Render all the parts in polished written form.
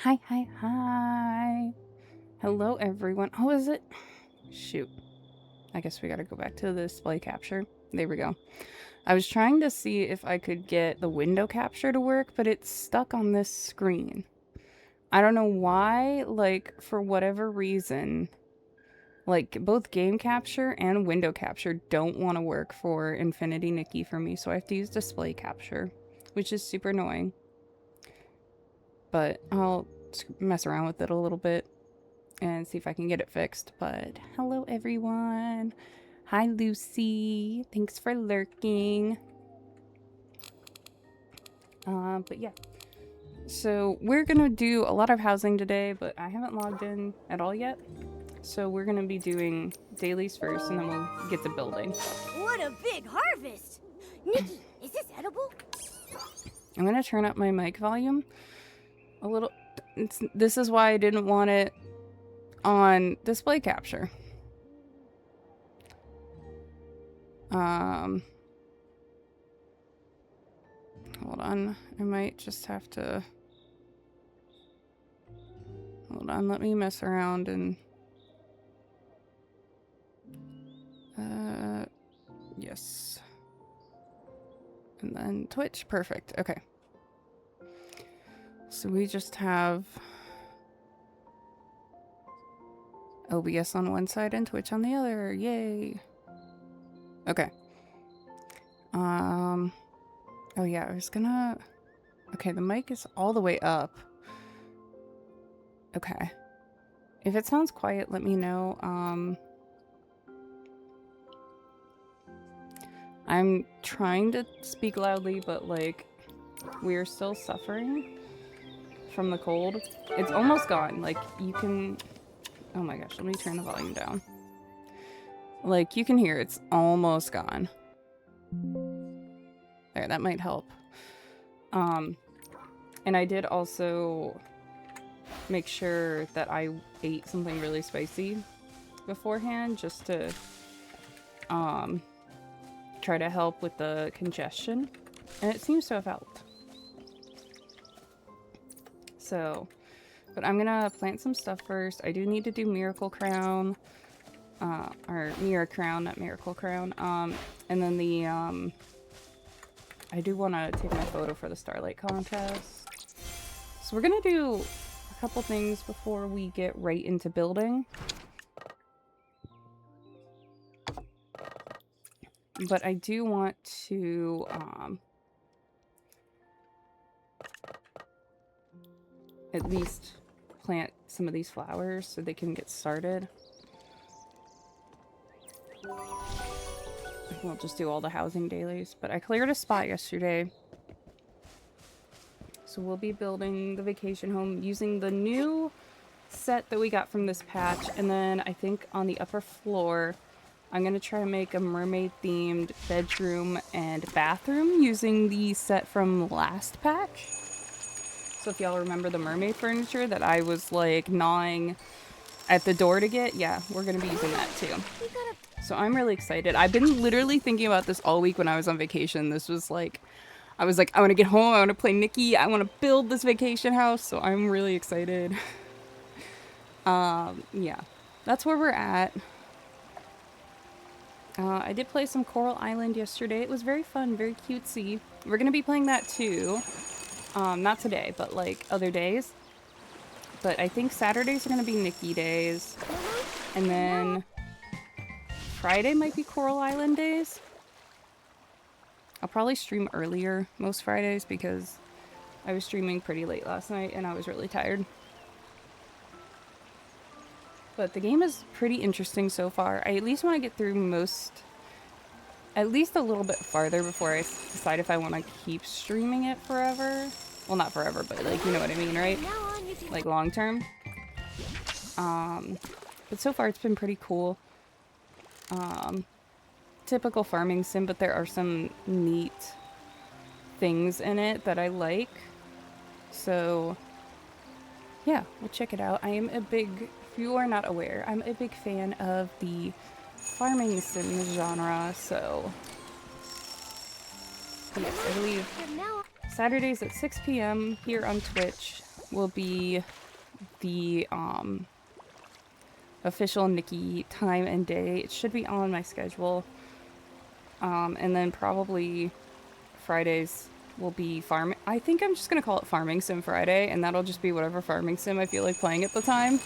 Hi, hi, hi. Hello, everyone. Oh, is it? Shoot. I guess we gotta go back to the display capture. There we go. I was trying to see if I could get the window capture to work, but it's stuck on this screen. I don't know why, like, for whatever reason, like, both game capture and window capture don't want to work for Infinity Nikki for me, so I have to use display capture, which is super annoying. But I'll mess around with it a little bit and see if I can get it fixed. But hello, everyone. Hi, Lucy. Thanks for lurking. But yeah. So we're gonna do a lot of housing today, but I haven't logged in at all yet. So we're gonna be doing dailies first, and then we'll get to building. What a big harvest! Nikki, is this edible? I'm gonna turn up my mic volume a little. This is why I didn't want it on display capture. Hold on. I might just have to... Hold on, let me mess around and... yes. And then Twitch, perfect, okay. So we just have OBS on one side and Twitch on the other, yay! Okay. Oh yeah, I was gonna... Okay, the mic is all the way up. Okay. If it sounds quiet, let me know. I'm trying to speak loudly, but like, we're still suffering from the cold. It's almost gone. Like, you can... Oh my gosh, let me turn the volume down. Like, you can hear it's almost gone. There, that might help. And I did also make sure that I ate something really spicy beforehand, just to try to help with the congestion, and it seems to have helped. So, but I'm gonna plant some stuff first. I do need to do Miracle Crown, or Mirror Crown, not Miracle Crown. And then the I do want to take my photo for the Starlight contest. So we're gonna do a couple things before we get right into building. But I do want to at least plant some of these flowers so they can get started. We'll just do all the housing dailies. But I cleared a spot yesterday. So we'll be building the vacation home using the new set that we got from this patch. And then I think on the upper floor, I'm going to try to make a mermaid-themed bedroom and bathroom using the set from last patch. So if y'all remember the mermaid furniture that I was, like, gnawing at the door to get, yeah, we're going to be using that too. So I'm really excited. I've been literally thinking about this all week when I was on vacation. This was like, I was like, I want to get home, I want to play Nikki, I want to build this vacation house, so I'm really excited. Yeah, that's where we're at. I did play some Coral Island yesterday. It was very fun, very cutesy. We're going to be playing that too. Not today, but like other days. But I think Saturdays are going to be Nikki days. And then Friday might be Coral Island days. I'll probably stream earlier most Fridays because I was streaming pretty late last night and I was really tired. But the game is pretty interesting so far. I at least want to get through at least a little bit farther before I decide if I want to keep streaming it forever. Well, not forever, but like, you know what I mean, right? Like long term. But so far it's been pretty cool. Typical farming sim, but there are some neat things in it that I like. So yeah, we'll check it out. I am a big, if you are not aware, I'm a big fan of the farming sim genre, so yes, I believe Saturdays at 6 p.m. here on Twitch. will be the official Nikki time and day. It should be on my schedule. And then probably Fridays will be farm. I think I'm just gonna call it Farming Sim Friday, and that'll just be whatever farming sim I feel like playing at the time.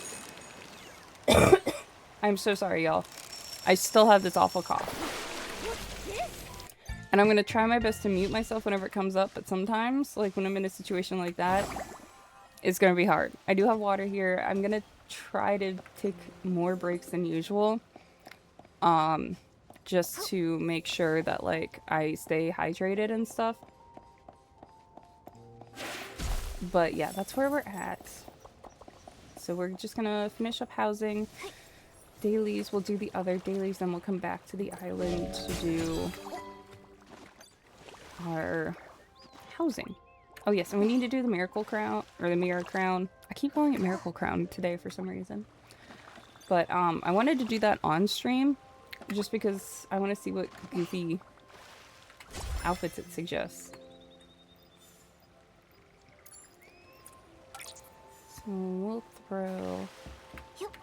I'm so sorry, y'all. I still have this awful cough. And I'm gonna try my best to mute myself whenever it comes up, but sometimes, like when I'm in a situation like that, it's gonna be hard. I do have water here. I'm gonna try to take more breaks than usual. Just to make sure that, like, I stay hydrated and stuff. But yeah, that's where we're at. So we're just gonna finish up housing. Dailies, we'll do the other dailies, then we'll come back to the island to do our housing. Oh yes, and we need to do the miracle crown, or the mirror crown. I keep calling it miracle crown today for some reason. But I wanted to do that on stream, just because I want to see what goofy outfits it suggests. So we'll throw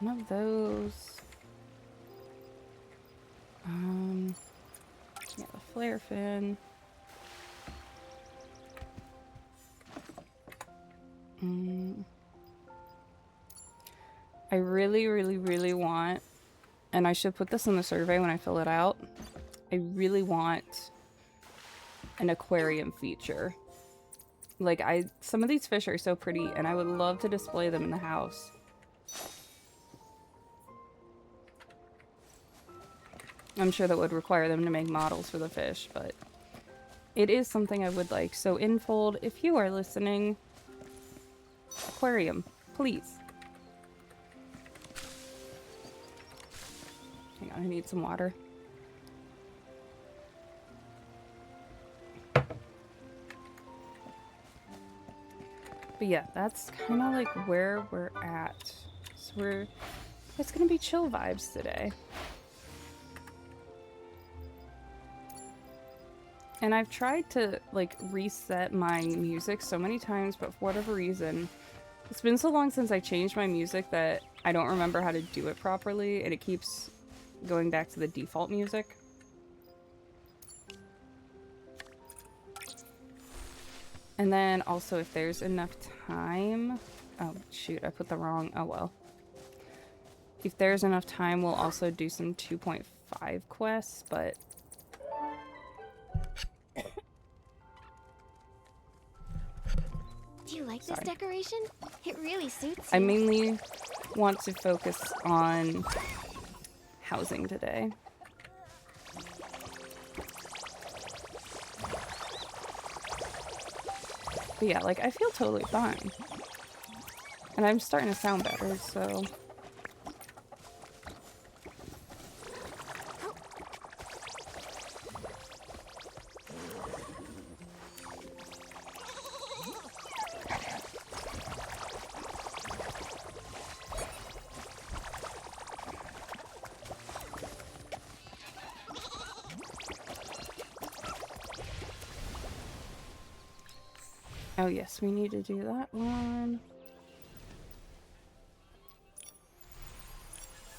one of those. Yeah, the flare fin. I really, really, really want, and I should put this in the survey when I fill it out, I really want an aquarium feature. Like, some of these fish are so pretty, and I would love to display them in the house. I'm sure that would require them to make models for the fish, but it is something I would like. So, Infold, if you are listening, aquarium, please. Hang on, I need some water. But yeah, that's kind of like where we're at. So it's gonna be chill vibes today. And I've tried to, like, reset my music so many times, but for whatever reason, it's been so long since I changed my music that I don't remember how to do it properly, and it keeps going back to the default music. And then also, if there's enough time... Oh, shoot, I put the wrong... Oh, well. If there's enough time, we'll also do some 2.5 quests, but... Do you like this decoration? It really suits you. I mainly want to focus on housing today. But yeah, like, I feel totally fine. And I'm starting to sound better, so... Oh yes, we need to do that one.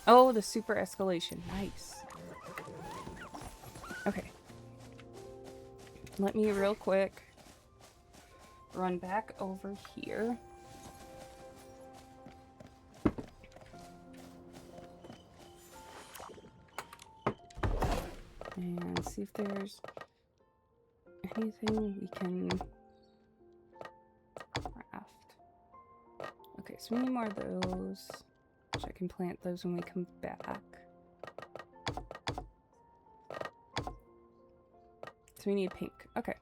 Oh, the super escalation. Nice. Okay. Let me real quick run back over here. And see if there's anything we can craft. Okay, so we need more of those. So I can plant those when we come back. So we need pink. Okay.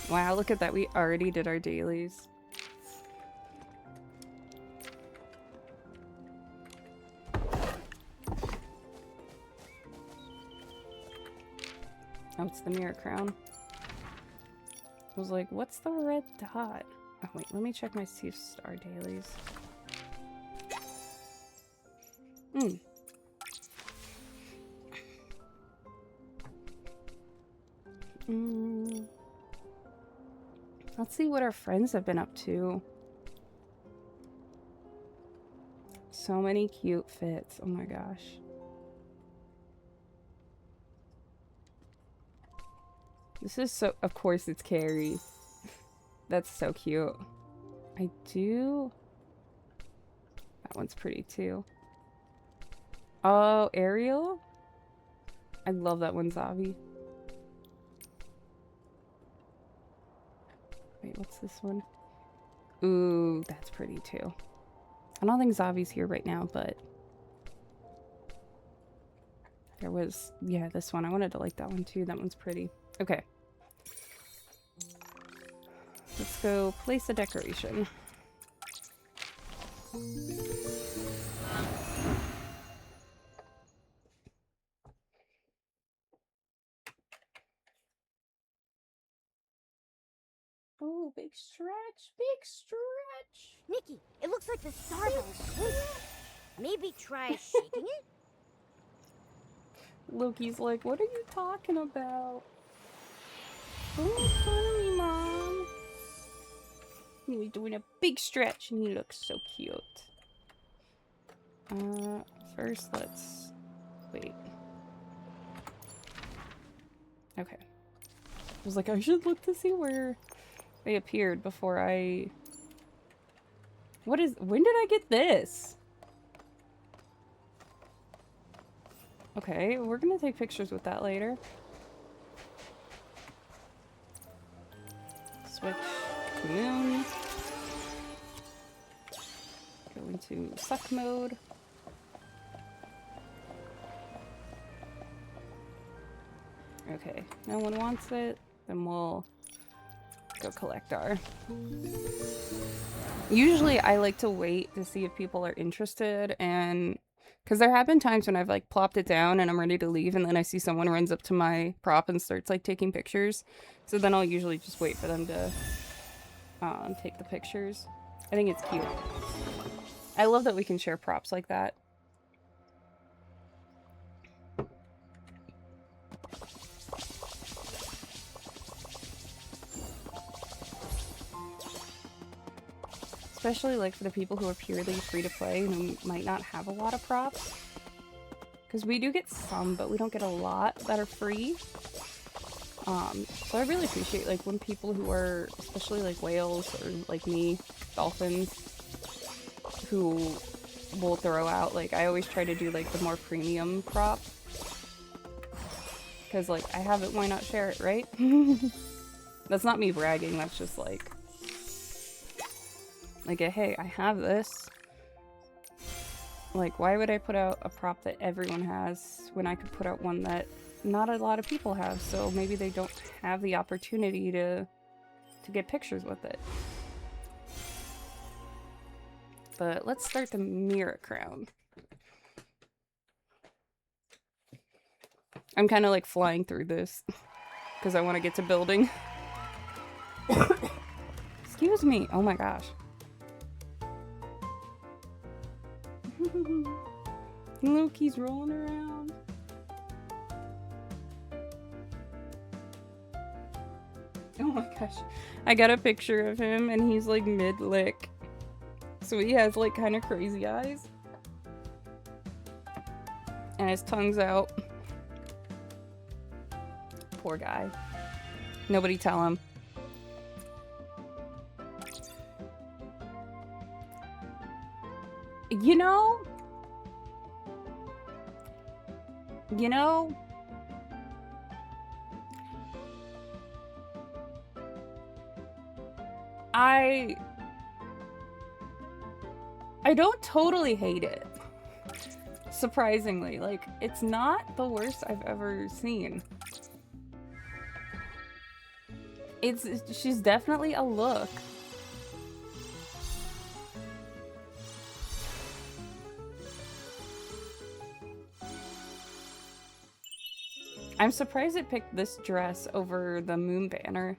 Wow, look at that. We already did our dailies. Oh, it's the mirror crown. I was like, what's the red dot? Oh wait, let me check my 2-star dailies. Hmm. Let's see what our friends have been up to. So many cute fits. Oh my gosh. This is so... Of course it's Carrie. That's so cute. I do... That one's pretty too. Oh, Ariel? I love that one, Zavi. Wait, what's this one? Ooh, that's pretty too. I don't think Zavi's here right now, but... There was... Yeah, this one. I wanted to like that one too. That one's pretty. Okay. Let's go place a decoration. Oh, big stretch, big stretch. Nikki, it looks like the star bell is moving. Maybe try shaking it? Loki's like, what are you talking about? Don't make fun of me, Mom. He was doing a big stretch and he looks so cute. First let's... Wait. Okay. I was like, I should look to see where they appeared before I... What is... When did I get this? Okay, we're gonna take pictures with that later. Switch to moon. Go into suck mode. Okay, no one wants it. Then we'll go collect our... Usually I like to wait to see if people are interested, and because there have been times when I've like plopped it down and I'm ready to leave and then I see someone runs up to my prop and starts like taking pictures. So then I'll usually just wait for them to take the pictures. I think it's cute. I love that we can share props like that. Especially like for the people who are purely free to play and who might not have a lot of props. Because we do get some, but we don't get a lot that are free. So I really appreciate like when people who are, especially like whales or like me, dolphins, who will throw out, like I always try to do like the more premium prop. Because like I have it, why not share it, right? That's not me bragging, that's just like a, hey, I have this. Like, why would I put out a prop that everyone has when I could put out one that not a lot of people have, so maybe they don't have the opportunity to get pictures with it. But let's start the mirror crown. I'm kind of like flying through this because I want to get to building. Excuse me. Oh my gosh. Loki's rolling around. Oh my gosh. I got a picture of him and he's like mid-lick. So he has like kind of crazy eyes. And his tongue's out. Poor guy. Nobody tell him. You know, I don't totally hate it. Surprisingly, like, it's not the worst I've ever seen. She's definitely a look. I'm surprised it picked this dress over the moon banner.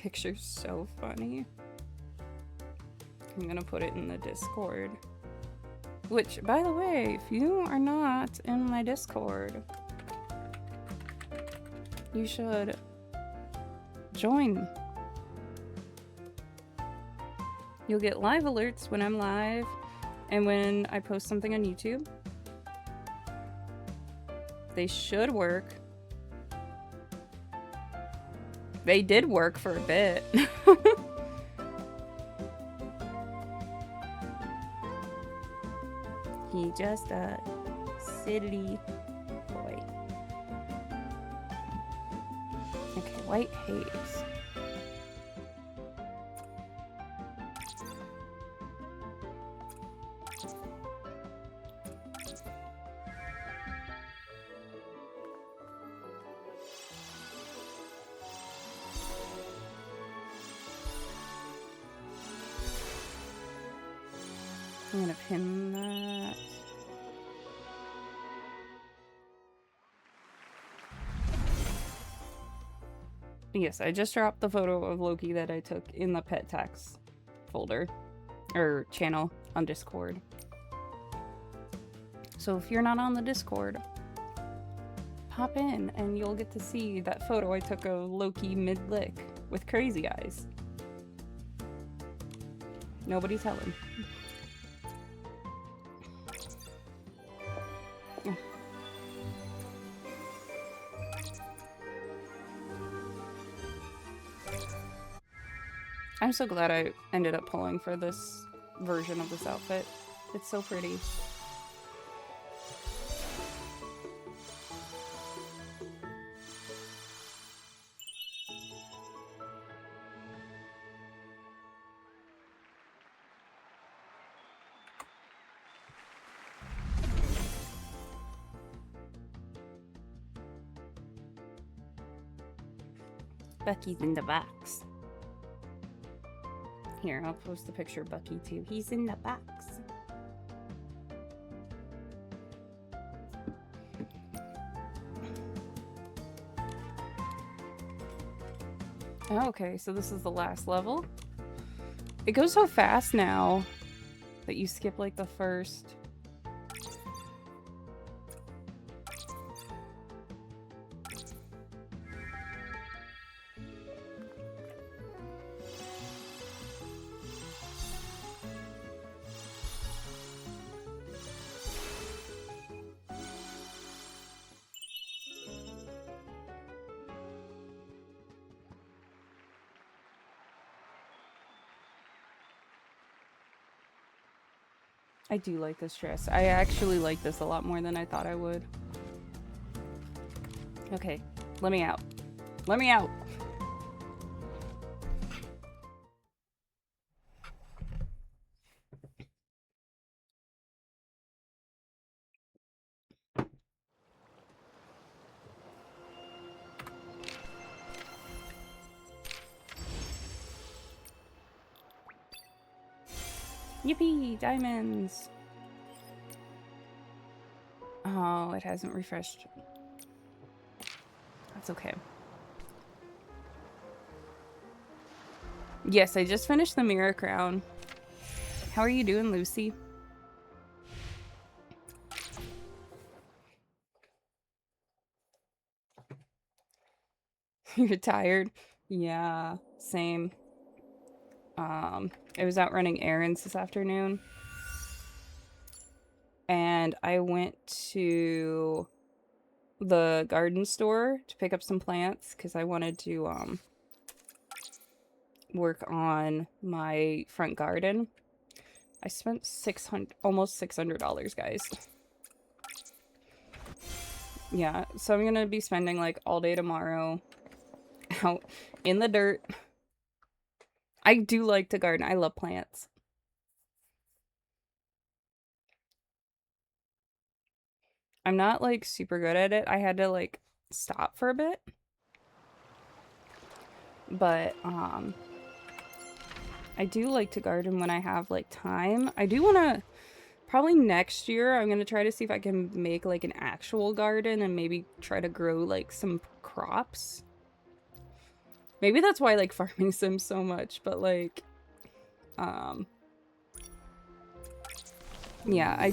picture's so funny. I'm gonna put it in the Discord. Which, by the way, if you are not in my Discord, you should join. You'll get live alerts when I'm live and when I post something on YouTube. They should work. They did work for a bit. He just a silly boy. Okay, white haze. I'm gonna pin that. Yes, I just dropped the photo of Loki that I took in the pet tax folder or channel on Discord. So if you're not on the Discord, pop in and you'll get to see that photo I took of Loki mid-lick with crazy eyes. Nobody tell him. I'm so glad I ended up pulling for this version of this outfit. It's so pretty. Bucky's in the box. Here, I'll post a picture of Bucky too. He's in the box. Okay, so this is the last level. It goes so fast now that you skip like the first. I do like this dress. I actually like this a lot more than I thought I would. Okay, let me out. Let me out. Yippee! Diamonds! Oh, it hasn't refreshed. That's okay. Yes, I just finished the mirror crown. How are you doing, Lucy? You're tired? Yeah, same. I was out running errands this afternoon. And I went to the garden store to pick up some plants because I wanted to work on my front garden. I spent almost $600, guys. Yeah, so I'm gonna be spending like all day tomorrow out in the dirt. I do like to garden. I love plants. I'm not like super good at it. I had to like stop for a bit. But I do like to garden when I have like time. I do want to probably next year I'm going to try to see if I can make like an actual garden and maybe try to grow like some crops. Maybe that's why I like farming sims so much, but like, yeah,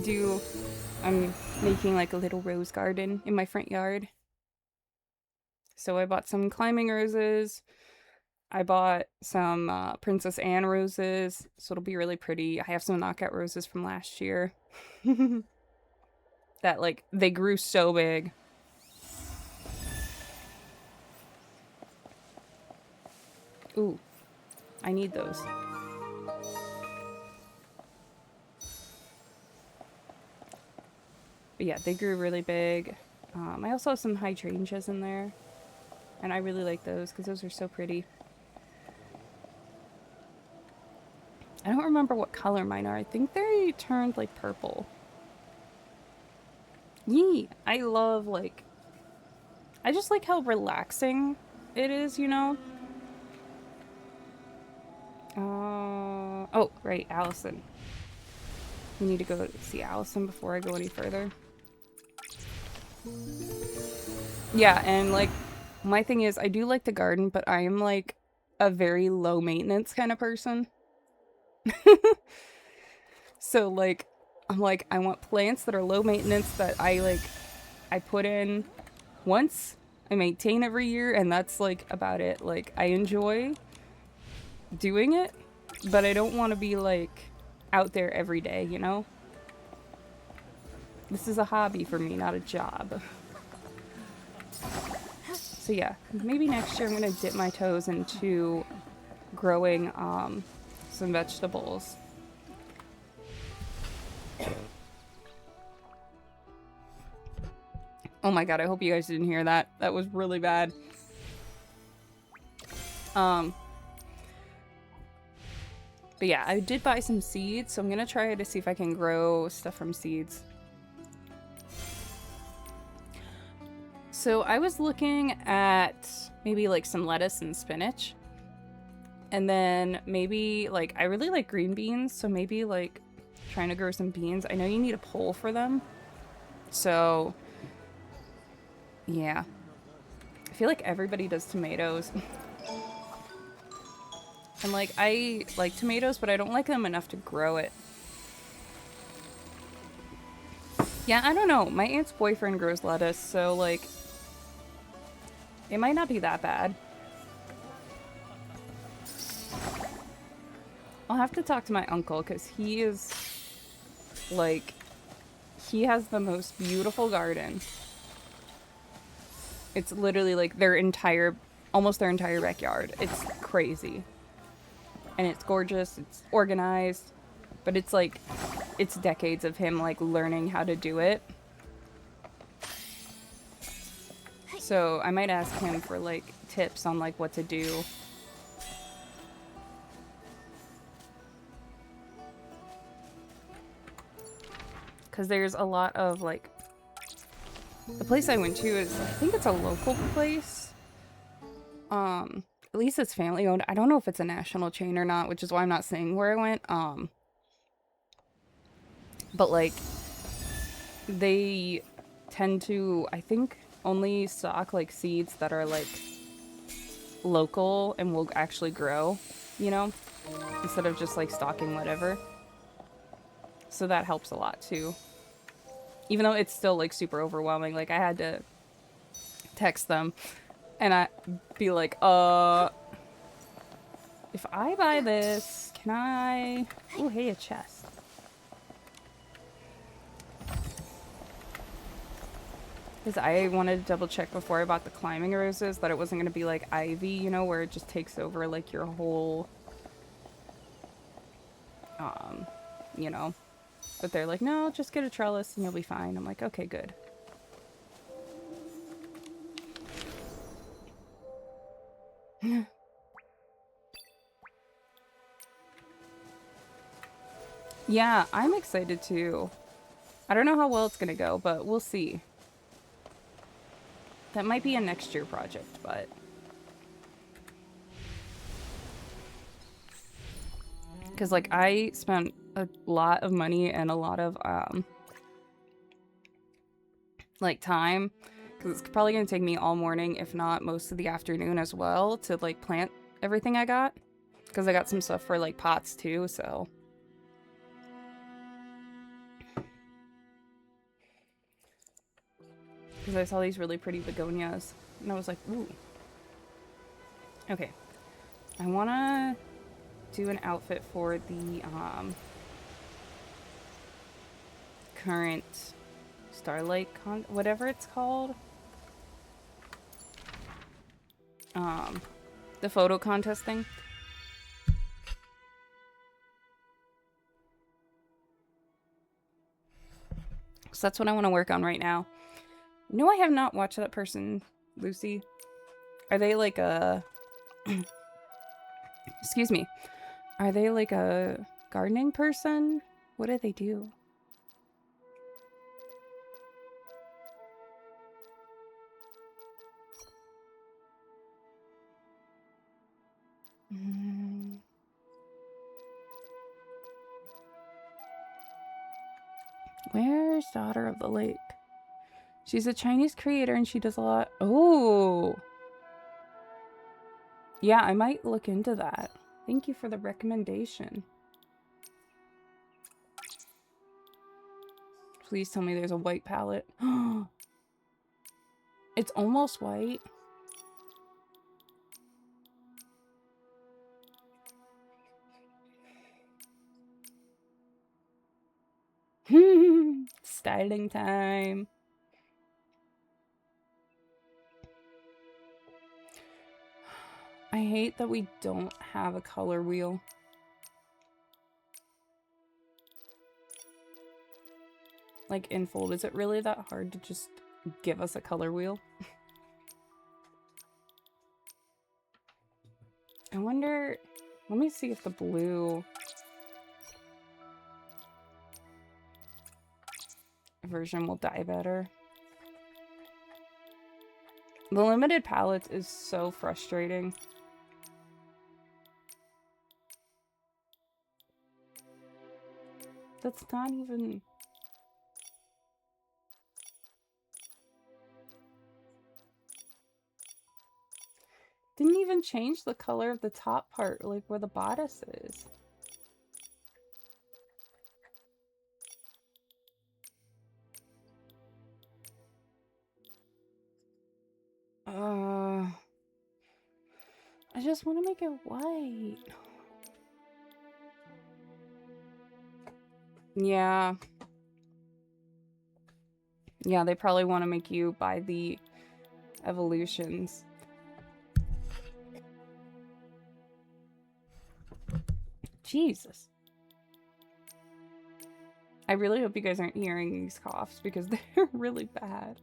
I'm making like a little rose garden in my front yard. So I bought some climbing roses. I bought some Princess Anne roses, so it'll be really pretty. I have some knockout roses from last year. That like, they grew so big. Ooh, I need those. But yeah, they grew really big. I also have some hydrangeas in there. And I really like those because those are so pretty. I don't remember what color mine are. I think they turned like purple. Yee! I love like... I just like how relaxing it is, you know? Oh, right, Allison. We need to go see Allison before I go any further. Yeah, and like, my thing is, I do like to garden, but I am like a very low maintenance kind of person. So like, I'm like, I want plants that are low maintenance that I put in once, I maintain every year, and that's like about it. Like, I enjoy doing it, but I don't want to be like out there every day, you know? This is a hobby for me, not a job. So yeah, maybe next year I'm gonna dip my toes into growing some vegetables. Oh my god, I hope you guys didn't hear that. That was really bad. But yeah, I did buy some seeds, so I'm gonna try to see if I can grow stuff from seeds. So I was looking at maybe like some lettuce and spinach. And then maybe like, I really like green beans, so maybe like trying to grow some beans. I know you need a pole for them. So yeah. I feel like everybody does tomatoes. And like, I like tomatoes, but I don't like them enough to grow it. Yeah, I don't know. My aunt's boyfriend grows lettuce, so like, it might not be that bad. I'll have to talk to my uncle, because he is, like, he has the most beautiful garden. It's literally like their entire, almost their entire backyard. It's crazy. And it's gorgeous, it's organized, but it's like, it's decades of him like learning how to do it. So I might ask him for like tips on like what to do. Because there's a lot of like, the place I went to is, I think it's a local place. At least it's family owned. I don't know if it's a national chain or not, which is why I'm not saying where I went. But like, they tend to, I think, only stock like seeds that are like local and will actually grow, you know, instead of just like stocking whatever. So that helps a lot too. Even though it's still like super overwhelming, like I had to text them and I be like, if I buy this, can I... Oh, hey, a chest. Because I wanted to double check before I bought the climbing roses that it wasn't going to be like ivy, you know, where it just takes over like your whole, you know. But they're like, no, just get a trellis and you'll be fine. I'm like, okay, good. Yeah, I'm excited too. I don't know how well it's gonna go, but we'll see. That might be a next year project, but... Because, like, I spent a lot of money and a lot of, like, time. Because Because it's probably going to take me all morning, if not most of the afternoon as well, to like plant everything I got. Because I got some stuff for like pots too, so. Because I saw these really pretty begonias. And I was like, ooh. Okay. I want to do an outfit for the current Starlight whatever it's called. The photo contest thing. So that's what I want to work on right now. No, I have not watched that person, Lucy. Are they like a... Excuse me. Are they like a gardening person? What do they do? Where's Daughter of the Lake? She's a Chinese creator and she does a lot. Oh. Yeah, I might look into that. Thank you for the recommendation. Please tell me there's a white palette. It's almost white. Styling time. I hate that we don't have a color wheel. Like in Fold, is it really that hard to just give us a color wheel? I wonder, let me see if the blue version will dye better. The limited palettes is so frustrating. That's not even... Didn't even change the color of the top part, like where the bodice is. I just want to make it white. Yeah. Yeah, they probably want to make you buy the evolutions. Jesus. I really hope you guys aren't hearing these coughs because they're really bad.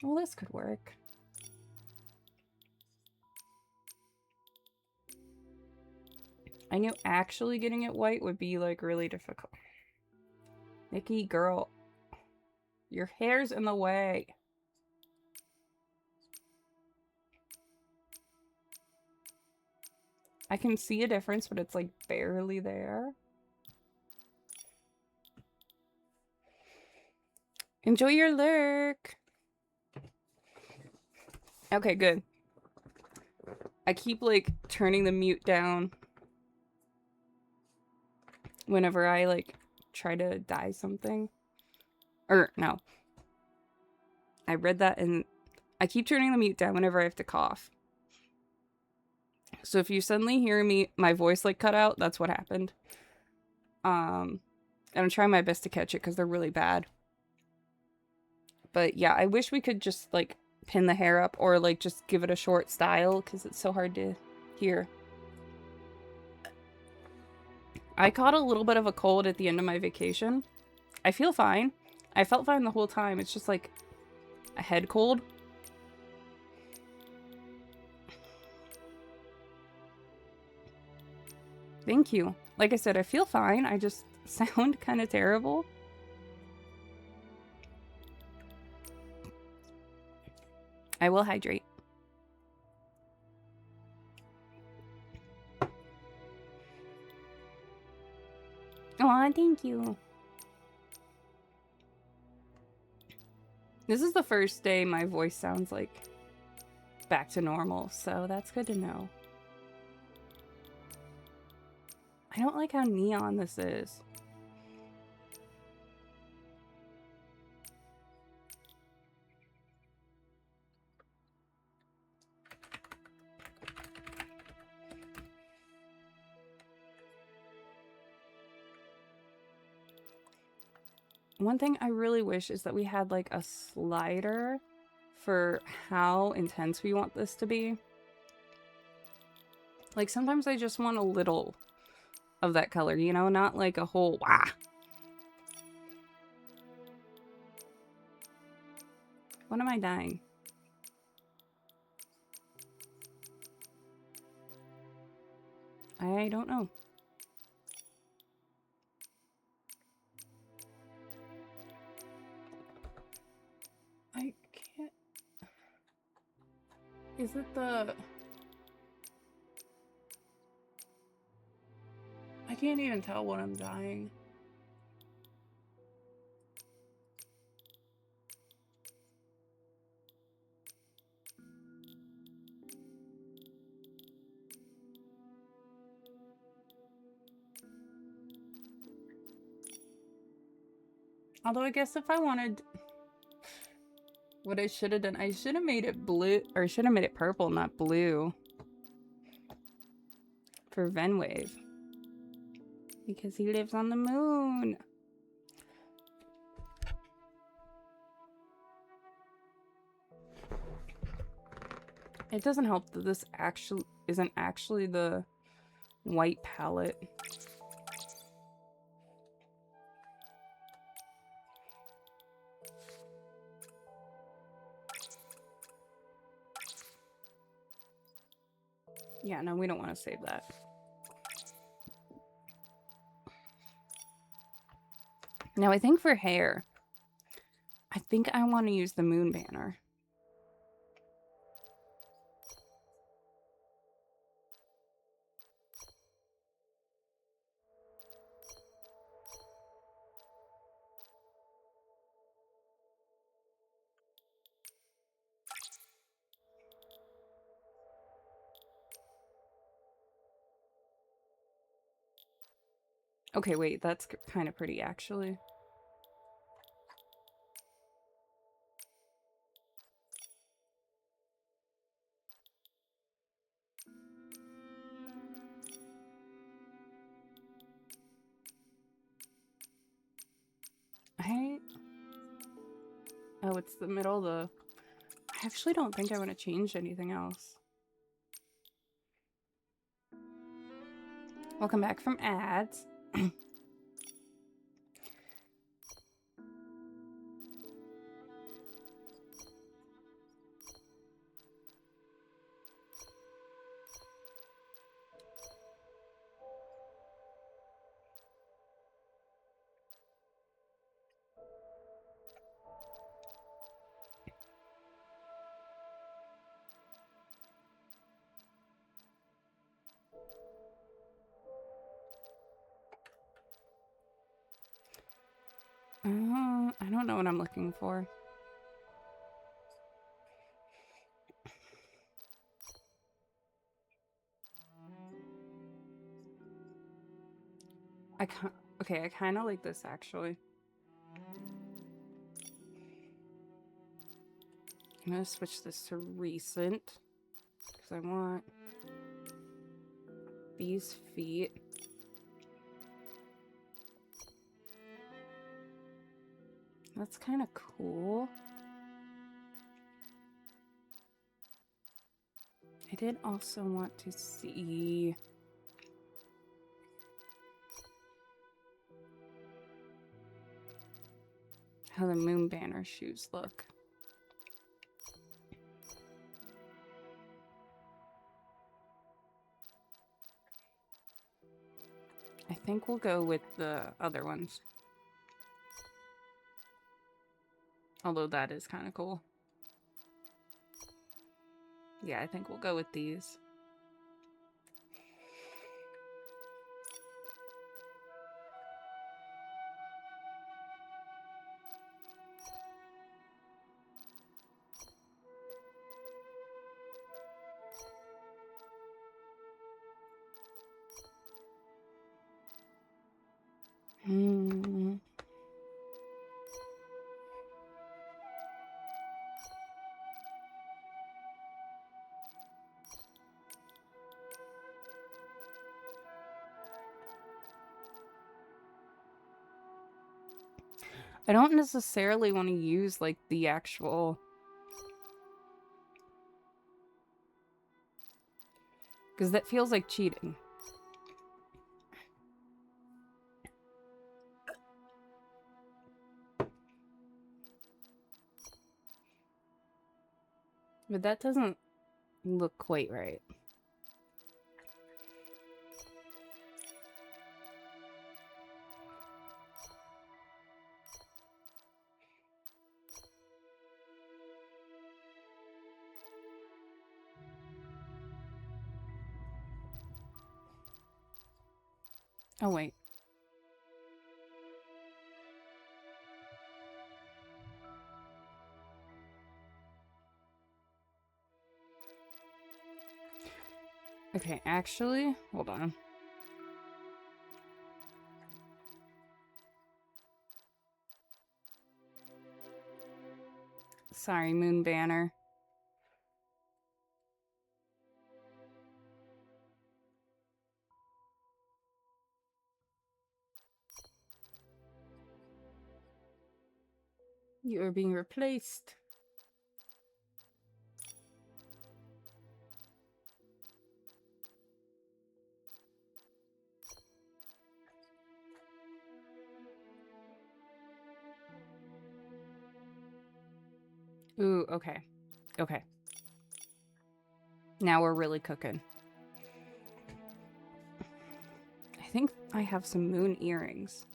Well, this could work. I knew actually getting it white would be like really difficult. Nikki, girl, your hair's in the way. I can see a difference, but it's like barely there. Enjoy your lurk. Okay, good. I keep like turning the mute down whenever I like try to dye something. Or no. I read that and I keep turning the mute down whenever I have to cough. So if you suddenly hear my voice like cut out, that's what happened. And I'm trying my best to catch it because they're really bad. But yeah, I wish we could just like pin the hair up or like just give it a short style because it's so hard to hear. I caught a little bit of a cold at the end of my vacation. I feel fine. I felt fine the whole time. It's just like a head cold. Thank you. Like I said, I feel fine. I just sound kind of terrible. I will hydrate. Aw, thank you. This is the first day my voice sounds like back to normal, so that's good to know. I don't like how neon this is. One thing I really wish is that we had like a slider for how intense we want this to be. Like sometimes I just want a little of that color, you know, not like a whole wah. What am I dying? I don't know. I can't. Is it the... I can't even tell when I'm dying. Although I guess if I wanted... What I should have done, I should have made it blue, or I should have made it purple, not blue. For Venwave. Because he lives on the moon. It doesn't help that this actually isn't actually the white palette. Yeah, no, we don't want to save that. Now, I think for hair, I think I want to use the moon banner. Okay, wait, that's kind of pretty, actually. Oh, it's the middle of the... I actually don't think I want to change anything else. Welcome back from ads. I don't know what I'm looking for. Okay, I kind of like this, actually. I'm gonna switch this to recent, because I want these feet. That's kind of cool. I did also want to see... how the moon banner shoes look. I think we'll go with the other ones. Although that is kind of cool. Yeah, I think we'll go with these. Hmm. I don't necessarily want to use like the actual, because that feels like cheating. But that doesn't look quite right. Oh, wait. Okay, actually, hold on. Sorry, Moon Banner. You are being replaced. Ooh, okay. Okay. Now we're really cooking. I think I have some moon earrings.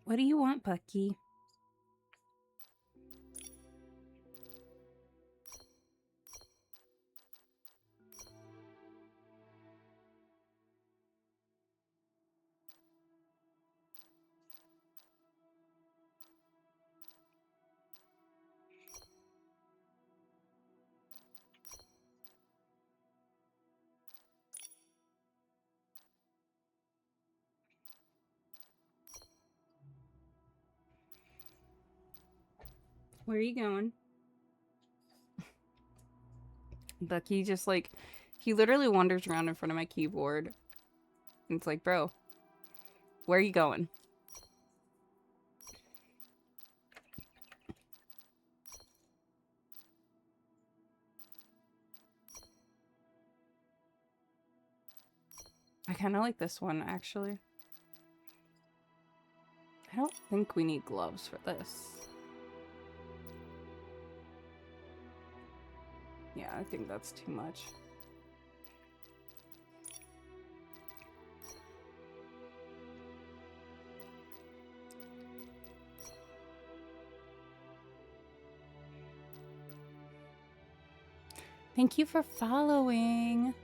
What do you want, Bucky? Where are you going? Bucky just like, he literally wanders around in front of my keyboard. And it's like, bro, where are you going? I kind of like this one, actually. I don't think we need gloves for this. Yeah, I think that's too much. Thank you for following.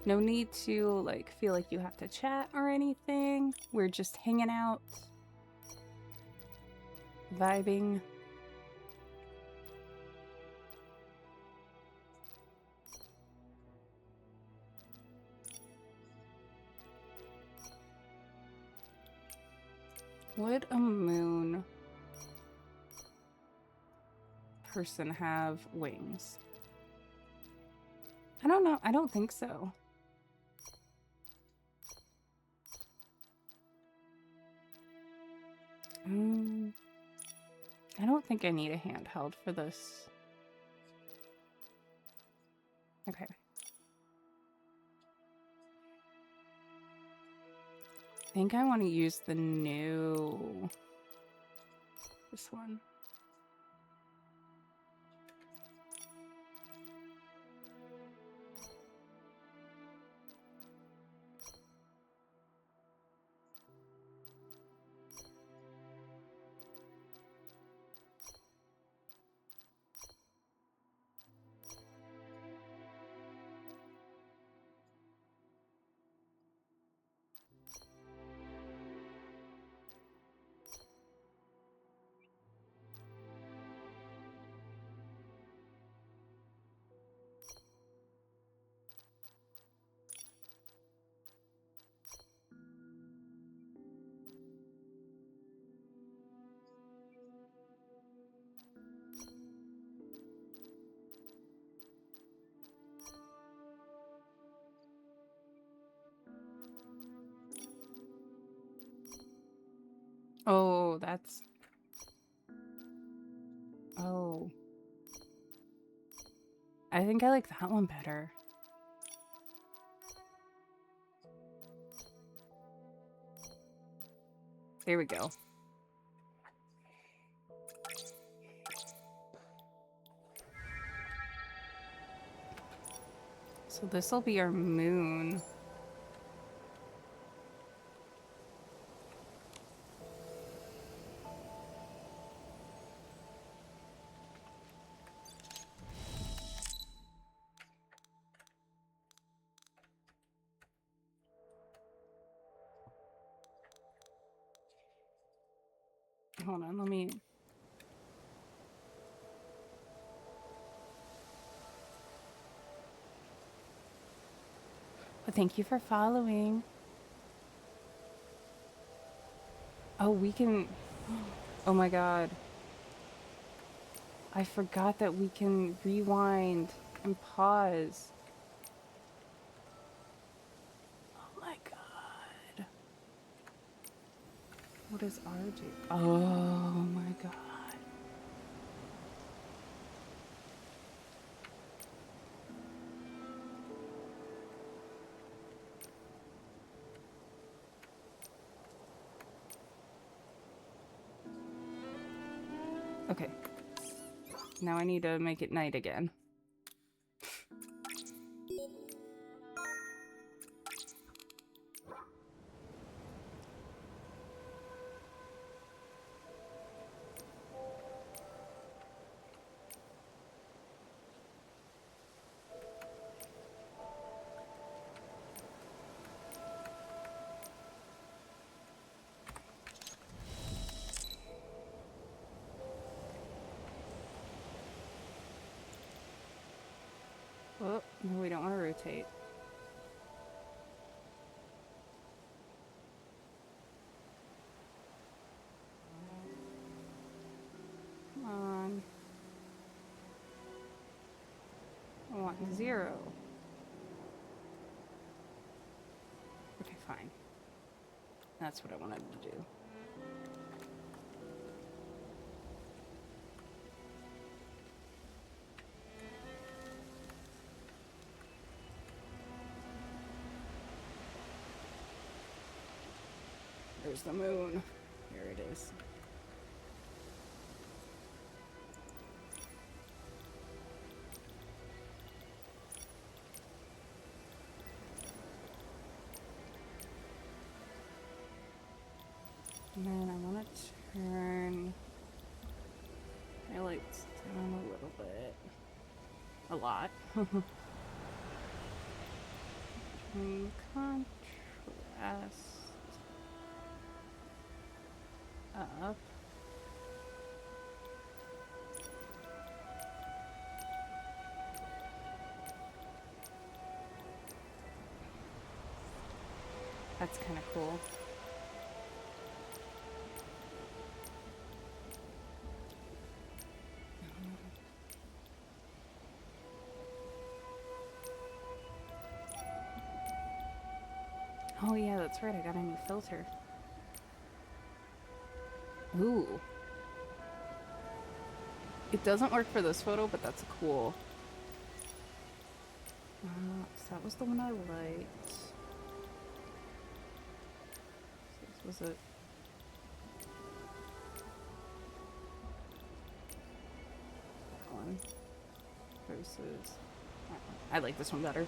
No need to, like, feel like you have to chat or anything. We're just hanging out. Vibing. Would a moon person have wings? I don't know. I don't think so. I don't think I need a handheld for this. Okay. I think I want to use the new... this one. Oh, that's... Oh. I think I like that one better. There we go. So this will be our moon. Hold on, let me... But thank you for following. Oh, we can... Oh my god. I forgot that we can rewind and pause. Oh my god. What does R do? Oh my god. Okay. Now I need to make it night again. Oh, no, we don't want to rotate. Come on. I want 0. Okay, fine. That's what I wanted to do. There's the moon. Here it is. And then I want to turn my lights down a little bit. A lot. And contrast up. That's kind of cool. Oh yeah, that's right, I got a new filter. Ooh. It doesn't work for this photo, but that's cool. So that was the one I liked. This was it. That one. Versus... I like this one better.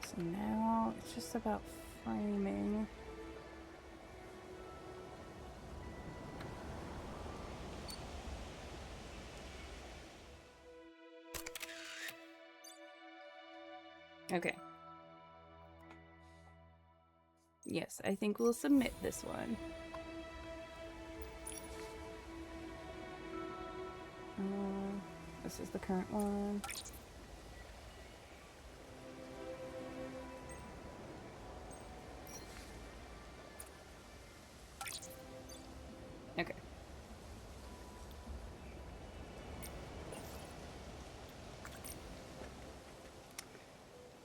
So now it's just about framing. Okay. Yes, I think we'll submit this one. This is the current one.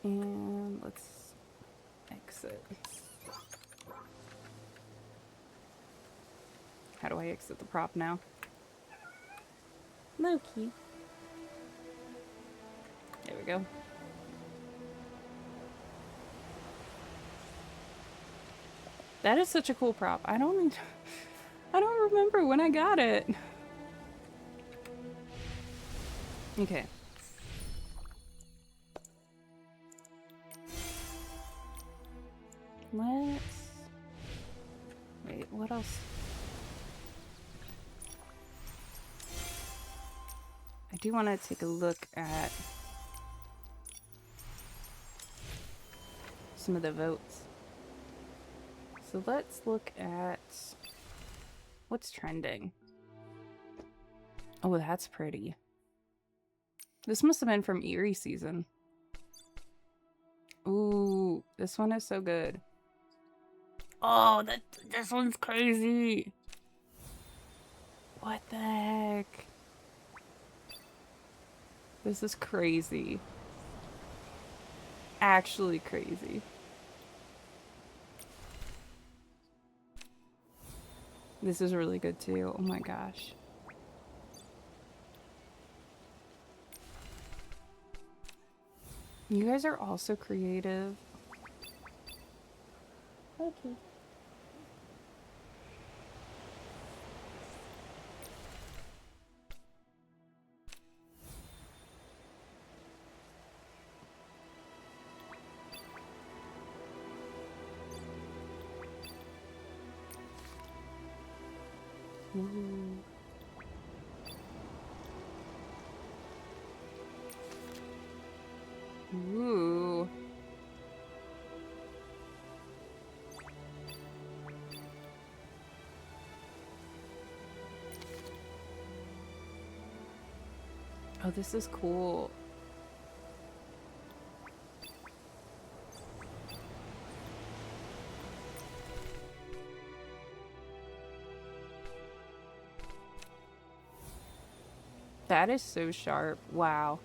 And let's exit. How do I exit the prop now? Loki. There we go. That is such a cool prop. I don't remember when I got it. Okay. Let's... Wait, what else? I do want to take a look at some of the votes. So let's look at what's trending. Oh, that's pretty. This must have been from Eerie season. Ooh, this one is so good. Oh, this one's crazy. What the heck? This is crazy. Actually crazy. This is really good too. Oh my gosh. You guys are all so creative. Okay. Ooh. Ooh. Oh, this is cool. That is so sharp. Wow.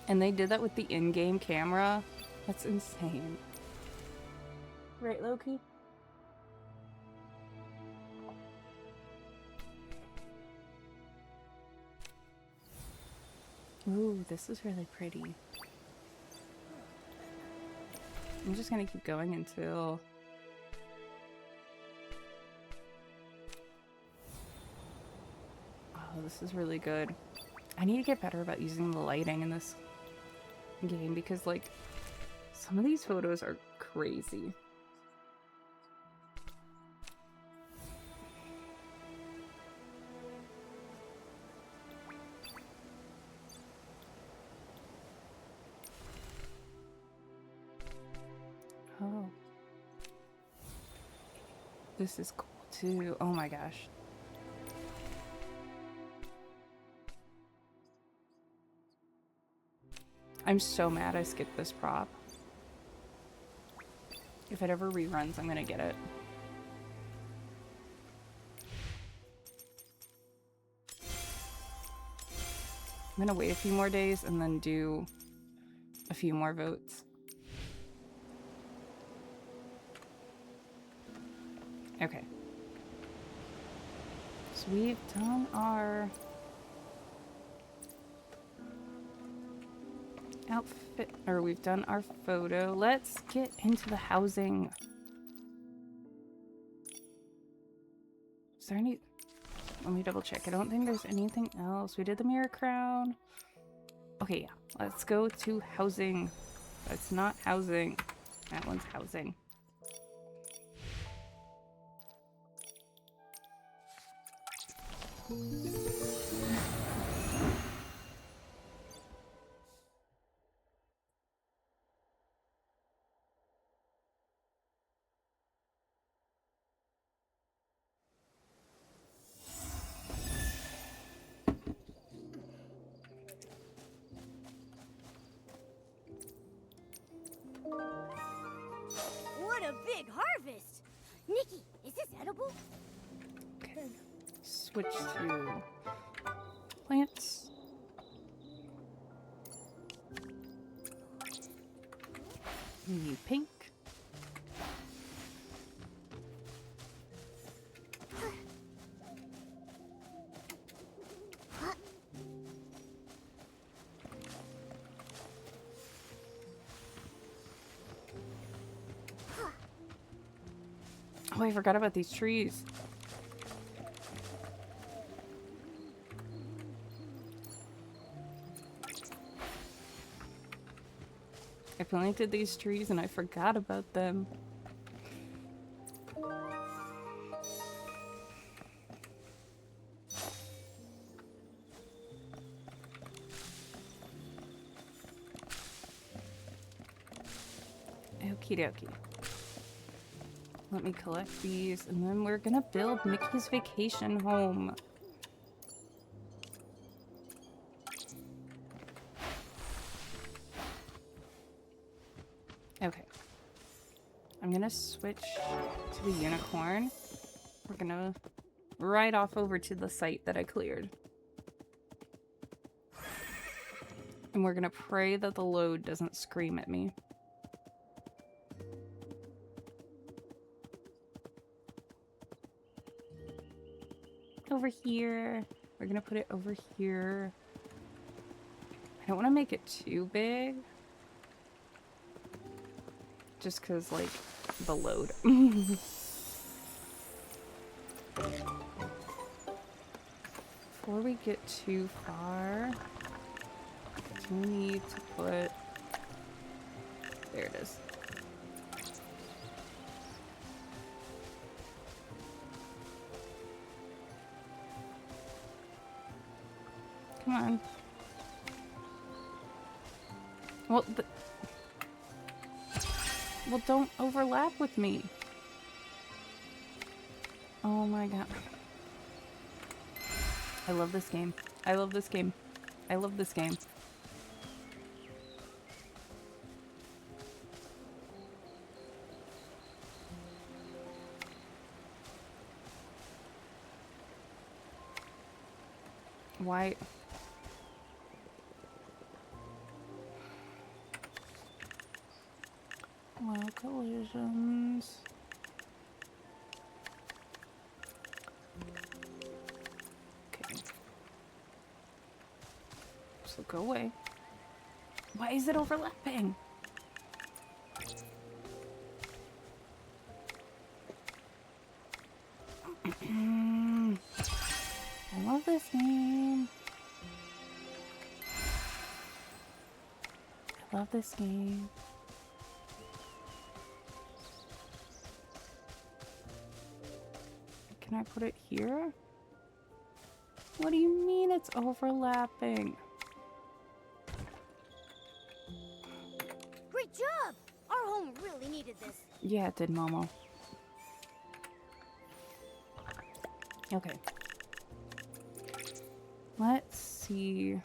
And they did that with the in-game camera. That's insane. Right, Loki? Ooh, this is really pretty. I'm just gonna keep going until... Oh, this is really good. I need to get better about using the lighting in this game because, like, some of these photos are crazy. Oh. This is cool too. Oh my gosh. I'm so mad I skipped this prop. If it ever reruns, I'm gonna get it. I'm gonna wait a few more days and then do a few more votes. Okay. So we've done our outfit, or we've done our photo. Let's get into the housing. Is there any... Let me double check. I don't think there's anything else. We did the mirror crown. Okay, yeah. Let's go to housing. That's not housing. That one's housing. What a big harvest! Nikki, is this edible? Okay. Switch to plants. We need pink. Oh, I forgot about these trees. I planted these trees and I forgot about them. Okie dokie. Let me collect these and then we're gonna build Nikki's vacation home. Okay. I'm gonna switch to the unicorn. We're gonna ride off over to the site that I cleared. And we're gonna pray that the load doesn't scream at me. Over here. We're gonna put it over here. I don't want to make it too big. Just because, like, the load. Before we get too far, we need to put... There it is. Come on. Well, don't overlap with me. Oh my god. I love this game. I love this game. I love this game. Why? Well, collisions. Okay. So go away. Why is it overlapping? I love this game. I love this game. Can I put it here? What do you mean it's overlapping? Great job! Our home really needed this. Yeah, it did, Momo. Okay. Let's see.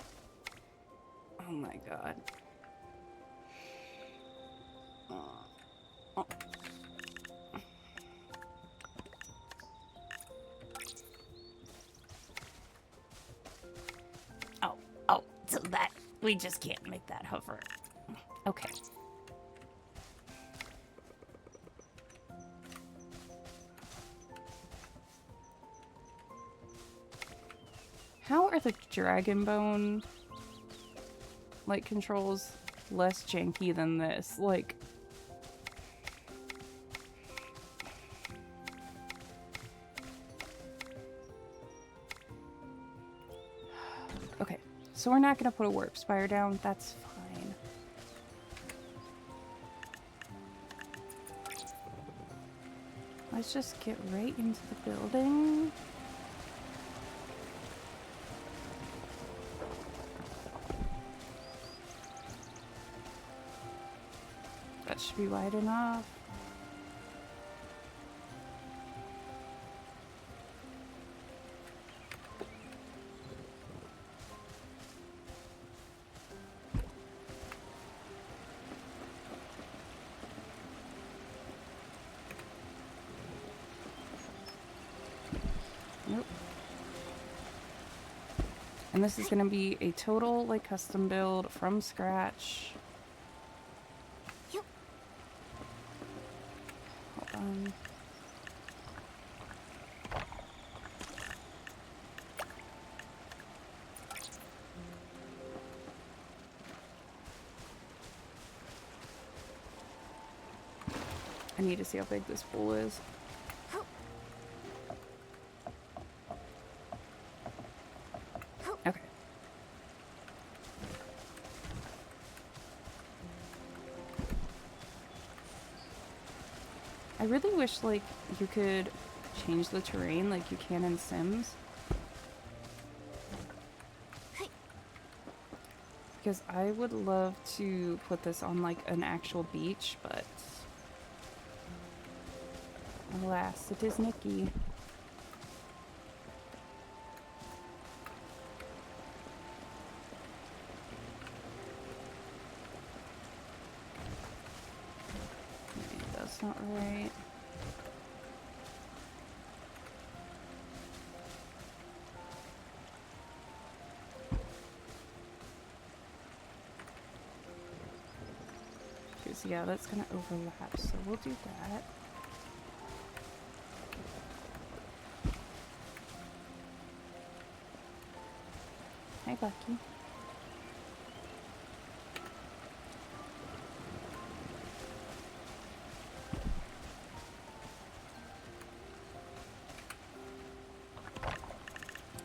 Oh my god. Oh. Oh, so that we just can't make that hover. Okay. How are the Dragonbone like controls less janky than this? Like, okay, so we're not gonna put a warp spire down. That's fine. Let's just get right into the building. That should be wide enough. Nope. And this is going to be a total, like, custom build from scratch. I need to see how big this pool is. Okay. I really wish, like, you could change the terrain like you can in Sims. Because I would love to put this on, like, an actual beach, but alas, it is Nikki. Maybe that's not right. Yeah, that's gonna overlap, so we'll do that. Hi, Bucky.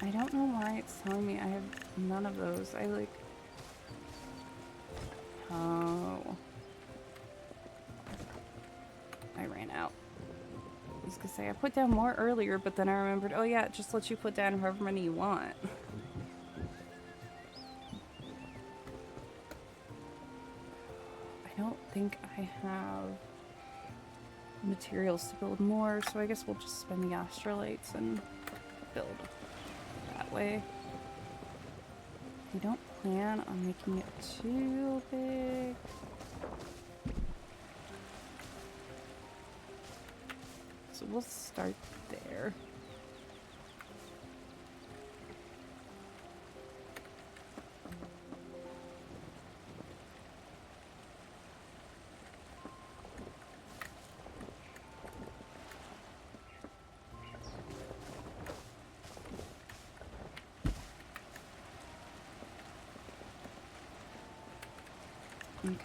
I don't know why it's telling me I have none of those. I like... Oh. I ran out. I was gonna say, I put down more earlier, but then I remembered, oh yeah, it just lets you put down however many you want. I don't think I have materials to build more, so I guess we'll just spend the astrolites and build that way. I don't plan on making it too big. So we'll start there. Okay.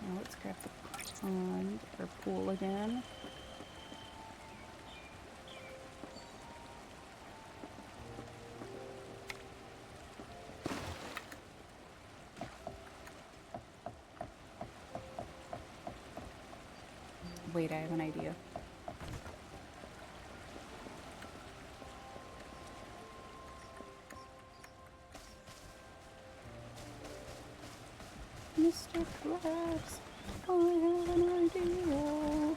Now let's grab the pond or pool again. Wait, I have an idea. Mr. Krabs, I have an idea.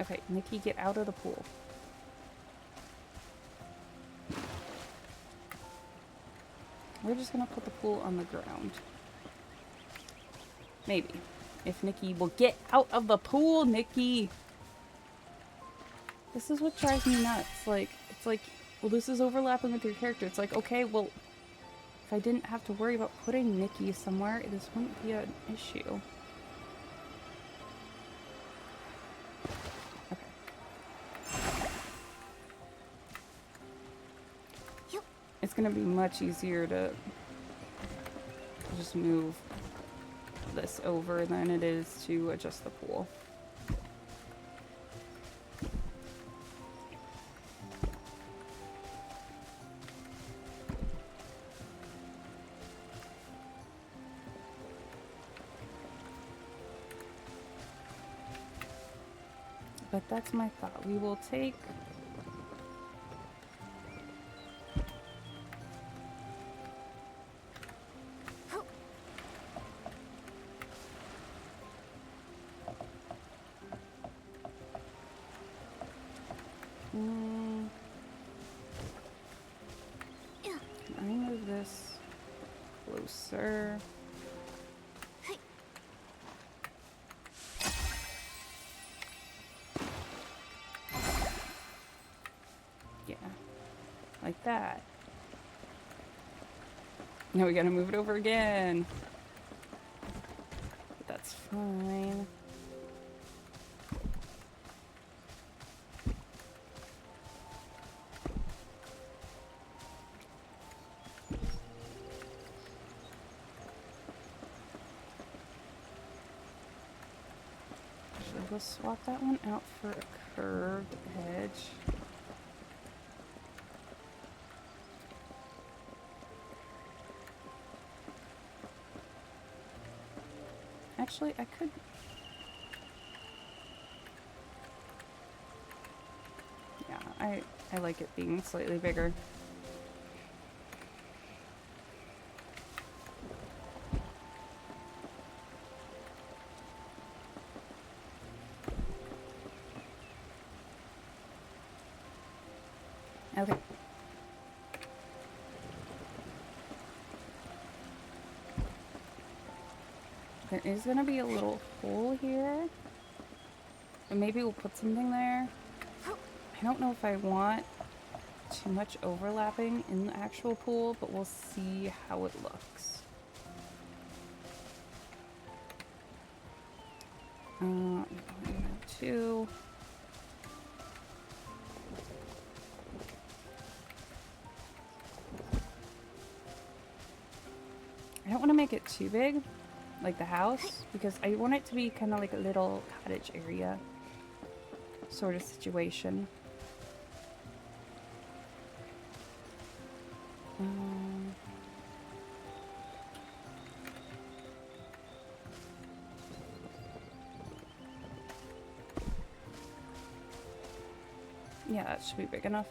Okay, Nikki, get out of the pool. We're just gonna put the pool on the ground. Maybe. If Nikki will get out of the pool, Nikki! This is what drives me nuts. Like, it's like, well, this is overlapping with your character. It's like, okay, well, if I didn't have to worry about putting Nikki somewhere, this wouldn't be an issue. It's gonna be much easier to just move this over than it is to adjust the pool. But that's my thought. We will take can I move this closer? Like that. Now we gotta move it over again. But that's fine. We'll swap that one out for a curved edge. Actually, I could... Yeah, I like it being slightly bigger. Okay. There is going to be a little hole here. And maybe we'll put something there. I don't know if I want too much overlapping in the actual pool, but we'll see how it looks. Two. I don't want to make it too big, like the house, because I want it to be kind of like a little cottage area sort of situation. Yeah, that should be big enough.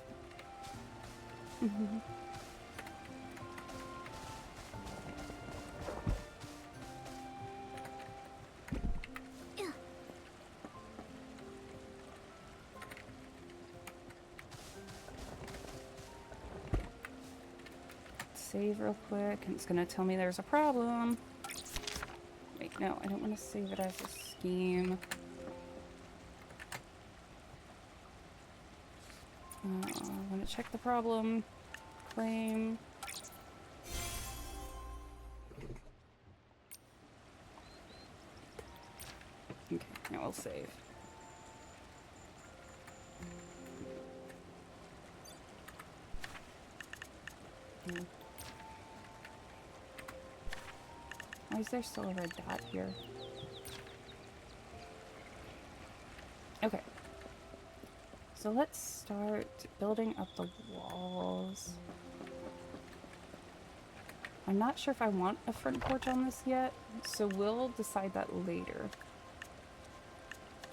Save real quick, and it's gonna tell me there's a problem. Wait, no, I don't want to save it as a scheme. I want to check the problem. Claim. Okay, now we'll save. Why is there still a red dot here? Okay. So let's start building up the walls. I'm not sure if I want a front porch on this yet, so we'll decide that later.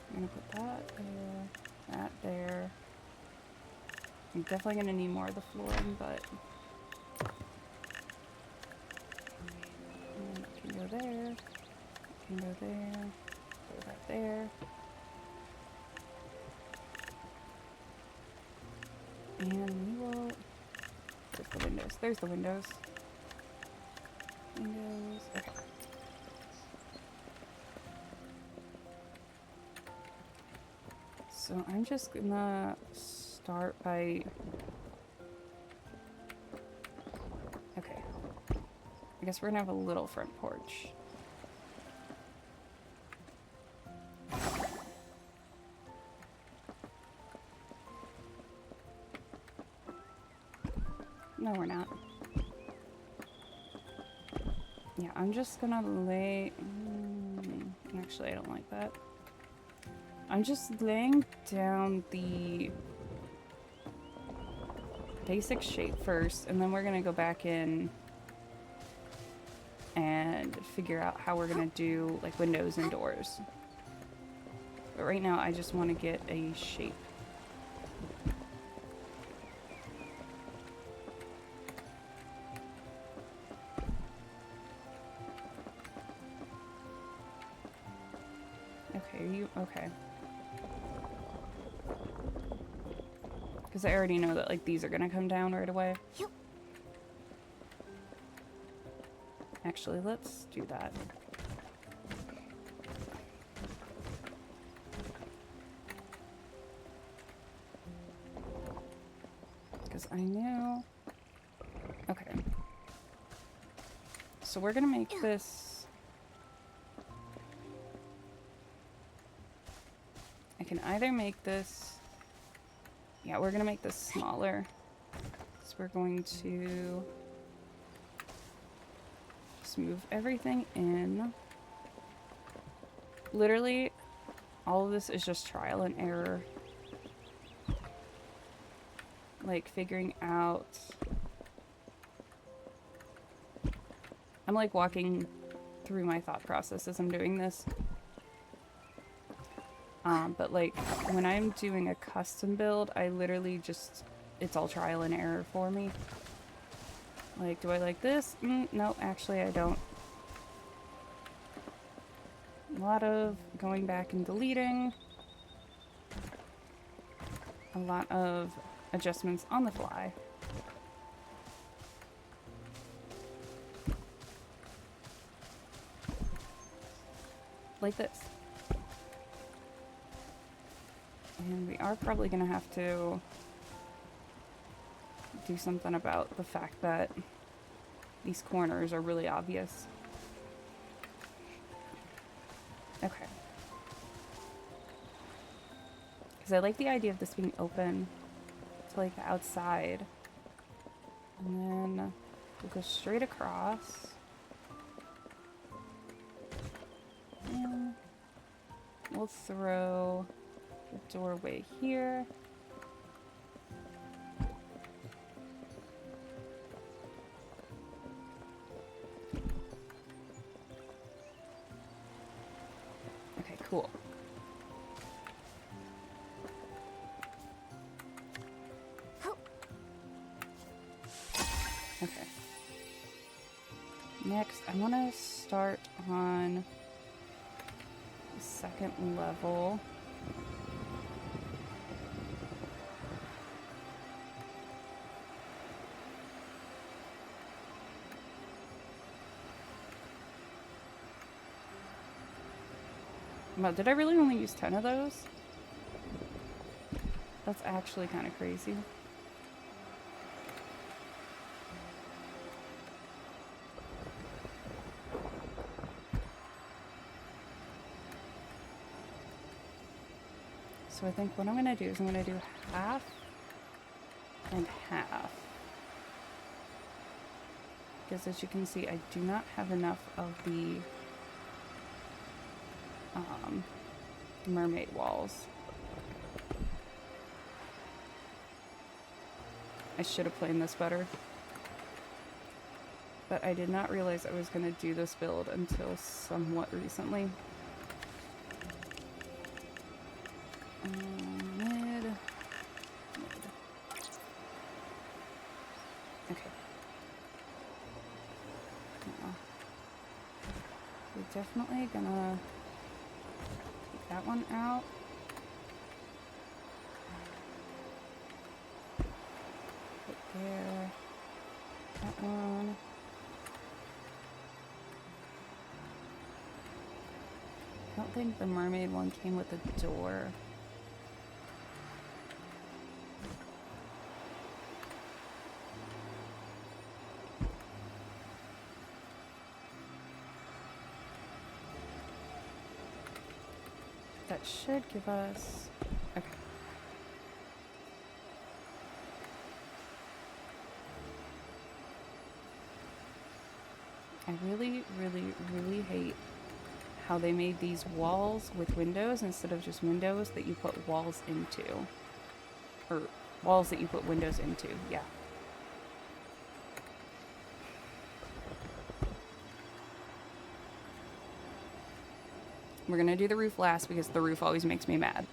I'm gonna put that there, that there. I'm definitely gonna need more of the flooring, but it can go there, it can go there, put that there. And we will... There's the windows. There's the windows. Windows. Okay. So I'm just gonna start by... Okay. I guess we're gonna have a little front porch. No, we're not. Yeah, I'm just gonna lay... actually, I don't like that. I'm just laying down the basic shape first, and then we're gonna go back in and figure out how we're gonna do like windows and doors. But right now, I just want to get a shape. Okay. Because I already know that, like, these are gonna come down right away. Yep. Actually, let's do that. because I knew... Okay. So we're gonna make this... I can either make this... Yeah, we're gonna make this smaller. So we're going to... just move everything in. Literally, all of this is just trial and error. Like, figuring out... I'm like walking through my thought process as I'm doing this. But like, when I'm doing a custom build, I literally just... it's all trial and error for me. Like, do I like this? No, actually I don't. A lot of going back and deleting. A lot of adjustments on the fly. Like this. And we are probably gonna have to do something about the fact that these corners are really obvious. Okay. Because I like the idea of this being open to like the outside. And then we'll go straight across. And we'll throw the doorway here. Okay, cool. Okay. Next, I want to start on the second level. Wow, did I really only use 10 of those? That's actually kind of crazy. So I think what I'm going to do is I'm going to do half and half. Because as you can see, I do not have enough of the mermaid walls. I should have planned this better. But I did not realize I was going to do this build until somewhat recently. Mid. Okay. Now, we're definitely gonna take that one out. Put there. That one. I don't think the mermaid one came with a door. That should give us... okay. I really, really, really hate how they made these walls with windows instead of just windows that you put walls into. Or walls that you put windows into, yeah. We're gonna do the roof last because the roof always makes me mad.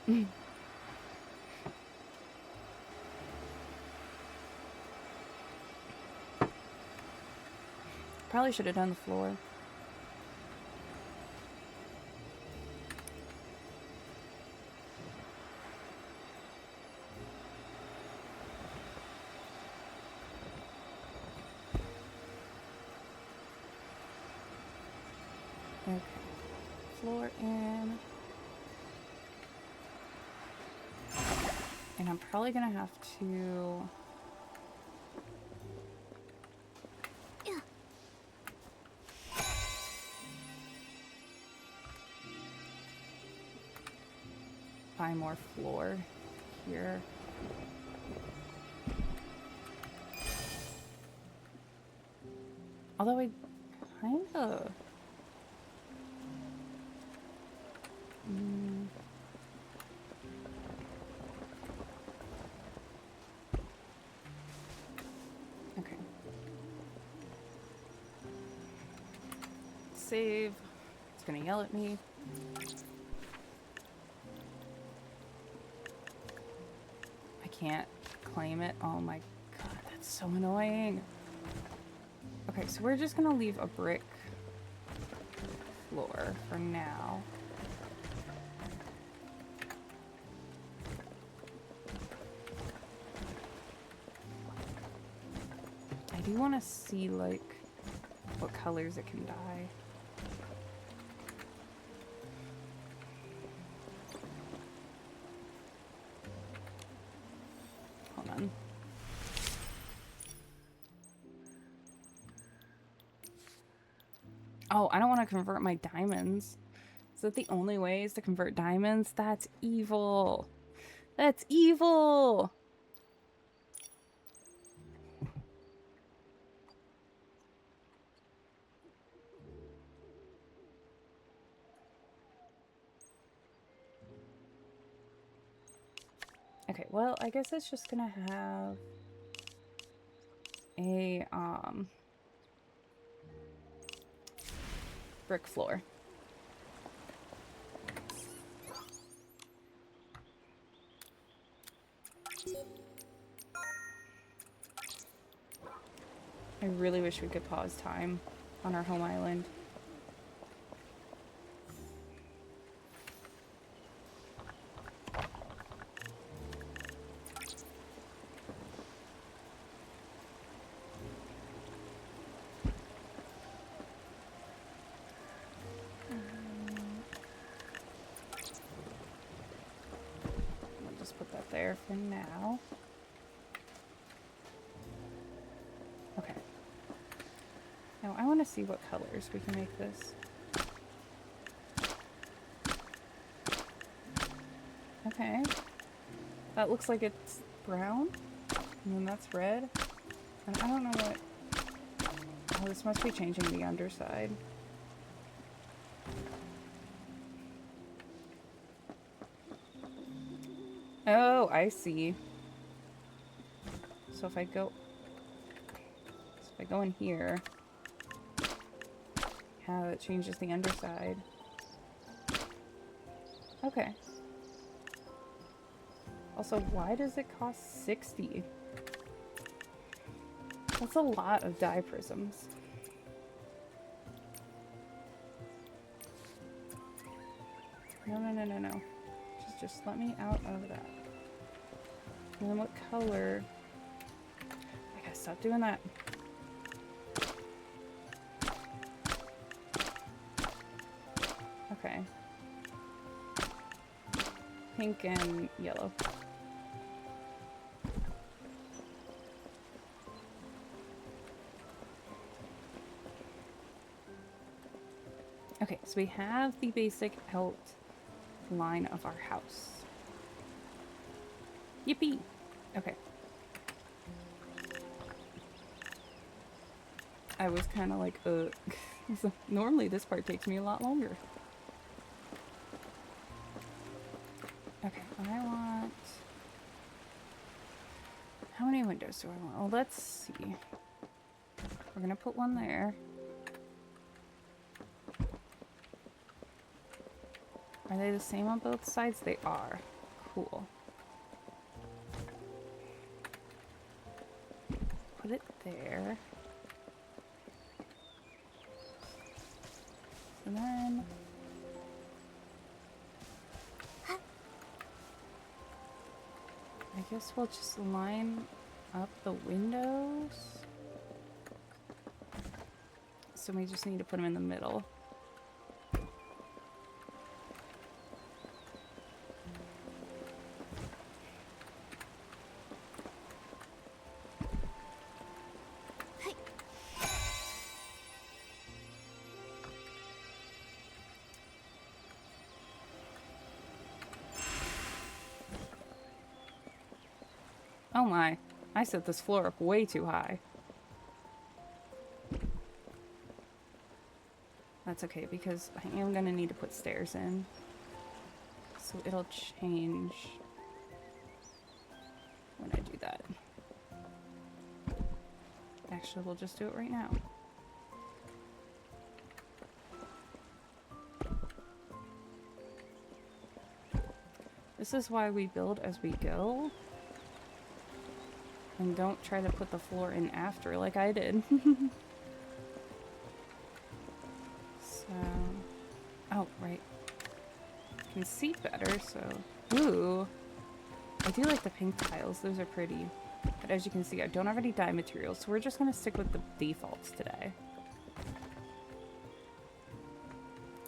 Probably should have done the floor. Okay. Floor in. And I'm probably gonna have to more floor here. Although I kinda... Okay. Save. It's gonna yell at me. I can't claim it. Oh my god, that's so annoying. Okay, so we're just gonna leave a brick floor for now. I do want to see, like, what colors it can dye. Hold on. Oh, I don't want to convert my diamonds. Is that the only way is to convert diamonds? That's evil. That's evil. Okay, well, I guess it's just gonna have a brick floor. I really wish we could pause time on our home island. I'll just put that there for now. Okay. Now I want to see what colors we can make this. Okay. That looks like it's brown. And then that's red. And I don't know what... Oh, this must be changing the underside. Oh, I see. So if I go in here, how it changes the underside. Okay. Also, why does it cost 60? That's a lot of dye prisms. No, no, no, no, no. Just let me out of that. And then what color? I gotta stop doing that. Okay. Pink and yellow. Okay, so we have the basic outline of our house. Yippee! Okay. I was kind of like, normally this part takes me a lot longer. Okay, I want... How many windows do I want? Well, let's see. We're gonna put one there. Are they the same on both sides? They are. Cool. Put it there. And then... I guess we'll just line up the windows. So we just need to put them in the middle. Oh my. I set this floor up way too high. That's okay, because I am gonna need to put stairs in. So it'll change when I do that. Actually, we'll just do it right now. This is why we build as we go. And don't try to put the floor in after like I did. So... Oh, right. I can see better, so... Ooh! I do like the pink tiles, those are pretty. But as you can see, I don't have any dye materials, so we're just gonna stick with the defaults today.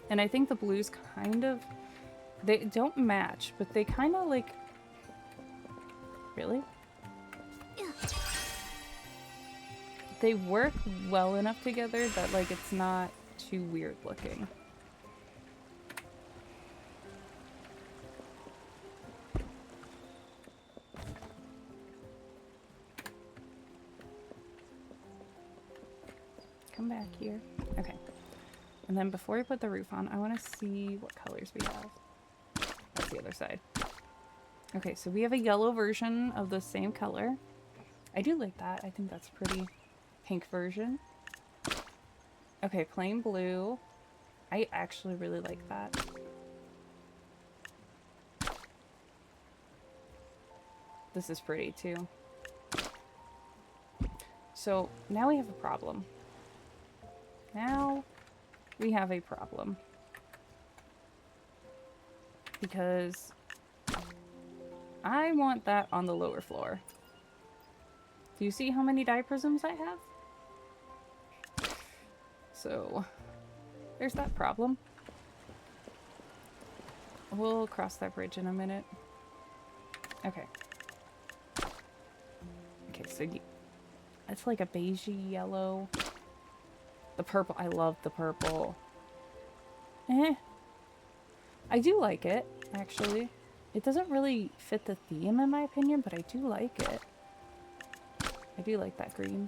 And I think the blues kind of... They don't match, but they kind of like... Really? They work well enough together that like it's not too weird looking. Come back here. Okay. And then before we put the roof on, I want to see what colors we have. That's the other side. Okay, so we have a yellow version of the same color. I do like that. I think that's pretty. Pink version. Okay, plain blue. I actually really like that. This is pretty too. So now we have a problem. Now we have a problem. Because I want that on the lower floor. Do you see how many dye prisms I have? So there's that problem. We'll cross that bridge in a minute. Okay. Okay, so it's like a beigey yellow. The purple, I love the purple. I do like it, actually. It doesn't really fit the theme in my opinion, but I do like it. I do like that green.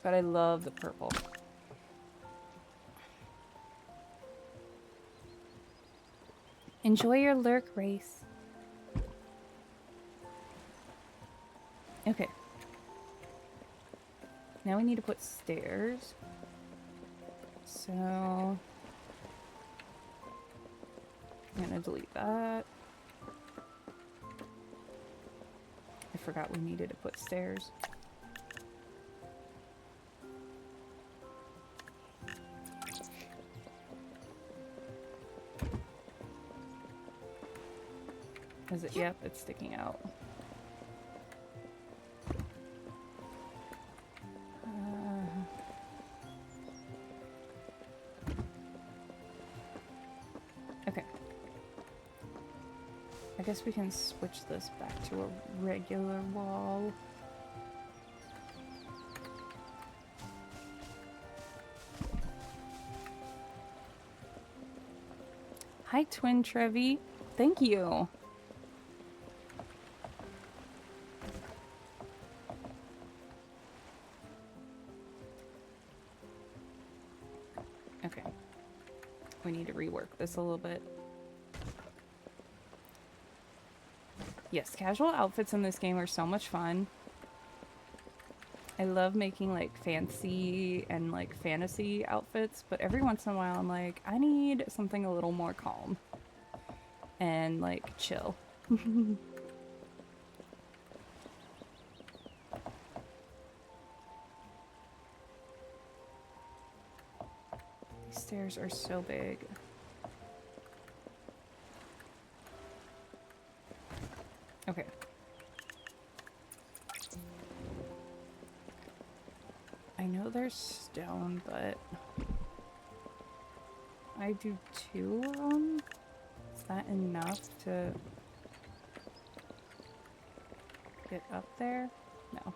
But I love the purple. Enjoy your lurk race. Okay. Now we need to put stairs. So... I'm gonna delete that. I forgot we needed to put stairs. Is it? Yep, it's sticking out. Okay. I guess we can switch this back to a regular wall. Hi, Twin Trevi. Thank you. Okay. We need to rework this a little bit. Yes, casual outfits in this game are so much fun. I love making like fancy and like fantasy outfits, but every once in a while I'm like, I need something a little more calm and like chill. These stairs are so big. Okay. I know there's stone, but I do 2 of them. Is that enough to get up there? No.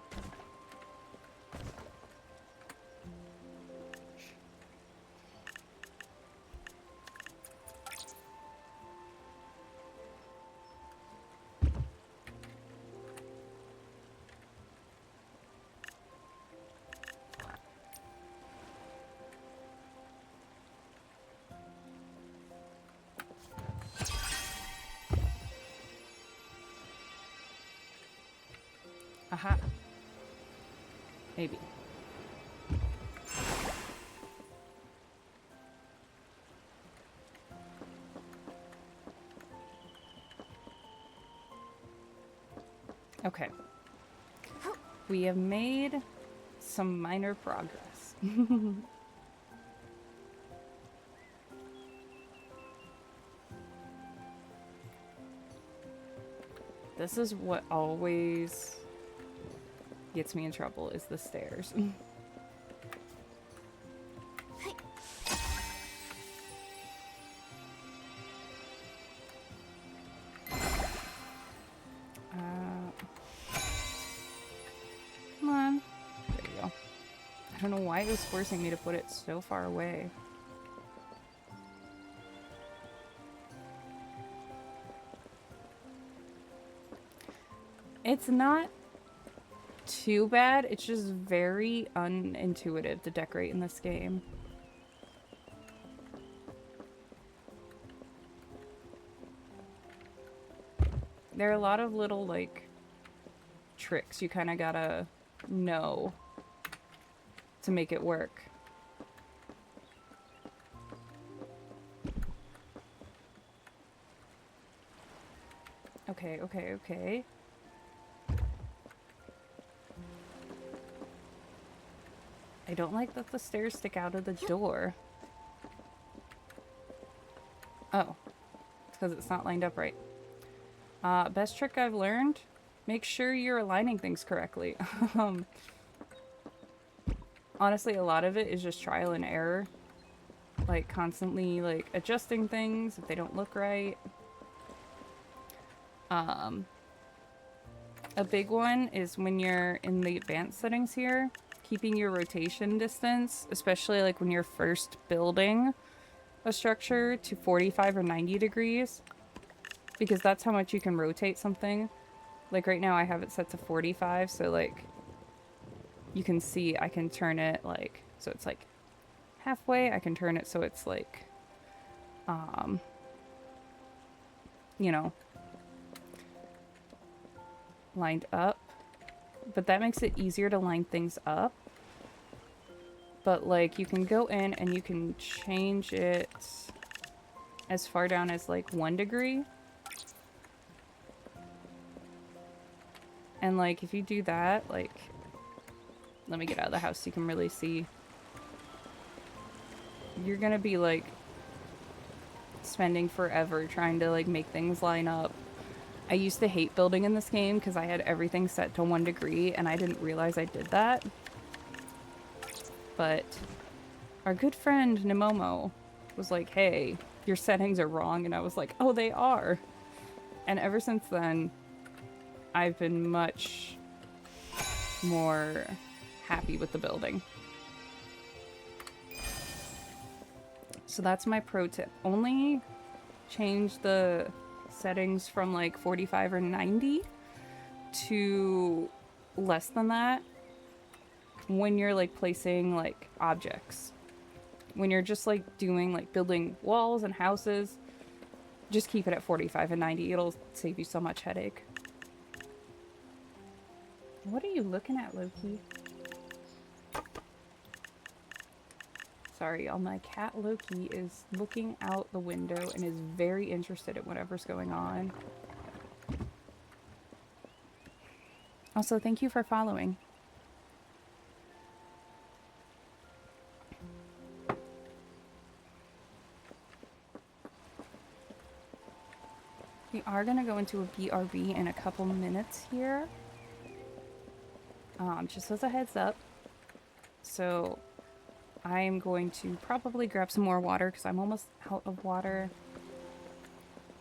Aha. Maybe. Okay. We have made some minor progress. This is what always gets me in trouble, is the stairs. Come on. There you go. I don't know why it was forcing me to put it so far away. It's not too bad, it's just very unintuitive to decorate in this game. There are a lot of little, like, tricks you kind of gotta know to make it work. Okay, okay, okay. I don't like that the stairs stick out of the door. Oh. It's because it's not lined up right. Best trick I've learned? Make sure you're aligning things correctly. Honestly, a lot of it is just trial and error. Like, constantly, like, adjusting things if they don't look right. A big one is when you're in the advanced settings here, keeping your rotation distance, especially like when you're first building a structure, to 45 or 90 degrees, because that's how much you can rotate something. Like right now I have it set to 45, so like you can see I can turn it like so it's like halfway. I can turn it so it's like you know, lined up, but that makes it easier to line things up. But like you can go in and you can change it as far down as like 1 degree. And like if you do that, like, let me get out of the house so you can really see. You're gonna be like spending forever trying to like make things line up. I used to hate building in this game because I had everything set to 1 degree and I didn't realize I did that. But our good friend Nemomo was like, hey, your settings are wrong. And I was like, oh, they are. And ever since then, I've been much more happy with the building. So that's my pro tip. Only change the settings from like 45 or 90 to less than that when you're like placing like objects. When you're just like doing like building walls and houses, just keep it at 45 and 90. It'll save you so much headache. What are you looking at, Loki? Sorry, y'all. My cat Loki is looking out the window and is very interested in whatever's going on. Also, thank you for following. We are going to go into a BRB in a couple minutes here. Just as a heads up. So I'm going to probably grab some more water because I'm almost out of water.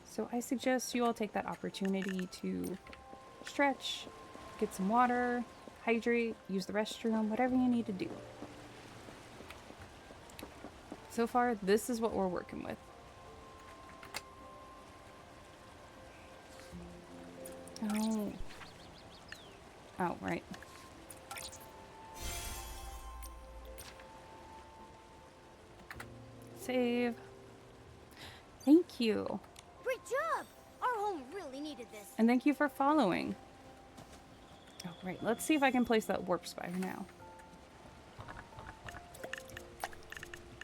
So I suggest you all take that opportunity to stretch, get some water, hydrate, use the restroom, whatever you need to do. So far, this is what we're working with. Oh. Oh, right. Save. Thank you. Great job! Our home really needed this. And thank you for following. Oh, right. Let's see if I can place that warp spire now.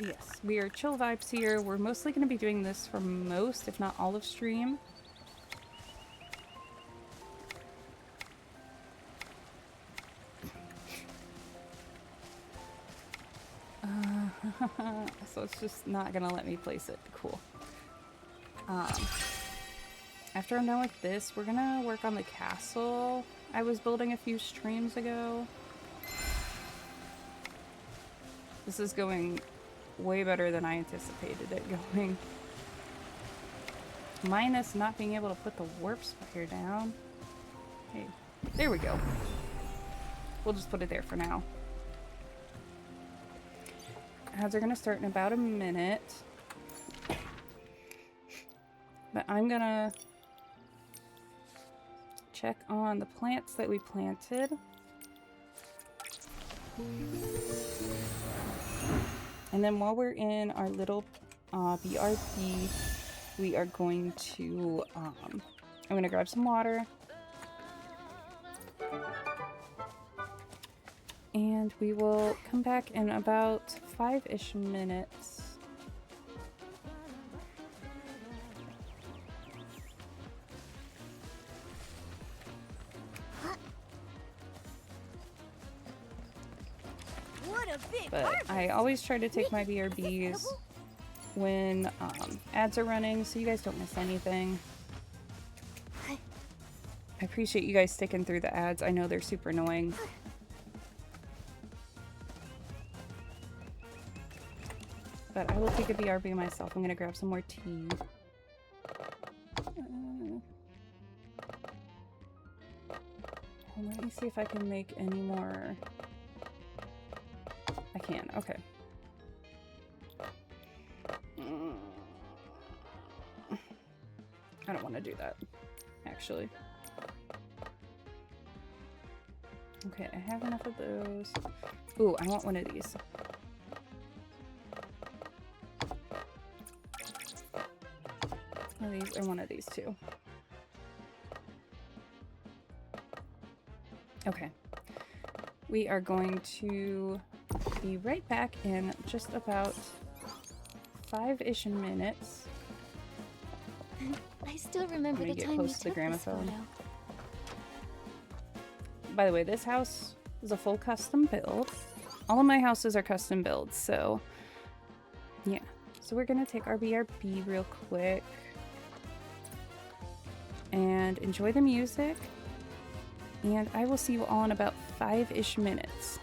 Yes, we are chill vibes here. We're mostly going to be doing this for most, if not all of stream. So it's just not going to let me place it. Cool. After I'm done with this, we're going to work on the castle I was building a few streams ago. This is going way better than I anticipated it going. Minus not being able to put the warp spire down. Hey, there we go. We'll just put it there for now. Ads are gonna start in about a minute. But I'm gonna check on the plants that we planted. And then while we're in our little BRB, we are going to, I'm going to grab some water. And we will come back in about 5-ish minutes. But I always try to take my BRBs when ads are running, so you guys don't miss anything. I appreciate you guys sticking through the ads. I know they're super annoying. But I will take a BRB myself. I'm gonna grab some more tea. Let me see if I can make any more. I can, okay. I don't want to do that, actually. Okay, I have enough of those. Ooh, I want one of these. One of these or one of these too. Okay. We are going to be right back in just about 5-ish minutes. I still remember the time we took this photo. By the way, this house is a full custom build. All of my houses are custom builds, so yeah. So we're gonna take our BRB real quick and enjoy the music. And I will see you all in about 5-ish minutes.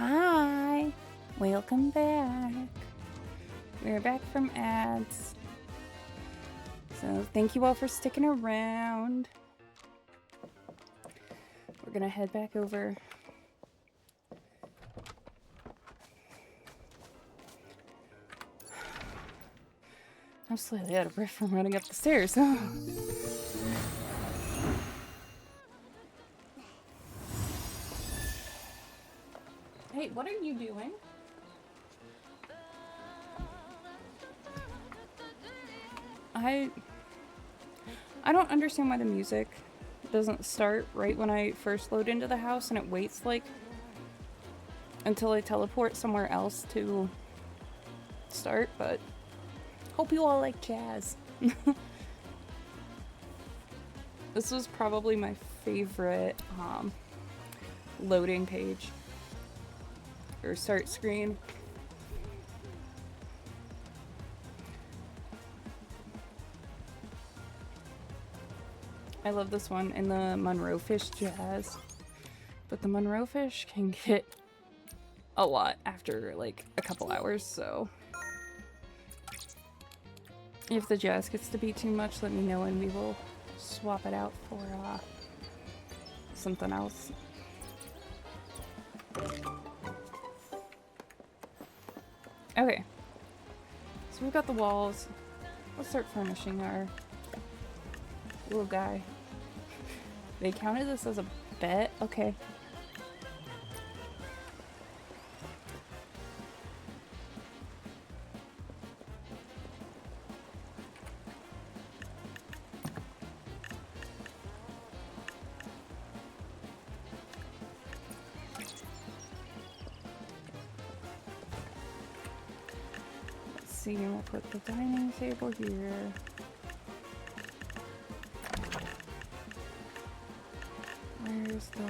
Hi, welcome back. We're back from ads. So thank you all for sticking around. We're gonna head back over. I'm slightly out of breath from running up the stairs. Hey, what are you doing? I don't understand why the music doesn't start right when I first load into the house and it waits like until I teleport somewhere else to start, but hope you all like jazz. This was probably my favorite loading page or start screen. I love this one in the Monroe Fish jazz, but the Monroe Fish can get a lot after like a couple hours, so if the jazz gets to be too much, let me know and we will swap it out for something else. Okay, so we've got the walls. Let's start furnishing our little guy. They counted this as a bet? Okay. Let's see, we'll put the dining table here. Where's the...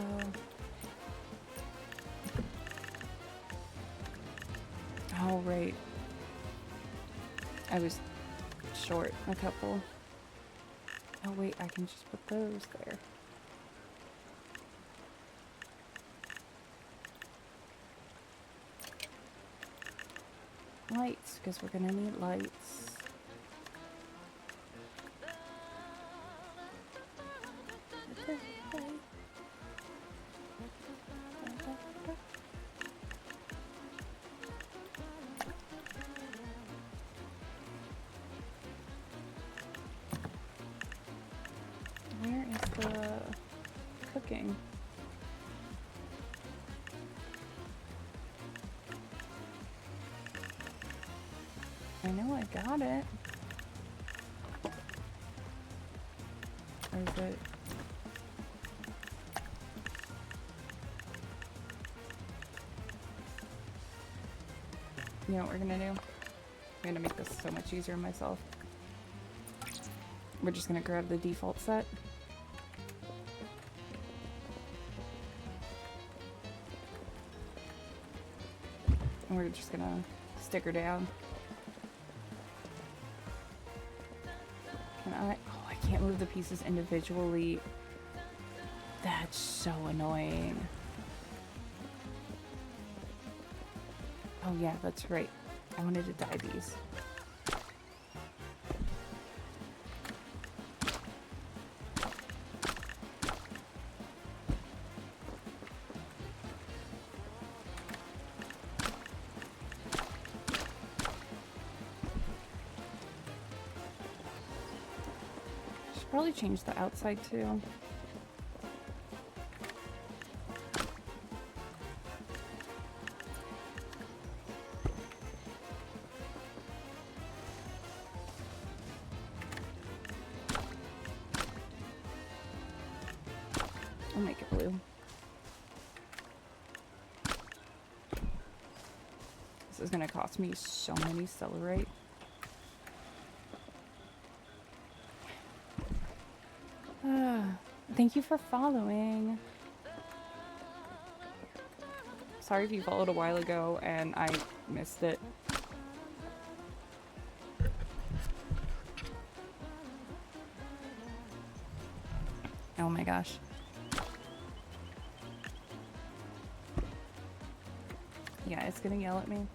Oh, right. I was short a couple. Oh, wait, I can just put those there. Lights, because we're gonna need lights. Where is the cooking? I know I got it. Or is it? You know what we're gonna do? I'm gonna make this so much easier on myself. We're just gonna grab the default set. And we're just gonna stick her down. Can I? Oh, I can't move the pieces individually. That's so annoying. Oh yeah, that's right. I wanted to dye these. Should probably change the outside too. I'll make it blue. This is gonna cost me so many Stellarite. Thank you for following. Sorry if you followed a while ago and I missed it. Oh my gosh. Yeah, it's gonna yell at me.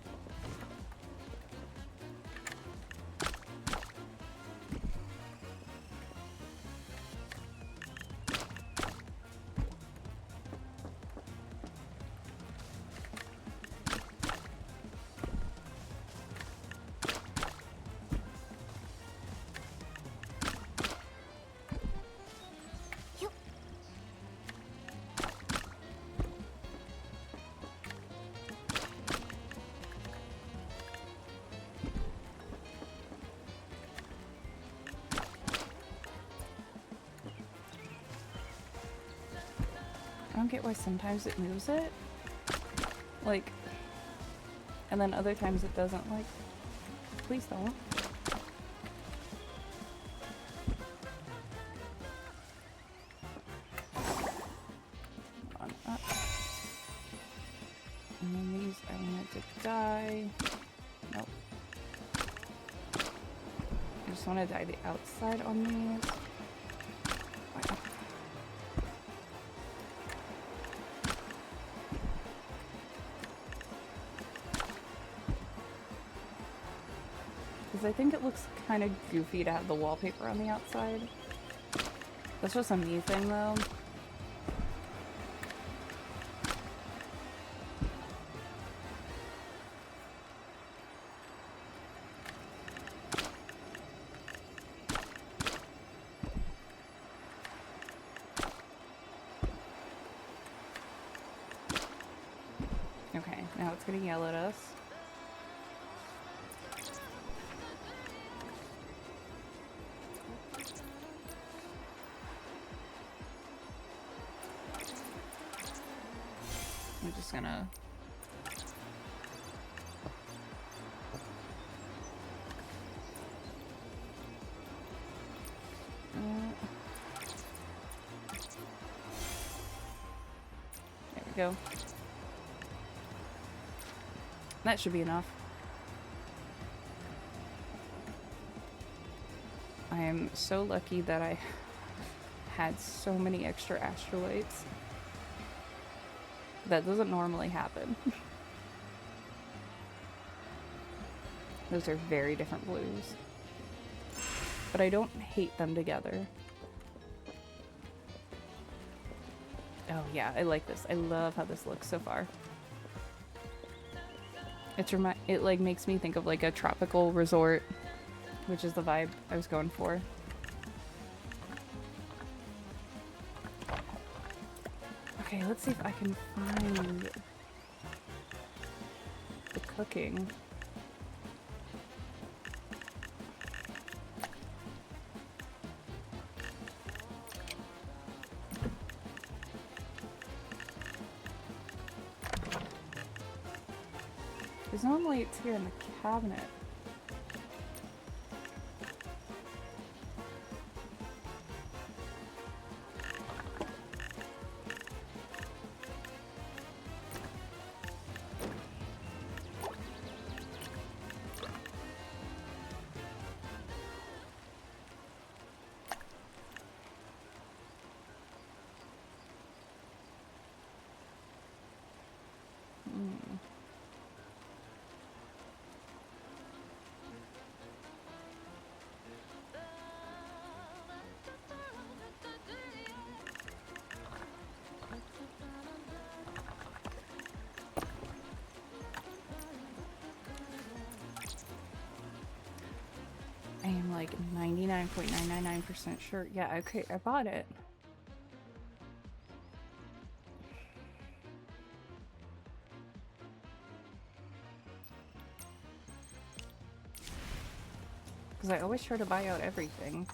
I don't get why sometimes it moves it. Like, and then other times it doesn't. Like, please don't. Up. And then these I want it to die. Nope. I just want to dye the outside on these. Wow. Because I think it looks kind of goofy to have the wallpaper on the outside. That's just a me thing though. Okay, now it's gonna yell at us. I'm just gonna... there we go. That should be enough. I am so lucky that I had so many extra astrolites. That doesn't normally happen. Those are very different blues. But I don't hate them together. Oh yeah, I like this. I love how this looks so far. It like makes me think of like a tropical resort, which is the vibe I was going for. Okay, let's see if I can find the cooking. Because normally it's here in the cabinet. I am like 99.999% sure. Yeah, okay, I bought it. Because I always try to buy out everything.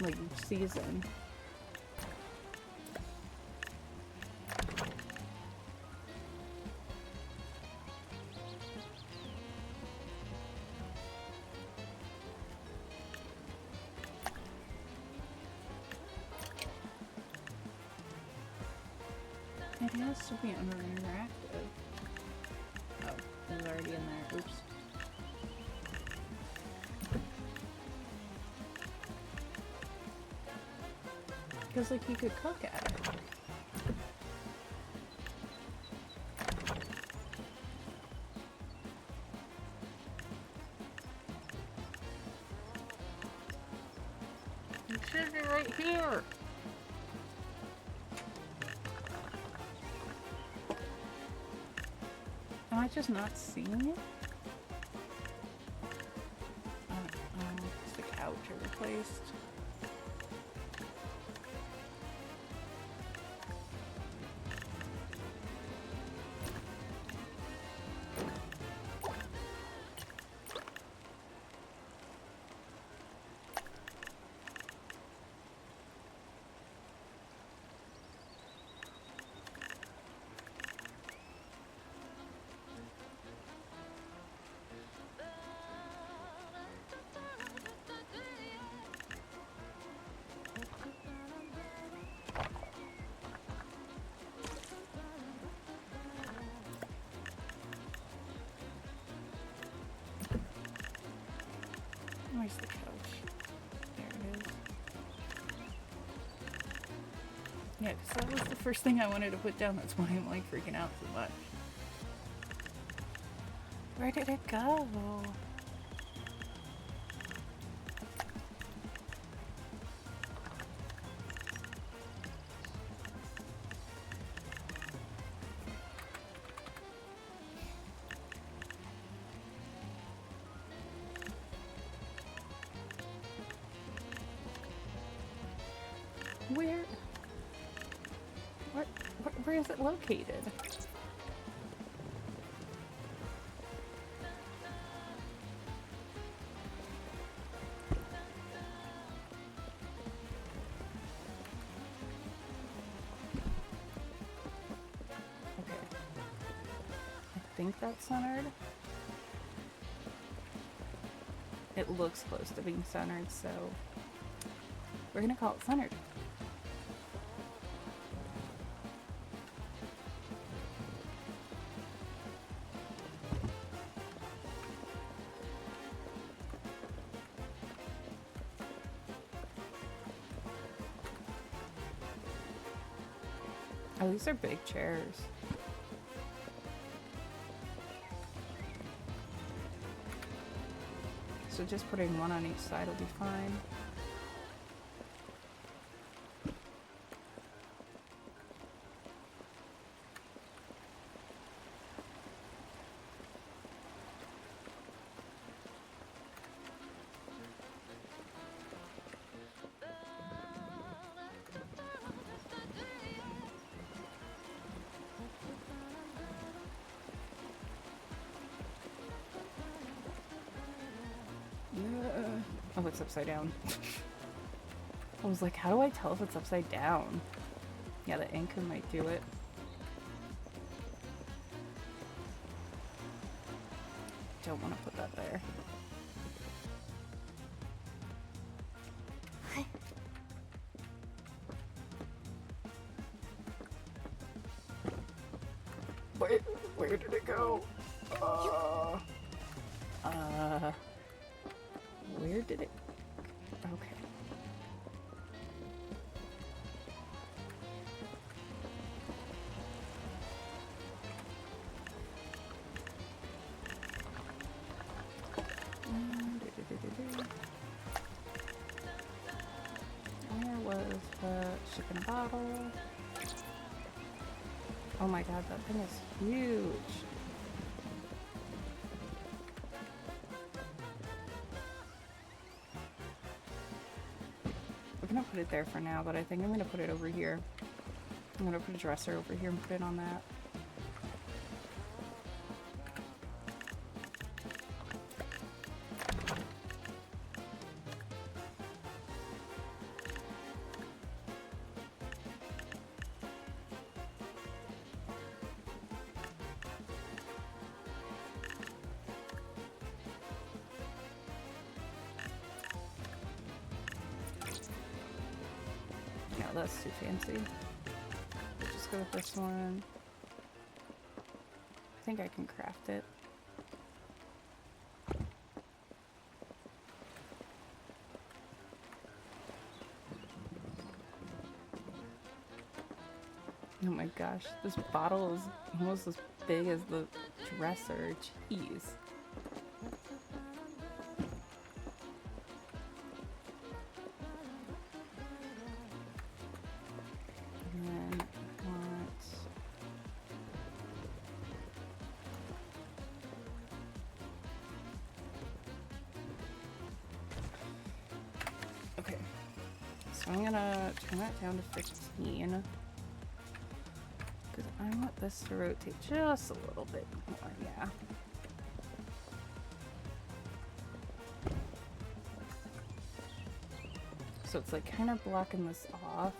Like each season. It has to be under interactive. Oh, it was already in there. Oops. because like you could cook at it. It should be right here. Am I just not seeing it? It's the couch I replaced. Where's the couch? There it is. Yeah, because that was the first thing I wanted to put down. That's why I'm like freaking out so much. Where did it go? Where is it located? Okay. I think that's centered. It looks close to being centered, so we're gonna call it centered. Oh, these are big chairs. So just putting one on each side will be fine. Oh, it's upside down. I was like, how do I tell if it's upside down? Yeah, the anchor might do it. Don't want to put that there. Where did it go? Where did it? Okay. Where was the chicken bottle? Oh my god, that thing is huge. I'm gonna put it there for now, but I think I'm gonna put it over here. I'm gonna put a dresser over here and put it on that. No, that's too fancy. We'll just go with this one. I think I can craft it. Oh my gosh, this bottle is almost as big as the dresser. Jeez. And then I want... Okay. So I'm gonna turn that down to 15. Because I want this to rotate just a little bit more, yeah. So it's like kind of blocking this off.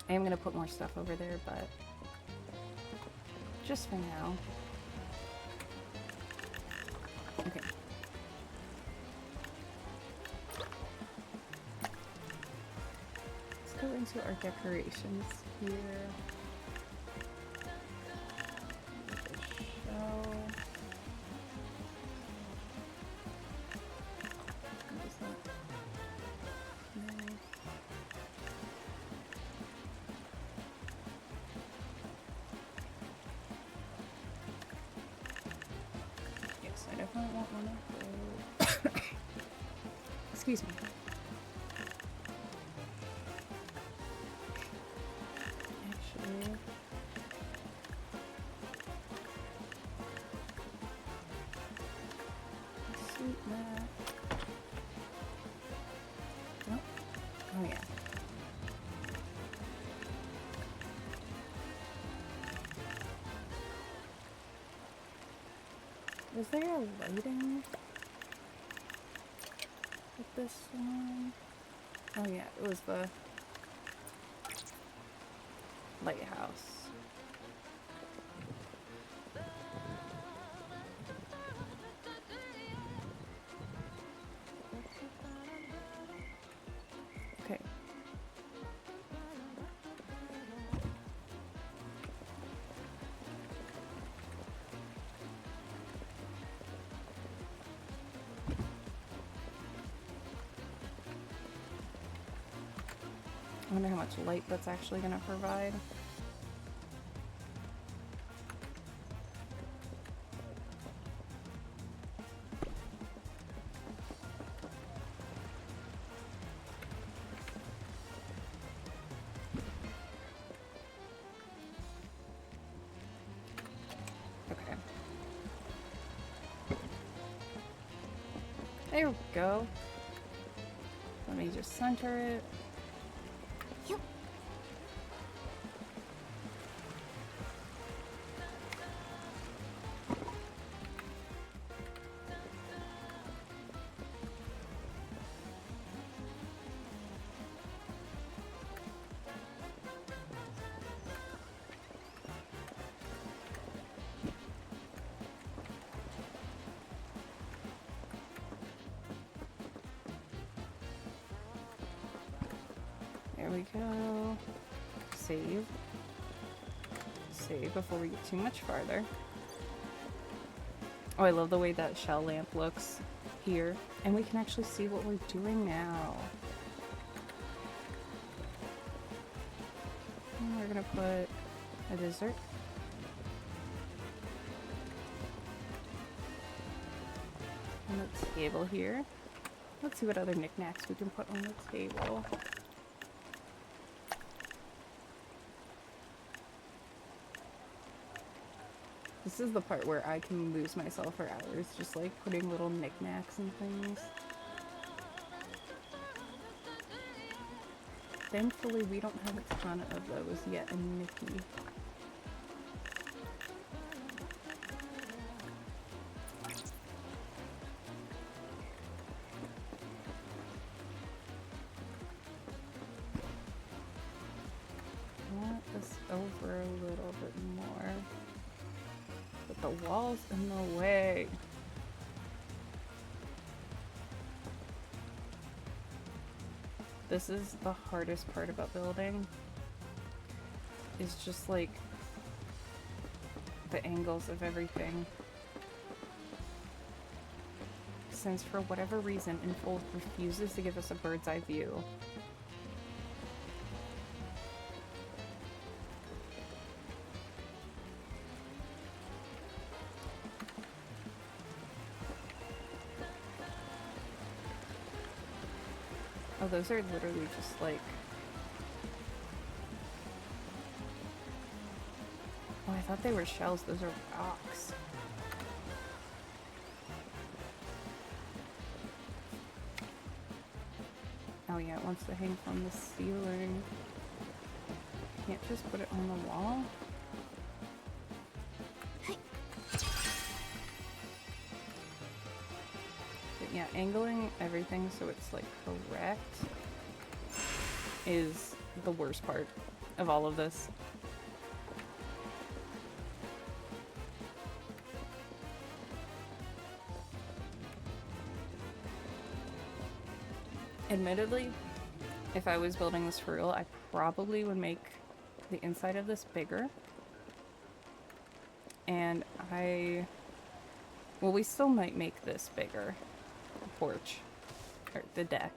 I am gonna put more stuff over there, but just for now. Okay. Let's go into our decorations here. Yes, I definitely want one of those. Excuse me. Actually, sweet that. Nope. Oh yeah. Was there a lighting with this one? Oh yeah, it was the lighthouse. Okay. I wonder how much light that's actually going to provide. Okay. There we go. Let me just center it. There we go. Save. Save before we get too much farther. Oh, I love the way that shell lamp looks here. And we can actually see what we're doing now. And we're gonna put a dessert. On the table here. Let's see what other knickknacks we can put on the table. This is the part where I can lose myself for hours, just like putting little knickknacks and things. Thankfully, we don't have a ton of those yet in Nikki. I want this over a little bit more. But the wall's in the way. This is the hardest part about building. Is just like the angles of everything. Since for whatever reason Infold refuses to give us a bird's eye view. Oh, those are literally just like... Oh, I thought they were shells. Those are rocks. Oh yeah, it wants to hang from the ceiling. Can't just put it on the wall? But yeah, angling everything so it's like correct is the worst part of all of this. Admittedly, if I was building this for real, I probably would make the inside of this bigger. And well, we still might make this bigger, the porch, or the deck.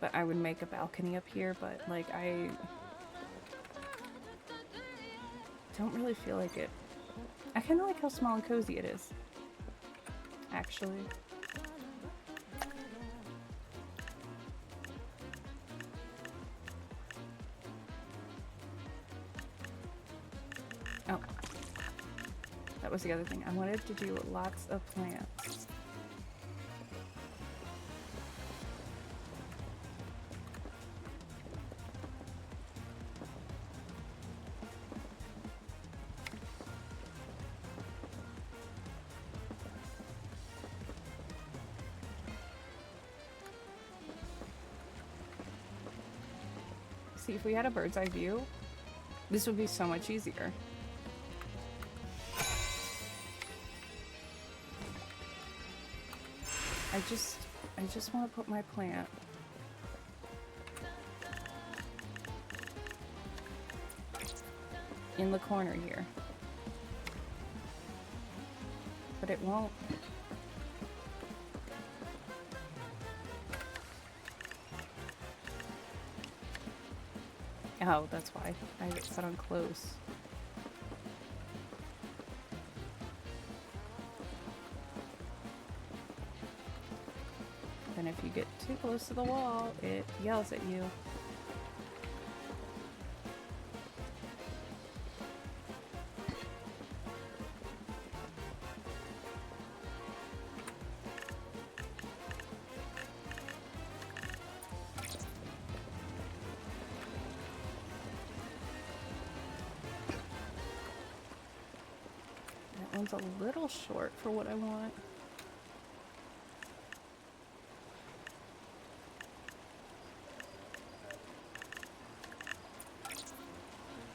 But I would make a balcony up here, but like I don't really feel like it. I kind of like how small and cozy it is, actually. Oh, that was the other thing. I wanted to do lots of plants. See, if we had a bird's eye view, this would be so much easier. I just want to put my plant in the corner here. But it won't. Oh, that's why. I get set on close. And if you get too close to the wall, it yells at you. That one's a little short for what I want.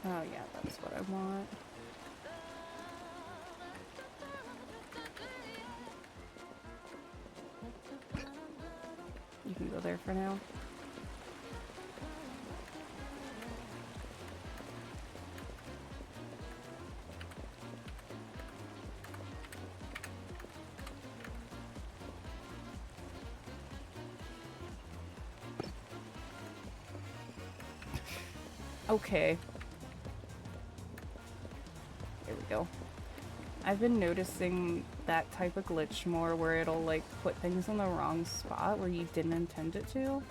Oh yeah, that's what I want. You can go there for now. Okay. There we go. I've been noticing that type of glitch more where it'll like put things in the wrong spot where you didn't intend it to. Okay,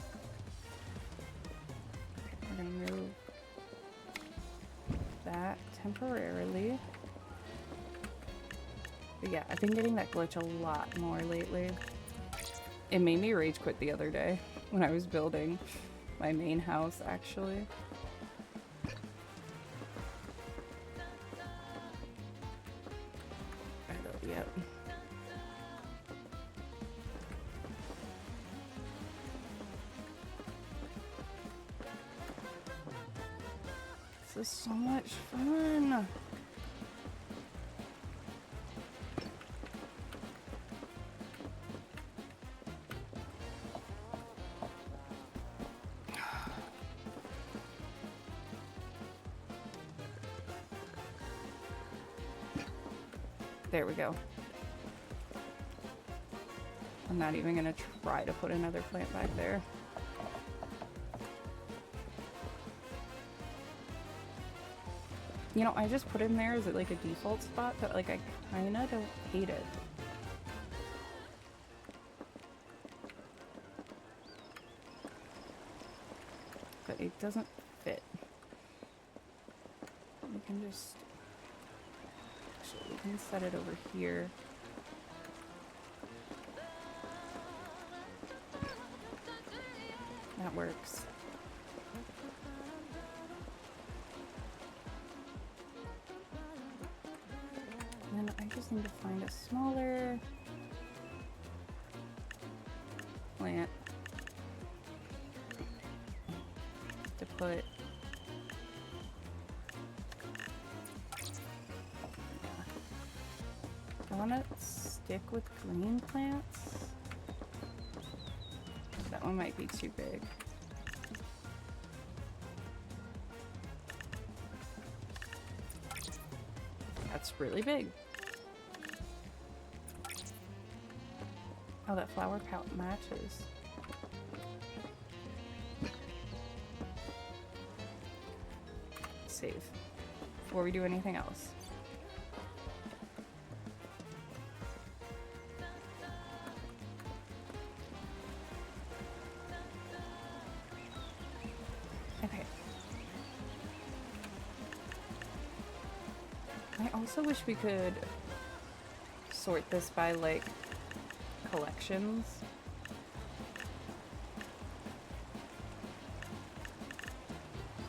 we're gonna move that temporarily. But yeah, I've been getting that glitch a lot more lately. It made me rage quit the other day when I was building my main house, actually. Yep. This is so much fun. There we go. I'm not even gonna try to put another plant back there. You know, I just put in there as like a default spot, but like I kinda don't hate it. doesn't fit. We can just... Actually, we can set it over here. That works. And then I just need to find a smaller plant to put. I want to stick with green plants. That one might be too big. That's really big. Oh, that flower pot matches. Save. Before we do anything else. Okay. I also wish we could sort this by, like, collections.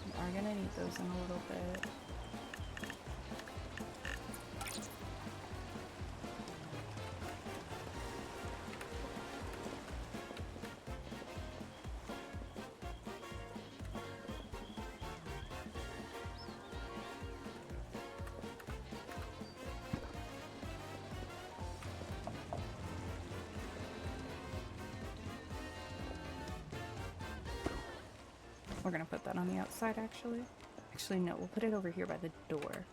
We are gonna need those in a little bit. We're gonna put that on the outside, actually. Actually, no, we'll put it over here by the door.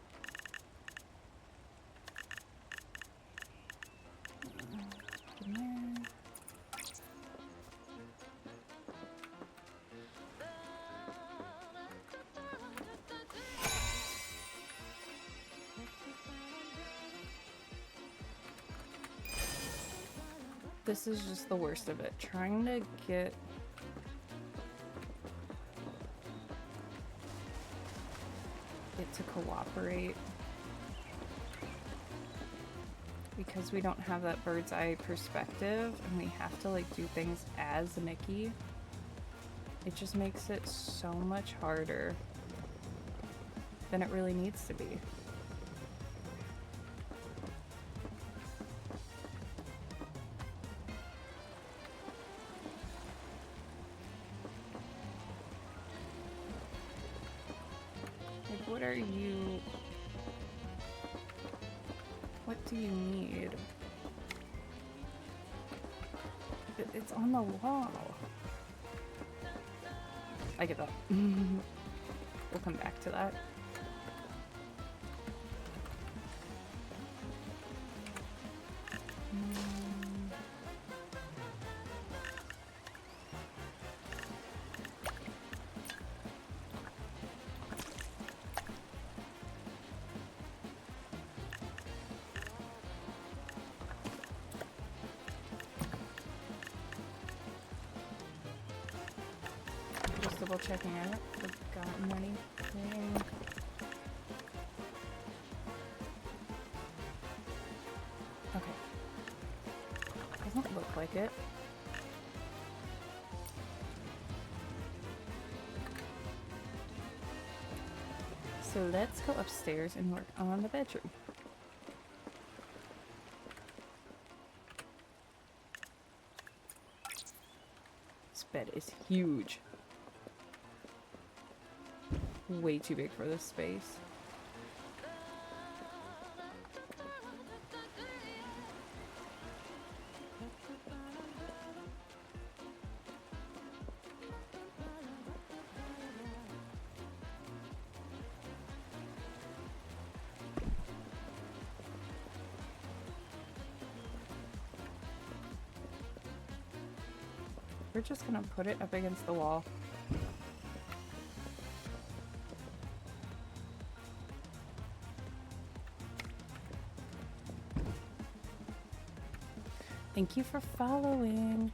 In there. This is just the worst of it. Trying to get it to cooperate because we don't have that bird's eye perspective and we have to like do things as Nikki. It just makes it so much harder than it really needs to be. What are you... What do you need? It's on the wall. I get that. We'll come back to that. Double checking out. Forgotten anything. Okay. Doesn't look like it. So let's go upstairs and work on the bedroom. This bed is huge. Way too big for this space. We're just gonna put it up against the wall. Thank you for following.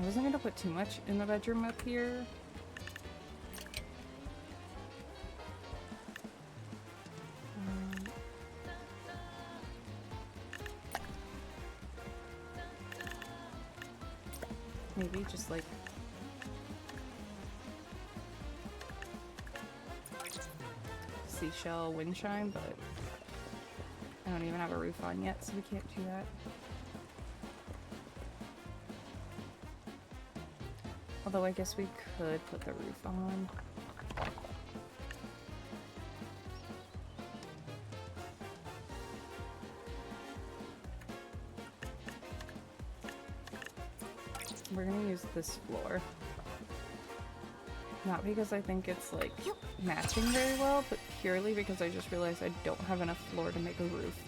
I wasn't gonna put too much in the bedroom up here. Maybe just like seashell wind chime, but I don't even have a roof on yet, so we can't do that. Although I guess we could put the roof on. We're gonna use this floor. Not because I think it's like matching very well, but purely because I just realized I don't have enough floor to make a roof.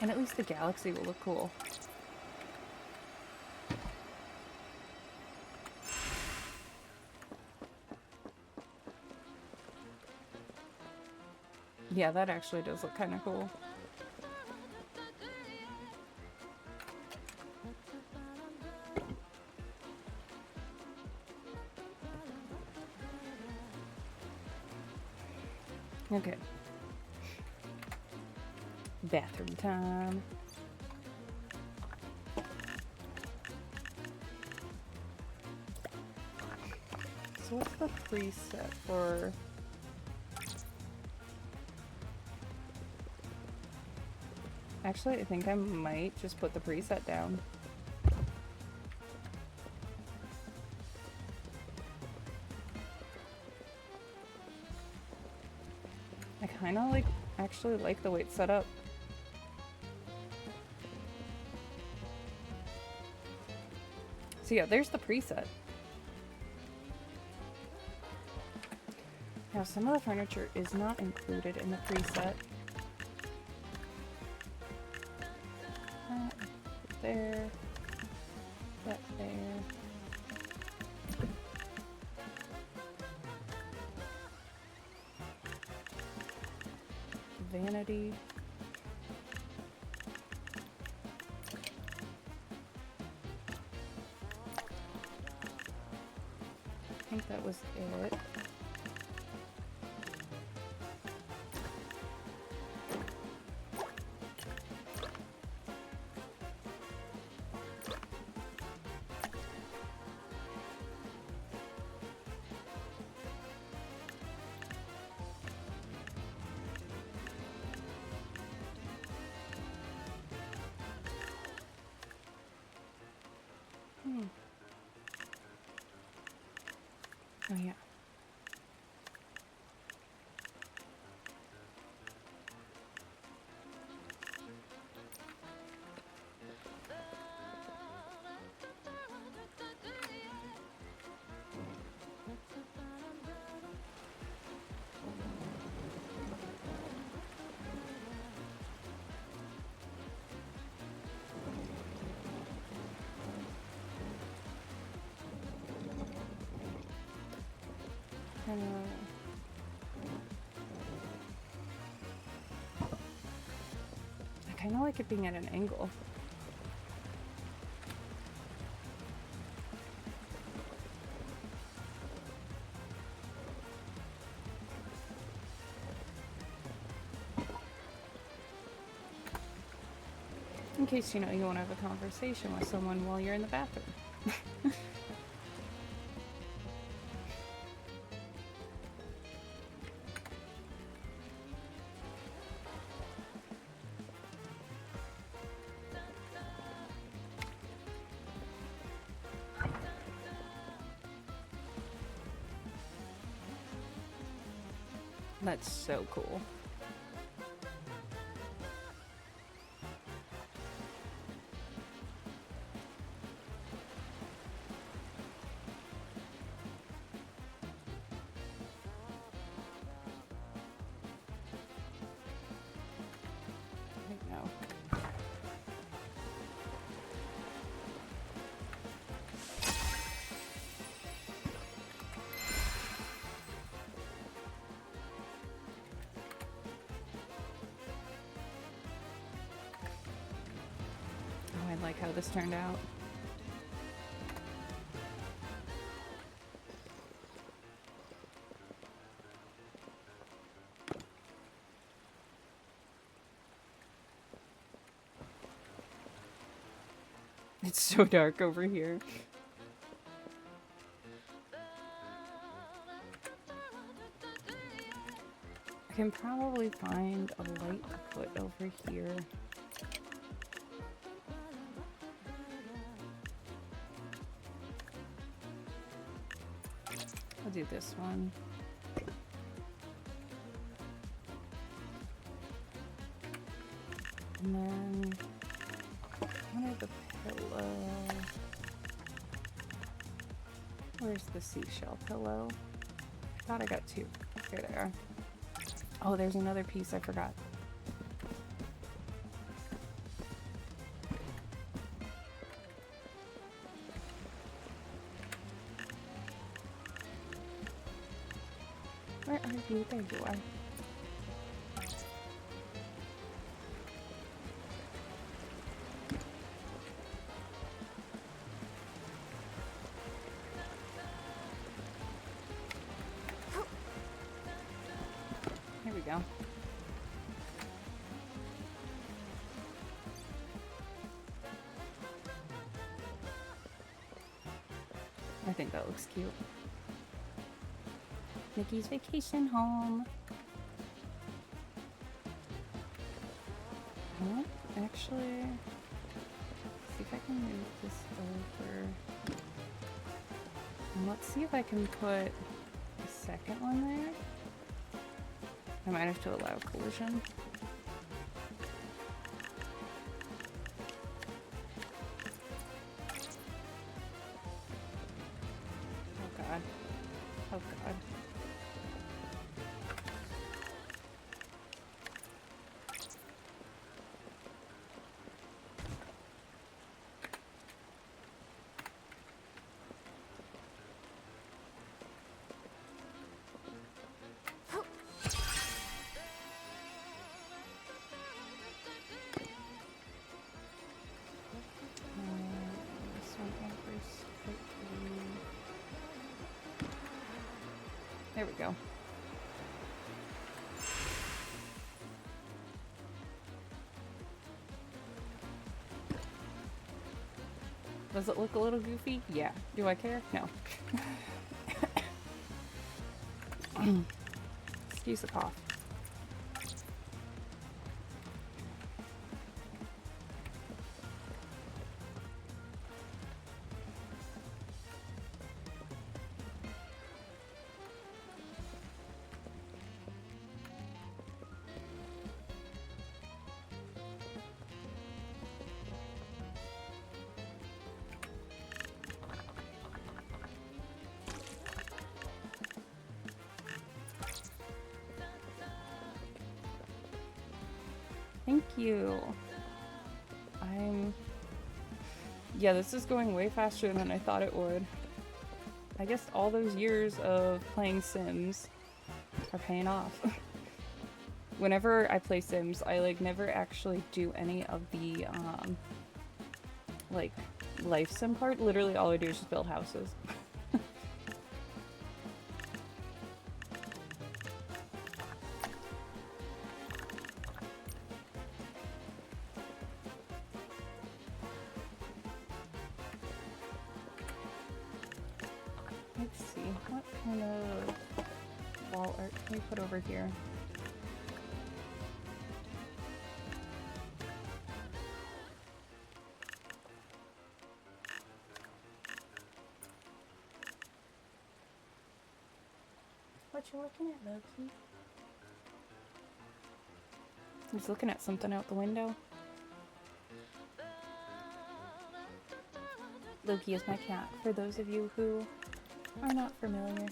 And at least the galaxy will look cool. Yeah, that actually does look kind of cool. Okay. Bathroom time. So what's the preset for... Actually, I think I might just put the preset down. I kind of like, actually like the way it's set up. So yeah, there's the preset. Now some of the furniture is not included in the preset. There, that there. Vanity. I think that was it. Oh yeah. I kind of like it being at an angle. In case, you know, you want to have a conversation with someone while you're in the bathroom. That's so cool. I know. like how this turned out. It's so dark over here. I can probably find a light to put over here. I'll do this one. And then what are the pillow? Where's the seashell pillow? I thought I got two. Here they are. Oh, there's another piece I forgot. Where are you? There you are. Here we go. I think that looks cute. Nikki's vacation home. Oh, actually, see if I can move this over. And let's see if I can put a second one there. I might have to allow collision. Oh god. Oh god. There we go. Does it look a little goofy? Yeah. Do I care? No. Excuse the cough. Thank you. Yeah, this is going way faster than I thought it would. I guess all those years of playing Sims are paying off. Whenever I play Sims, I like never actually do any of the like life sim part. Literally all I do is just build houses. Let's see, what kind of wall art can we put over here? What you looking at, Loki? He's looking at something out the window. Loki is my cat, for those of you who are not familiar.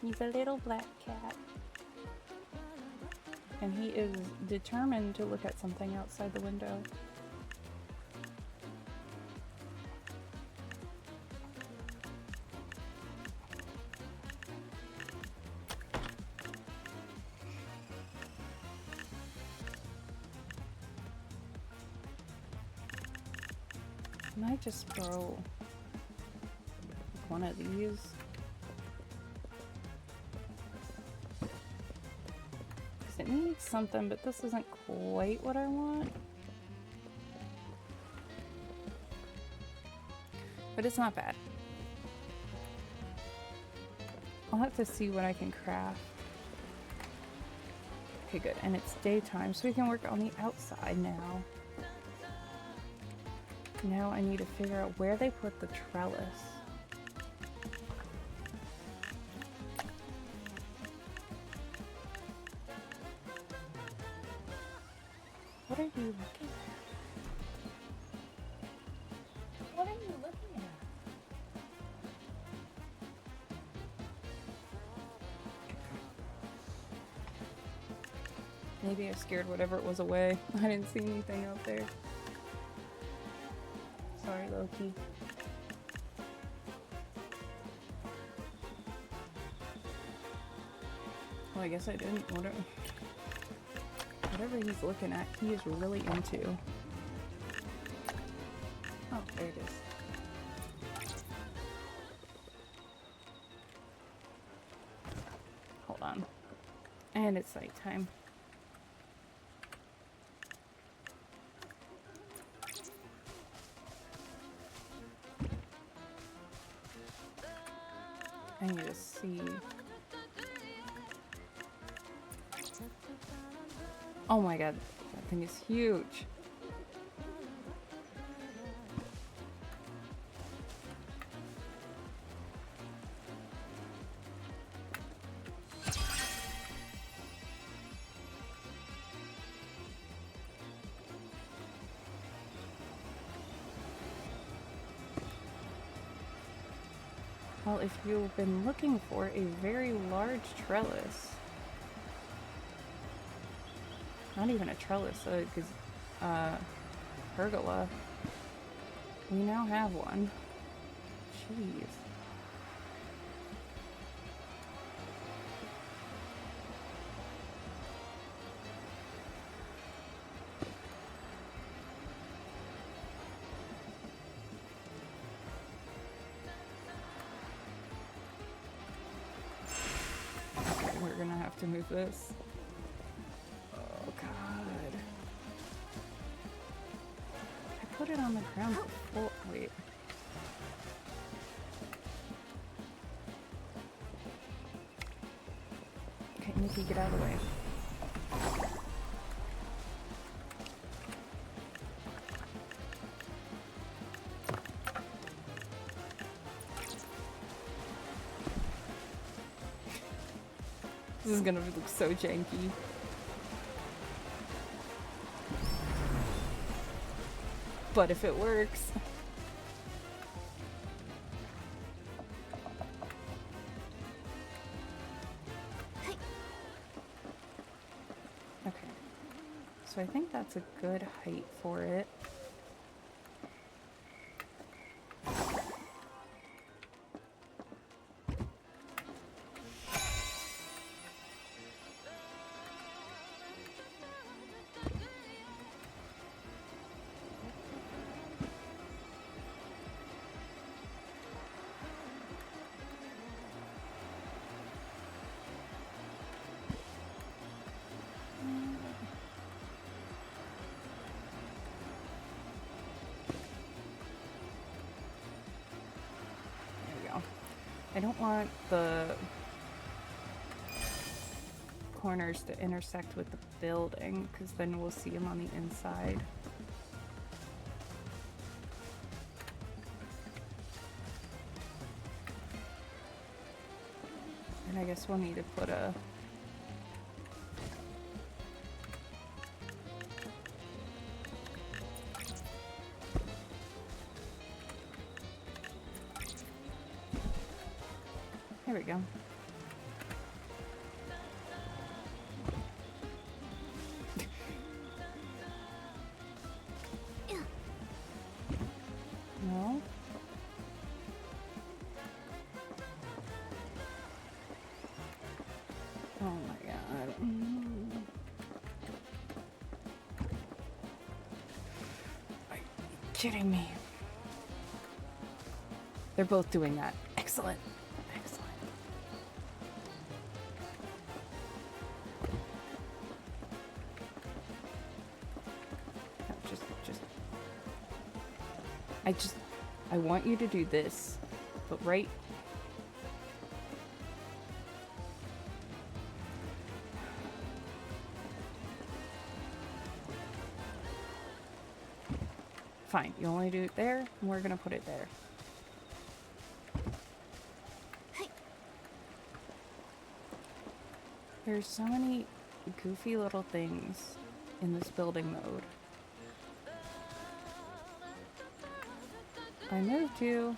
He's a little black cat. And he is determined to look at something outside the window. might just throw one of these. Because it needs something, but this isn't quite what I want. But it's not bad. I'll have to see what I can craft. Okay, good. And it's daytime, so we can work on the outside now. Now I need to figure out where they put the trellis. What are you looking at? What are you looking at? Maybe I scared whatever it was away. I didn't see anything out there. Sorry, Loki. Well, I guess I didn't. Whatever he's looking at, he is really into. Oh, there it is. Hold on. And it's nighttime. I need to see. Oh my god, that thing is huge. Well, if you've been looking for a very large trellis, not even a trellis, pergola, we now have one. Jeez. We're gonna have to move this. Oh god. I put it on the ground before. Wait. Okay, Nikki, get out of the way. This is gonna look so janky. But if it works. Okay. So I think that's a good height for it. I don't want the corners to intersect with the building, because then we'll see them on the inside. And I guess we'll need to put a... There we go. No? Oh my god. Are you kidding me? They're both doing that. Excellent. Excellent. No, I want you to do this, but right. Fine, you only do it there, and we're gonna put it there. There's so many goofy little things in this building mode. I moved you.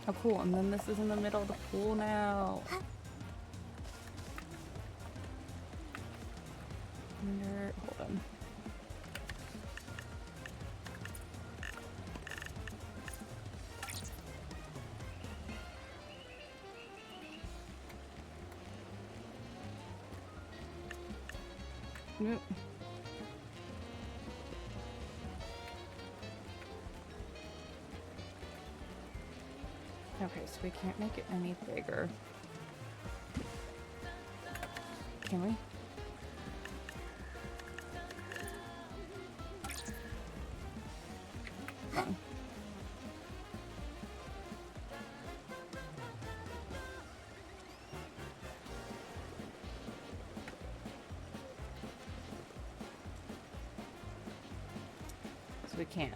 Oh cool, and then this is in the middle of the pool now. Hold on. Nope. Okay, so we can't make it any bigger. Can we? Fine. So we can't.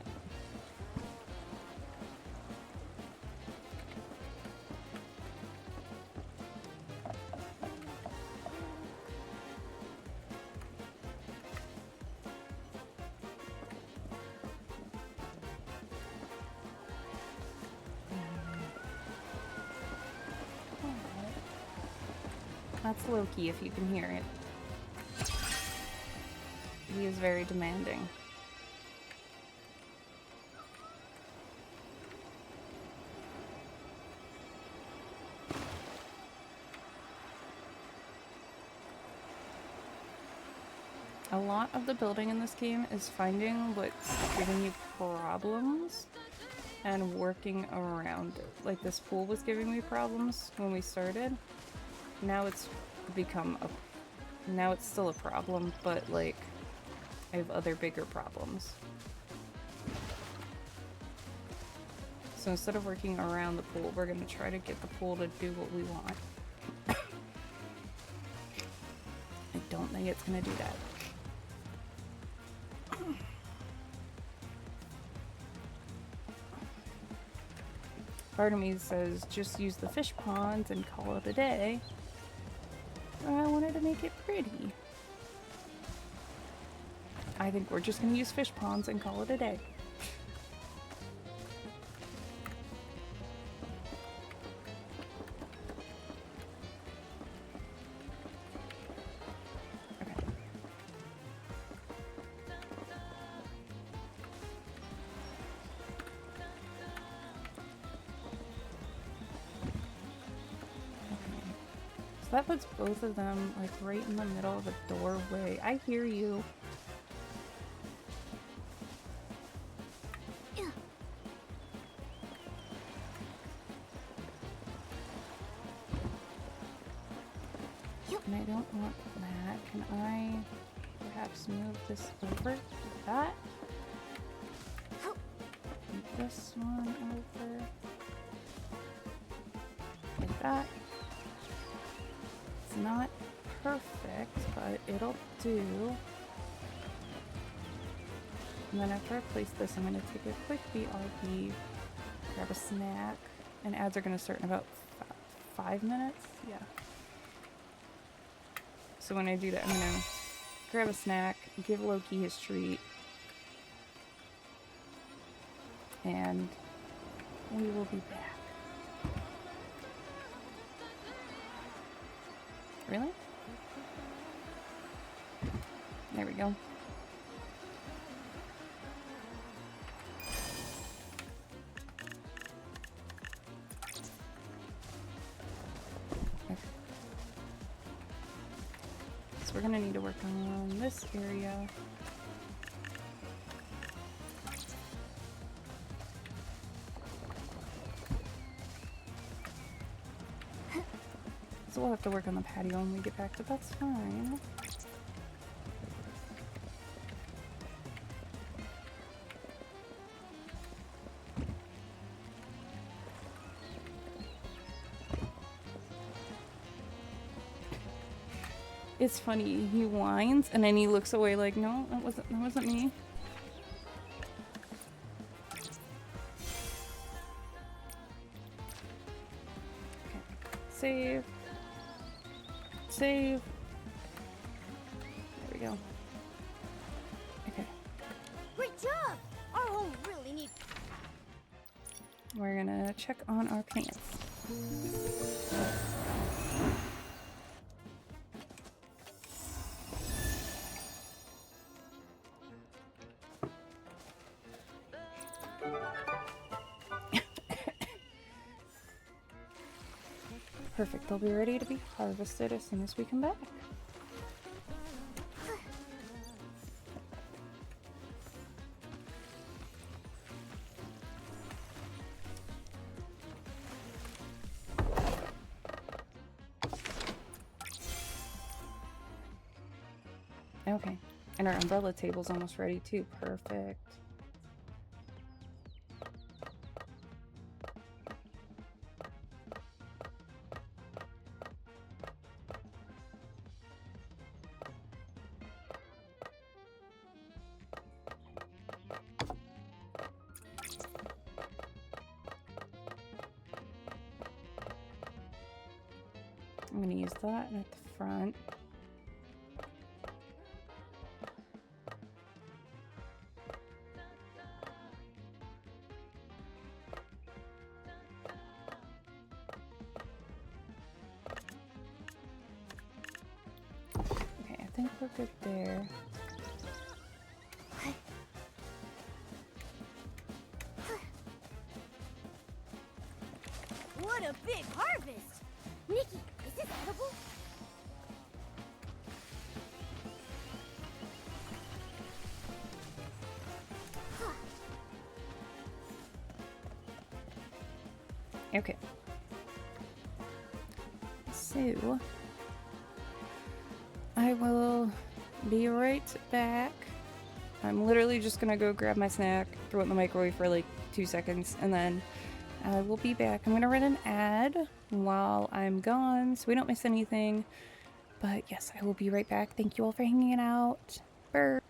That's Loki, if you can hear it. He is very demanding. A lot of the building in this game is finding what's giving you problems and working around it. Like this pool was giving me problems when we started. Now it's become a... Now it's still a problem, but like I have other bigger problems. So instead of working around the pool, we're gonna try to get the pool to do what we want. I don't think it's gonna do that. Part of me says just use the fish ponds and call it a day. But I wanted to make it pretty. I think we're just gonna use fish ponds and call it a day. So that puts both of them like right in the middle of the doorway. I hear you. And I don't want that. Can I perhaps move this over like that? And this one over like that. It's not perfect, but it'll do. And then after I place this, I'm going to take a quick BRB, grab a snack, and ads are going to start in about 5 minutes. Yeah. So when I do that, I'm going to grab a snack, give Loki his treat, and we will be back. Really? There we go. So we're gonna need to work on this area. So we'll have to work on the patio when we get back, but that's fine. It's funny, he whines and then he looks away like, no, that wasn't me. Okay. Save. Save. There we go. Okay. Great job! Our home really needs. We're gonna check on our plants. Perfect, they'll be ready to be harvested as soon as we come back. Okay, and our umbrella table's almost ready too. Perfect. I'm going to use that at the front. Okay, I think we're good there. What a big harvest! Nikki, is this edible? Okay. So, I will be right back. I'm literally just gonna go grab my snack, throw it in the microwave for like 2 seconds, and then I will be back. I'm gonna run an ad while I'm gone so we don't miss anything. But yes, I will be right back. Thank you all for hanging out. Bye.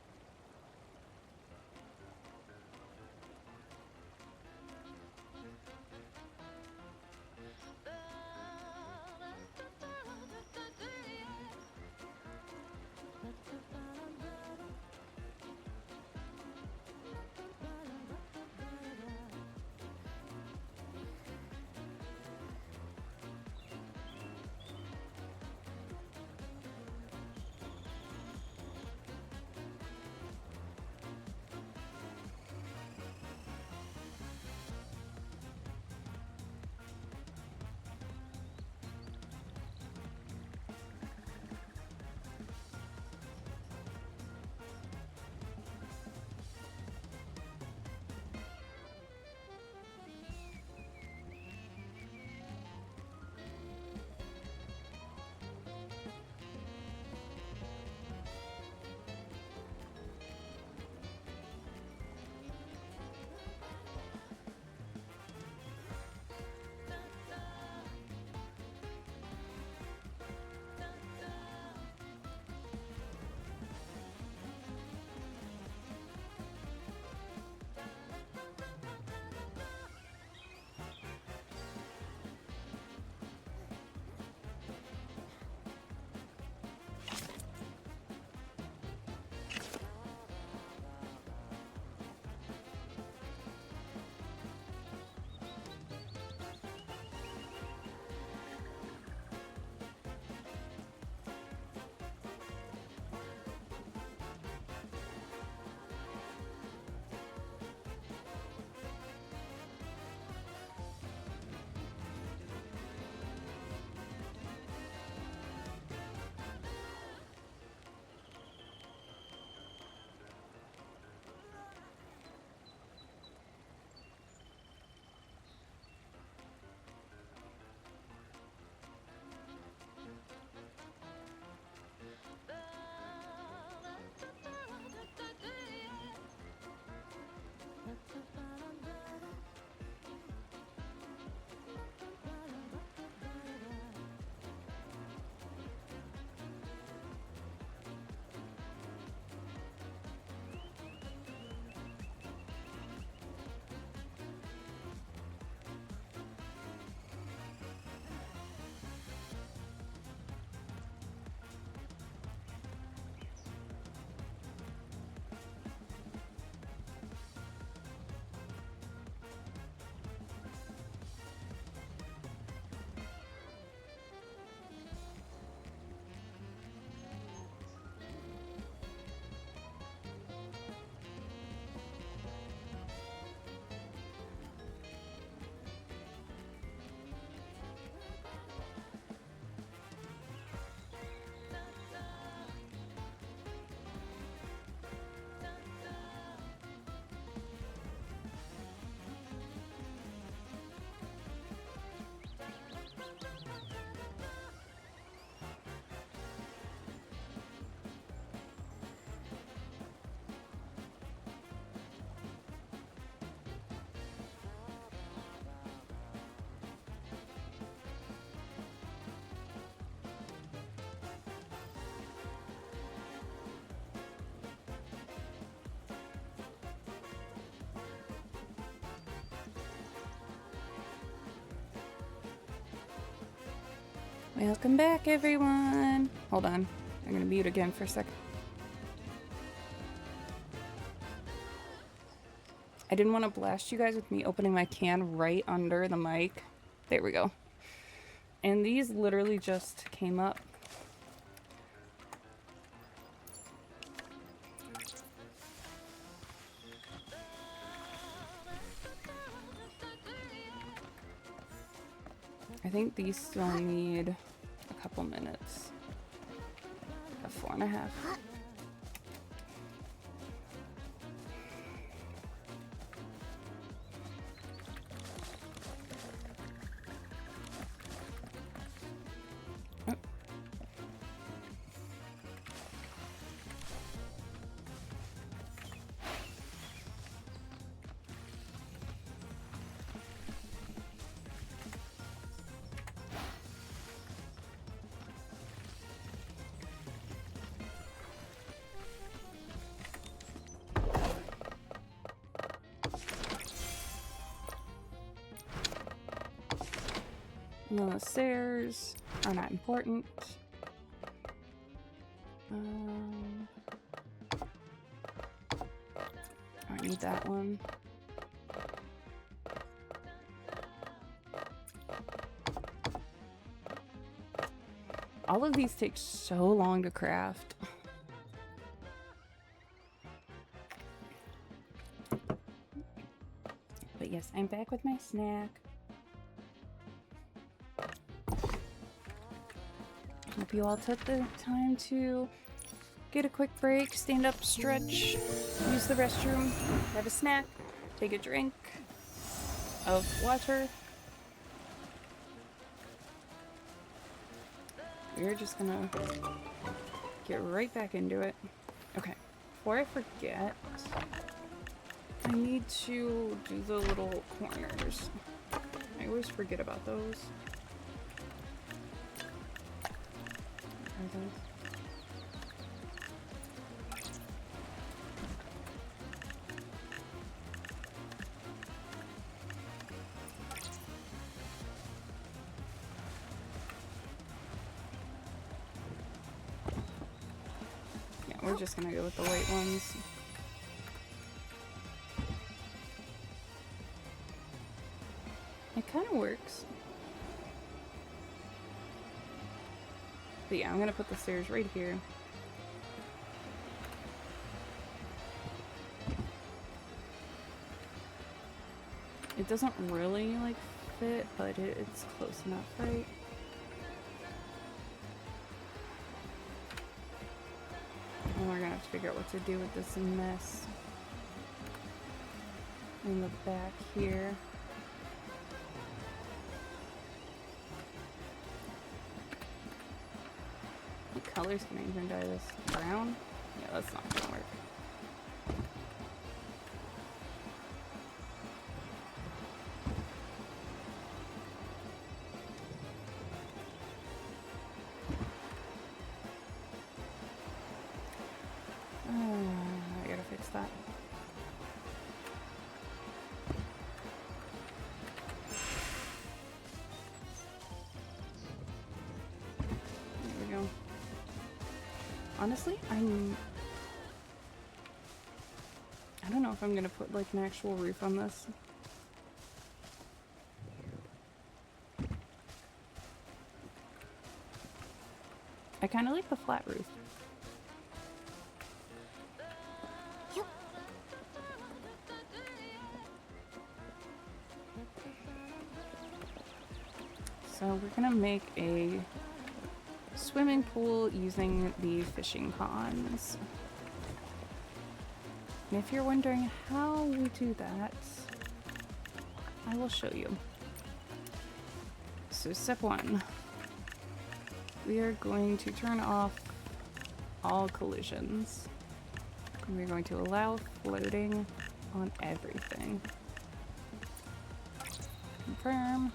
Welcome back, everyone. Hold on. I'm gonna mute again for a second. I didn't want to blast you guys with me opening my can right under the mic. There we go. And these literally just came up. I think these still need a couple minutes. A 4.5. And then the stairs are not important. I need that one. All of these take so long to craft. But yes, I'm back with my snack. Hope you all took the time to get a quick break, stand up, stretch, use the restroom, have a snack, take a drink of water. We're just gonna get right back into it. Okay, before I forget, I need to do the little corners. I always forget about those. Are those? Yeah, we're just gonna go with the white ones. It kind of works. But yeah, I'm gonna put the stairs right here. It doesn't really like fit, but it's close enough, right? And we're gonna have to figure out what to do with this mess in the back here. What colors can I even dye this? Brown? Yeah, that's not gonna work. I gotta fix that. There we go. Honestly, I don't know if I'm gonna put like an actual roof on this. I kind of like the flat roof. So we're gonna make a swimming pool using the fishing ponds. And if you're wondering how we do that, I will show you. So step 1, we are going to turn off all collisions. And we're going to allow floating on everything. Confirm.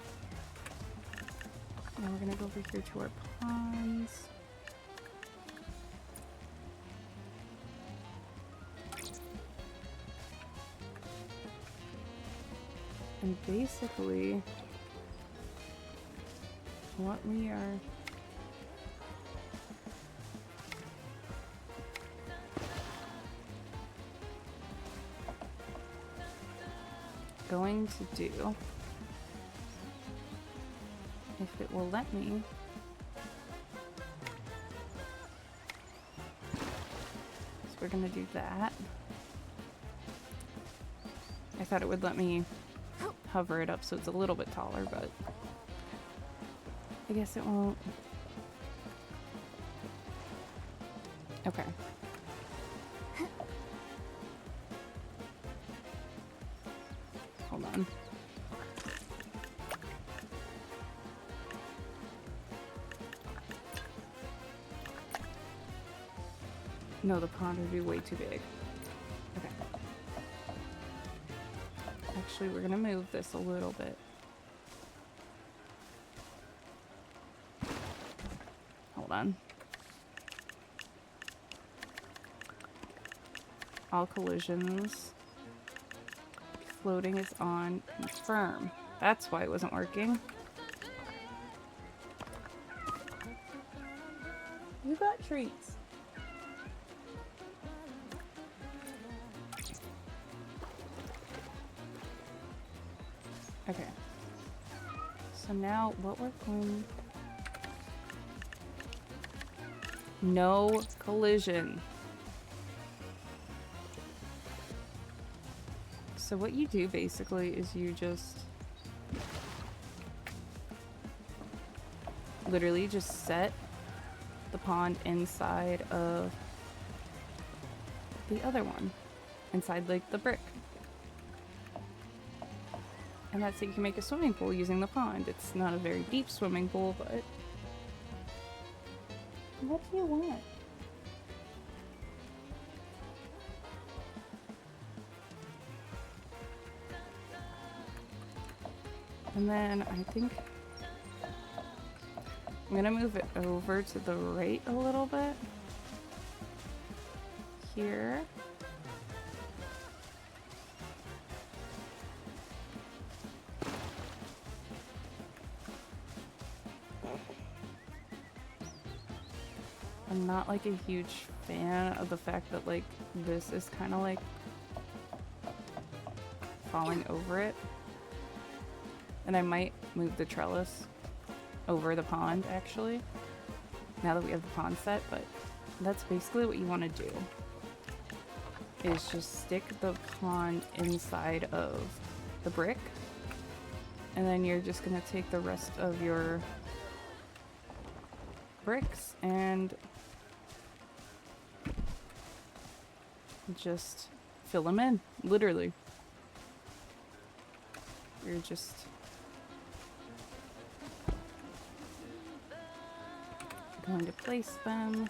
Now we're gonna go over here to our ponds. And basically, what we are going to do, if it will let me, so we're gonna do that. I thought it would let me hover it up so it's a little bit taller, but I guess it won't. Okay. Hold on. No, the pond would be way too big. Okay. Actually, we're gonna move this a little bit. Hold on. All collisions. Floating is on. Confirm. That's why it wasn't working. You got treats. Okay. So now what we're going... No collision. So what you do basically is you just literally just set the pond inside of the other one, inside like the brick. And that's how you can make a swimming pool using the pond. It's not a very deep swimming pool, but what do you want? And then I think I'm gonna move it over to the right a little bit. Here. I'm not like a huge fan of the fact that like this is kind of like falling over it. And I might move the trellis over the pond actually, now that we have the pond set, but that's basically what you want to do, is just stick the pond inside of the brick, and then you're just going to take the rest of your bricks and just fill them in, literally. You're just going to place them.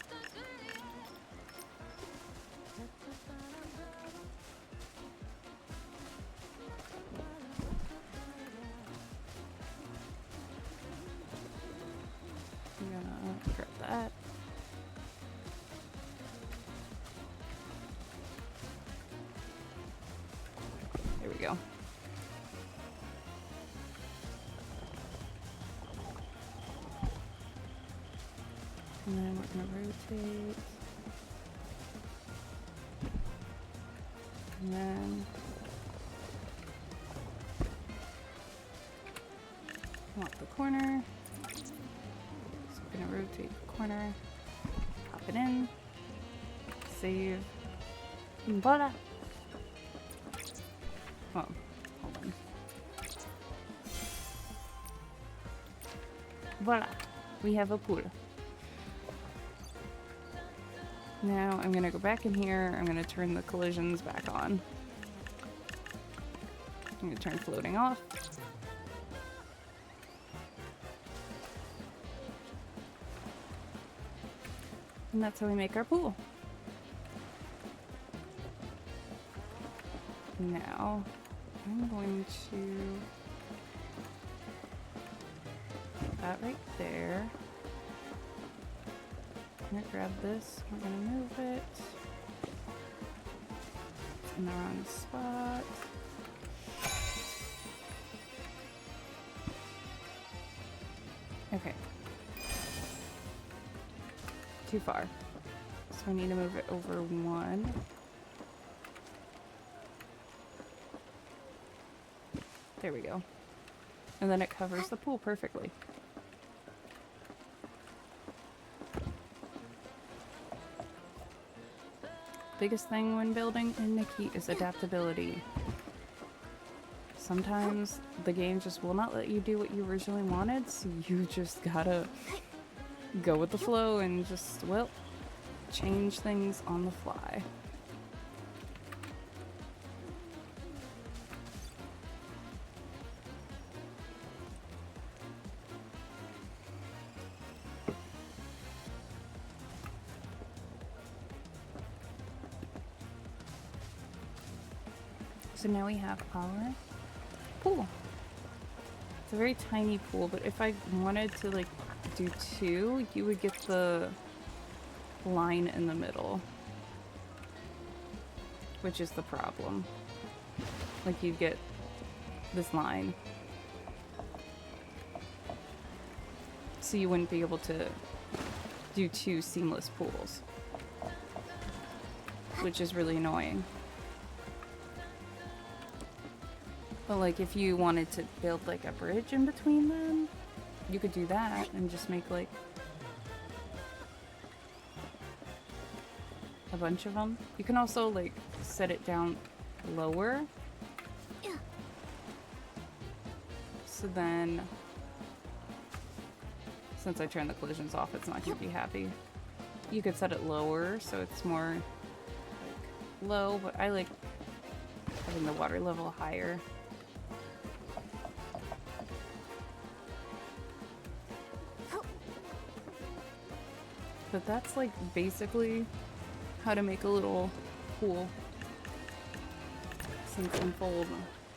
I'm gonna grab that. There we go. And then we're gonna rotate. And then want the corner. So we're gonna rotate the corner, pop it in, save, and voila! Well, hold on. Voila! We have a pool. Now I'm gonna go back in here, I'm gonna turn the collisions back on. I'm gonna turn floating off. And that's how we make our pool. Now, I'm going to put that right there. I'm gonna grab this, we're gonna move it. It's in the wrong spot. Okay. Too far. So I need to move it over one. There we go. And then it covers the pool perfectly. Biggest thing when building in Nikki is adaptability. Sometimes the game just will not let you do what you originally wanted, so you just gotta go with the flow and just, well, change things on the fly. So now we have our pool. It's a very tiny pool, but if I wanted to like do two, you would get the line in the middle, which is the problem. Like you'd get this line. So you wouldn't be able to do two seamless pools, which is really annoying. But like if you wanted to build like a bridge in between them, you could do that and just make like a bunch of them. You can also like set it down lower. So then, since I turned the collisions off, it's not going to be happy. You could set it lower so it's more like low, but I like having the water level higher. But that's like basically how to make a little pool, since Unfold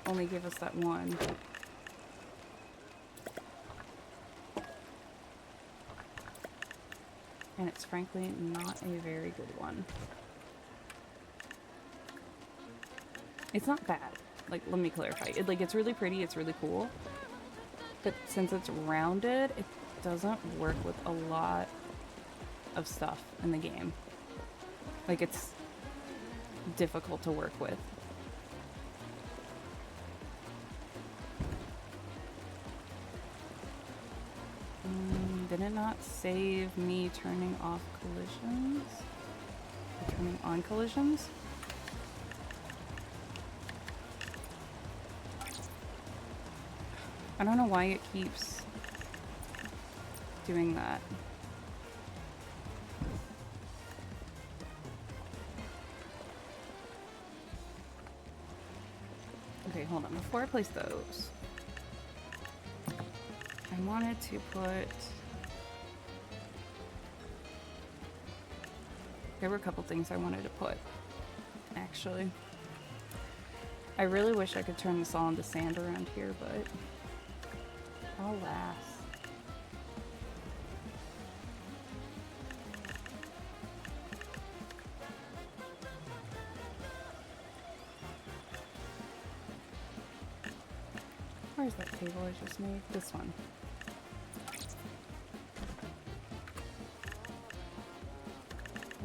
only gave us that one. And it's frankly not a very good one. It's not bad. Like, let me clarify. It's really pretty, it's really cool. But since it's rounded, it doesn't work with a lot of stuff in the game. Like, it's difficult to work with. Did it not save me turning off collisions? Or turning on collisions? I don't know why it keeps doing that. Okay, hold on. Before I place those, I wanted to put... There were a couple things I wanted to put, actually. I really wish I could turn this all into sand around here, but alas. Where's that table I just made? This one.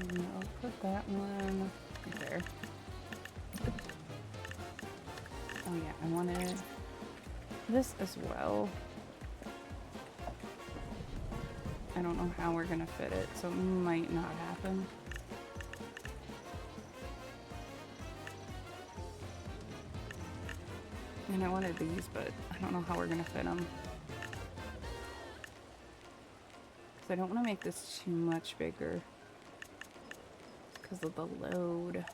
And I'll put that one right there. Oh yeah, I wanted this as well. I don't know how we're gonna fit it, so it might not happen. And I wanted these, but I don't know how we're gonna fit them. So I don't want to make this too much bigger because of the load.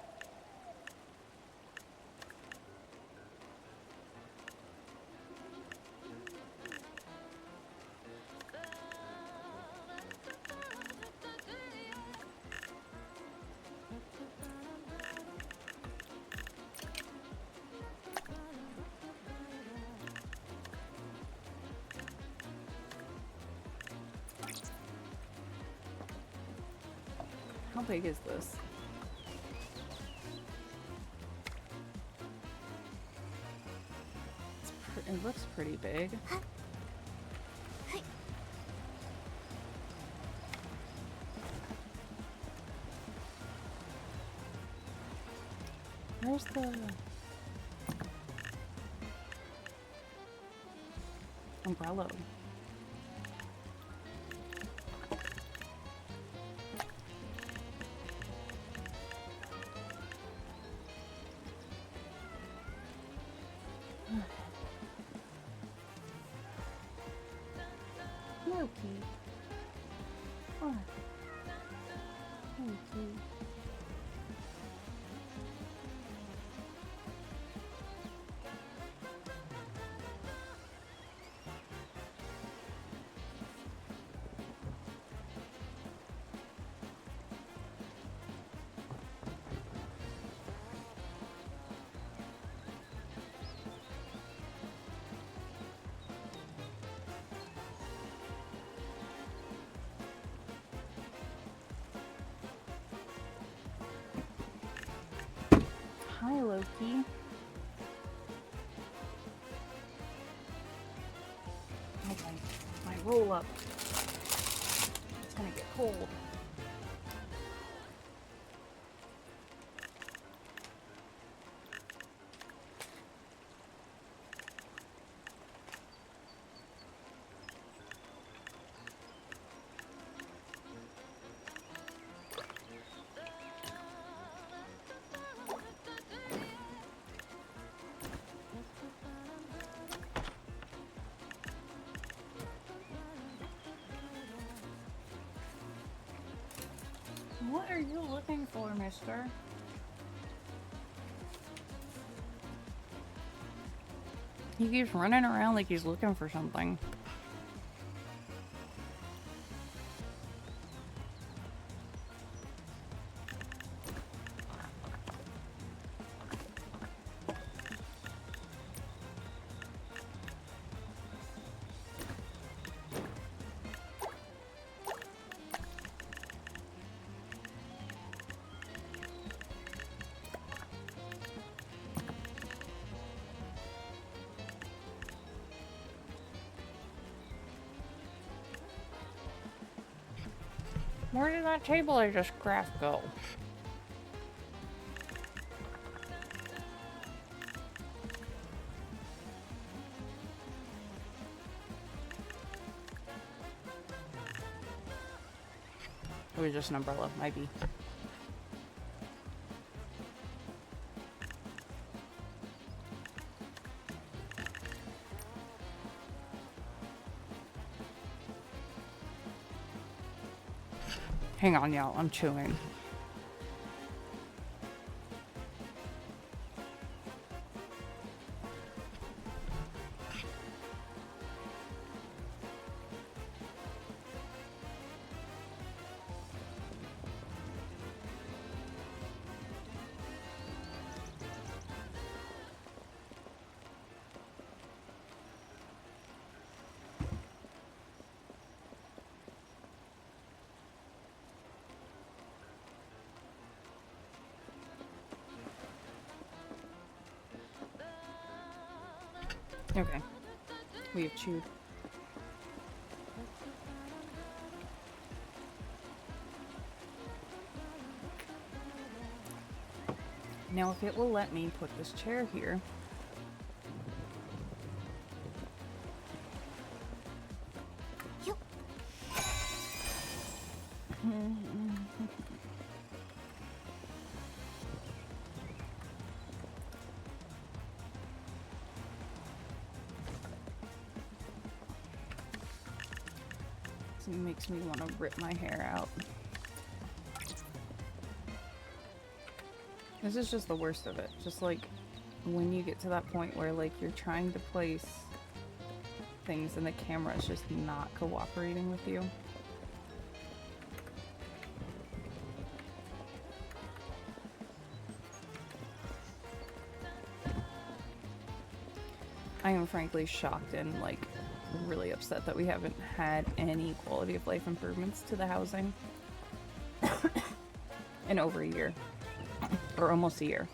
How big is this? It looks pretty big. Where's the... umbrella. Loki. What? Loki. Hi, Loki. Okay, my roll up. It's gonna get cold. What are you looking for, mister? He keeps running around like he's looking for something. Where did that table I just crafted go? It was just an umbrella, might be. Hang on, y'all, I'm chewing. Okay, we have chewed. Now if it will let me put this chair here. It makes me want to rip my hair out. This is just the worst of it. Just like when you get to that point where like you're trying to place things and the camera is just not cooperating with you. I am frankly shocked and like really upset that we haven't had any quality of life improvements to the housing in over a year. Or almost a year.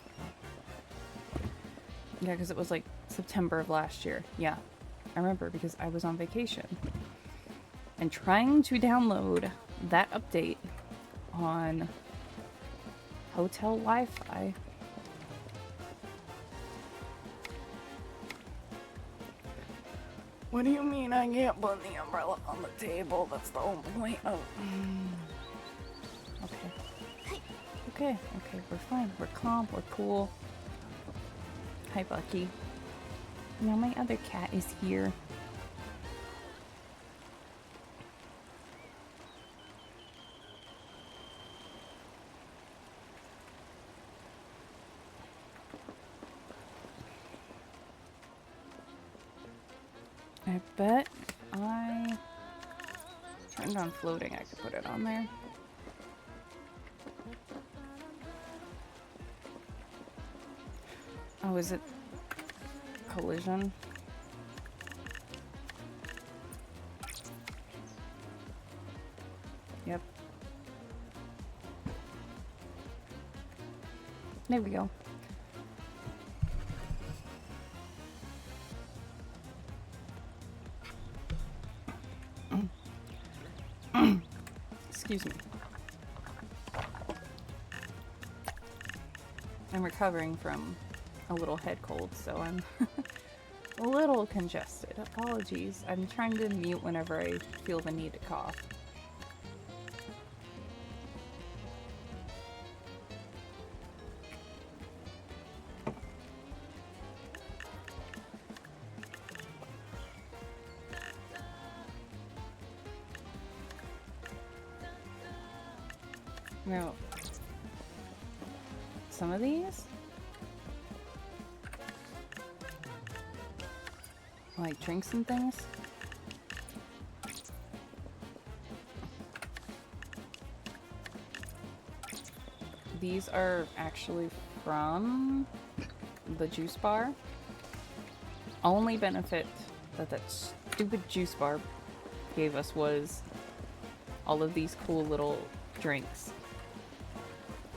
Yeah, because it was like September of last year. Yeah, I remember because I was on vacation. And trying to download that update on hotel Wi-Fi. What do you mean I can't put the umbrella on the table? That's the whole point of... Okay. Okay, we're fine. We're calm, we're cool. Hi, Bucky. Now my other cat is here. I bet if I turned on floating, I could put it on there. Oh, is it collision? Yep. There we go. Excuse me. I'm recovering from a little head cold, so I'm a little congested. Apologies. I'm trying to mute whenever I feel the need to cough. Now, some of these, like drinks and things, these are actually from the juice bar. Only benefit that that stupid juice bar gave us was all of these cool little drinks.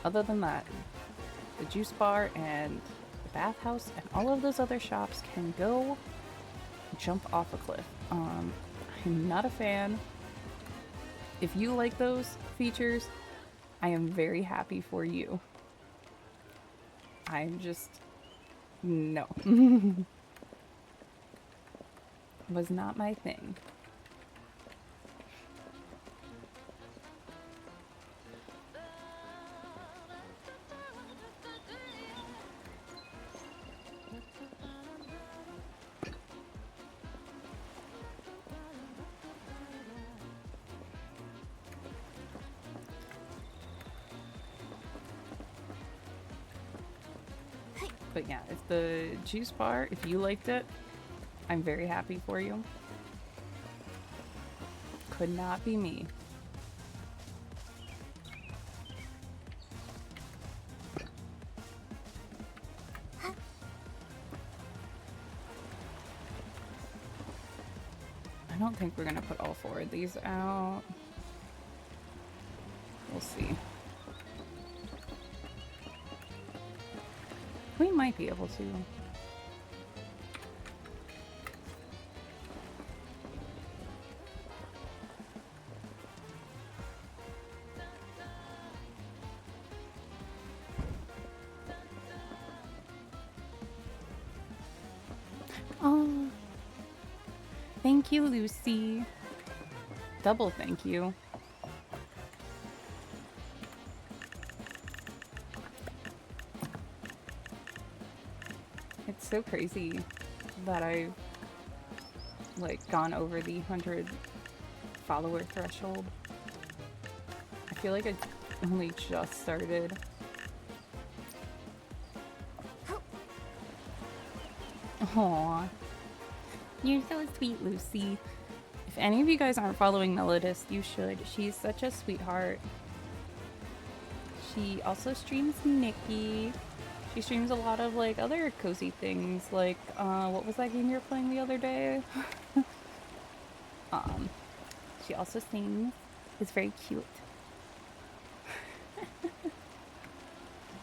Other than that, the juice bar and the bathhouse and all of those other shops can go jump off a cliff. I'm not a fan. If you like those features, I am very happy for you. I'm just... no. Was not my thing. But yeah, if the juice bar, if you liked it, I'm very happy for you. Could not be me. I don't think we're gonna put all four of these out. We'll see. We might be able to. Oh, thank you, Lucy. Double thank you. It's so crazy that I've like gone over the 100 follower threshold. I feel like I only just started. Aww. You're so sweet, Lucy. If any of you guys aren't following Melodist, you should. She's such a sweetheart. She also streams Nikki. She streams a lot of like other cozy things, like what was that game you were playing the other day? She also sings. It's very cute.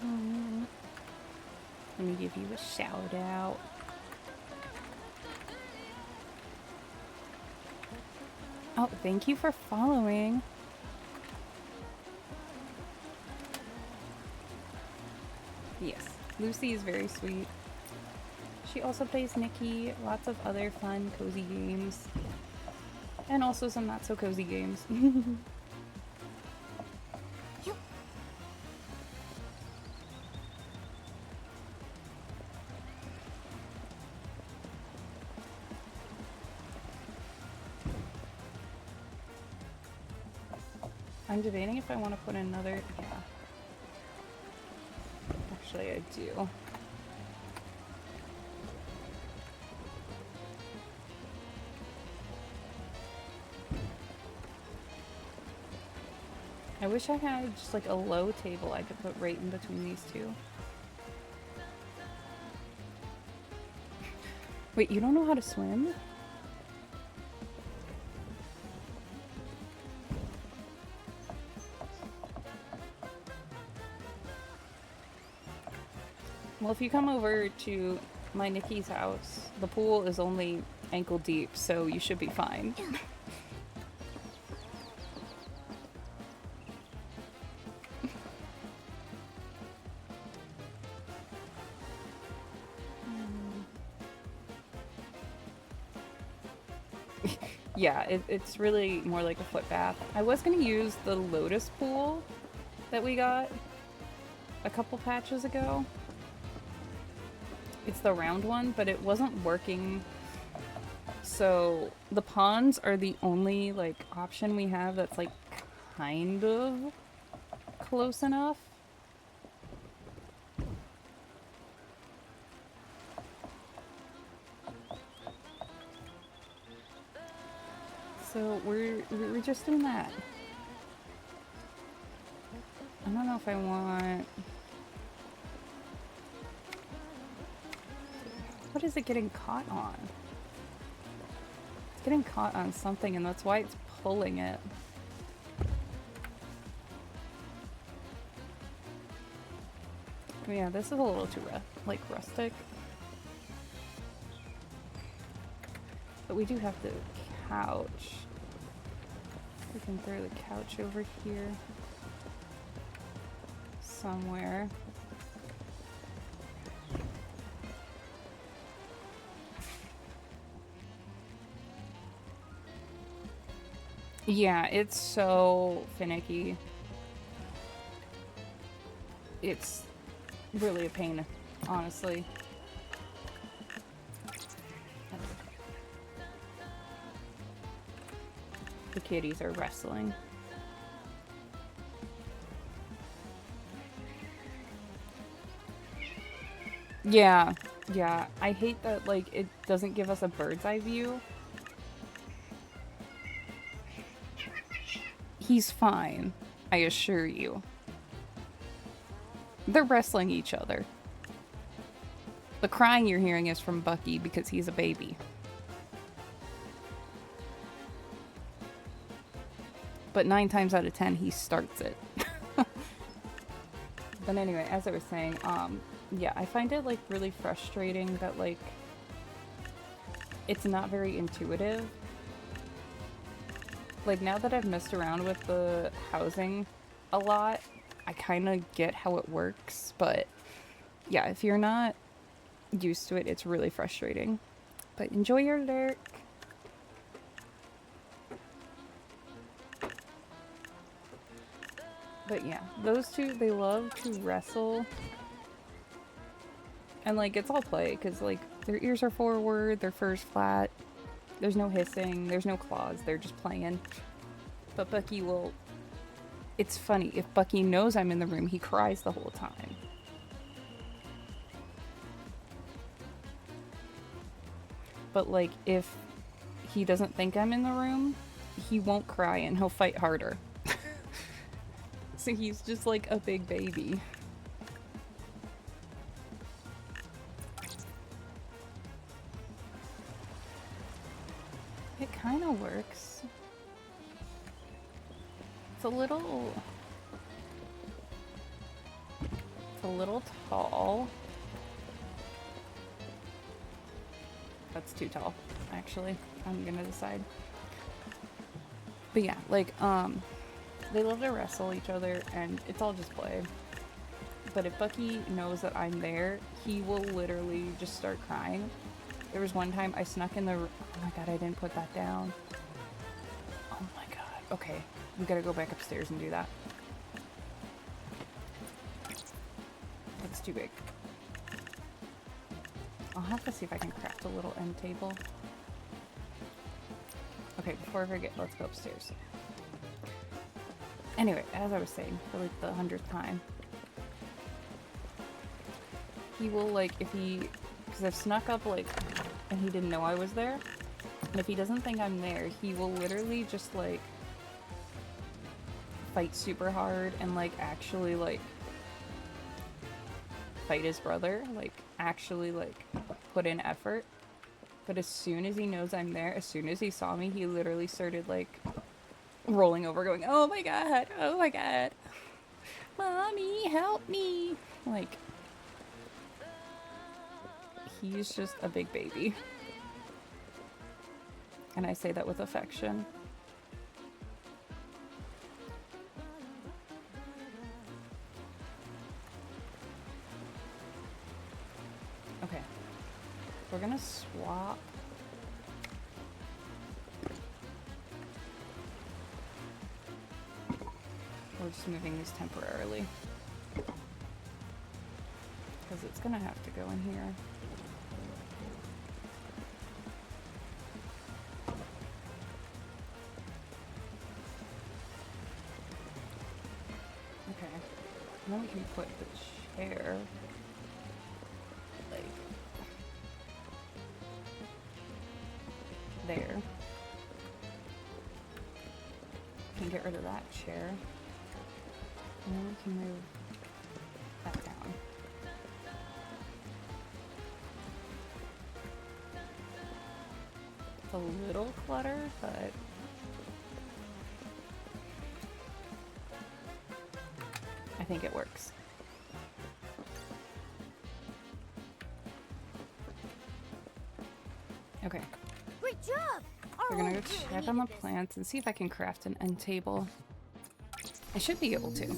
Let me give you a shout out. Oh, thank you for following. Yes, Lucy is very sweet. She also plays Nikki, lots of other fun, cozy games. And also some not so cozy games. I'm debating if I want to put another, yeah. Actually, I do. I wish I had just like a low table I could put right in between these two. Wait, you don't know how to swim? Well, if you come over to my Nikki's house, the pool is only ankle deep, so you should be fine. Yeah, it's really more like a foot bath. I was gonna use the lotus pool that we got a couple patches ago. It's the round one, but it wasn't working. So the ponds are the only like option we have that's like kind of close enough. So we're just doing that. I don't know if I want... What is it getting caught on? It's getting caught on something, and that's why it's pulling it. Yeah, this is a little too like rustic. But we do have the couch. We can throw the couch over here somewhere. Yeah, it's so finicky. It's really a pain, honestly. The kitties are wrestling. Yeah, yeah. I hate that, like, it doesn't give us a bird's eye view. He's fine, I assure you. They're wrestling each other. The crying you're hearing is from Bucky because he's a baby. But 9 times out of 10, he starts it. But anyway, as I was saying, yeah, I find it, like, really frustrating that, like, it's not very intuitive. Like, now that I've messed around with the housing a lot, I kind of get how it works, but yeah, if you're not used to it, it's really frustrating. But enjoy your lurk. But yeah, those two, they love to wrestle. And, like, it's all play, because, like, their ears are forward, their fur's flat. There's no hissing, there's no claws, they're just playing. But Bucky will... It's funny, if Bucky knows I'm in the room, he cries the whole time. But, like, if he doesn't think I'm in the room, he won't cry and he'll fight harder. So he's just like a big baby. It kind of works. It's a little tall. That's too tall, actually. I'm gonna decide. But yeah, like, they love to wrestle each other, and it's all just play. But if Bucky knows that I'm there, he will literally just start crying. There was one time I snuck in the room. Oh my god, I didn't put that down. Oh my god. Okay, we gotta go back upstairs and do that. It's too big. I'll have to see if I can craft a little end table. Okay, before I forget, let's go upstairs. Anyway, as I was saying, for like the 100th time, he will, like, if he, because I've snuck up, like, and he didn't know I was there, and if he doesn't think I'm there, he will literally just, like, fight super hard and, like, actually, like, fight his brother, like, actually, like, put in effort. But as soon as he knows I'm there, as soon as he saw me, he literally started, like, rolling over going, oh my god, mommy, help me. Like, he's just a big baby. And I say that with affection. Okay. We're gonna swap. We're just moving these temporarily. Because it's gonna have to go in here. Okay. Then we can put the chair, like, there. Can get rid of that chair. And then we can move that down. It's a little clutter, but I think it works. Okay. Great job! We're gonna go check on the plants and see if I can craft an end table. I should be able to.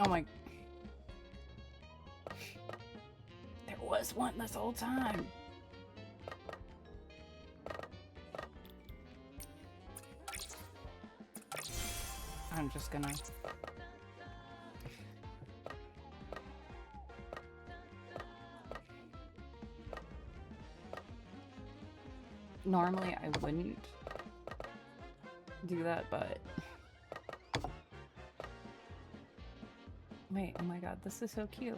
Oh my... There was one this whole time. I'm just gonna... Normally I wouldn't do that, but... Wait, oh my god, this is so cute.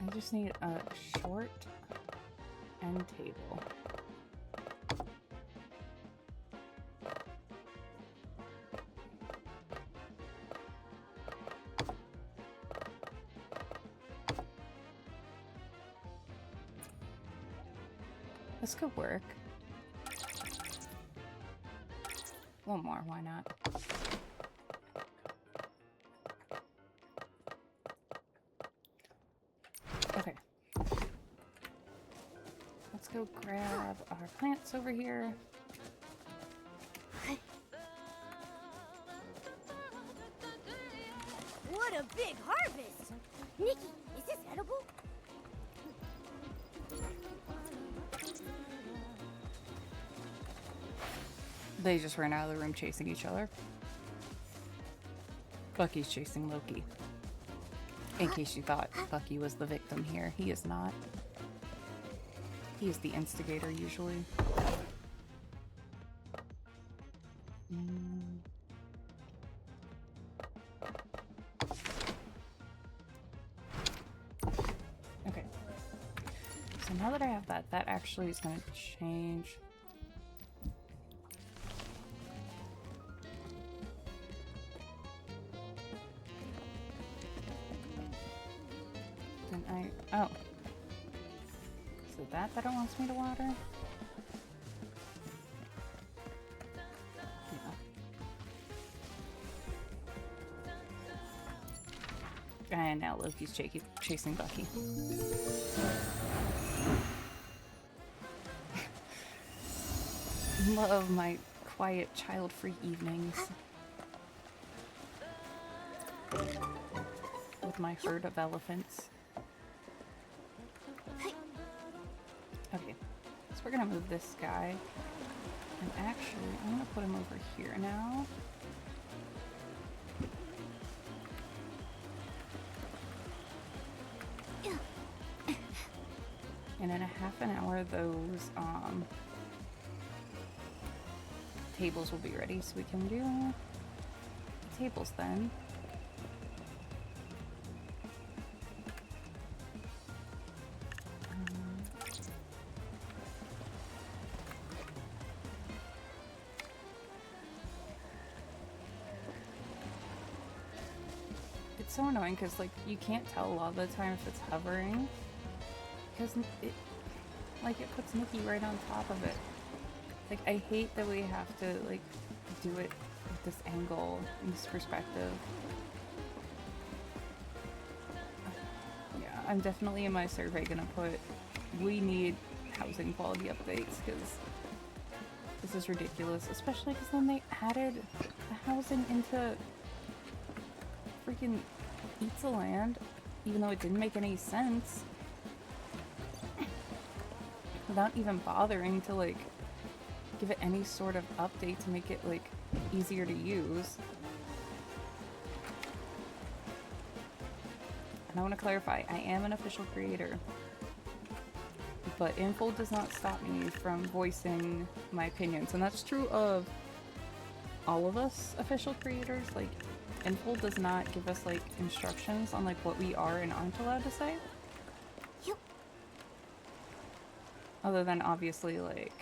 I just need a short end table. This could work. One more, why not? Okay. Let's go grab our plants over here. What a big harvest! Nikki, is this edible? They just ran out of the room chasing each other. Bucky's chasing Loki. In case you thought Bucky was the victim here, he is not. He is the instigator usually. Okay. So now that I have that, that actually is going to change. Oh. Is it that it wants me to water? Yeah. And now Loki's chasing Bucky. Love my quiet, child-free evenings. With my herd of elephants. Okay, so we're gonna move this guy, and actually, I'm gonna put him over here now. And in a half an hour, those tables will be ready, so we can do the tables then. It's so annoying because, like, you can't tell a lot of the time if it's hovering because it puts Nikki right on top of it. Like, I hate that we have to, like, do it with this angle and this perspective. Yeah, I'm definitely in my survey gonna put, we need housing quality updates because this is ridiculous, especially because then they added the housing into freaking Eatsaland, even though it didn't make any sense, without even bothering to, like, give it any sort of update to make it, like, easier to use. And I want to clarify, I am an official creator, but info does not stop me from voicing my opinions, and that's true of all of us official creators. Like, info does not give us, like, instructions on, like, what we are and aren't allowed to say. Yep. Other than, obviously, like,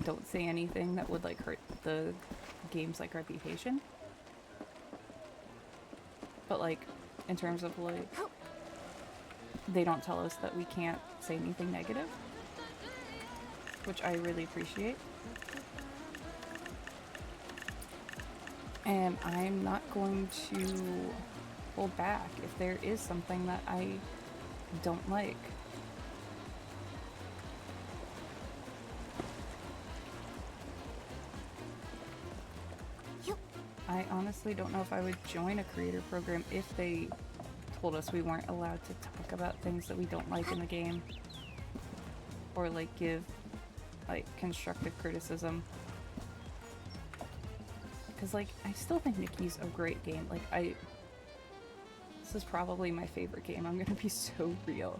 don't say anything that would, like, hurt the game's, like, reputation. But, like, in terms of, like, they don't tell us that we can't say anything negative, which I really appreciate. And I'm not going to hold back if there is something that I don't like. Yep. I honestly don't know if I would join a creator program if they told us we weren't allowed to talk about things that we don't like in the game. Or, like, give, like, constructive criticism. Because, like, I still think Nikki's a great game. Like, this is probably my favorite game. I'm gonna be so real.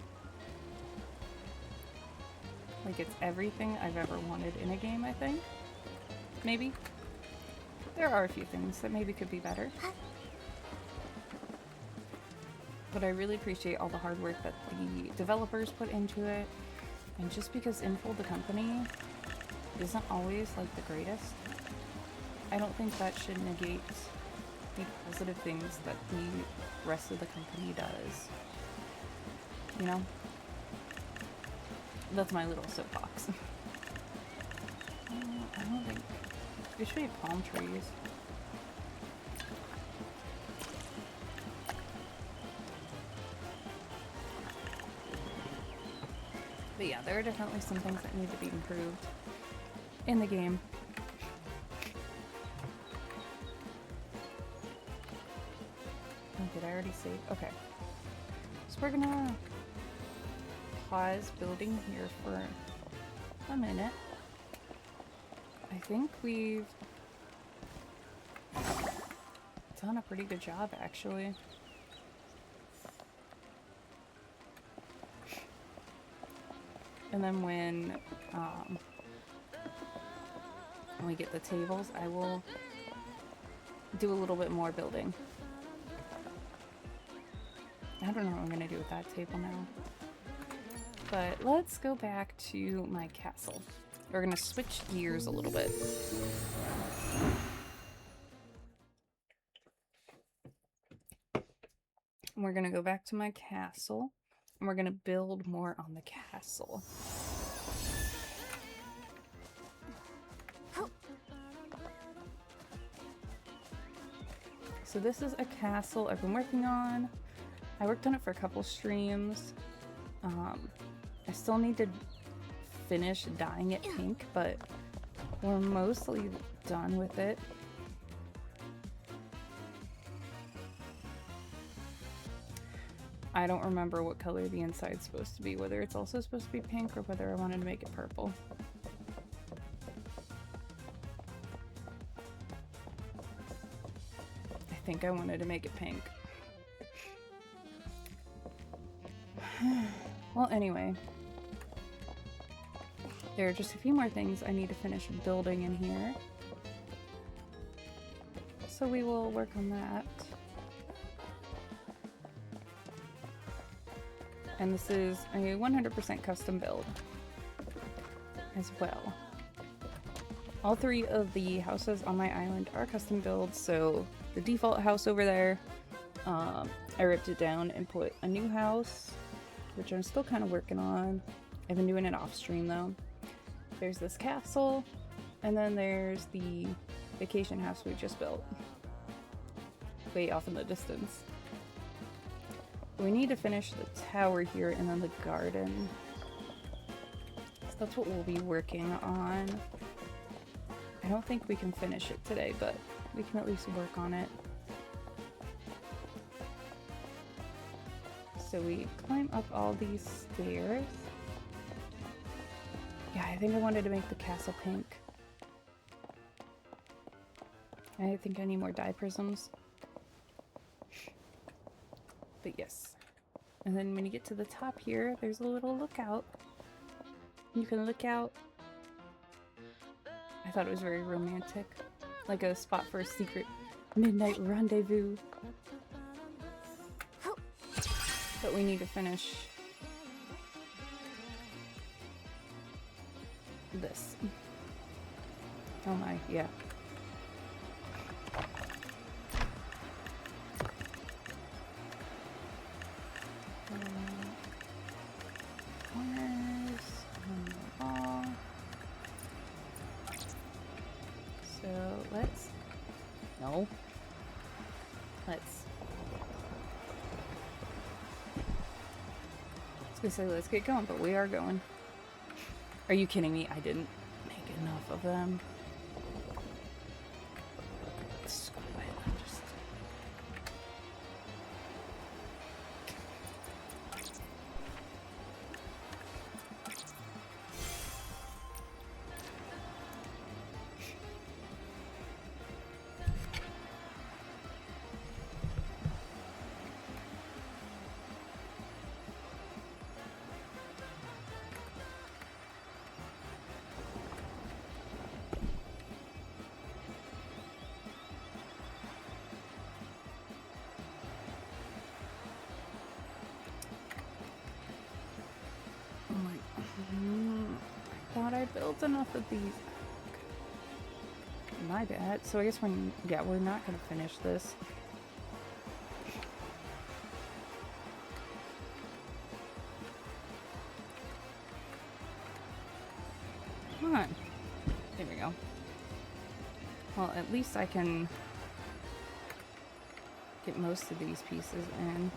Like, it's everything I've ever wanted in a game, I think. Maybe. There are a few things that maybe could be better. But I really appreciate all the hard work that the developers put into it. And just because Info, the company, isn't always, like, the greatest, I don't think that should negate the positive things that the rest of the company does. You know? That's my little soapbox. I don't think... There should be palm trees. But yeah, there are definitely some things that need to be improved in the game. Did I already save? Okay. So we're gonna pause building here for a minute. I think we've done a pretty good job, actually. And then when we get the tables, I will do a little bit more building. I don't know what I'm gonna do with that table now. But let's go back to my castle. We're gonna switch gears a little bit. We're gonna go back to my castle, and we're gonna build more on the castle. So this is a castle I've been working on. I worked on it for a couple streams. I still need to finish dyeing it pink, but we're mostly done with it. I don't remember what color the inside's supposed to be, whether it's also supposed to be pink or whether I wanted to make it purple. I think I wanted to make it pink. Well, anyway. There are just a few more things I need to finish building in here. So we will work on that. And this is a 100% custom build as well. All three of the houses on my island are custom builds, so the default house over there, I ripped it down and put a new house, which I'm still kind of working on. I've been doing it off stream though. There's this castle, and then there's the vacation house we just built. Way off in the distance. We need to finish the tower here and then the garden. So that's what we'll be working on. I don't think we can finish it today, but we can at least work on it. So we climb up all these stairs. Yeah, I think I wanted to make the castle pink. I think I need more dye prisms. But yes. And then when you get to the top here, there's a little lookout. You can look out. I thought it was very romantic. Like a spot for a secret midnight rendezvous. But we need to finish this. Oh my, yeah. Corners on the wall. So let's I was gonna say let's get going, but we are going. Are you kidding me? I didn't make enough of them. Screw it. I'm just... I thought I built enough of these. My bad. So I guess we're not gonna finish this. Come on. There we go. Well, at least I can get most of these pieces in.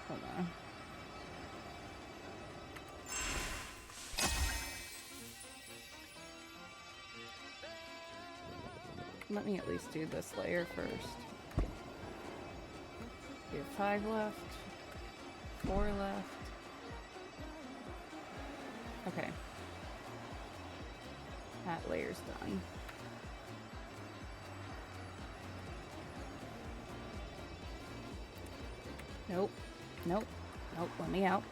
Hold on. Let me at least do this layer first. We have 5 left. 4 left. Okay. Hat layer's done. Nope. Nope. Nope. Let me out.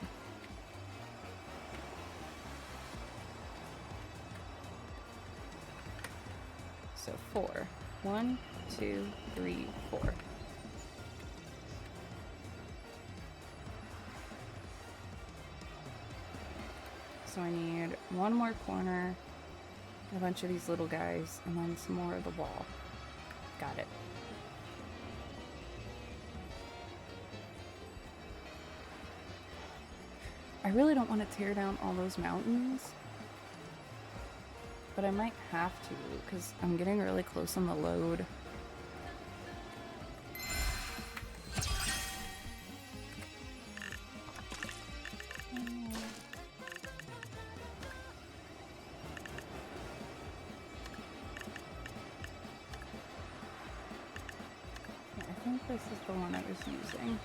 So 4. 1, 2, 3, 4. So I need one more corner, a bunch of these little guys, and then some more of the wall. Got it. I really don't want to tear down all those mountains, but I might have to because I'm getting really close on the load. I think this is the one I was using.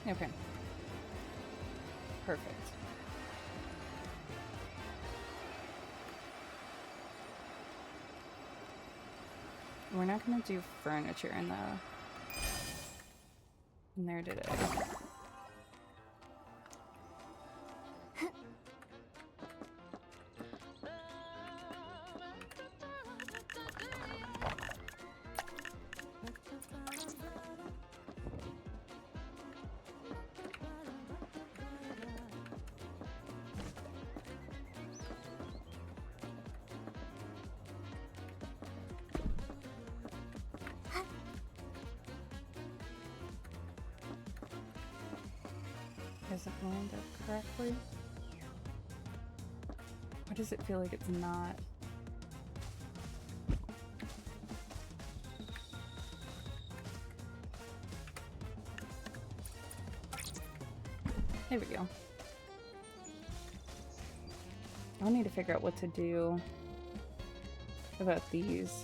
Okay. Perfect. We're not gonna do furniture in there today. Doesn't lined up correctly. Why does it feel like it's not? There we go. I'll need to figure out what to do about these.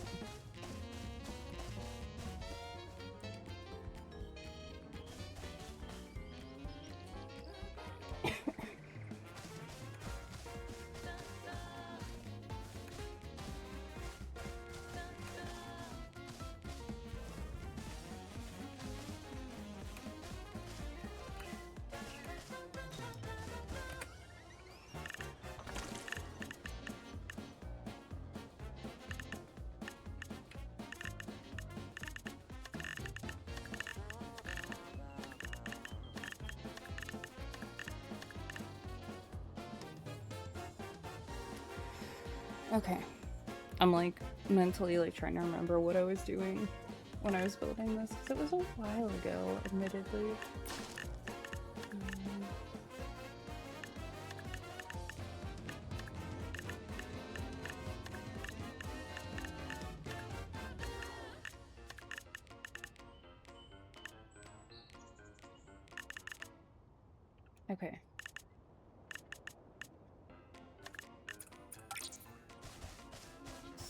Okay. I'm like mentally like trying to remember what I was doing when I was building this because it was a while ago, admittedly. Okay.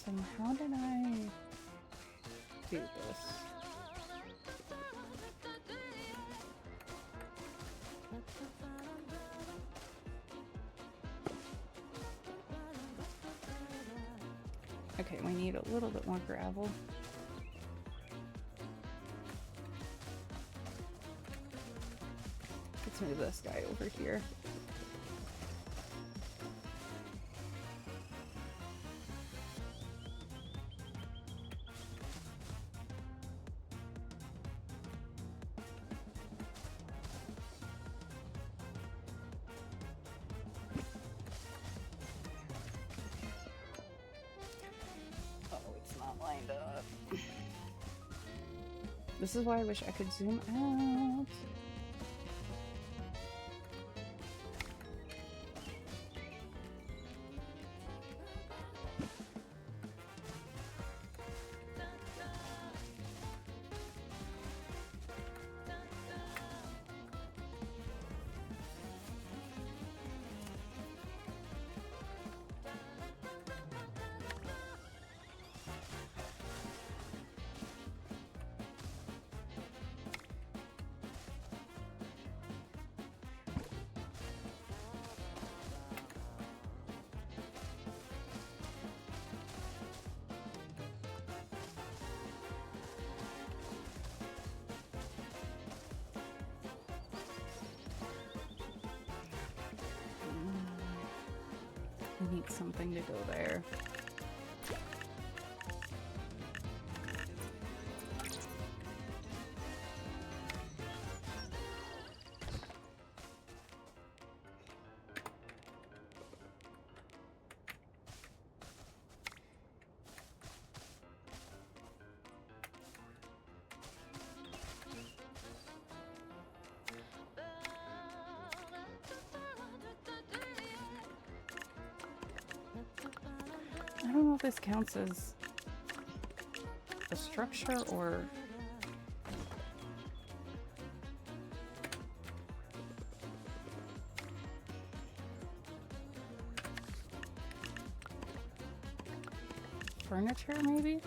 So how did I do this? Okay, we need a little bit more gravel. Let's move this guy over here. Lined up. This is why I wish I could zoom out. I need something to go there. I don't know if this counts as a structure or... furniture, maybe?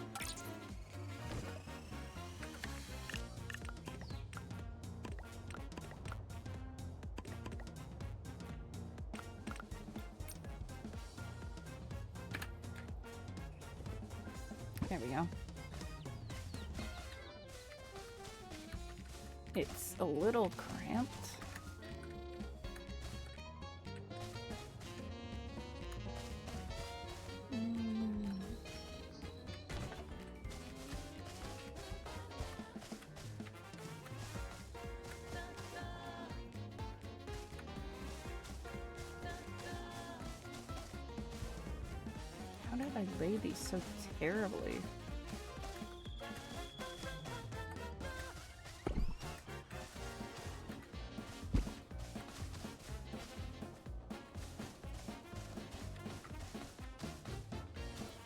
There we go. It's a little cramped. How did I lay these so terribly?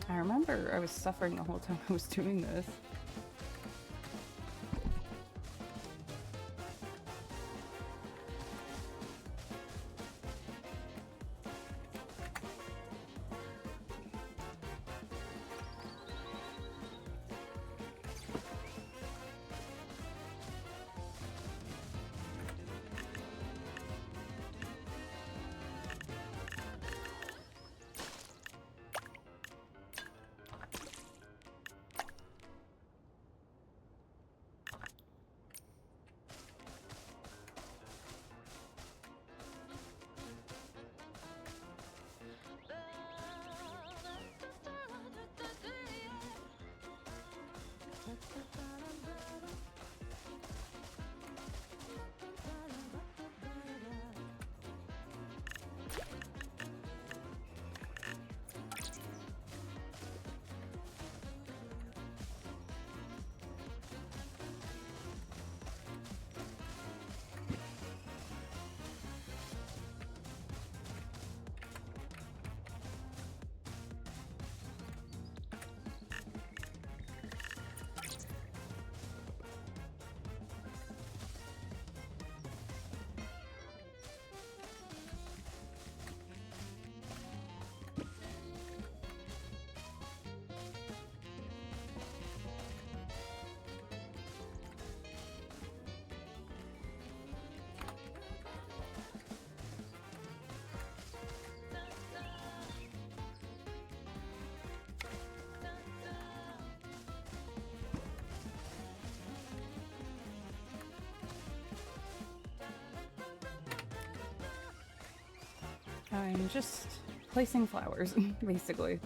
I remember I was suffering the whole time I was doing this. I'm just placing flowers, basically.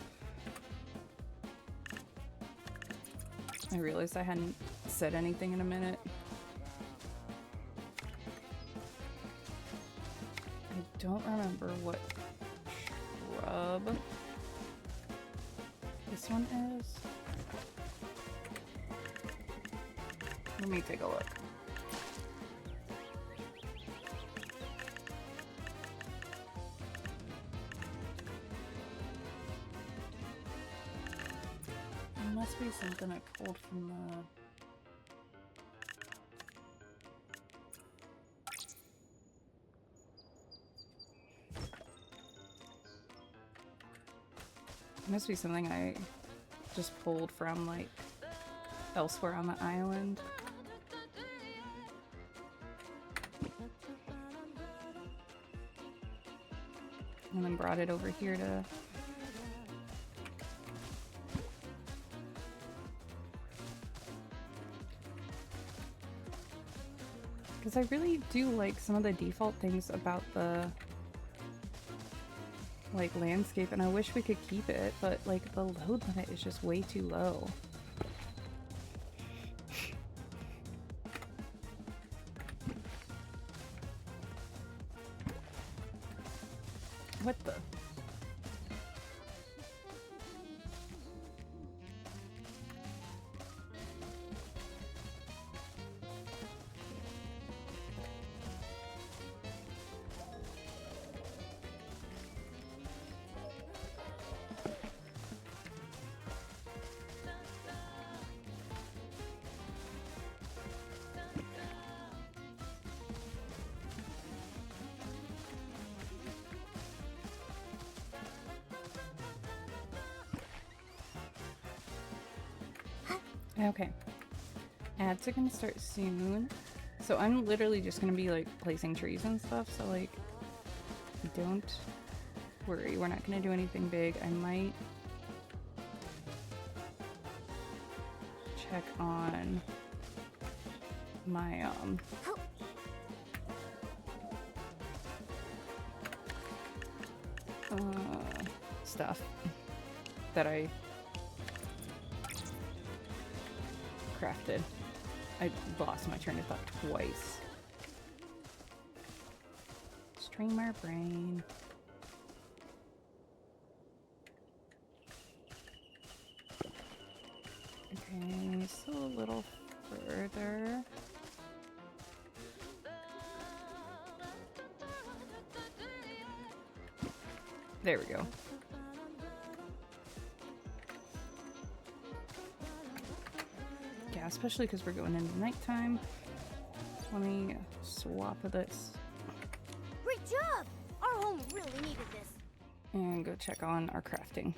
I realized I hadn't said anything in a minute. I don't remember what shrub this one is. Let me take a look. Must be something I pulled from the... Must be something I just pulled from, like, elsewhere on the island. And then brought it over here to... Because I really do like some of the default things about the like landscape, and I wish we could keep it, but like the load limit is just way too low. What the? Okay. Ads are gonna start soon. So I'm literally just gonna be like placing trees and stuff, so like don't worry, we're not gonna do anything big. I might check on my stuff that I crafted. I lost my train of thought twice. Streamer brain. Okay, still a little further. There we go. Yeah, especially because we're going into nighttime. Let me swap this. Great job! Our home really needed this. And go check on our crafting.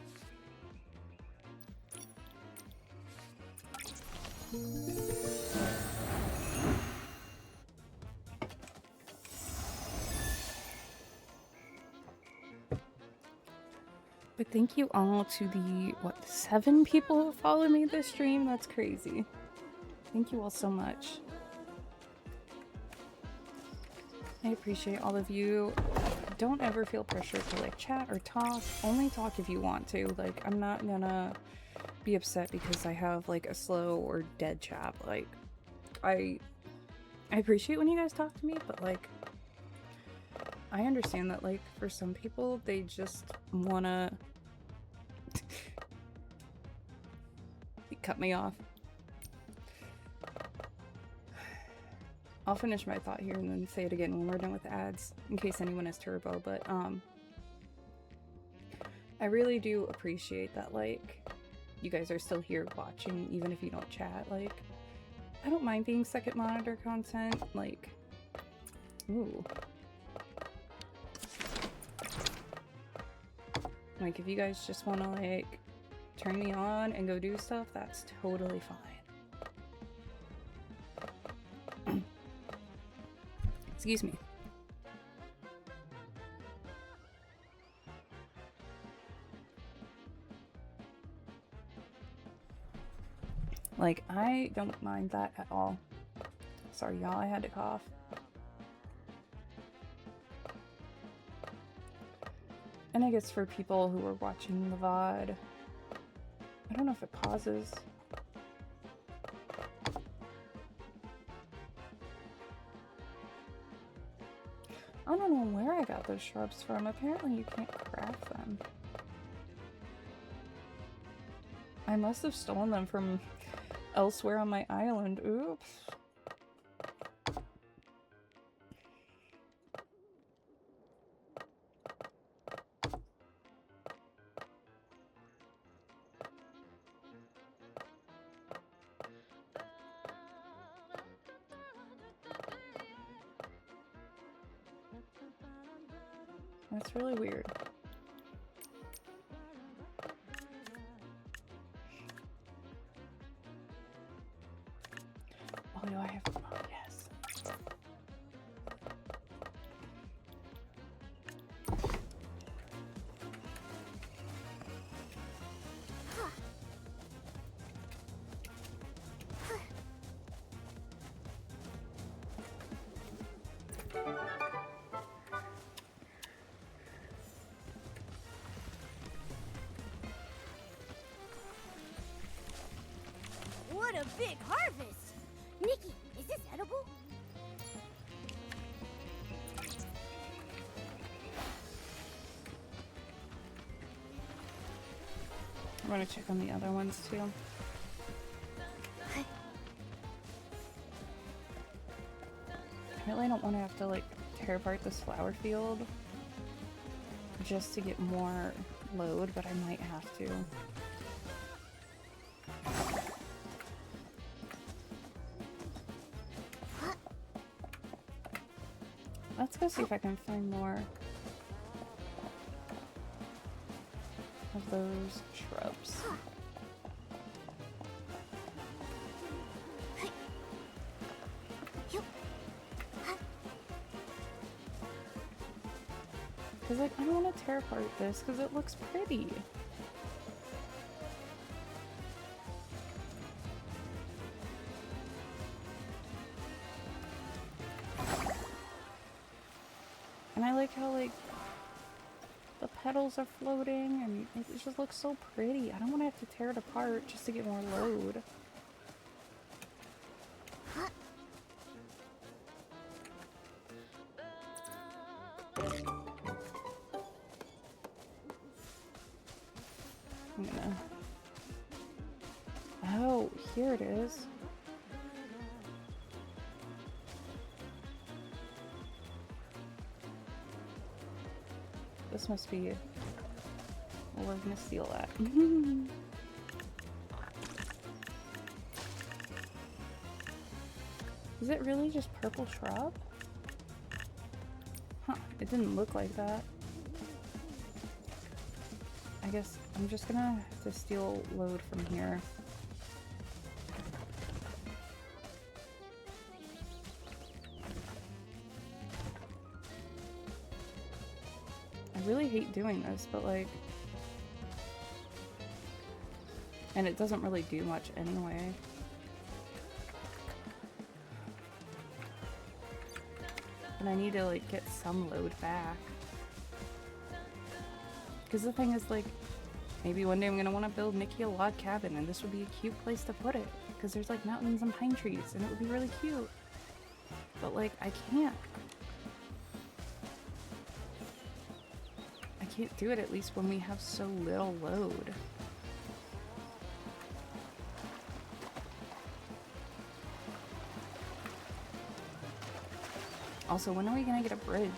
But thank you all to the, what, 7 people who follow me this stream? That's crazy. Thank you all so much. I appreciate all of you. Don't ever feel pressure to like chat or talk. Only talk if you want to. Like, I'm not gonna be upset because I have like a slow or dead chat. Like, I appreciate when you guys talk to me, but like, I understand that like for some people they just wanna cut me off. I'll finish my thought here and then say it again when we're done with the ads, in case anyone has turbo, but I really do appreciate that like you guys are still here watching even if you don't chat. Like, I don't mind being second monitor content, like, ooh. Like, if you guys just want to like turn me on and go do stuff, that's totally fine. Excuse me. Like, I don't mind that at all. Sorry, y'all, I had to cough. And I guess for people who are watching the VOD, I don't know if it pauses. I don't know where I got those shrubs from. Apparently you can't craft them. I must have stolen them from elsewhere on my island. Oops. That's really weird. Oh, do I have... Oh, yes. big harvest. Nikki, is this edible? I'm gonna check on the other ones too. I really don't want to have to like tear apart this flower field just to get more load, but I might have to. Let's go see if I can find more of those shrubs. Because, like, I don't want to tear apart this because it looks pretty. And I like how, like, the petals are floating and it just looks so pretty. I don't want to have to tear it apart just to get more load. I'm gonna... Oh, here it is. This must be... Well, we're gonna steal that. Is it really just purple shrub? Huh, it didn't look like that. I guess I'm just gonna have to steal load from here. I really hate doing this, but like... And it doesn't really do much anyway. And I need to like get some load back. Because the thing is, like, maybe one day I'm gonna want to build Nikki a log cabin, and this would be a cute place to put it. Because there's like mountains and pine trees, and it would be really cute. But like, I can't. I can't do it at least when we have so little load. Also, when are we gonna get a bridge?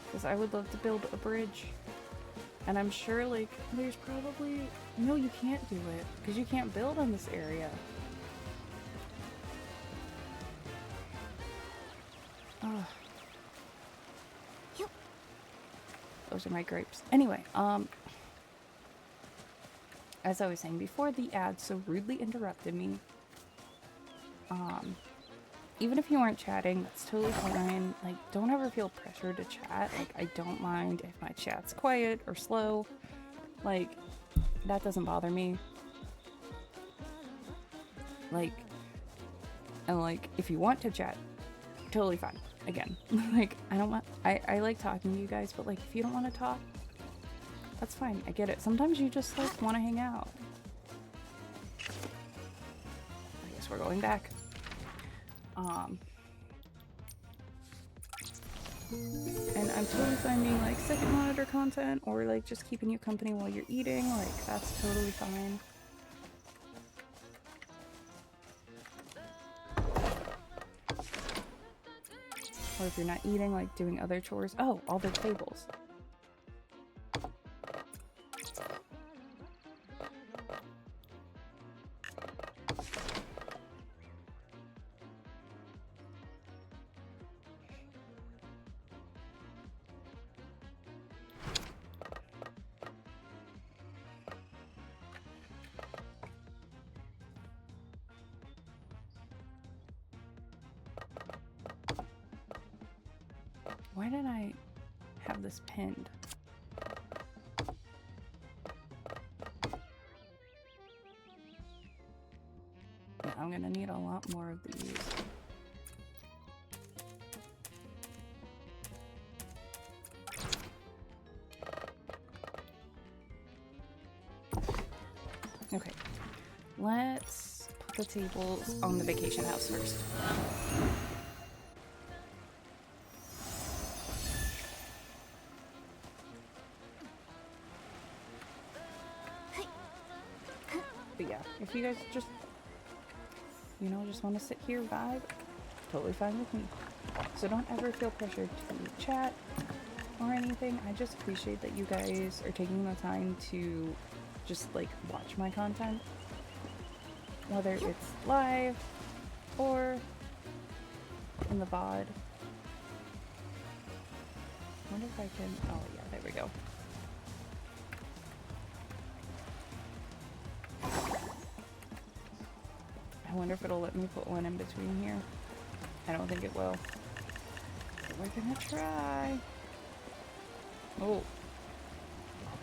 Because I would love to build a bridge. And I'm sure, like, there's probably... No, you can't do it. Because you can't build in this area. Ugh. Those are my grapes. Anyway, as I was saying before, the ad so rudely interrupted me. Even if you weren't chatting, that's totally fine. Like, don't ever feel pressured to chat. Like, I don't mind if my chat's quiet or slow. Like, that doesn't bother me. Like, and like, if you want to chat, totally fine. Again, like, I don't want, I like talking to you guys, but like, if you don't want to talk, that's fine. I get it. Sometimes you just like want to hang out. I guess we're going back. And I'm totally fine being like second monitor content or like just keeping you company while you're eating. Like, that's totally fine. Or if you're not eating, like doing other chores. Oh, all the tables. Why did I have this pinned? Yeah, I'm gonna need a lot more of these. Okay, let's put the tables on the vacation house first. But yeah, if you guys just, you know, just want to sit here, vibe, totally fine with me. So don't ever feel pressured to chat or anything. I just appreciate that you guys are taking the time to just like watch my content, whether it's live or in the VOD. I wonder if I can, oh yeah, there we go. I wonder if it'll let me put one in between here. I don't think it will. But we're gonna try. Oh.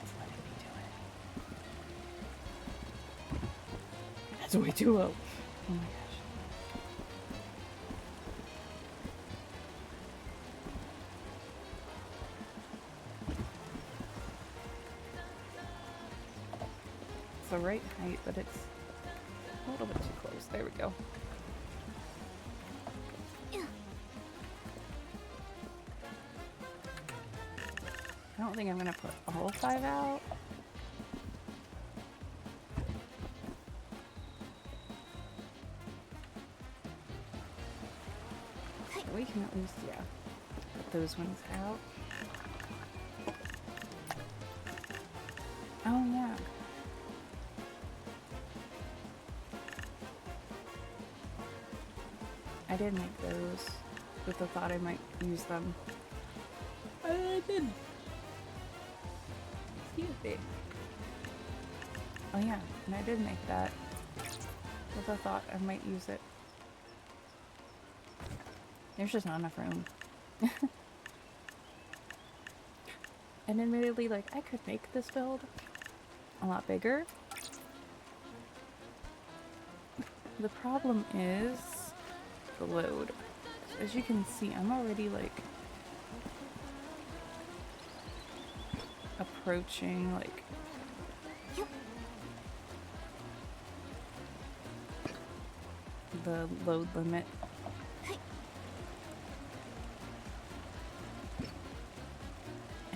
It's letting me do it. That's way too low. Oh my gosh. It's the right height, but it's a little bit too close. There we go. I don't think I'm gonna put all 5 out. We can at least, yeah, put those ones out. Oh yeah. I did make those with the thought I might use them. I did. Excuse me. Oh yeah, and I did make that with the thought I might use it. There's just not enough room. And admittedly, like, I could make this build a lot bigger. The problem is the load. As you can see, I'm already like approaching like the load limit.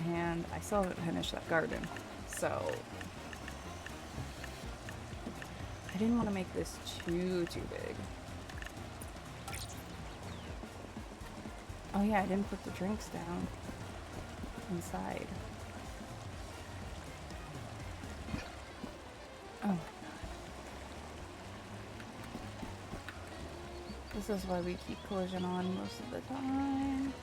And I still haven't finished that garden, so I didn't want to make this too big. Oh yeah, I didn't put the drinks down inside. Oh my god. This is why we keep collision on most of the time.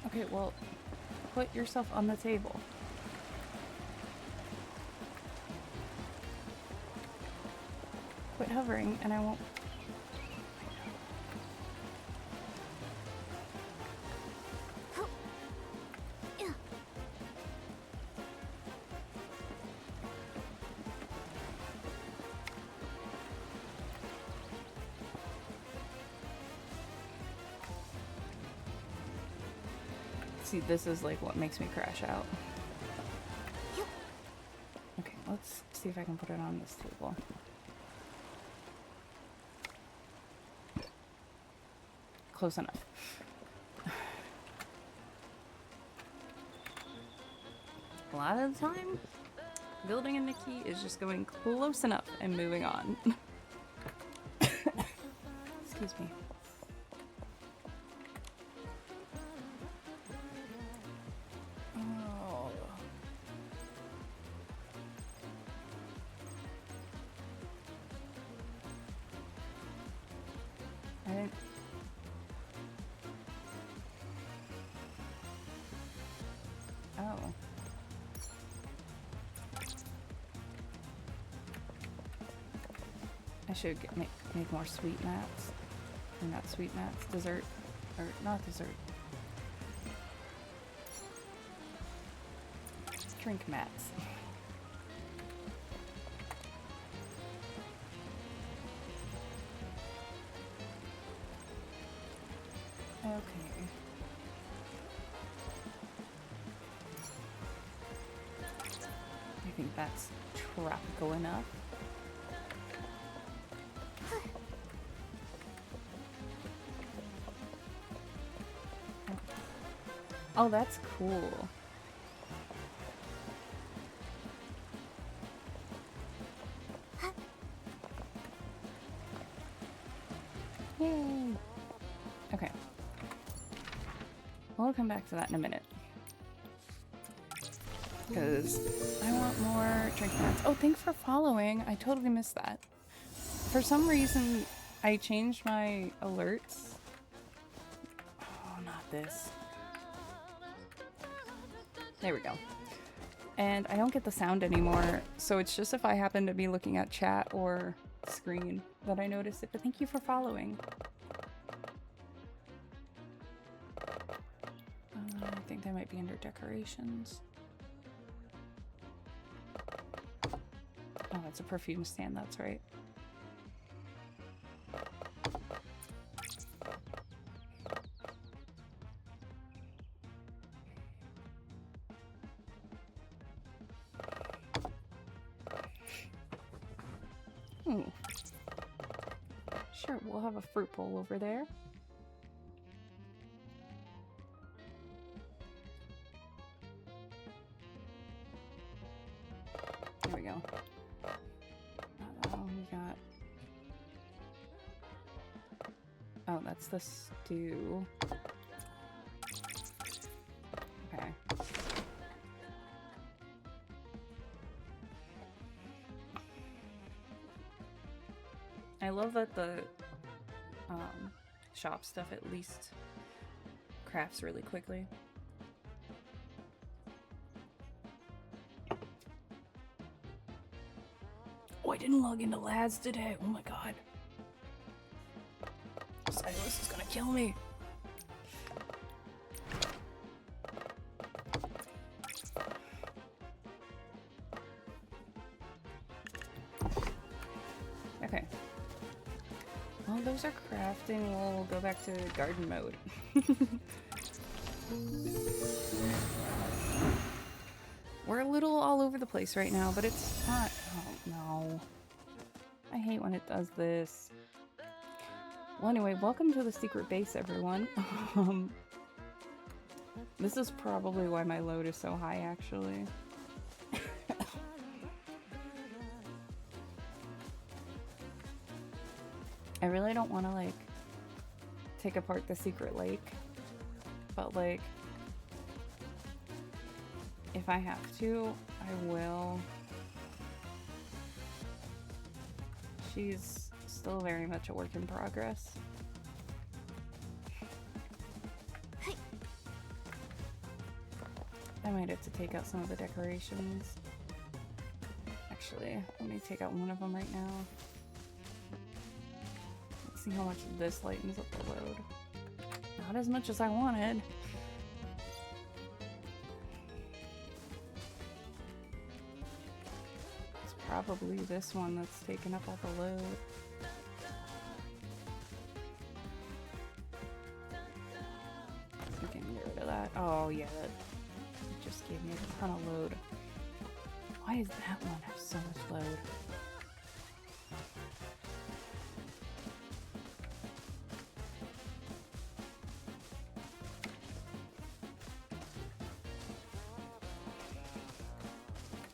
Okay, well, put yourself on the table. Quit hovering and I won't... See, this is like what makes me crash out. Okay, let's see if I can put it on this table. Close enough. A lot of the time, building a Nikki is just going close enough and moving on. Excuse me. I should make more sweet mats. Or not sweet mats, dessert. Or not dessert. Drink mats. Okay. I think that's tropical enough. Oh, that's cool. Yay! Okay. We'll come back to that in a minute. Because I want more drink mats. Oh, thanks for following. I totally missed that. For some reason, I changed my alerts. Oh, not this. There we go. And I don't get the sound anymore, so it's just if I happen to be looking at chat or screen that I notice it. But thank you for following. I think they might be under decorations. Oh, it's a perfume stand, that's right. Sure, we'll have a fruit bowl over there. There we go. We got... Oh, that's the stew. Okay. I love that the shop stuff at least crafts really quickly. Oh, I didn't log into LADS today. Oh my god. Silas is gonna kill me. Okay. Well, those are crafting. We'll go back to garden mode. We're a little all over the place right now, but it's not. Oh no. I hate when it does this. Well, anyway, welcome to the secret base, everyone. This is probably why my load is so high, actually. I really don't want to, like, take apart the secret lake, but, like, if I have to, I will. She's still very much a work in progress. I might have to take out some of the decorations. Actually, let me take out one of them right now. Let's see how much this lightens up the load. Not as much as I wanted. It's probably this one that's taking up all the load. We can get rid of that. Oh yeah, that just gave me a ton of load. Why does that one have so much load?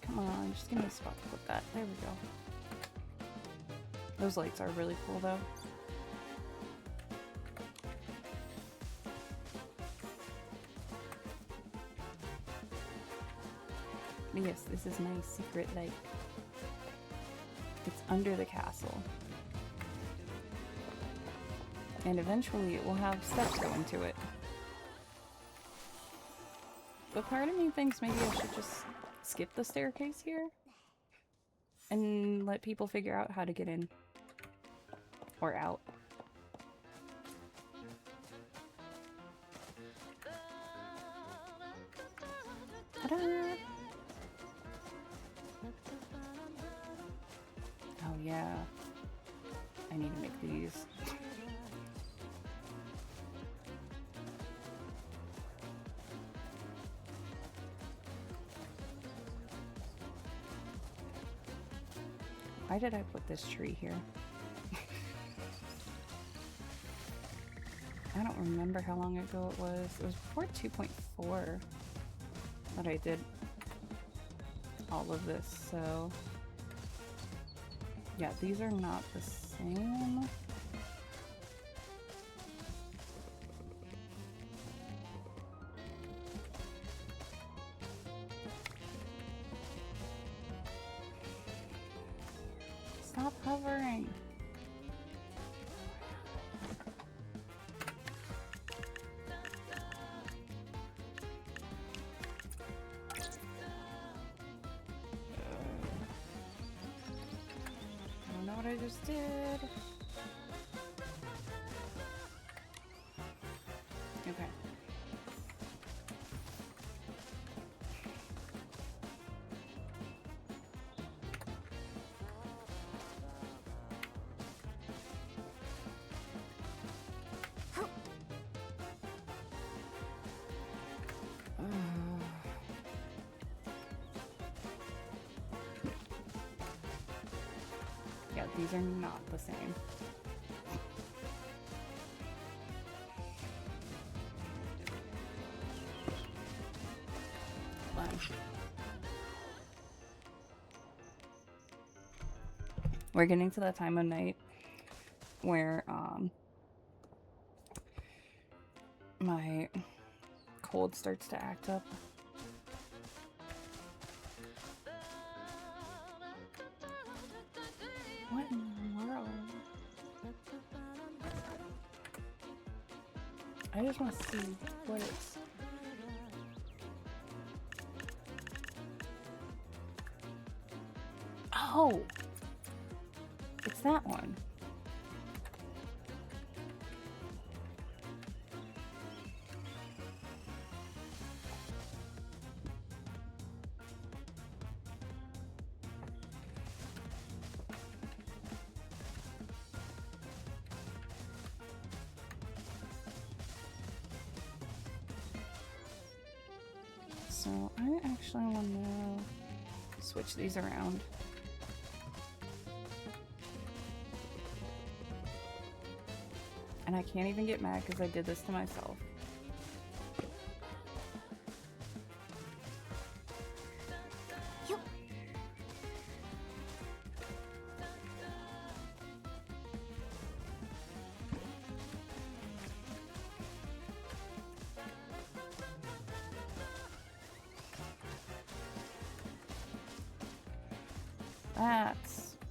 Come on, just give me a spot to put that. There we go. Those lights are really cool though. Yes, this is my secret lake. It's under the castle. And eventually it will have steps going to it. But part of me thinks maybe I should just skip the staircase here and let people figure out how to get in or out. Ta-da! Oh yeah. I need to make these. Why did I put this tree here? I don't remember how long ago it was. It was before 2.4 that I did all of this, so yeah, these are not the same. Stop hovering. I don't know what I just did. Okay. Yeah, these are not the same. Hold on. We're getting to that time of night where my cold starts to act up. What in the world? I just want to see what it's... Oh! It's that one. So I actually want to switch these around. And I can't even get mad because I did this to myself.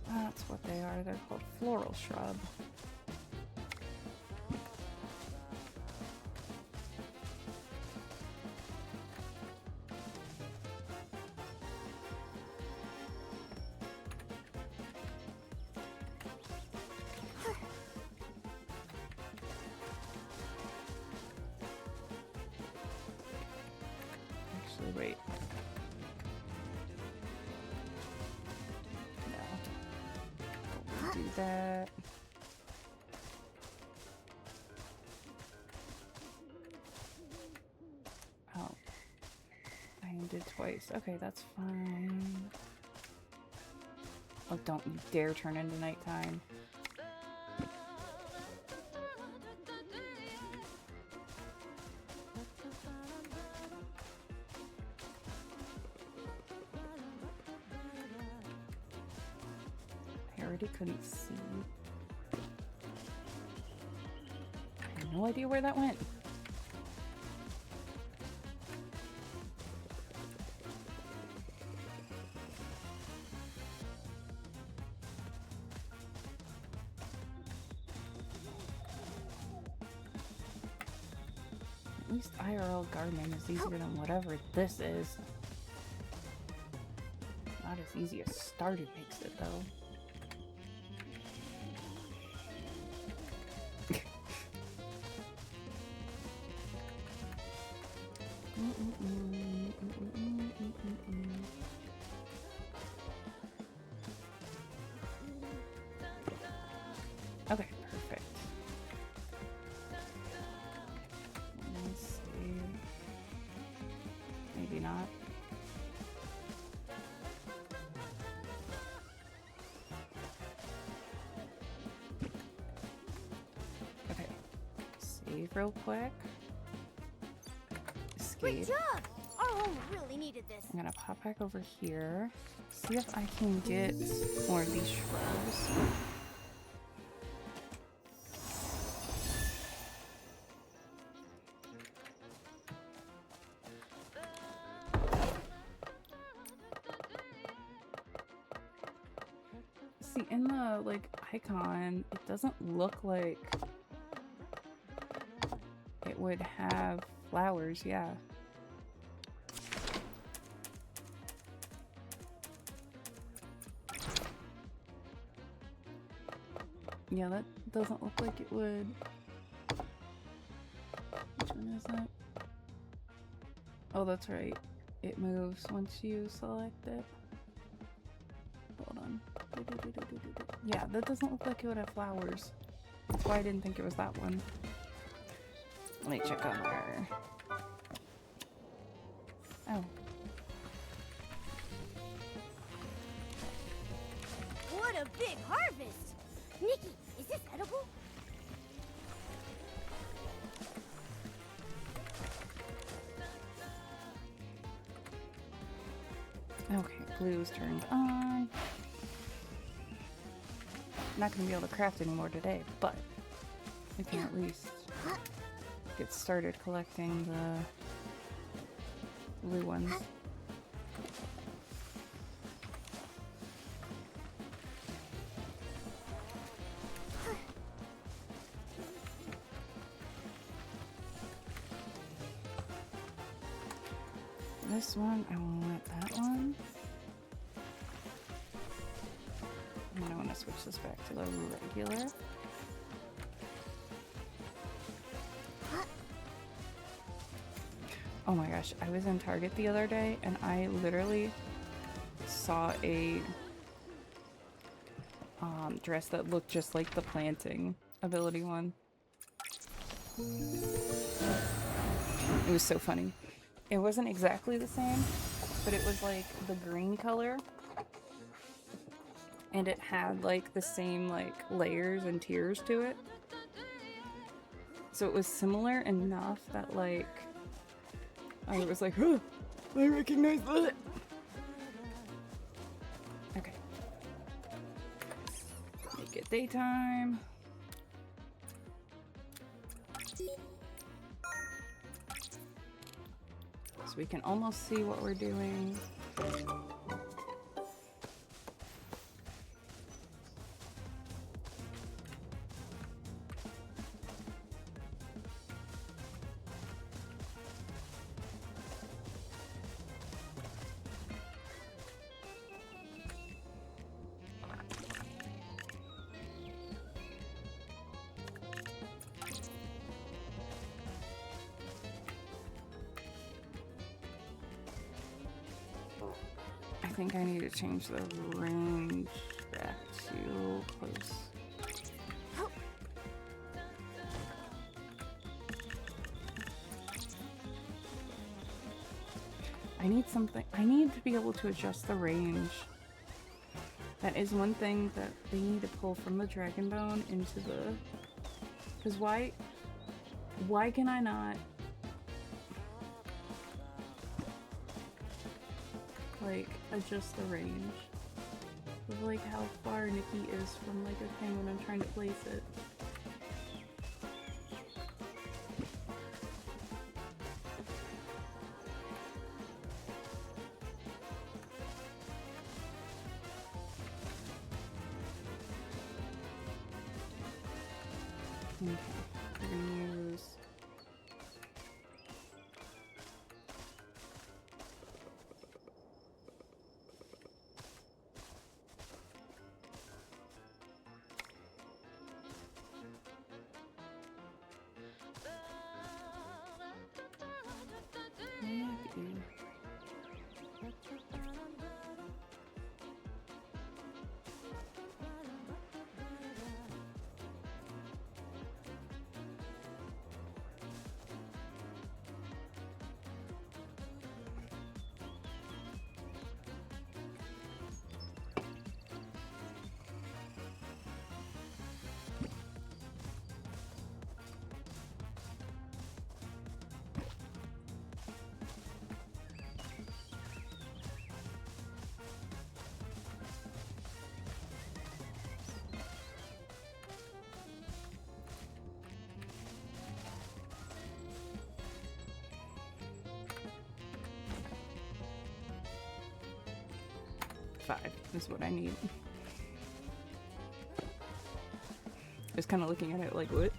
That's what they are. They're called floral shrub. Actually, wait. Do that. Oh. I did twice. Okay, that's fine. Oh, don't you dare turn into nighttime. I already couldn't see. I have no idea where that went. At least IRL gardening is easier than whatever this is. Not as easy as started makes it though. Okay, perfect. Let's see. Maybe not. Okay. Save real quick. Great Escape. job! Our home really needed this. I'm gonna pop back over here. See if I can get more of these shrubs. See, in the, like, icon, it doesn't look like it would have flowers, yeah. Yeah, that doesn't look like it would. Which one is that? Oh, that's right. It moves once you select it. Hold on. Yeah, that doesn't look like it would have flowers. That's why I didn't think it was that one. Let me check on her. Oh. What a big harvest! Nikki, is this edible? Okay, blue's turned on. Not gonna be able to craft anymore today, but we can at least get started collecting the blue ones. This one, I want that one. And I want to switch this back to the regular. Oh my gosh, I was in Target the other day and I literally saw a dress that looked just like the planting ability one. It was so funny. It wasn't exactly the same, but it was like the green color. And it had like the same like layers and tiers to it. So it was similar enough that like I was like, oh, I recognize that. Okay. Make it daytime. So we can almost see what we're doing. I think I need to change the range back to close. I need something. I need to be able to adjust the range. That is one thing that they need to pull from the Dragon Bone into the... Because why can I not... like, adjust the range of like how far Nikki is from like a thing when I'm trying to place it. Okay, we're gonna use 5 is what I need. Just kind of looking at it like, what?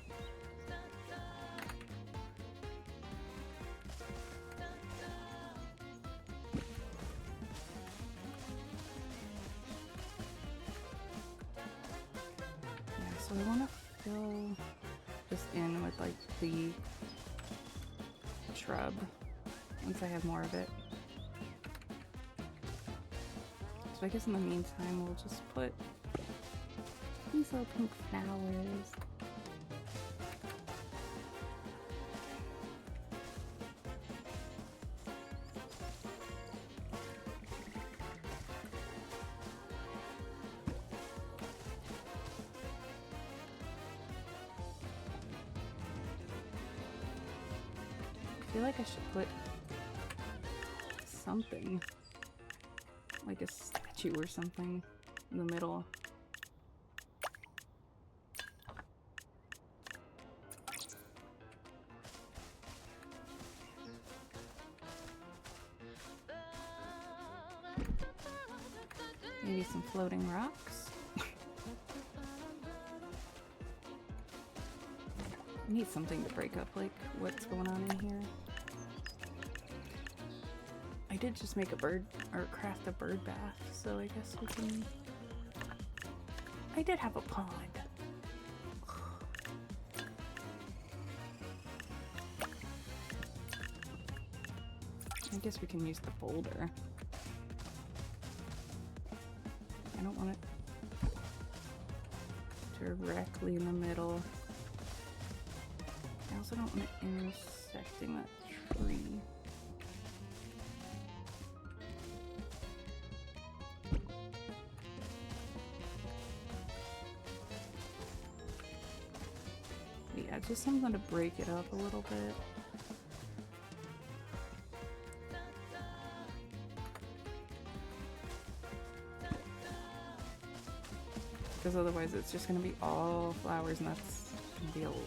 Yeah, so I want to fill this in with like the shrub once I have more of it. So I guess in the meantime we'll just put these little pink flowers. I feel like I should put something, like a statue or something, in the middle. Maybe some floating rocks. I need something to break up, like, what's going on in here. I did just make a bird, or craft a bird bath, so I guess we can... I did have a pond. I guess we can use the boulder. I don't want it directly in the middle. I also don't want it intersecting that tree. Yeah, just something to break it up a little bit. Because otherwise it's just going to be all flowers and that's going to be a lot.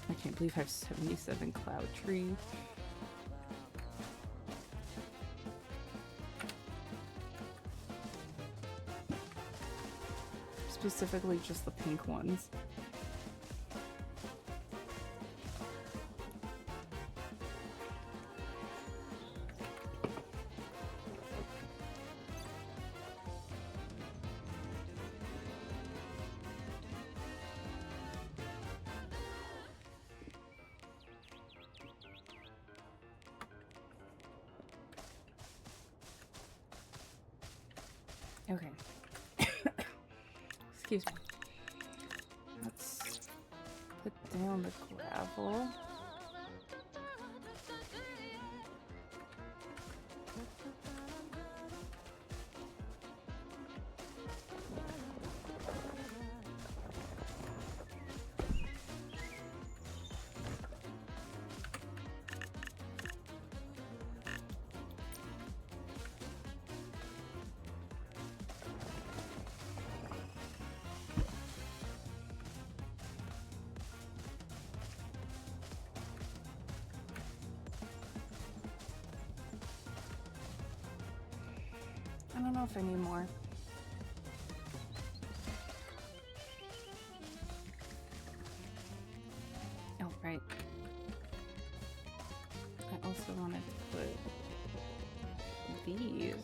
I can't believe I have 77 cloud tree. Specifically just the pink ones. Okay. Excuse me. Let's put down the gravel. I don't know if I need more. Oh, right. I also wanted to put these.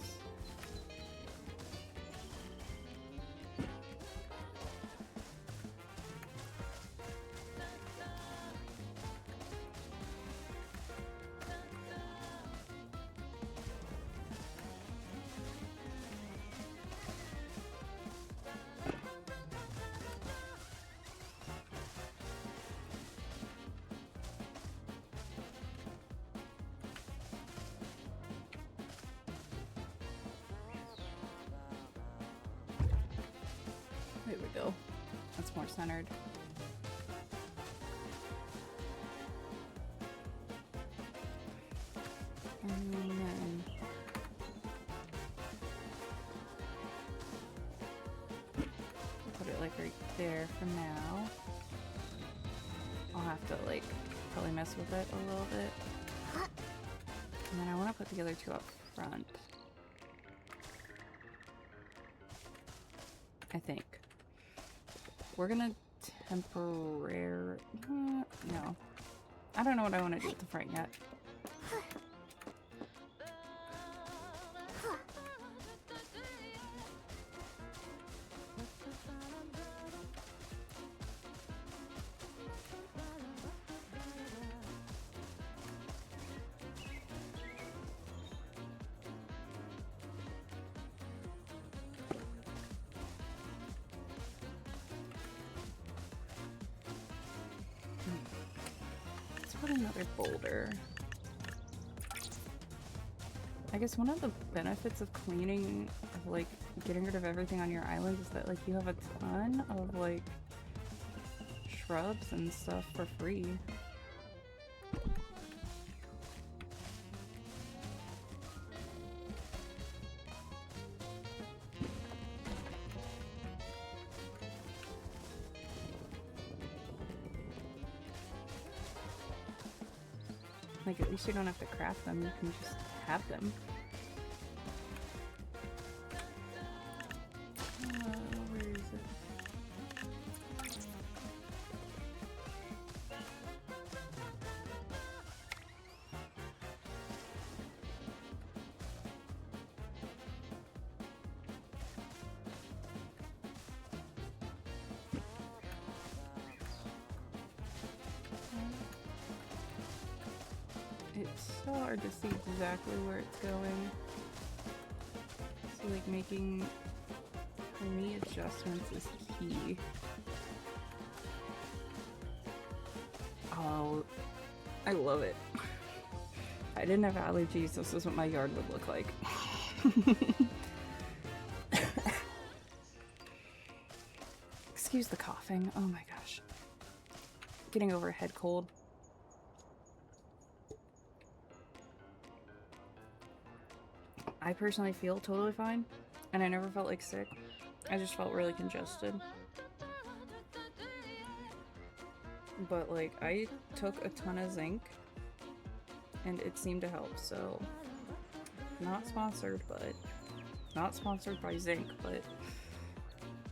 There we go. That's more centered. And then put it like right there for now. have to like probably mess with it a little bit. And then I want to put the other two up front. I think. We're gonna temporary. No. I don't know what I want to do with the front yet. Another boulder. I guess one of the benefits of cleaning, of like getting rid of everything on your island, is that like you have a ton of like shrubs and stuff for free. Like, at least you don't have to craft them, you can just have them. Where is it? It's so hard to see exactly where it's going. So like making, for me, adjustments is key. Oh, I love it. If I didn't have allergies, this is what my yard would look like. Excuse the coughing. Oh my gosh. Getting over a head cold. I personally feel totally fine, and I never felt like sick. I just felt really congested. But like, I took a ton of zinc, and it seemed to help, so not sponsored, but not sponsored by zinc, but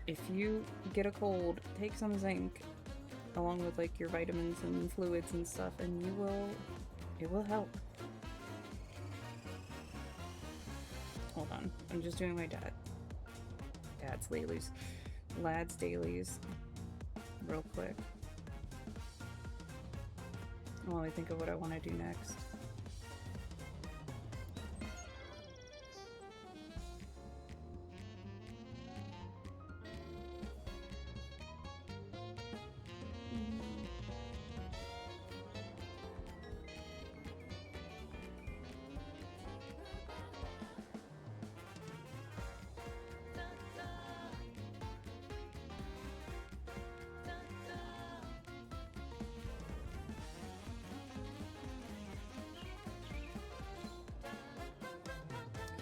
if you get a cold, take some zinc along with like your vitamins and fluids and stuff, and it will help. Hold on, I'm just doing my dad's dailies, lad's dailies, real quick. While I think of what I want to do next.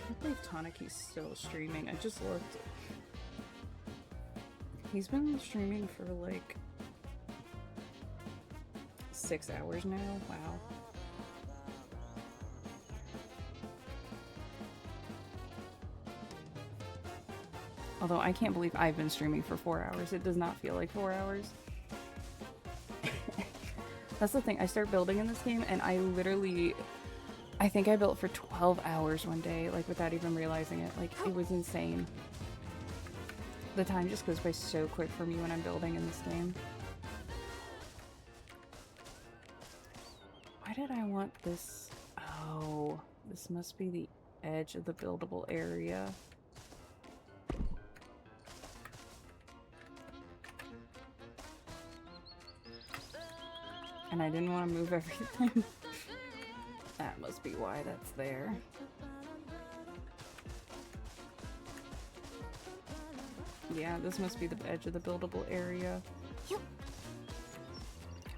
I believe Toniki's still streaming. I just looked. He's been streaming for like 6 hours now. Wow. Although I can't believe I've been streaming for 4 hours. It does not feel like 4 hours. That's the thing. I start building in this game and I think I built for 12 hours one day, like without even realizing it. Like, it was insane. The time just goes by so quick for me when I'm building in this game. Why did I want this? Oh, this must be the edge of the buildable area. And I didn't want to move everything. That must be why that's there. Yeah, this must be the edge of the buildable area. Can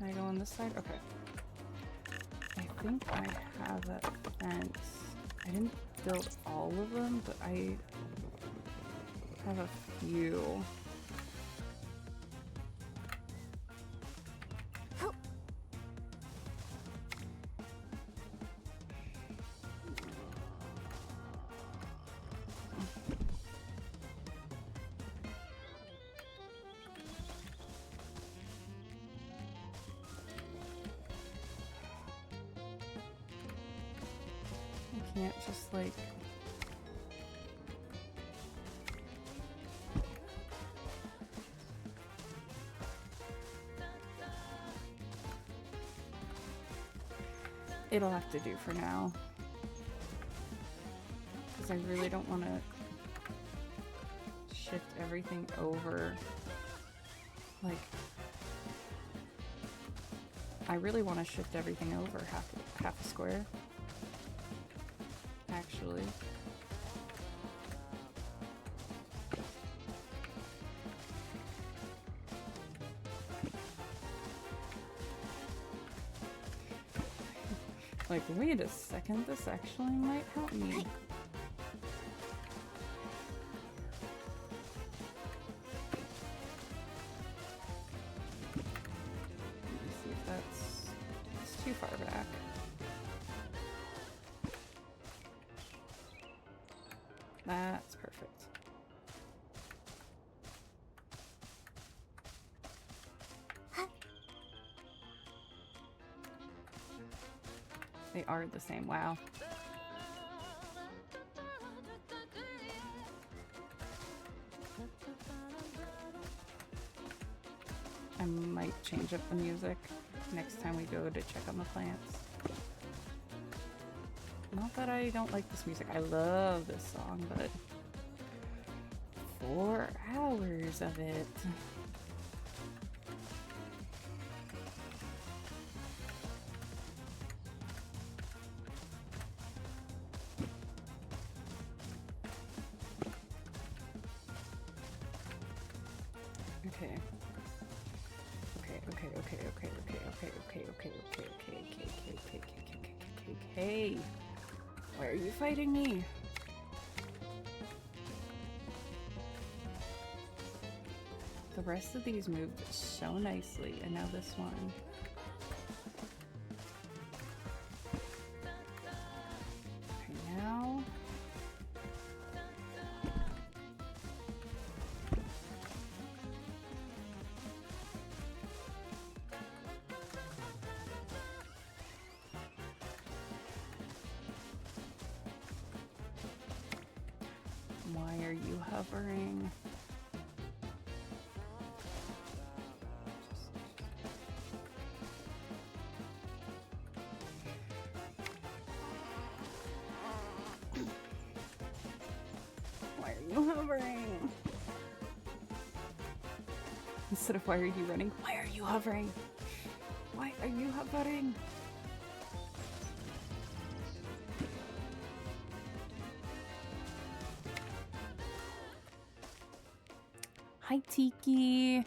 I go on this side? Okay. I think I have that fence. I didn't build all of them, but I have a few. can't just like... It'll have to do for now. Because I really don't want to shift everything over. Like, I really want to shift everything over half a square. Actually. Like, wait a second, this actually might help me. Let me see if it's too far back. That's perfect. They are the same. Wow. I might change up the music next time we go to check on the plants. Not that I don't like this music. I love this song, but 4 hours of it. Okay. Why are you fighting me? The rest of these moved so nicely, and now this one. Okay, now. Why are you hovering? Why are you hovering? Instead of why are you running, why are you hovering? Why are you hovering? Hi, Tiki.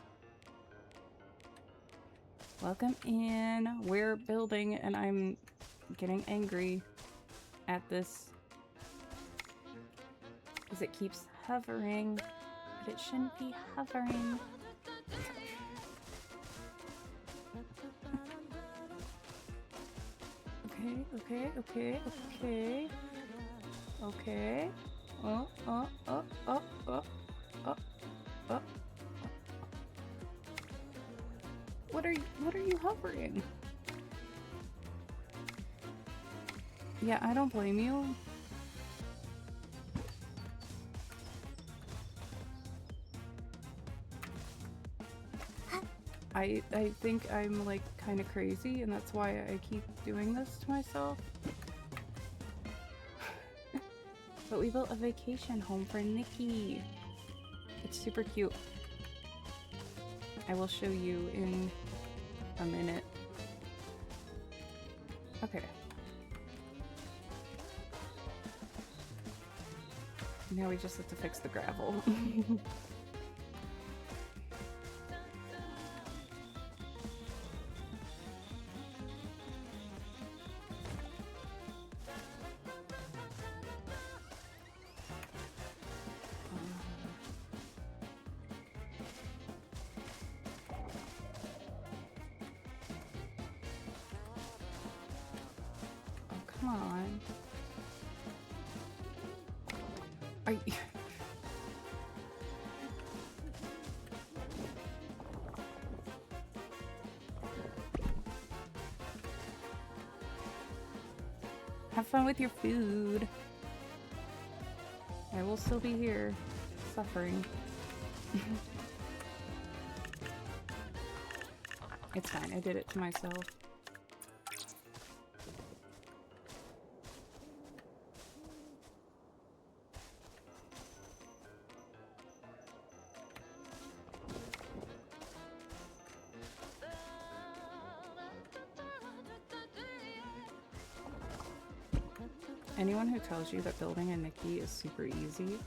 Welcome in. We're building and I'm getting angry at this because it keeps hovering, but it shouldn't be hovering. Okay. Oh. What are you hovering? Yeah, I don't blame you. I think I'm like kind of crazy and that's why I keep doing this to myself. But we built a vacation home for Nikki. It's super cute. I will show you in a minute. Okay. Now we just have to fix the gravel. Come on. Are you... Have fun with your food. I will still be here, suffering. It's fine, I did it to myself. Anyone who tells you that building a Nikki is super easy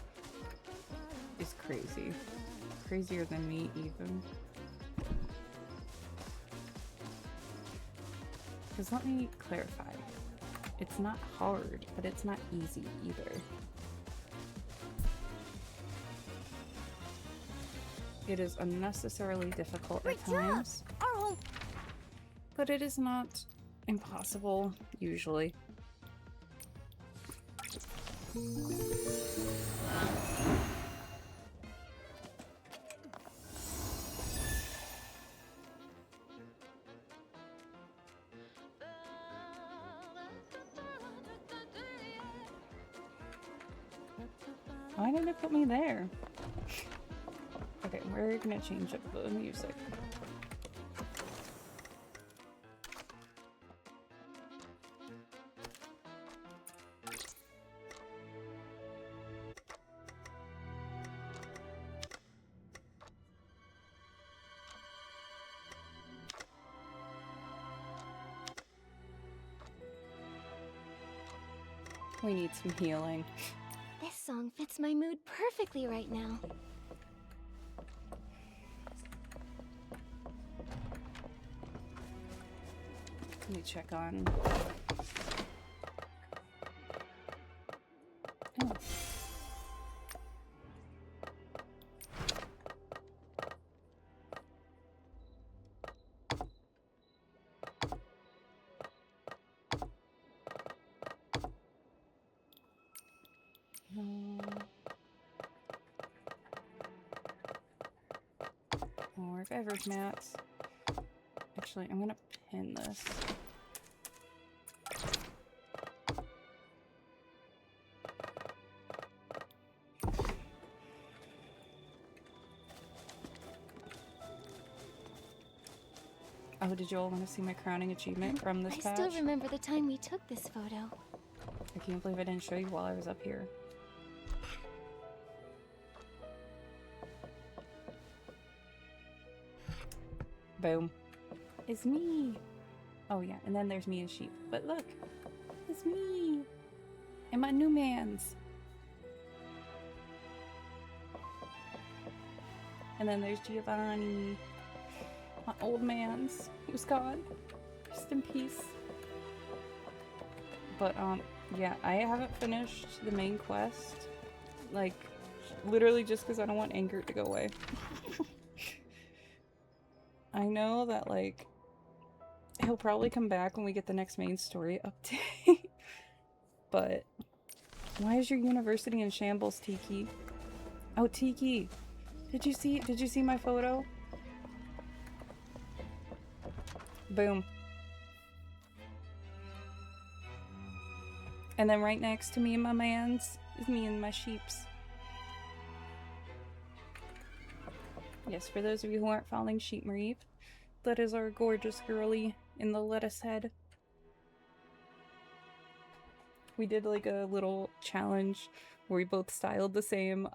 is crazy. Crazier than me, even. Because let me clarify. It's not hard, but it's not easy either. It is unnecessarily difficult at times, but it is not impossible, usually. Why did it put me there? Okay, we're gonna change up the music. We need some healing. This song fits my mood perfectly right now. Let me check on... Oh. More beverage mats. Actually, I'm gonna pin this. Oh, did you all want to see my crowning achievement from this patch? I still remember the time we took this photo. I can't believe I didn't show you while I was up here. Boom. It's me! Oh yeah, and then there's me and sheep. But look! It's me! And my new mans! And then there's Giovanni. My old man's who's gone. Rest in peace. But yeah, I haven't finished the main quest. Like, literally just because I don't want anger to go away. I know that, like, he'll probably come back when we get the next main story update. But why is your university in shambles, Tiki? Oh, Tiki! Did you see my photo? Boom. And then right next to me and my mans is me and my sheeps. Yes, for those of you who aren't following Sheep Marie, that is our gorgeous girly in the lettuce head. We did like a little challenge where we both styled the same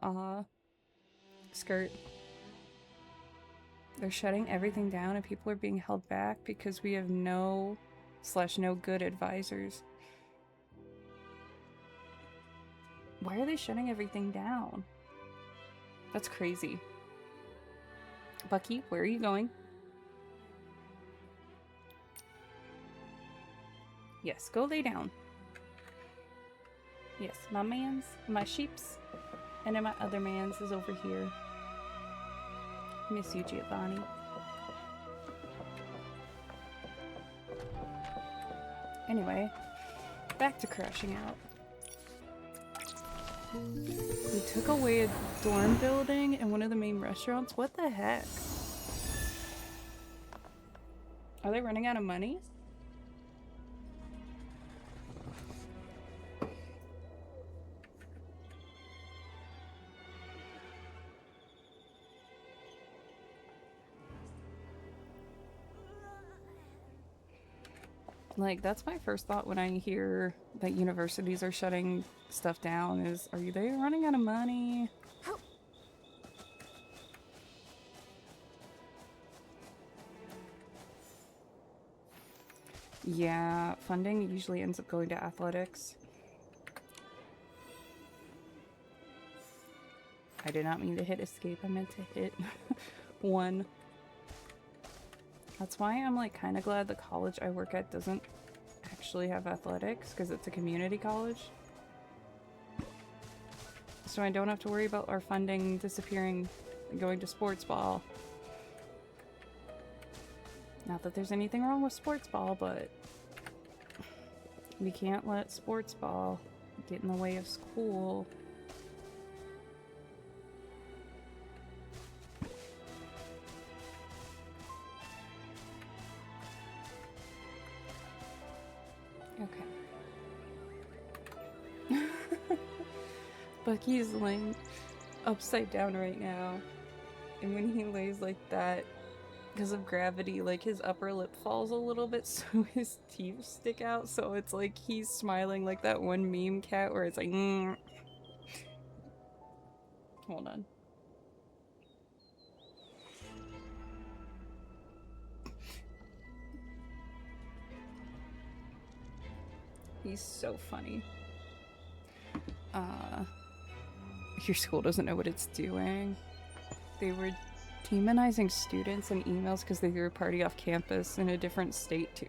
skirt. They're shutting everything down and people are being held back because we have no good advisors. Why are they shutting everything down? That's crazy. Bucky, where are you going? Yes, go lay down. Yes, my mans, my sheeps, and then my other mans is over here. Miss you, Giovanni. Anyway, back to crashing out. We took away a dorm building and one of the main restaurants? What the heck? Are they running out of money? Like, that's my first thought when I hear that universities are shutting stuff down is, are they running out of money? Yeah, funding usually ends up going to athletics. I did not mean to hit escape, I meant to hit 1. That's why I'm like kind of glad the college I work at doesn't actually have athletics, because it's a community college. So I don't have to worry about our funding disappearing and going to sports ball. Not that there's anything wrong with sports ball, but we can't let sports ball get in the way of school. Okay. Bucky's laying upside down right now, and when he lays like that, because of gravity, like his upper lip falls a little bit, so his teeth stick out, so it's like he's smiling like that one meme cat where it's like Hold on. He's so funny. Your school doesn't know what it's doing. They were demonizing students in emails because they threw a party off campus in a different state too.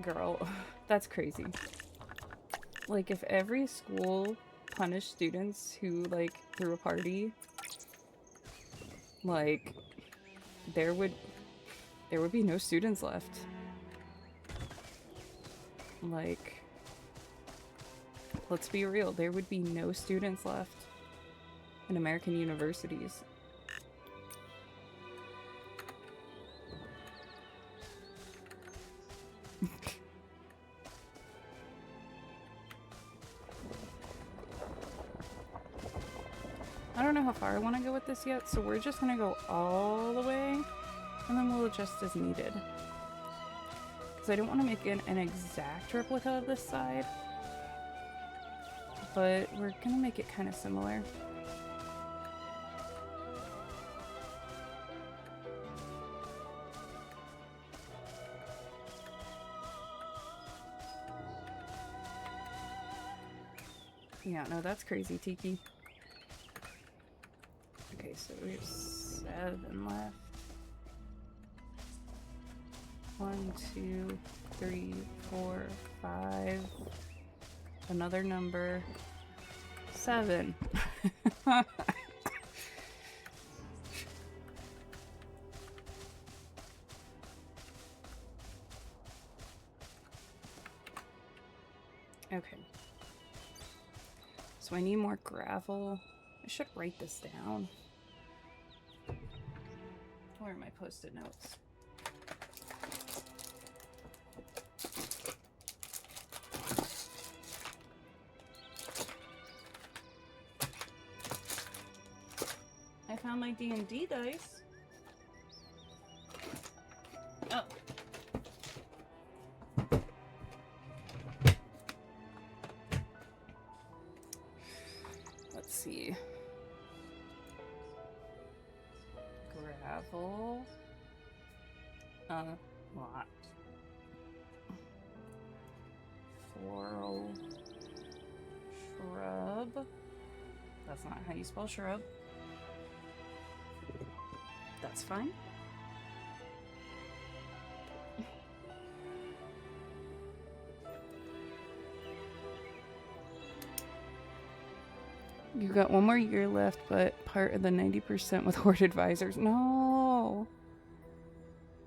Girl, that's crazy. Like, if every school punished students who, like, threw a party, like, there would be no students left. Like, let's be real, there would be no students left in American universities. I don't know how far I want to go with this yet, so we're just gonna go all the way, and then we'll adjust as needed. Because I don't want to make it an exact replica of this side, but we're gonna make it kind of similar. Yeah, no, that's crazy, Tiki. Okay, so we have 7 left. 1, 2, 3, 4, 5. Another number. 7. Okay. So I need more gravel. I should write this down. Where are my post-it notes? I found my D&D dice. Oh. Let's see. Gravel. Lot. Floral. Shrub. That's not how you spell shrub. That's fine. You got 1 more year left, but part of the 90% with Horde advisors. No.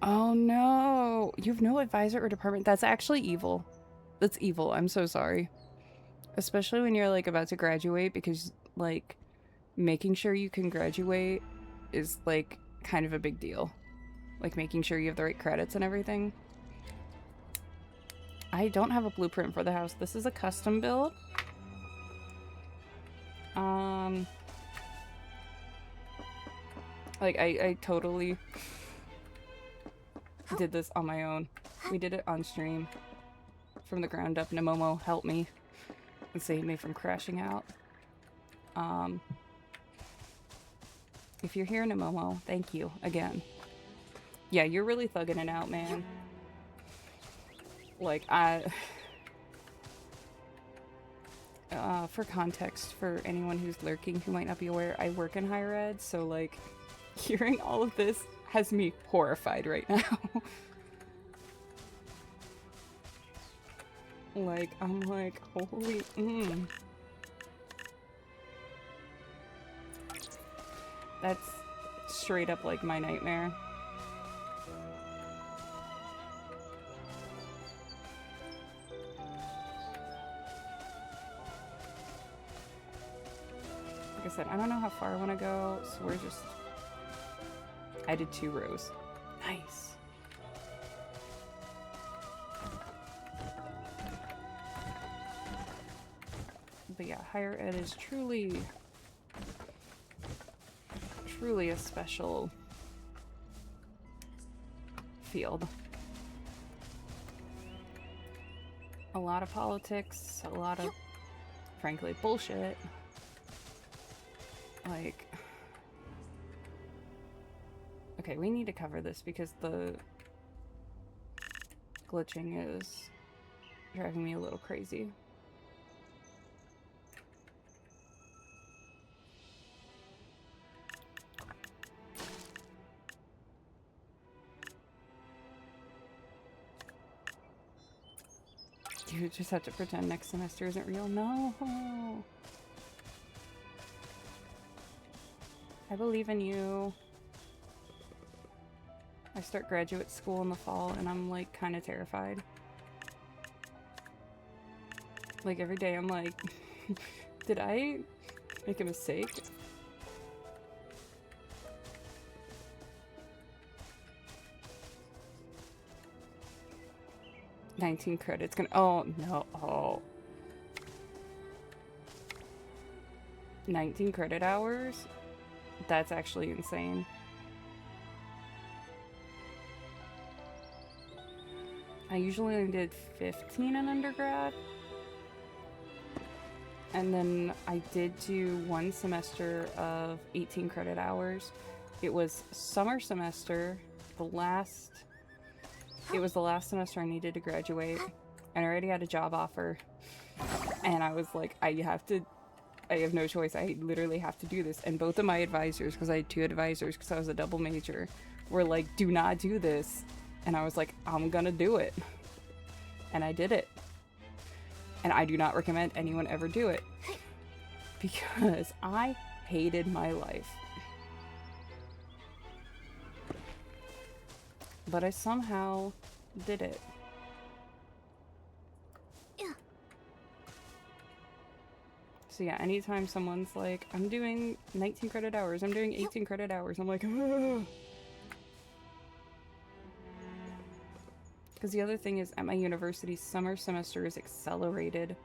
Oh no. You have no advisor or department. That's actually evil. That's evil. I'm so sorry. Especially when you're like about to graduate, because like making sure you can graduate is like kind of a big deal. Like making sure you have the right credits and everything. I don't have a blueprint for the house. This is a custom build. Like I totally did this on my own. We did it on stream from the ground up. Namomo helped me and saved me from crashing out. If you're here, Namomo, thank you again. Yeah, you're really thugging it out, man. Like, for context, for anyone who's lurking who might not be aware, I work in higher ed, so, like, hearing all of this has me horrified right now. Like, I'm like, holy, That's straight up, like, my nightmare. Like I said, I don't know how far I want to go, so we're just... I did 2 rows. Nice. But yeah, higher ed is truly a special field. A lot of politics, a lot of, frankly, bullshit. Like, okay, we need to cover this because the glitching is driving me a little crazy. You just have to pretend next semester isn't real. No. I believe in you. I start graduate school in the fall and I'm like kind of terrified. Like every day I'm like, did I make a mistake? $19 credits gonna, oh no, oh. 19 credit hours? That's actually insane. I usually only did 15 in undergrad. And then I did do 1 semester of 18 credit hours. It was summer semester, it was the last semester I needed to graduate, and I already had a job offer. And I was like, I have no choice. I literally have to do this. And both of my advisors, because I had 2 advisors because I was a double major, were like, do not do this. And I was like, I'm gonna do it. And I did it. And I do not recommend anyone ever do it. Because I hated my life. But I somehow did it. So yeah, anytime someone's like, I'm doing 19 credit hours, I'm doing 18 credit hours, I'm like, ugh. Because the other thing is, at my university, summer semester is accelerated.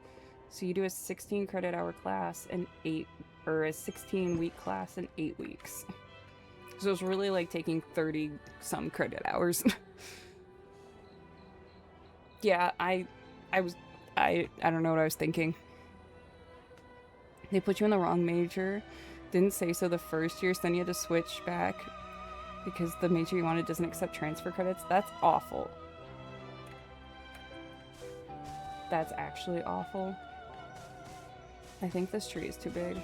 So you do a 16 credit hour class in a 16-week class in 8 weeks. So it's really like taking 30 some credit hours. Yeah, I don't know what I was thinking. They put you in the wrong major. Didn't say so the first year, so then you had to switch back because the major you wanted doesn't accept transfer credits. That's awful. That's actually awful. I think this tree is too big.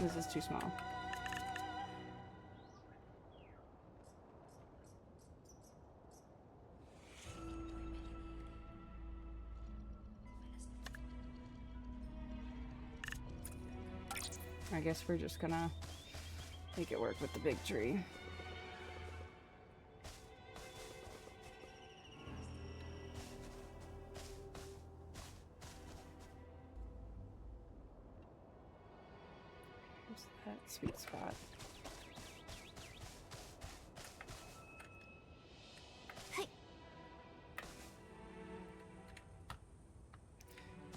This is too small. I guess we're just gonna make it work with the big tree. Where's that sweet spot?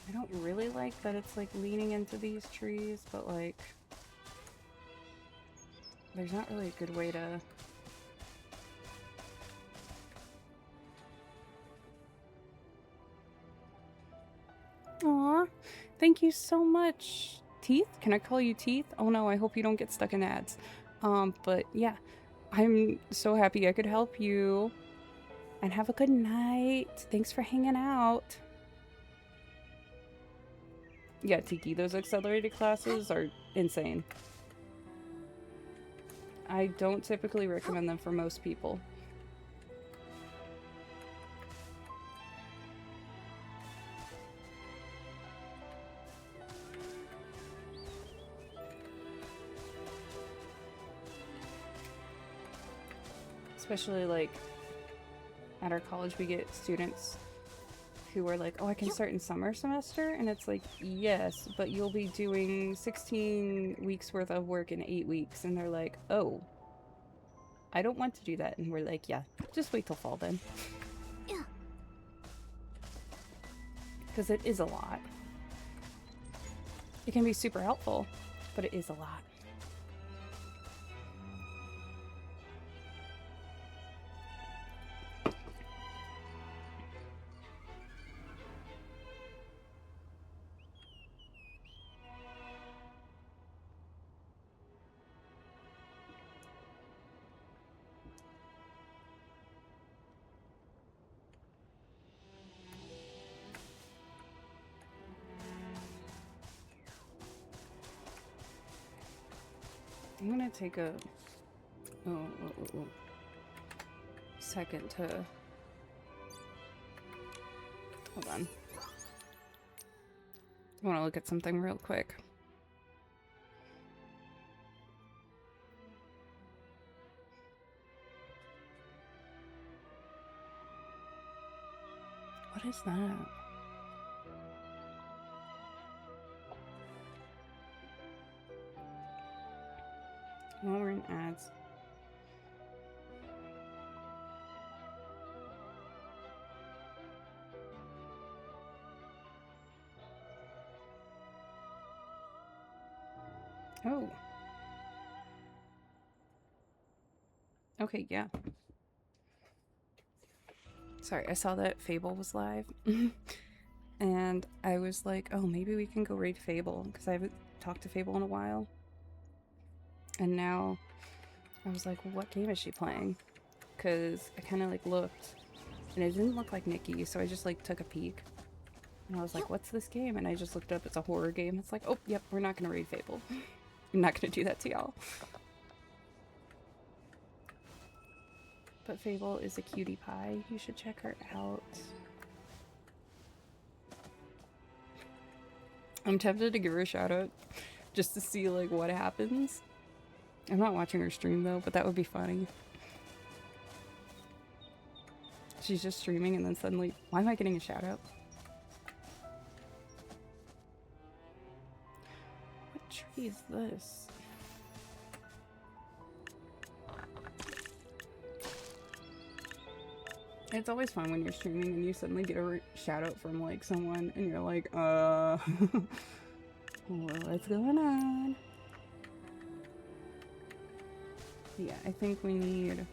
I don't don't really like that it's like leaning into these trees, but like there's not really a good way to... Aw, thank you so much. Teeth? Can I call you Teeth? Oh no, I hope you don't get stuck in ads. But yeah, I'm so happy I could help you. And have a good night. Thanks for hanging out. Yeah, Tiki, those accelerated classes are insane. I don't typically recommend them for most people. Especially like at our college we get students who are like, oh, I can start in summer semester, and it's like, yes, but you'll be doing 16 weeks worth of work in 8 weeks, and they're like, oh, I don't want to do that, and we're like, yeah, just wait till fall then. Because it is a lot. It can be super helpful, but it is a lot. I'm gonna take a second to hold on. I want to look at something real quick. What is that? While we're in ads. Oh. Okay, yeah. Sorry, I saw that Fable was live. And I was like, oh, maybe we can go raid Fable, because I haven't talked to Fable in a while. And now I was like, well, what game is she playing? Because I kind of like looked and it didn't look like Nikki, so I just like took a peek. And I was like, what's this game? And I just looked up, it's a horror game. It's like, oh, yep, we're not going to raid Fable. I'm not going to do that to y'all. But Fable is a cutie pie. You should check her out. I'm tempted to give her a shout out just to see like what happens. I'm not watching her stream though, but that would be funny. She's just streaming and then suddenly, why am I getting a shout out? What tree is this? It's always fun when you're streaming and you suddenly get a shout out from like someone and you're like, what's going on? Yeah, I think we need...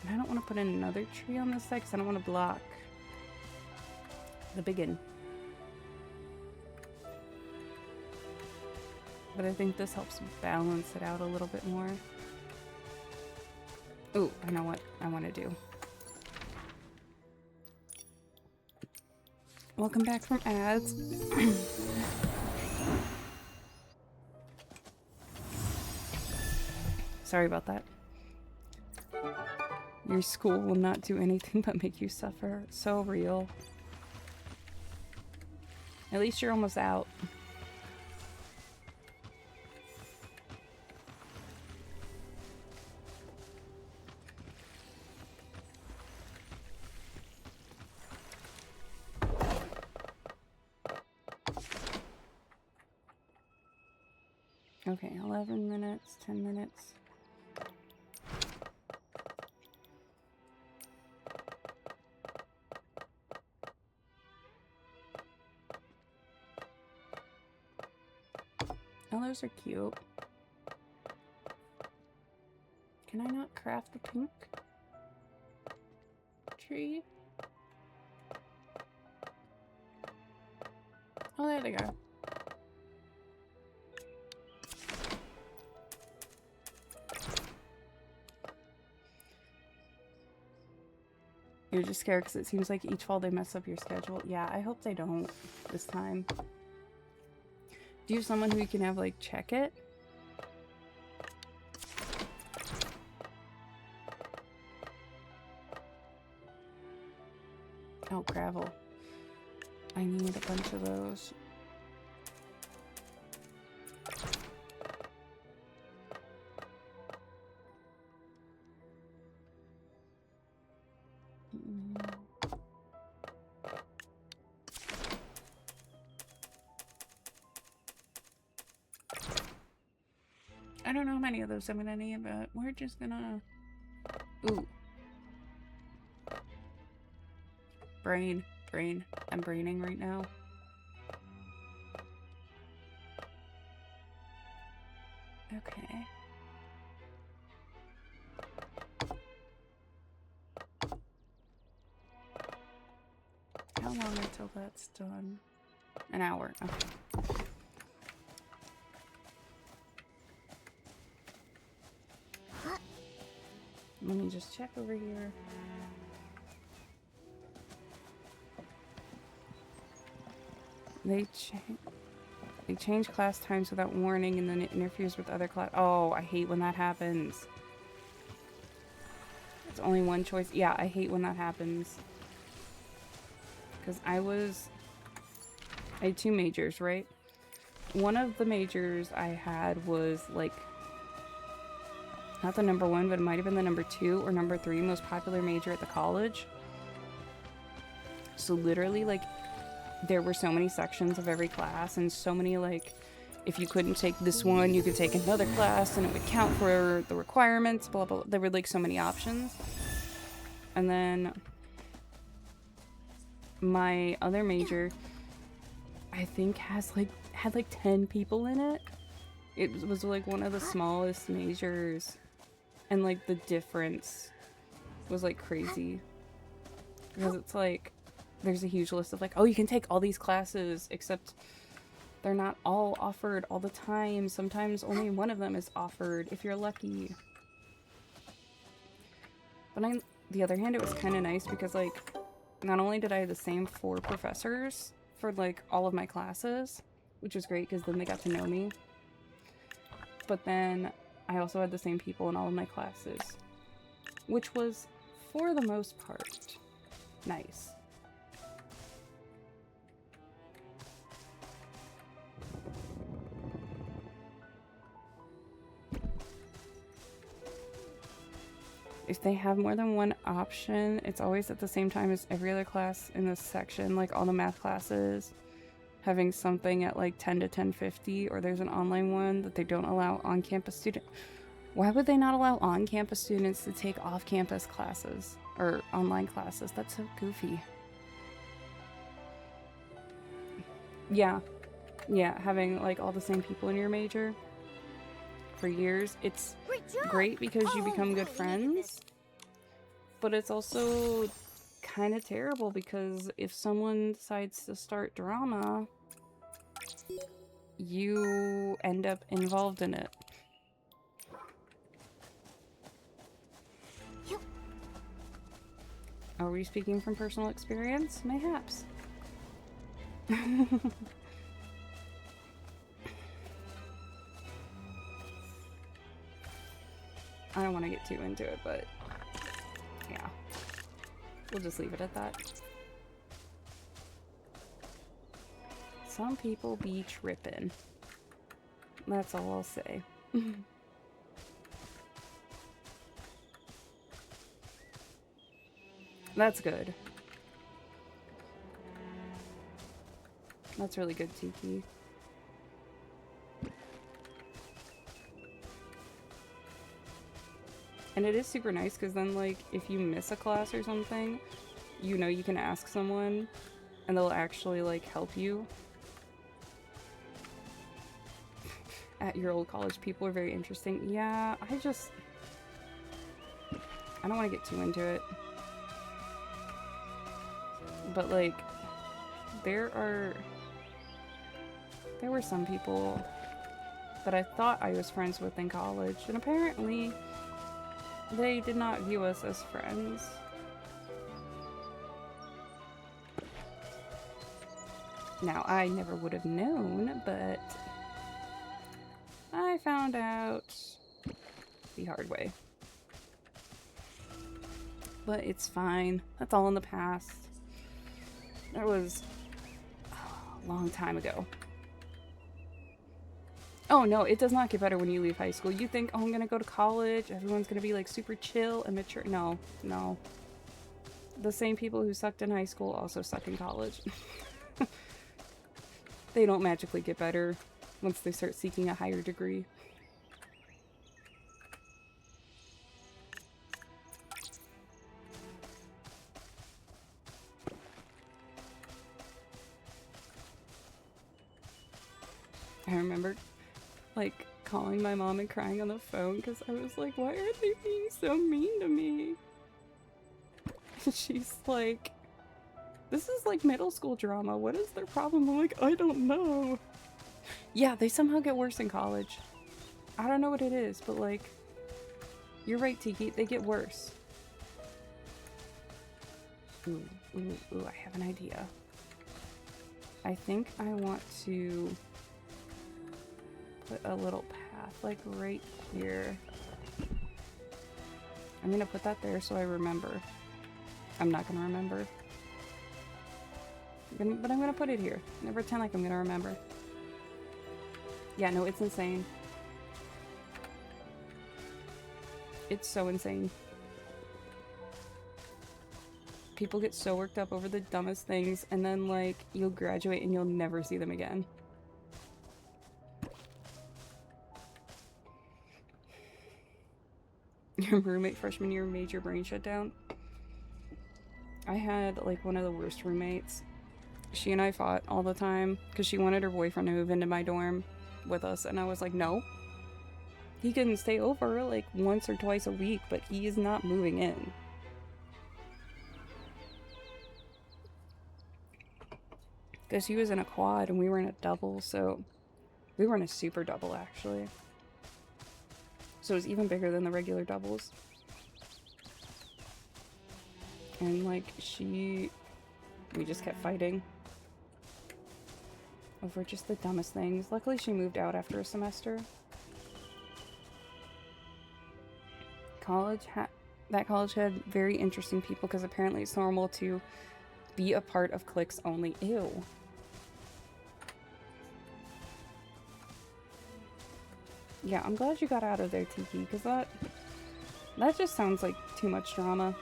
And I don't want to put in another tree on this side because I don't want to block the biggin. But I think this helps balance it out a little bit more. Ooh, I know what I want to do. Welcome back from ads. Sorry about that. Your school will not do anything but make you suffer. So real. At least you're almost out. Okay, 11 minutes, 10 minutes. Oh, those are cute. Can I not craft the pink tree? Oh, there they go. You're just scared because it seems like each fall they mess up your schedule. Yeah, I hope they don't this time. Do you have someone who you can have, like, check it? Oh, gravel. I need a bunch of those. I don't know how many of those I'm gonna need, but we're just gonna... Ooh. Brain. I'm braining right now. Okay. How long until that's done? An hour. Okay. Let me just check over here. They change class times without warning, and then it interferes with other class. Oh, I hate when that happens. It's only one choice. Yeah, I hate when that happens. Because I had two majors, right? One of the majors I had was like, not the number one, but it might have been the number 2 or number 3 most popular major at the college. So literally, like, there were so many sections of every class, and so many, like, if you couldn't take this one, you could take another class, and it would count for the requirements, blah, blah, blah. There were, like, so many options. And then my other major, I think, had, like, 10 people in it. It was, like, one of the smallest majors. And, like, the difference was, like, crazy. Because it's, like, there's a huge list of, like, oh, you can take all these classes, except they're not all offered all the time. Sometimes only one of them is offered, if you're lucky. But on the other hand, it was kind of nice because, like, not only did I have the same 4 professors for, like, all of my classes, which was great because then they got to know me. But then I also had the same people in all of my classes, which was, for the most part, nice. If they have more than one option, it's always at the same time as every other class in this section, like all the math classes having something at like 10 to 10:50, or there's an online one that they don't allow on-campus students. Why would they not allow on-campus students to take off-campus classes or online classes? That's so goofy. Yeah, having like all the same people in your major for years, it's great because you become good friends, but it's also kind of terrible because if someone decides to start drama, you end up involved in it. Are we speaking from personal experience? Mayhaps. I don't want to get too into it, but yeah. We'll just leave it at that. Some people be trippin'. That's all I'll say. That's good. That's really good, Tiki. And it is super nice because then, like, if you miss a class or something, you know you can ask someone and they'll actually, like, help you. at your old college. People are very interesting. Yeah, I don't want to get too into it. But like, there were some people that I thought I was friends with in college, and apparently they did not view us as friends. Now, I never would have known, but I found out the hard way. But it's fine. That's all in the past. That was a long time ago. Oh no, it does not get better when you leave high school. You think, oh, I'm gonna go to college, everyone's gonna be like super chill and mature. No, no. The same people who sucked in high school also suck in college. They don't magically get better once they start seeking a higher degree. I remember like calling my mom and crying on the phone because I was like, why are they being so mean to me? And she's like, this is like middle school drama. What is their problem? I'm like, I don't know. Yeah, they somehow get worse in college. I don't know what it is, but like, you're right, Tiki. They get worse. Ooh, I have an idea. I think I want to put a little path like right here. I'm gonna put that there so I remember. I'm not gonna remember. But I'm gonna put it here. I'm gonna pretend like I'm gonna remember. Yeah, no, it's insane. It's so insane. People get so worked up over the dumbest things, and then, like, you'll graduate and you'll never see them again. Your roommate freshman year made your brain shut down? I had, like, one of the worst roommates. She and I fought all the time because she wanted her boyfriend to move into my dorm with us, and I was like, no. He can stay over like once or twice a week, but he is not moving in. Because he was in a quad and we were in a double, so we were in a super double actually. So it was even bigger than the regular doubles. And like we just kept fighting over just the dumbest things. Luckily she moved out after a semester. That college had very interesting people because apparently it's normal to be a part of cliques only. Ew. Yeah, I'm glad you got out of there, Tiki, because that just sounds like too much drama.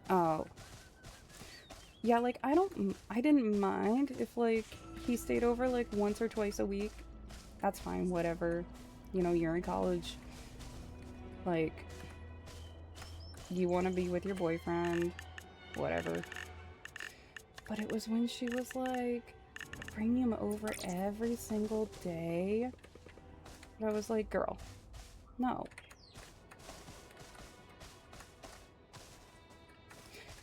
Oh. Yeah, like, I didn't mind if, like, he stayed over, like, once or twice a week. That's fine, whatever. You know, you're in college. Like, you want to be with your boyfriend. Whatever. But it was when she was, like, bringing him over every single day. I was like, girl, no.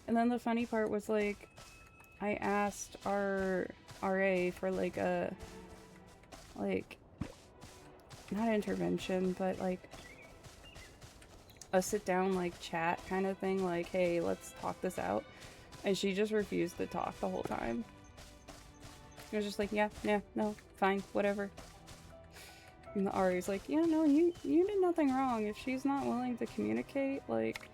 And then the funny part was, like, I asked our RA for, like, a, like, not intervention, but, like, a sit-down, like, chat kind of thing, like, hey, let's talk this out. And she just refused to talk the whole time. It was just like, yeah, no, fine, whatever. And the RA's like, yeah, no, you did nothing wrong. If she's not willing to communicate, like...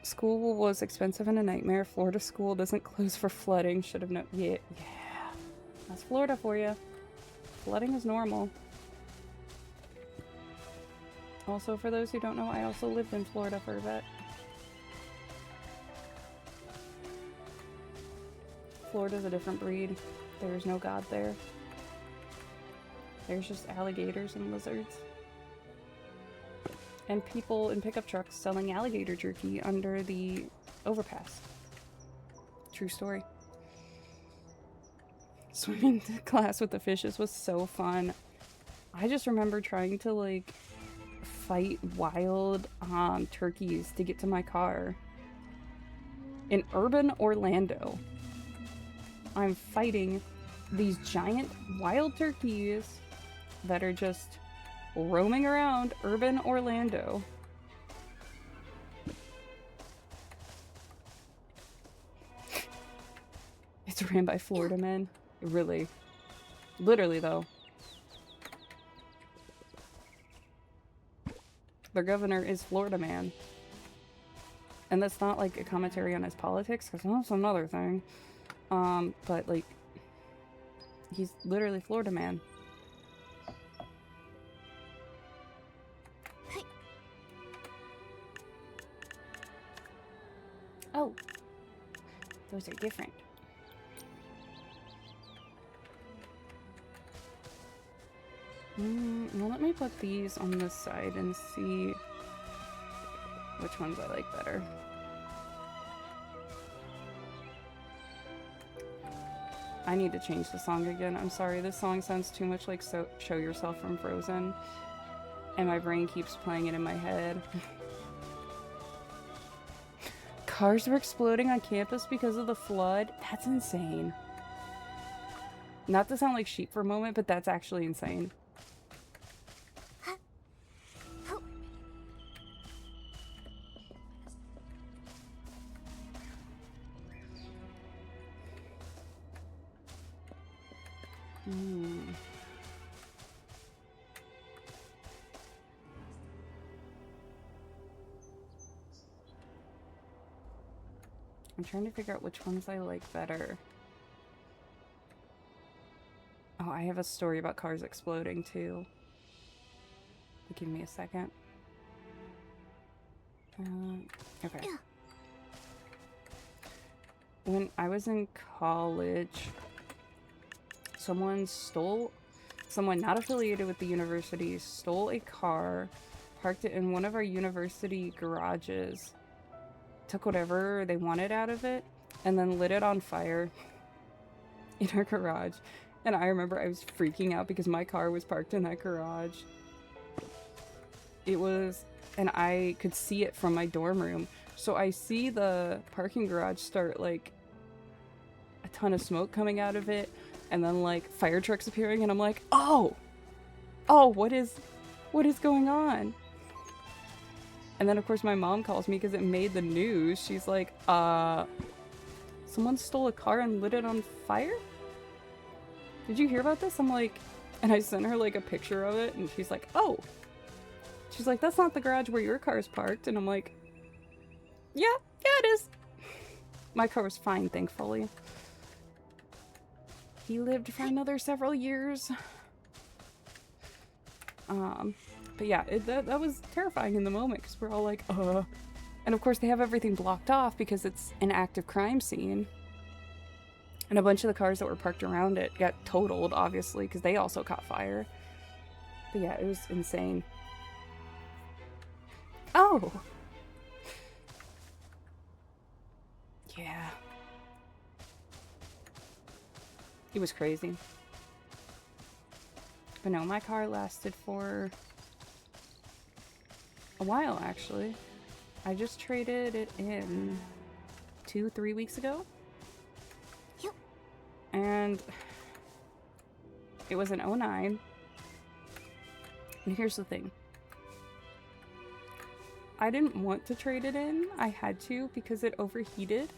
School was expensive and a nightmare. Florida school doesn't close for flooding. Should have known. Yeah. That's Florida for you. flooding is normal. Also, for those who don't know, I also lived in Florida for a bit. Florida's a different breed. There's no God there. There's just alligators and lizards. And people in pickup trucks selling alligator jerky under the overpass. True story. Swimming to class with the fishes was so fun. I just remember trying to like fight wild turkeys to get to my car. In urban Orlando. I'm fighting these giant wild turkeys that are just roaming around urban Orlando. It's ran by Florida men. Really. Literally, though. Their governor is Florida man. And that's not like a commentary on his politics, because that's another thing. But like, he's literally Florida man. Oh, those are different. Well, let me put these on this side and see which ones I like better. I need to change the song again. I'm sorry, this song sounds too much like Show Yourself from Frozen. And my brain keeps playing it in my head. Cars were exploding on campus because of the flood? That's insane. Not to sound like sheep for a moment, but that's actually insane. I'm trying to figure out which ones I like better. Oh, I have a story about cars exploding too. Give me a second. Okay. When I was in college, someone not affiliated with the university stole a car, parked it in one of our university garages, took whatever they wanted out of it, and then lit it on fire in our garage. And I remember I was freaking out because my car was parked in that garage. And I could see it from my dorm room. So I see the parking garage start like a ton of smoke coming out of it, and then like fire trucks appearing, and I'm like, oh, what is going on? And then of course my mom calls me because it made the news. She's like, someone stole a car and lit it on fire? Did you hear about this? I'm like, and I sent her like a picture of it, and she's like, oh. She's like, that's not the garage where your car's parked. And I'm like, yeah, it is. My car was fine, thankfully. He lived for another several years. But yeah, that was terrifying in the moment, because we're all like, And of course they have everything blocked off because it's an active crime scene. And a bunch of the cars that were parked around it got totaled, obviously, because they also caught fire. But yeah, it was insane. Oh! Yeah. It was crazy. But no, my car lasted for a while, actually. I just traded it in 2-3 weeks ago. Yep. And it was an 09. And here's the thing. I didn't want to trade it in. I had to because it overheated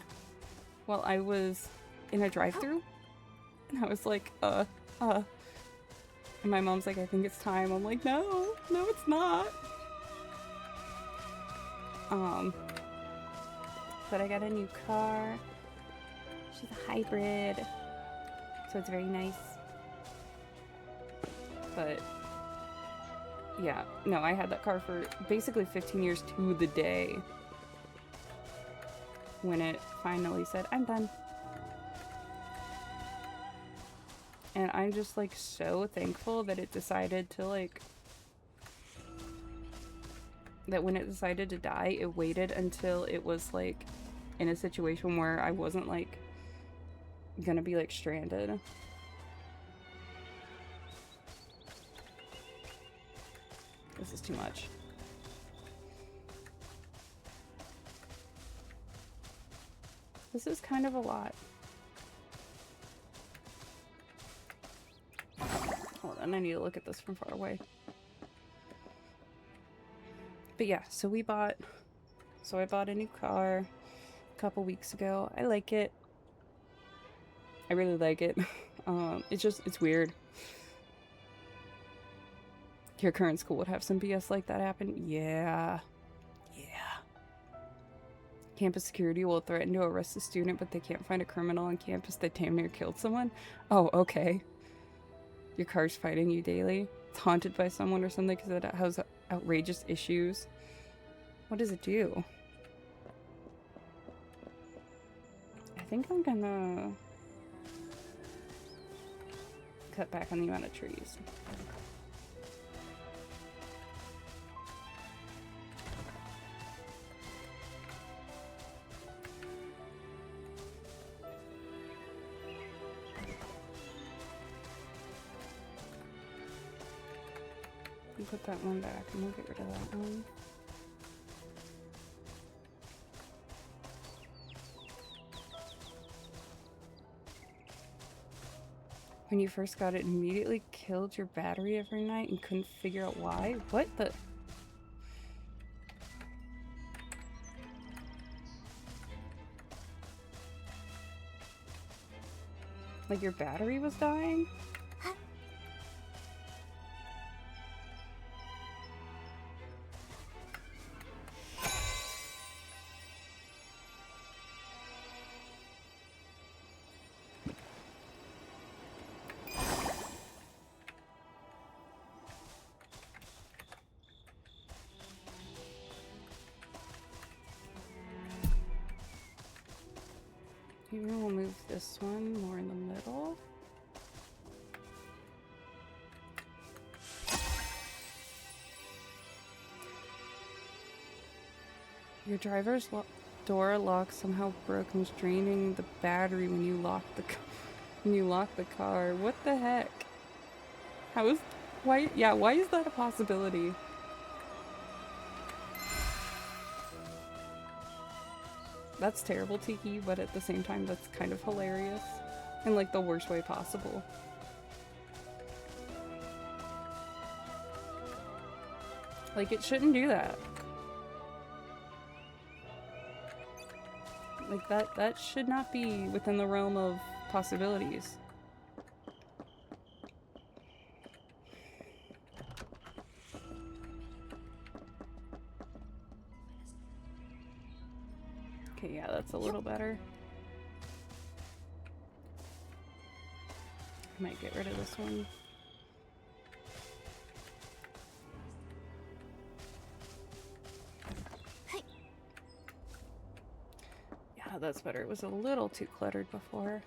while I was in a drive-thru. And I was like, And my mom's like, I think it's time. I'm like, no, it's not. But I got a new car. She's a hybrid. So it's very nice. But yeah, no, I had that car for basically 15 years to the day when it finally said, I'm done. And I'm just like so thankful that it decided to like, that when it decided to die, it waited until it was like in a situation where I wasn't like gonna be like stranded. This is too much. This is kind of a lot. Hold on, I need to look at this from far away. But yeah, so I bought a new car a couple weeks ago. I like it. I really like it. It's weird. Your current school would have some BS like that happen? Yeah. Yeah. Campus security will threaten to arrest a student, but they can't find a criminal on campus that damn near killed someone? Oh, okay. Your car's fighting you daily. It's haunted by someone or something because it has outrageous issues. What does it do? I think I'm gonna cut back on the amount of trees. Put that one back and we'll get rid of that one. When you first got it, it immediately killed your battery every night and couldn't figure out why? What the? Like your battery was dying? Maybe we'll move this one more in the middle. Your driver's door lock somehow broke and was draining the battery when you locked the car. What the heck? How is why is that a possibility? That's terrible, Tiki, but at the same time that's kind of hilarious in like the worst way possible. Like it shouldn't do that. Like that should not be within the realm of possibilities. Okay, yeah, that's a little better. I might get rid of this one. Yeah, that's better. It was a little too cluttered before.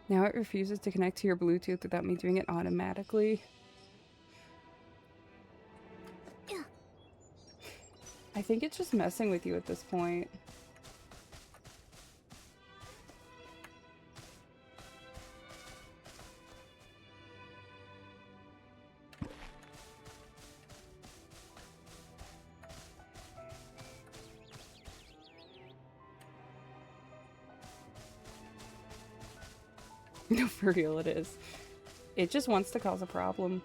Now it refuses to connect to your Bluetooth without me doing it automatically. I think it's just messing with you at this point. No, for real it is. It just wants to cause a problem.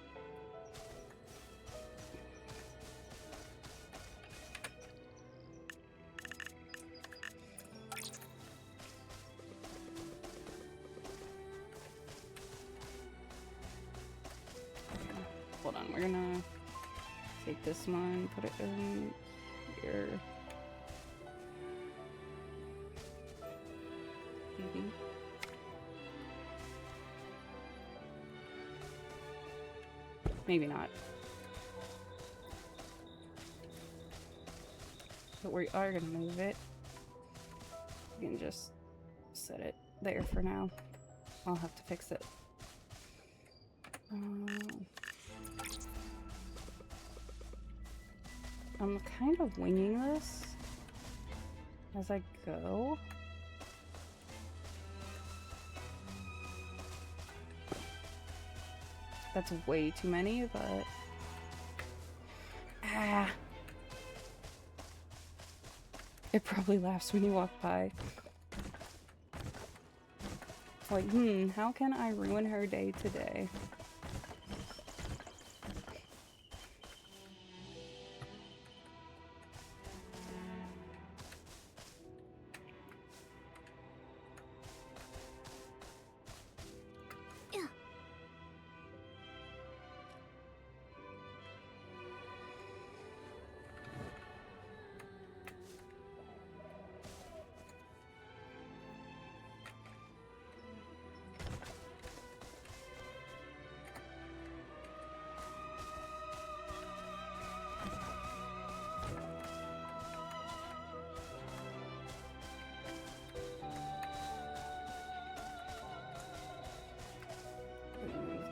Hold on, we're gonna take this one, put it in here. Maybe. Maybe not. But we are gonna move it. We can just set it there for now. I'll have to fix it. I'm kind of winging this as I go. That's way too many, but... Ah! It probably laughs when you walk by. It's like, how can I ruin her day today?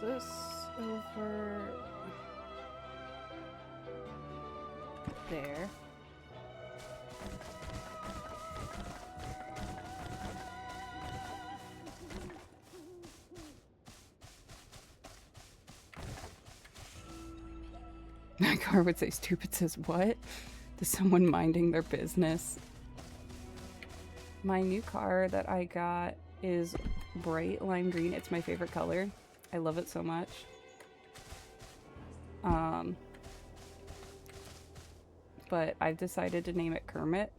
This over there. My car would say stupid says what? To someone minding their business. My new car that I got is bright lime green. It's my favorite color. I love it so much. But I've decided to name it Kermit.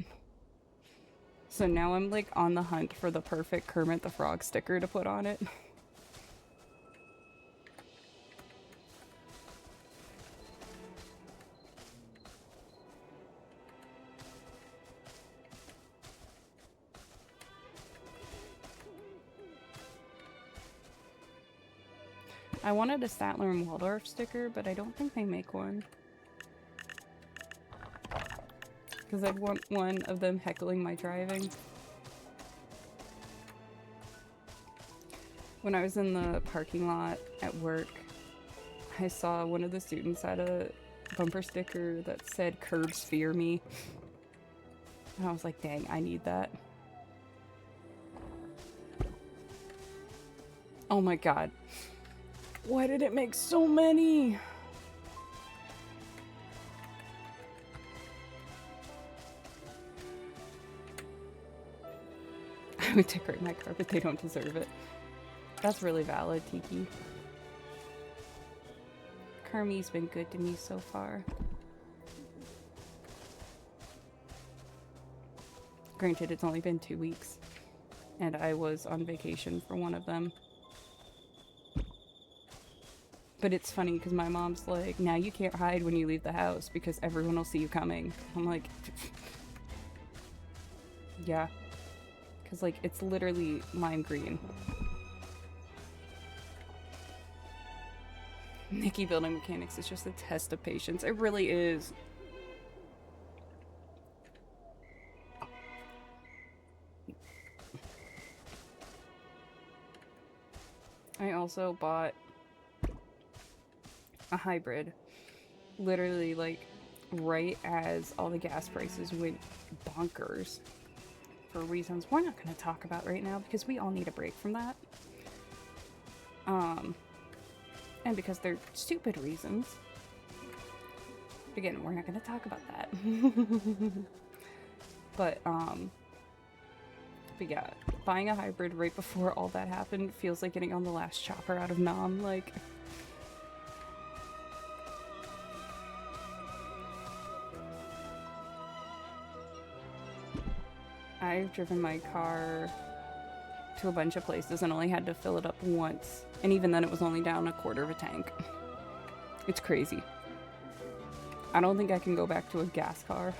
So now I'm like on the hunt for the perfect Kermit the Frog sticker to put on it. I wanted a Statler and Waldorf sticker, but I don't think they make one. Because I'd want one of them heckling my driving. When I was in the parking lot at work, I saw one of the students had a bumper sticker that said "Curbs fear me." And I was like, dang, I need that. Oh my god. Why did it make so many? I would decorate my car, but they don't deserve it. That's really valid, Tiki. Kermit's been good to me so far. Granted, it's only been 2 weeks, and I was on vacation for one of them. But it's funny because my mom's like, now you can't hide when you leave the house because everyone will see you coming. I'm like, yeah. Because, like, it's literally lime green. Nikki building mechanics is just a test of patience. It really is. I also bought a hybrid, literally like right as all the gas prices went bonkers for reasons we're not going to talk about right now because we all need a break from that, and because they're stupid reasons. Again, we're not going to talk about that. but yeah, buying a hybrid right before all that happened feels like getting on the last chopper out of Nam. Like, I've driven my car to a bunch of places and only had to fill it up once. And even then it was only down 1/4 of a tank. It's crazy. I don't think I can go back to a gas car.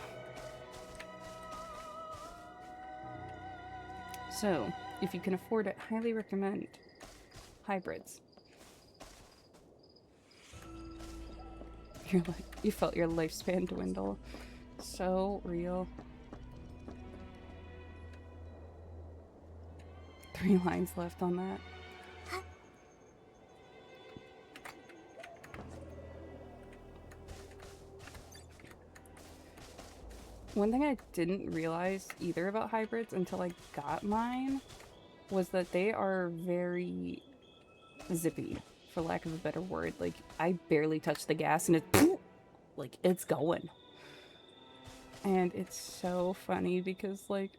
So, if you can afford it, highly recommend hybrids. You felt your lifespan dwindle. So real. 3 lines left on that. One thing I didn't realize either about hybrids until I got mine was that they are very zippy, for lack of a better word. Like, I barely touch the gas and like, it's going. And it's so funny because, like,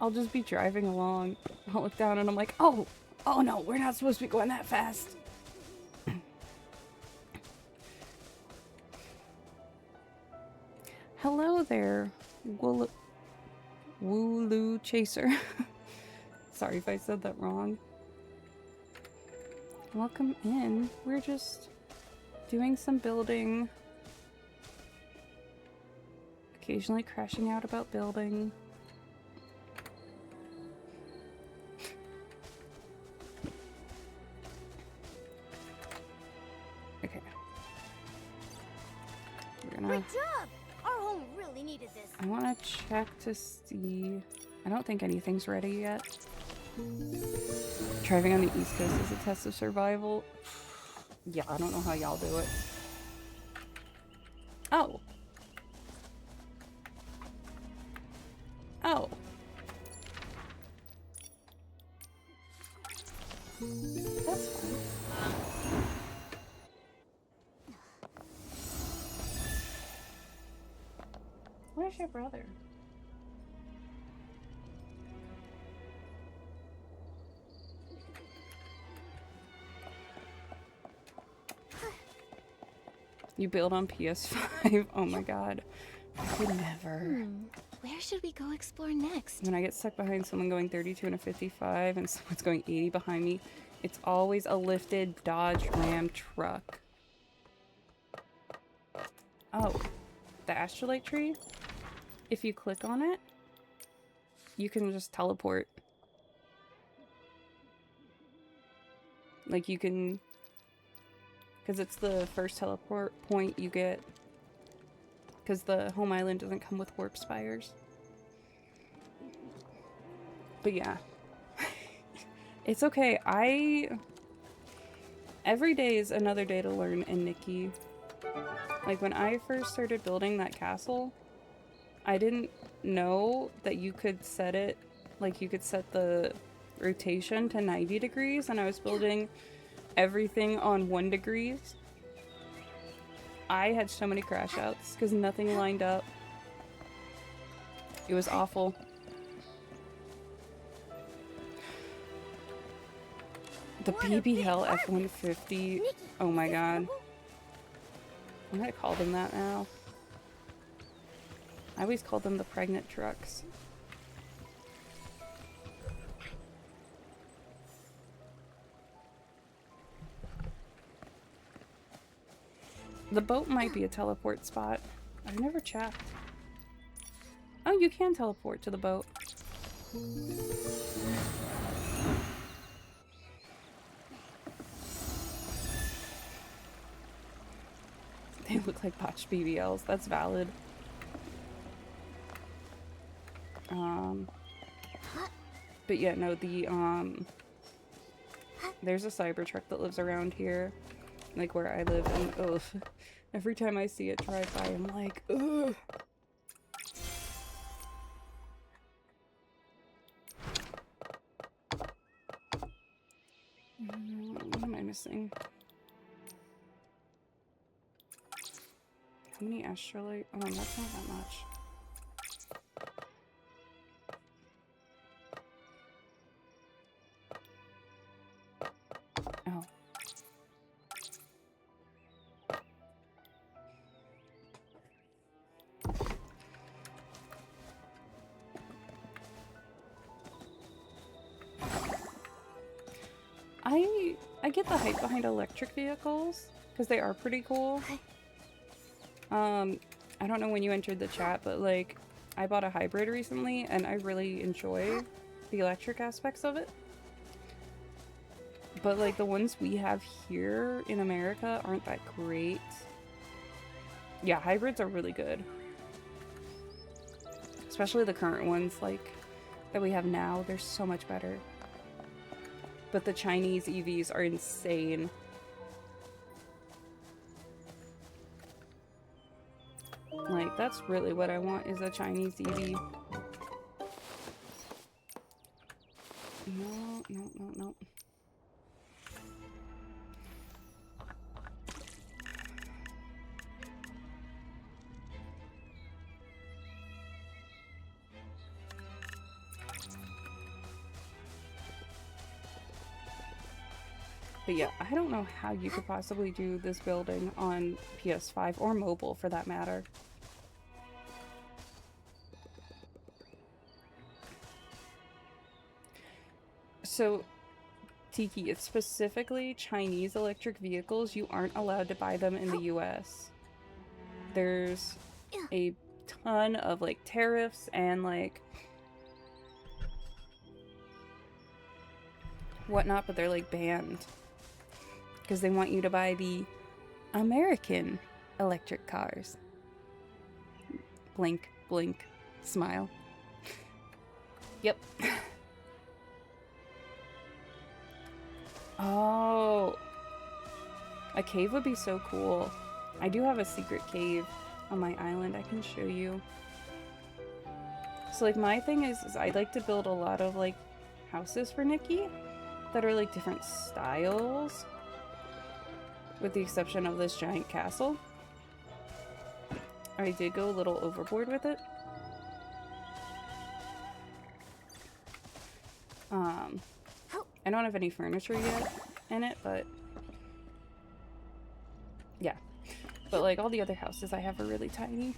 I'll just be driving along, I'll look down and I'm like, oh no, we're not supposed to be going that fast. Hello there, Wooloo Chaser. Sorry if I said that wrong. Welcome in. We're just doing some building. Occasionally crashing out about building. Okay. We're gonna... Great job! Our home really needed this. I want to check to see... I don't think anything's ready yet. Driving on the East Coast is a test of survival. Yeah, I don't know how y'all do it. Oh. Oh. That's fine. Where's your brother? You build on PS5? Oh my god. I could never. Where should we go explore next? When I get stuck behind someone going 32 and a 55 and someone's going 80 behind me, it's always a lifted Dodge Ram truck. Oh, the astrolite tree? If you click on it, you can just teleport. Like you can... Because it's the first teleport point you get. Because the home island doesn't come with warp spires. But yeah. It's okay. Every day is another day to learn in Nikki. Like when I first started building that castle, I didn't know that you could set it, like you could set the rotation to 90 degrees and I was building everything on 1 degree. I had so many crash outs because nothing lined up. It was awful. The BBL F-150. Oh my god. I'm gonna call them that now. I always called them the pregnant trucks. The boat might be a teleport spot. I've never checked. Oh, you can teleport to the boat. They look like botched BBLs. That's valid. But yeah, no, there's a Cybertruck that lives around here, like where I live, and ugh, every time I see it drive by, I'm like, ugh. What am I missing? How many astrolite? Oh, that's not that much. Oh. I get the hype behind electric vehicles because they are pretty cool. I don't know when you entered the chat, but like I bought a hybrid recently and I really enjoy the electric aspects of it. But like the ones we have here in America aren't that great. Yeah, hybrids are really good. Especially the current ones, like, that we have now. They're so much better. But the Chinese EVs are insane. Like, that's really what I want, is a Chinese EV. No, no, no, no. But yeah, I don't know how you could possibly do this building on PS5 or mobile for that matter. So, Tiki, it's specifically Chinese electric vehicles. You aren't allowed to buy them in the US. There's a ton of like tariffs and like whatnot, but they're like banned. Because they want you to buy the American electric cars. Blink, blink, smile. Yep. Oh. A cave would be so cool. I do have a secret cave on my island I can show you. So like my thing is I'd like to build a lot of like houses for Nikki that are like different styles. With the exception of this giant castle. I did go a little overboard with it. I don't have any furniture yet in it, but yeah. But like all the other houses I have are really tiny.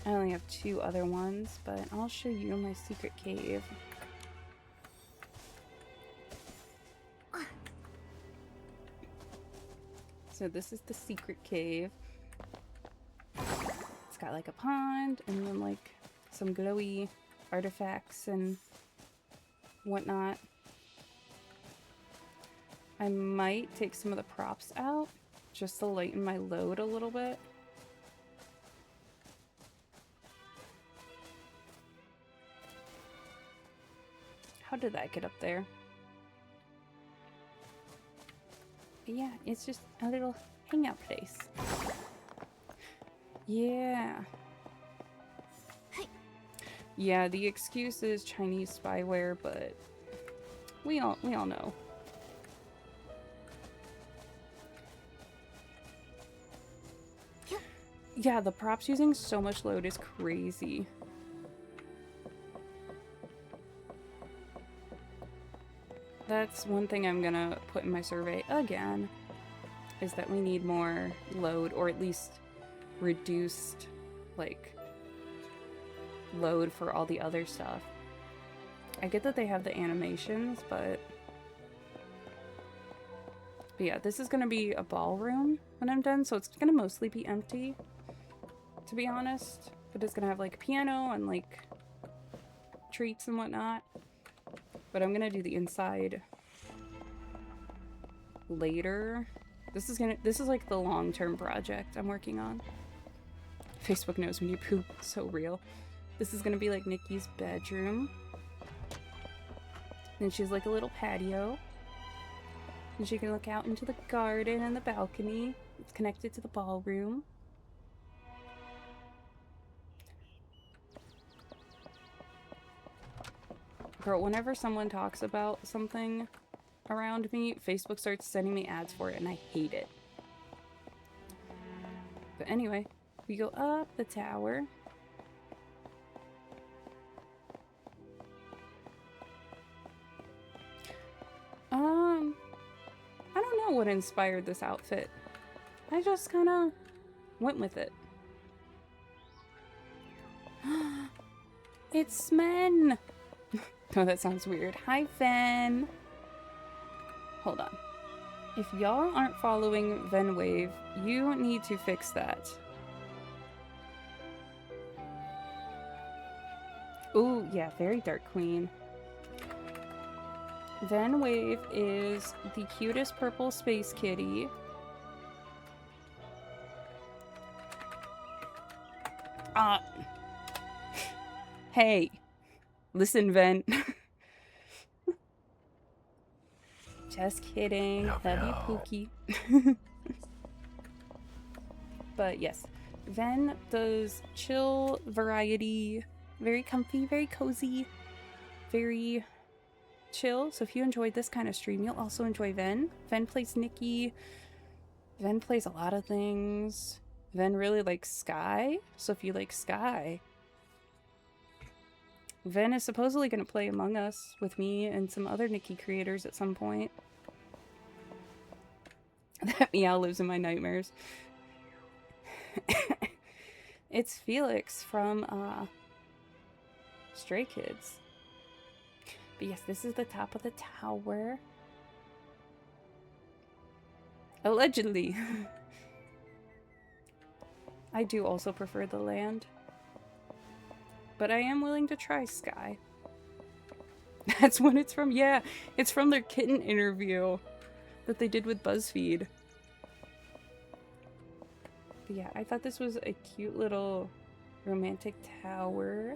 I only have 2 other ones, but I'll show you my secret cave. So this is the secret cave. It's got like a pond and then like some glowy artifacts and whatnot. I might take some of the props out just to lighten my load a little bit. How did that get up there? Yeah, it's just a little hangout place. Yeah. Yeah, the excuse is Chinese spyware, but we all know. Yeah, the props using so much load is crazy. That's one thing I'm gonna put in my survey again, is that we need more load, or at least reduced, like, load for all the other stuff. I get that they have the animations, but yeah, this is gonna be a ballroom when I'm done, so it's gonna mostly be empty, to be honest. But it's gonna have, like, piano and, like, treats and whatnot. But I'm gonna do the inside later. This is like the long-term project I'm working on. Facebook knows when you poop. So real. This is gonna be like Nikki's bedroom. Then she's like a little patio. And she can look out into the garden and the balcony. It's connected to the ballroom. Girl, whenever someone talks about something around me, Facebook starts sending me ads for it, and I hate it. But anyway, we go up the tower. I don't know what inspired this outfit. I just kind of went with it. It's Smen! Oh, that sounds weird. Hi, Ven. Hold on. If y'all aren't following Venwave, you need to fix that. Ooh, yeah, very Dark Queen. Venwave is the cutest purple space kitty. Hey. Listen, Ven. Just kidding. Love you, Pookie. But yes, Ven does chill variety, very comfy, very cozy, very chill. So if you enjoyed this kind of stream, you'll also enjoy Ven. Ven plays Nikki. Ven plays a lot of things. Ven really likes Sky. So if you like Sky, Ven is supposedly going to play Among Us with me and some other Nikki creators at some point. That meow lives in my nightmares. It's Felix from Stray Kids. But yes, this is the top of the tower. Allegedly. I do also prefer the land. But I am willing to try Sky. That's what it's from. Yeah, it's from their kitten interview that they did with BuzzFeed. But yeah, I thought this was a cute little romantic tower.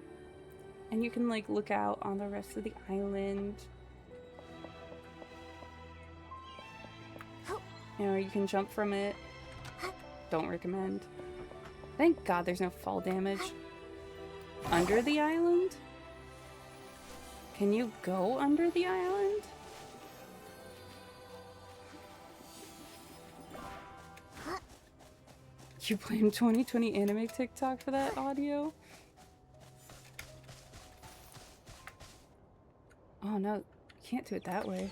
And you can like look out on the rest of the island. You know, you can jump from it. Don't recommend. Thank God there's no fall damage. Under the island? Can you go under the island? You blame 2020 anime TikTok for that audio? Oh no, you can't do it that way.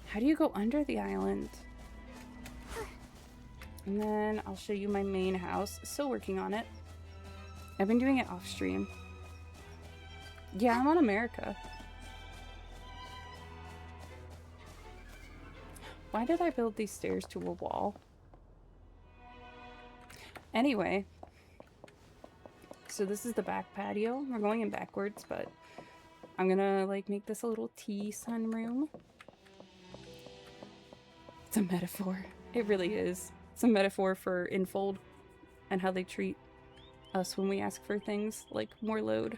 How do you go under the island? And then I'll show you my main house. Still working on it. I've been doing it off stream. Yeah, I'm on America. Why did I build these stairs to a wall? Anyway. So this is the back patio. We're going in backwards, but I'm gonna like make this a little tea sunroom. It's a metaphor. It really is. It's a metaphor for Infold and how they treat us when we ask for things like more load.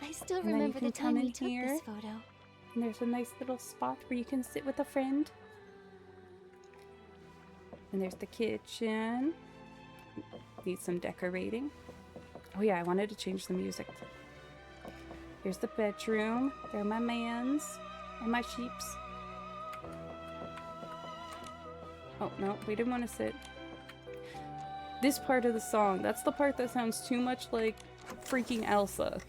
I still And then remember you the can come time in you took here. this photo. And there's a nice little spot where you can sit with a friend. And there's the kitchen. Needs some decorating. Oh yeah, I wanted to change the music. Here's the bedroom. There are my mans and my sheeps. Oh no, we didn't want to sit. This part of the song, that's the part that sounds too much like freaking Elsa.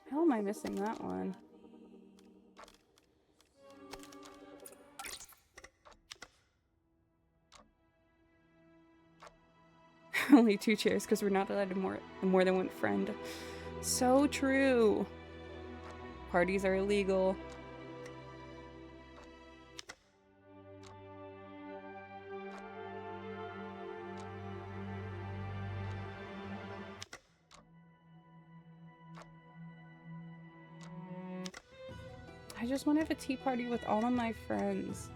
How am I missing that one? Only 2 chairs because we're not allowed more than one friend. So true. Parties are illegal. I just want to have a tea party with all of my friends.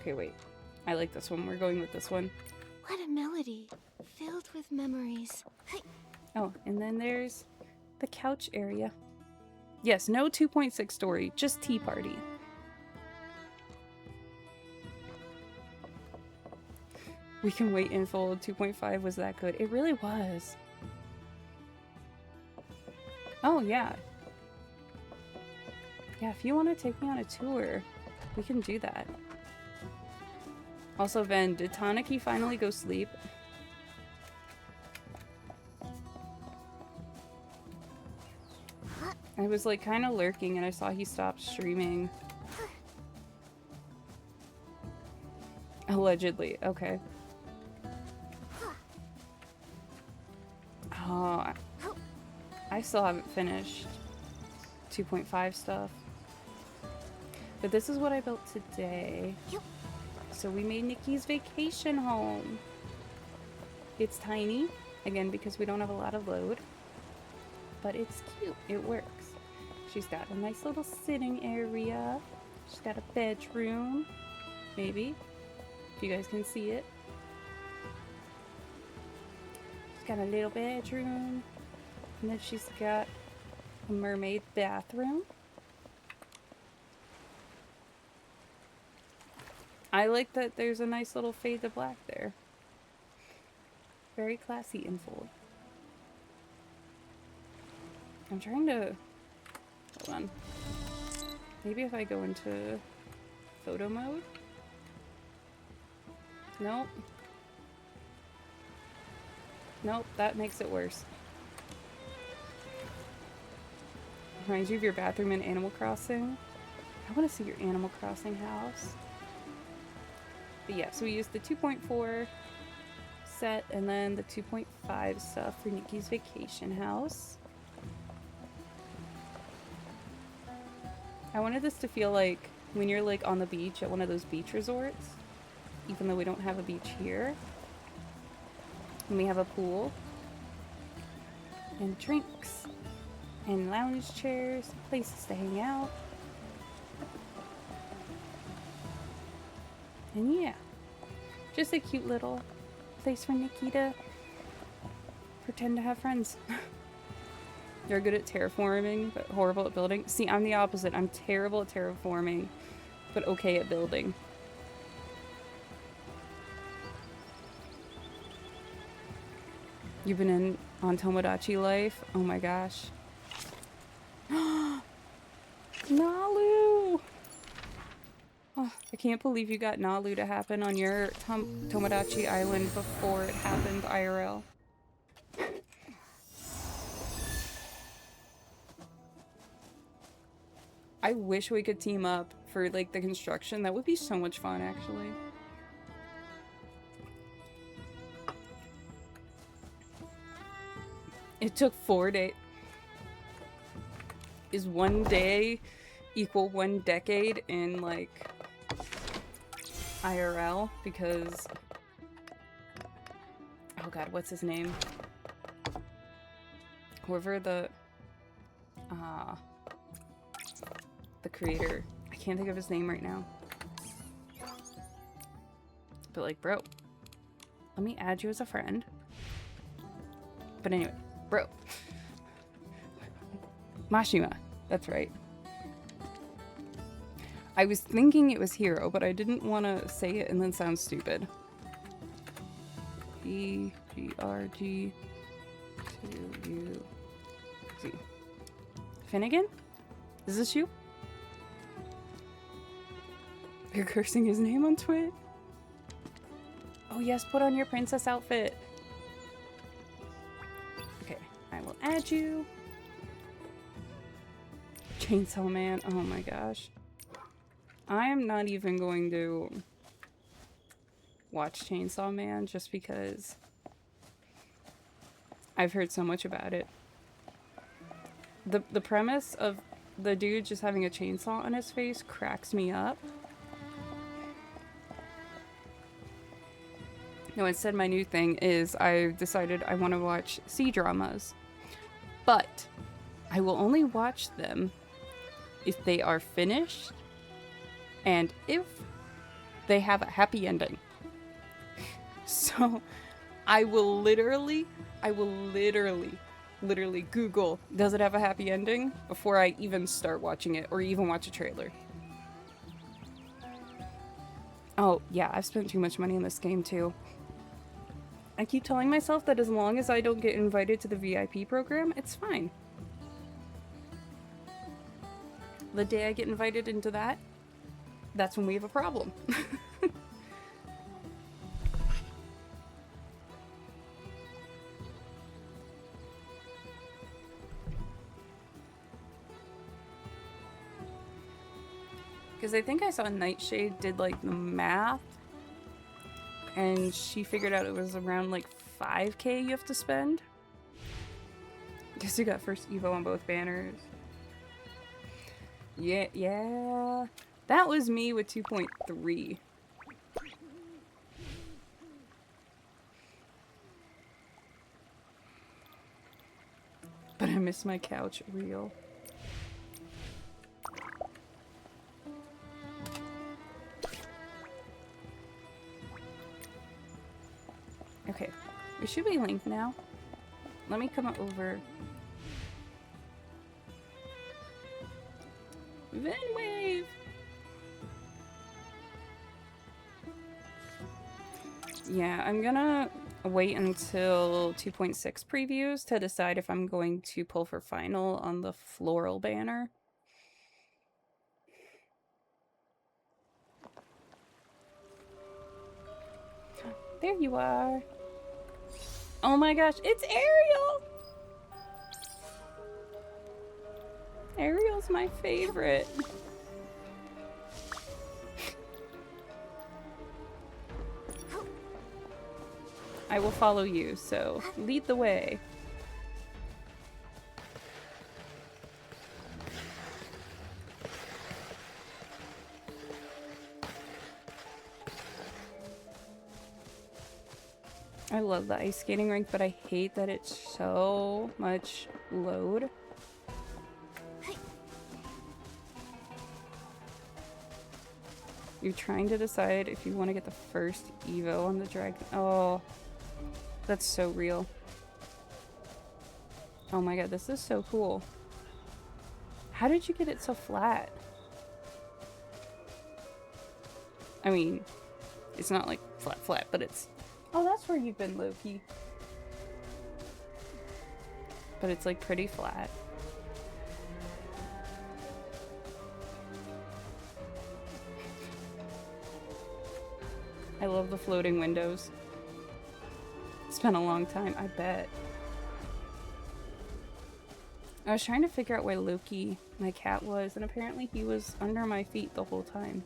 Okay, wait. I like this one. We're going with this one. What a melody, filled with memories. Oh, and then there's the couch area. Yes, no 2.6 story, just tea party. We Can Wait Infold 2.5 was that good. It really was. Oh, yeah. Yeah, if you want to take me on a tour, we can do that. Also, Ven, did Tanaki finally go sleep? I was like kind of lurking and I saw he stopped streaming. Allegedly, okay. Oh, I still haven't finished 2.5 stuff. But this is what I built today. So we made Nikki's vacation home. It's tiny, again, because we don't have a lot of load. But it's cute. It works. She's got a nice little sitting area. She's got a bedroom. Maybe. If you guys can see it. She's got a little bedroom. And then she's got a mermaid bathroom. I like that there's a nice little fade to black there. Very classy and full. I'm trying to... Hold on. Maybe if I go into photo mode? Nope. Nope, that makes it worse. Reminds you of your bathroom in Animal Crossing. I want to see your Animal Crossing house. But yeah, so we used the 2.4 set and then the 2.5 stuff for Nikki's vacation house. I wanted this to feel like when you're like on the beach at one of those beach resorts, even though we don't have a beach here. And we have a pool and drinks and lounge chairs, places to hang out. And yeah, just a cute little place for Nikki to pretend to have friends. You're good at terraforming, but horrible at building. See, I'm the opposite. I'm terrible at terraforming, but okay at building. You've been in on Tomodachi Life? Oh my gosh. Nalu! Oh, I can't believe you got Nalu to happen on your Tomodachi Island before it happened IRL. I wish we could team up for like the construction. That would be so much fun, actually. It took 4 days. Is 1 day equal 1 decade in like IRL? Because oh god, what's his name? Whoever the creator, I can't think of his name right now. But like, bro, let me add you as a friend. But anyway, bro. Mashima, that's right. I was thinking it was Hero, but I didn't want to say it and then sound stupid. E-G-R-G-2-U-Z. Finnegan? Is this you? You're cursing his name on Twitch? Oh yes, put on your princess outfit. Okay, I will add you. Chainsaw Man, oh my gosh. I am not even going to watch Chainsaw Man just because I've heard so much about it. The premise of the dude just having a chainsaw on his face cracks me up. No, instead my new thing is I've decided I want to watch C-dramas. But I will only watch them if they are finished and if they have a happy ending. So I will literally Google, does it have a happy ending? Before I even start watching it or even watch a trailer. Oh yeah, I've spent too much money on this game too. I keep telling myself that as long as I don't get invited to the VIP program, it's fine. The day I get invited into that, that's when we have a problem. Because I think I saw Nightshade did like the math and she figured out it was around like 5K you have to spend. Guess you got first Evo on both banners. Yeah, yeah. That was me with 2.3. But I miss my couch real. Okay, we should be linked now. Let me come over. Venwave! Yeah, I'm gonna wait until 2.6 previews to decide if I'm going to pull for final on the floral banner. There you are. Oh my gosh, it's Ariel! Ariel's my favorite. I will follow you, so lead the way. I love the ice skating rink, but I hate that it's so much load. You're trying to decide if you want to get the first Evo on the dragon. Oh, that's so real. Oh my god, this is so cool. How did you get it so flat? I mean, it's not like flat, but it's... Oh, that's where you've been, Loki. But it's like pretty flat. I love the floating windows. It's been a long time, I bet. I was trying to figure out where Loki, my cat, was, and apparently he was under my feet the whole time.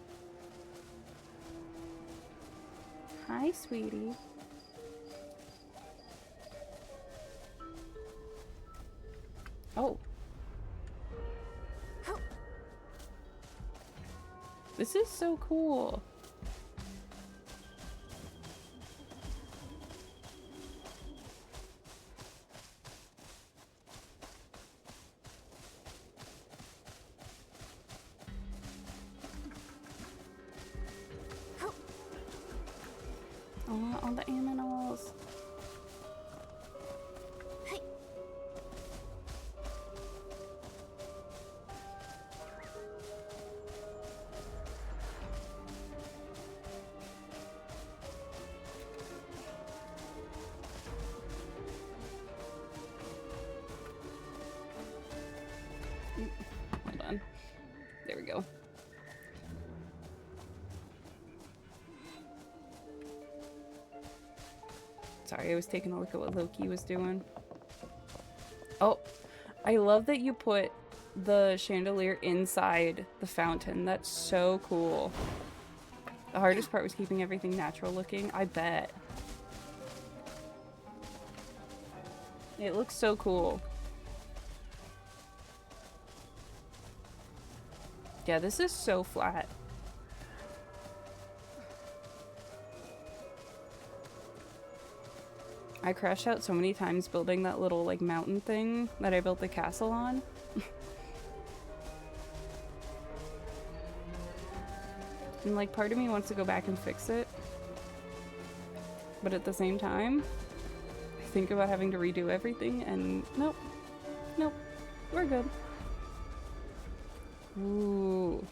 Hi, sweetie. Oh. This is so cool. Oh, all the aminals. Hold on. There we go. Sorry, I was taking a look at what Loki was doing. Oh, I love that you put the chandelier inside the fountain. That's so cool. The hardest part was keeping everything natural looking, I bet. It looks so cool. Yeah, this is so flat. I crashed out so many times building that little like mountain thing that I built the castle on. And like part of me wants to go back and fix it. But at the same time, I think about having to redo everything and nope. Nope. We're good. Ooh.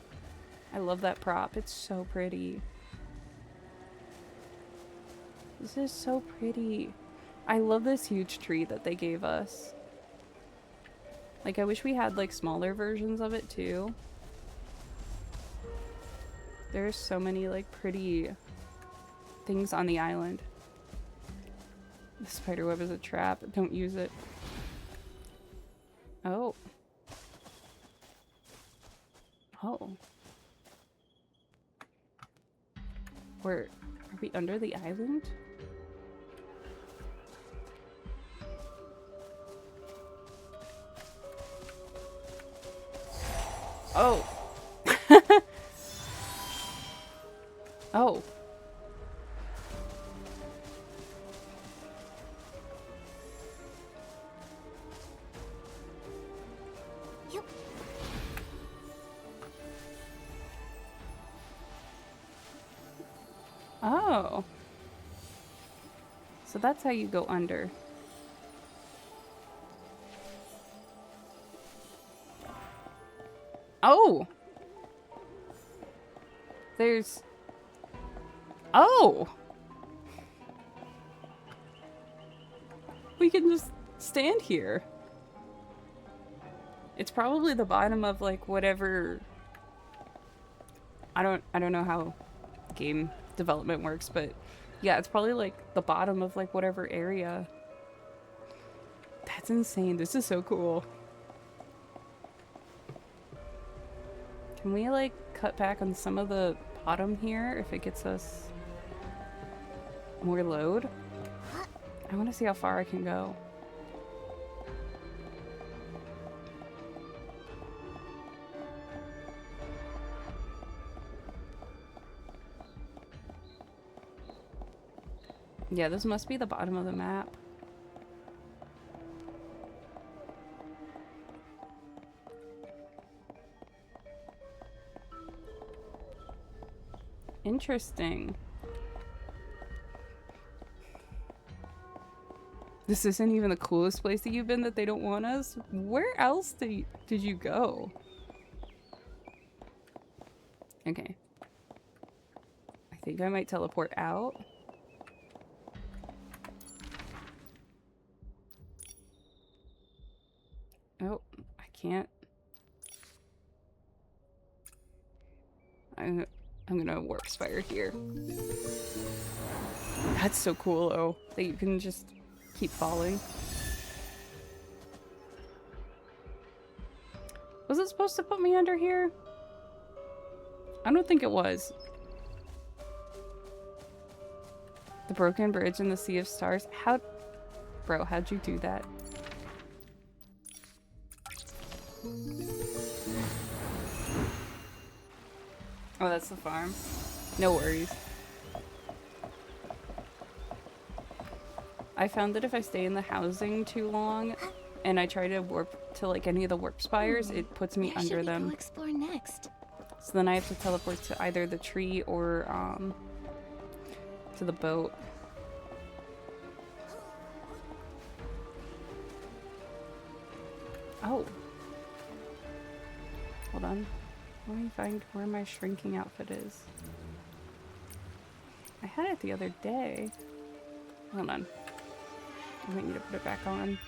I love that prop. It's so pretty. This is so pretty. I love this huge tree that they gave us. Like, I wish we had, like, smaller versions of it, too. There's so many, like, pretty things on the island. The spider web is a trap. Don't use it. Oh. Oh. Are we under the island? Oh. Oh. You... Oh. So that's how you go under. Oh! There's... Oh! We can just stand here. It's probably the bottom of like whatever... I don't know how game development works, but yeah, it's probably like the bottom of like whatever area. That's insane. This is so cool. Can we like cut back on some of the bottom here if it gets us more load? I want to see how far I can go. Yeah, this must be the bottom of the map. Interesting. This isn't even the coolest place that you've been that they don't want us? Where else did you go? Okay. I think I might teleport out. Oh, I can't. I'm gonna warp spire here. That's so cool, though, that you can just keep falling. Was it supposed to put me under here? I don't think it was. The broken bridge in the sea of stars. Bro, how'd you do that? Oh, that's the farm. No worries. I found that if I stay in the housing too long and I try to warp to like any of the warp spires, it puts me Where under should we them. go explore next? So then I have to teleport to either the tree or to the boat. Oh. Hold on. Let me find where my shrinking outfit is. I had it the other day. Hold on. I might need to put it back on.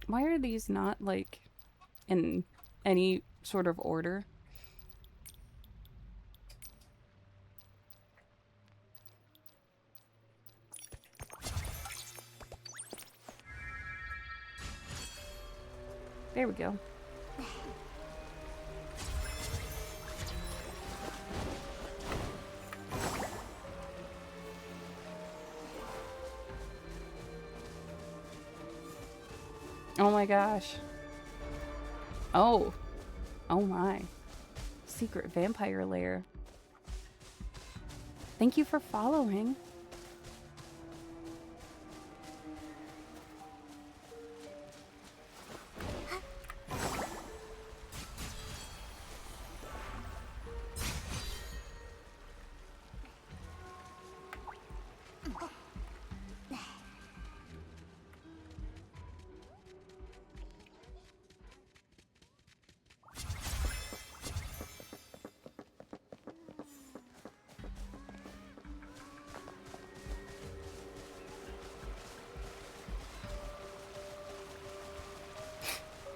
Why are these not like in any sort of order? There we go. Oh my gosh. Oh. Oh my. Secret vampire lair. Thank you for following.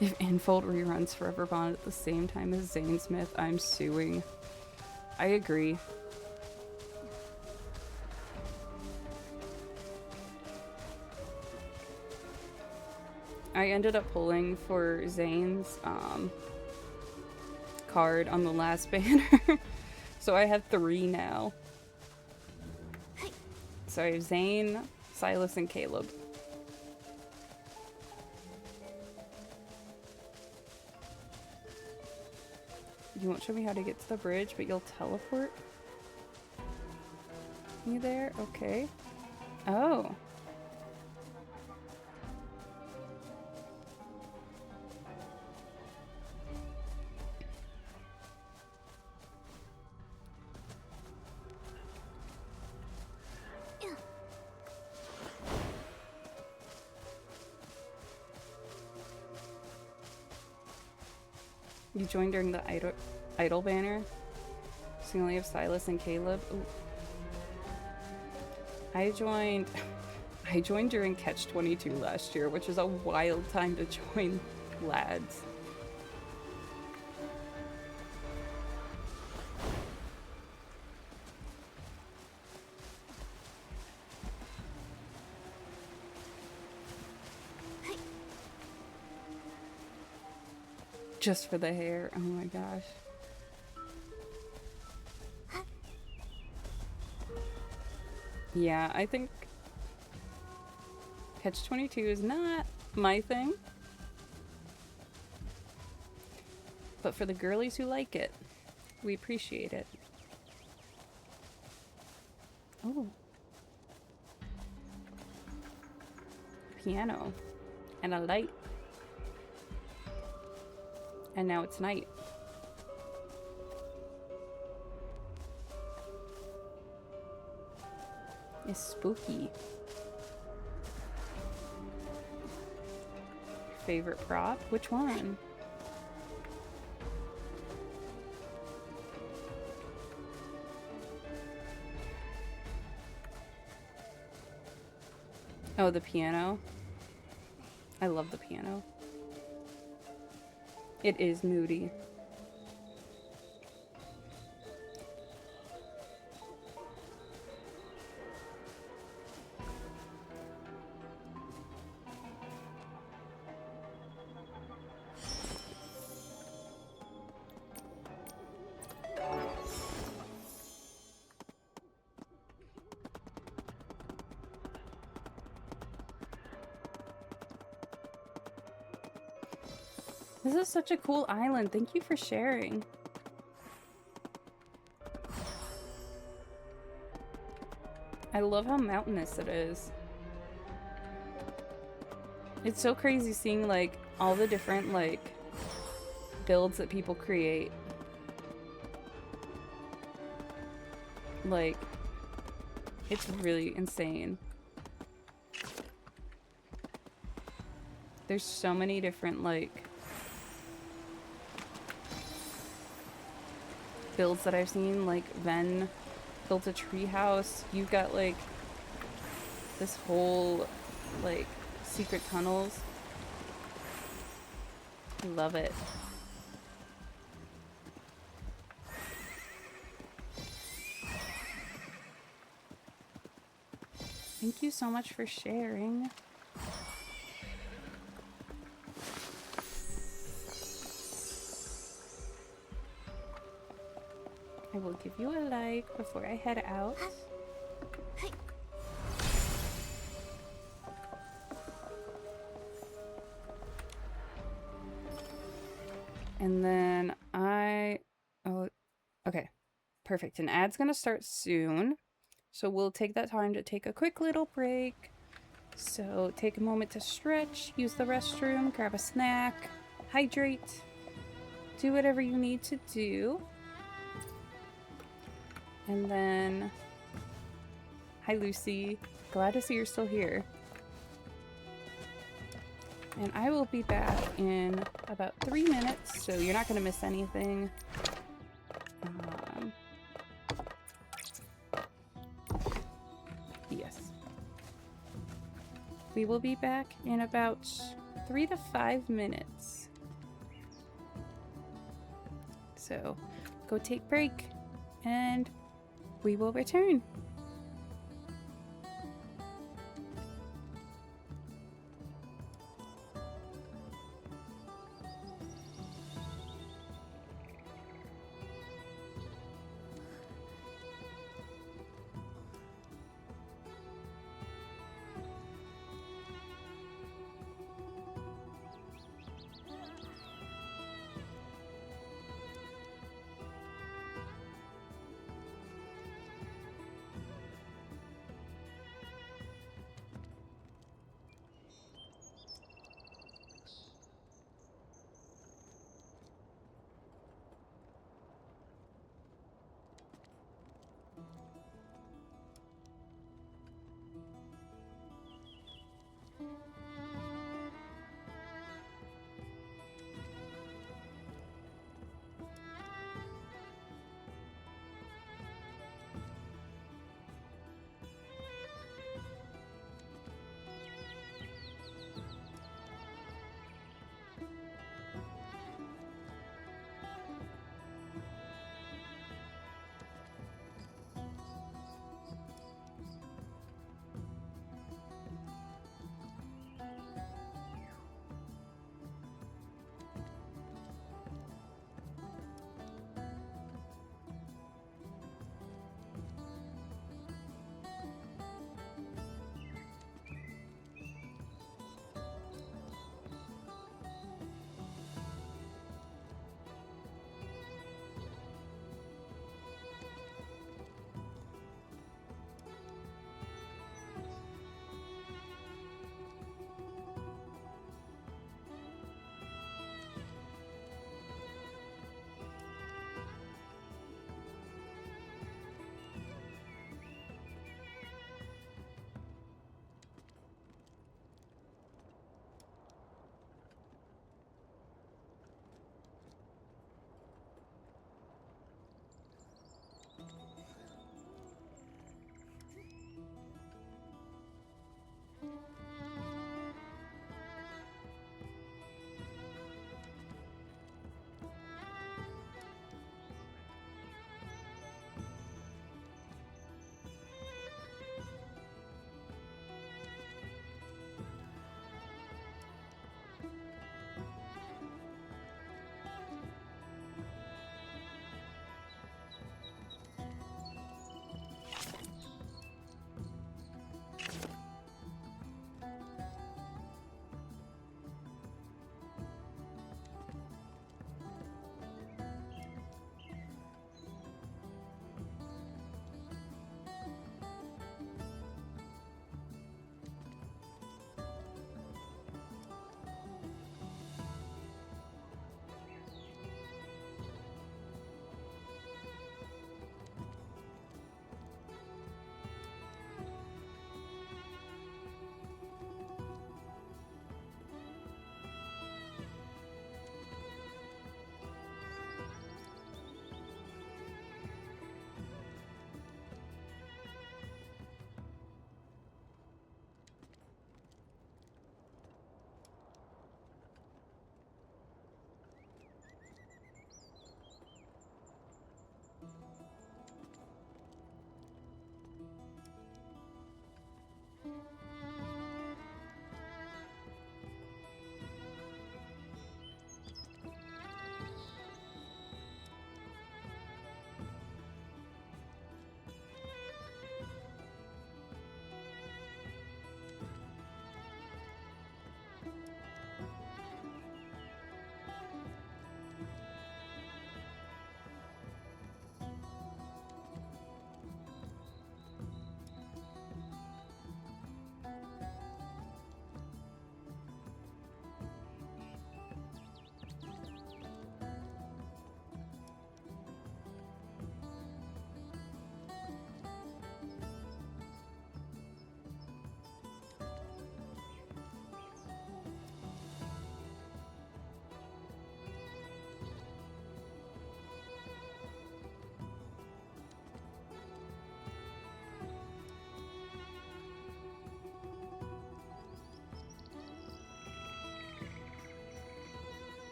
If Infold reruns Forever Bond at the same time as Zane Smith, I'm suing. I agree. I ended up pulling for Zane's card on the last banner. So I have 3 now. So I have Zane, Silas, and Caleb. You won't show me how to get to the bridge, but you'll teleport me there? Okay. Oh. You joined during the idol banner? So you only have Silas and Caleb? Ooh. I joined during Catch 22 last year, which is a wild time to join lads. Just for the hair. Oh my gosh. Yeah, I think Catch 22 is not my thing. But for the girlies who like it, we appreciate it. Oh. Piano. And a light. And now it's night. It's spooky. Favorite prop? Which one? Oh, the piano. I love the piano. It is moody. This is such a cool island. Thank you for sharing. I love how mountainous it is. It's so crazy seeing like all the different like builds that people create. Like, it's really insane. There's so many different like builds that I've seen. Like Ven built a tree house. You've got like this whole like secret tunnels. I love it. Thank you so much for sharing. I will give you a like before I head out. And then oh, okay, perfect. An ad's gonna start soon. So we'll take that time to take a quick little break. So take a moment to stretch, use the restroom, grab a snack, hydrate, do whatever you need to do. And then, hi Lucy, glad to see you're still here. And I will be back in about 3 minutes, so you're not going to miss anything. Yes. We will be back in about 3 to 5 minutes. So, go take a break, and we will return.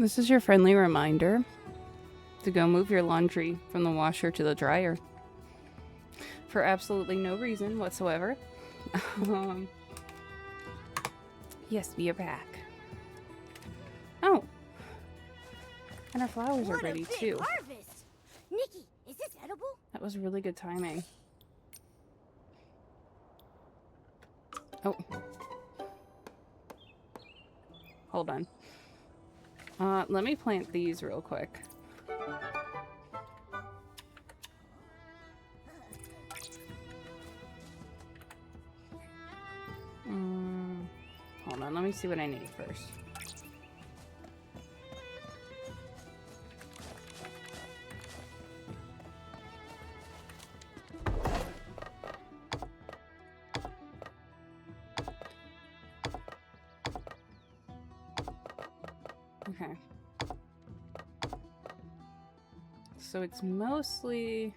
This is your friendly reminder to go move your laundry from the washer to the dryer. For absolutely no reason whatsoever. Yes, we are back. Oh. And our flowers are ready too. Harvest! Nikki, is this edible? That was really good timing. Oh. Hold on. Let me plant these real quick. Hold on, let me see what I need first. Okay. So it's mostly...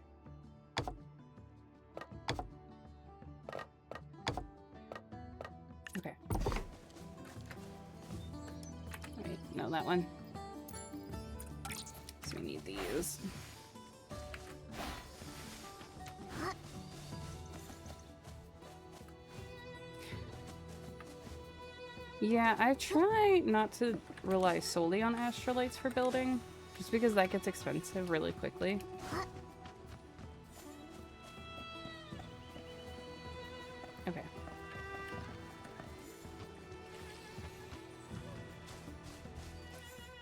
Okay. Wait, no, that one. So we need these. Yeah, I try not to rely solely on astrolites for building, just because that gets expensive really quickly. Okay.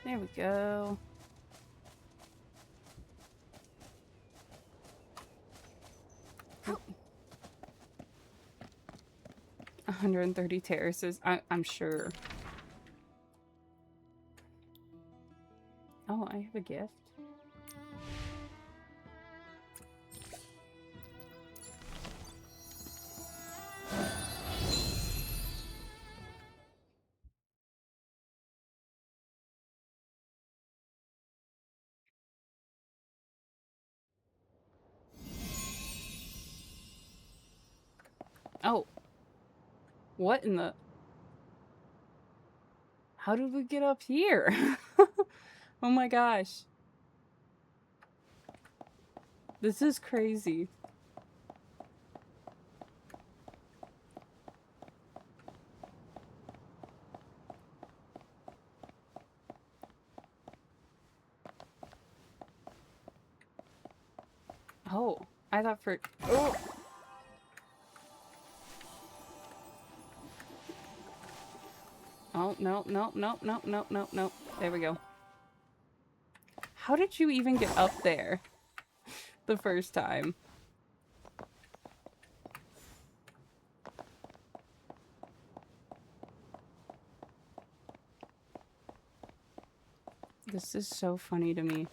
There we go. Oh. 130 terraces, I'm sure. Oh, I have a gift. Oh. What in the... How did we get up here? Oh my gosh. This is crazy. Oh, I thought for... Oh! Oh, no, no, no, no, no, no, no. There we go. How did you even get up there the first time? This is so funny to me.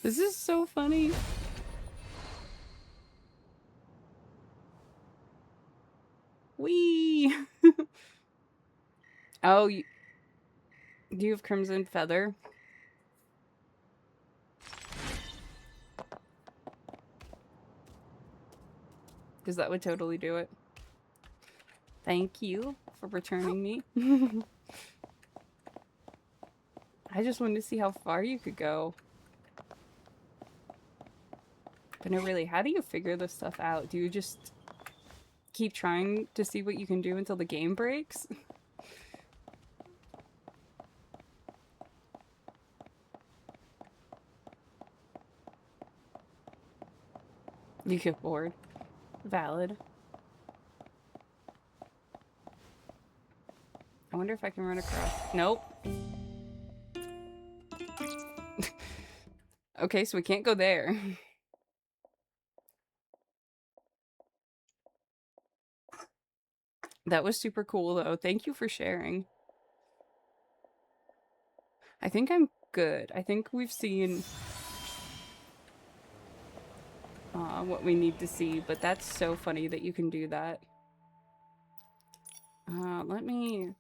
This is so funny. Whee! Oh, do you have Crimson Feather? Because that would totally do it. Thank you for returning me. I just wanted to see how far you could go. But no, really, how do you figure this stuff out? Do you just keep trying to see what you can do until the game breaks? You get bored. Valid. I wonder if I can run across. Nope. Okay, so we can't go there. That was super cool, though. Thank you for sharing. I think I'm good. I think we've seen what we need to see, but that's so funny that you can do that. Let me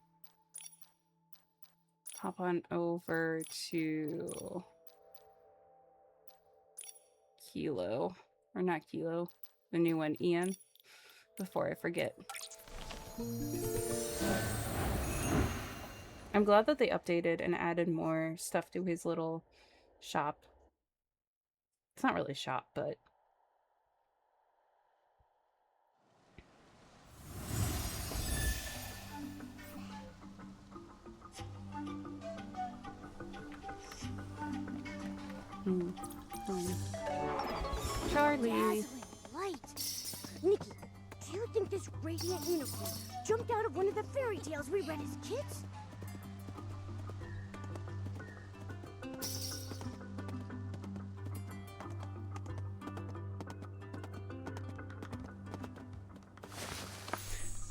hop on over to Kilo. Or not Kilo. The new one, Ian. Before I forget. I'm glad that they updated and added more stuff to his little shop. It's not really a shop, but... Charlie! Dazzling light. Nikki, do you think this radiant unicorn jumped out of one of the fairy tales we read as kids?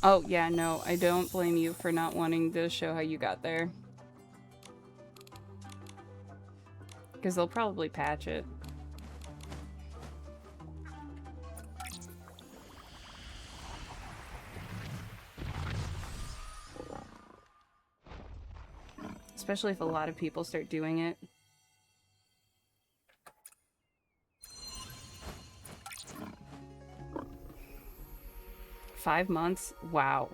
Oh, yeah, no, I don't blame you for not wanting to show how you got there. Because they'll probably patch it. Especially if a lot of people start doing it. $5 months? Wow.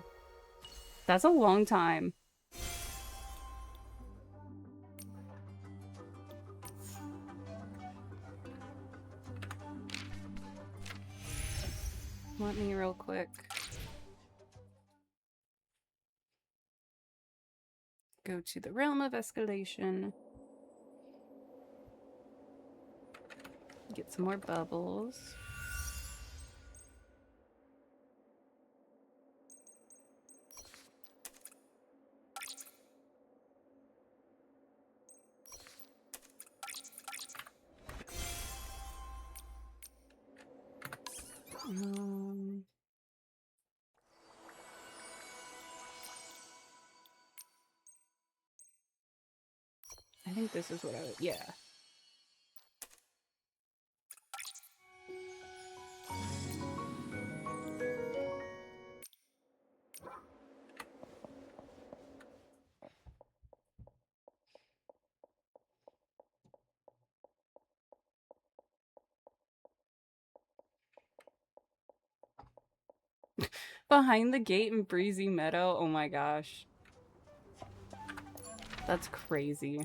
That's a long time. Let me real quick go to the realm of escalation. Get some more bubbles. I think this is what I would, yeah. Behind the gate in Breezy Meadow? Oh my gosh. That's crazy.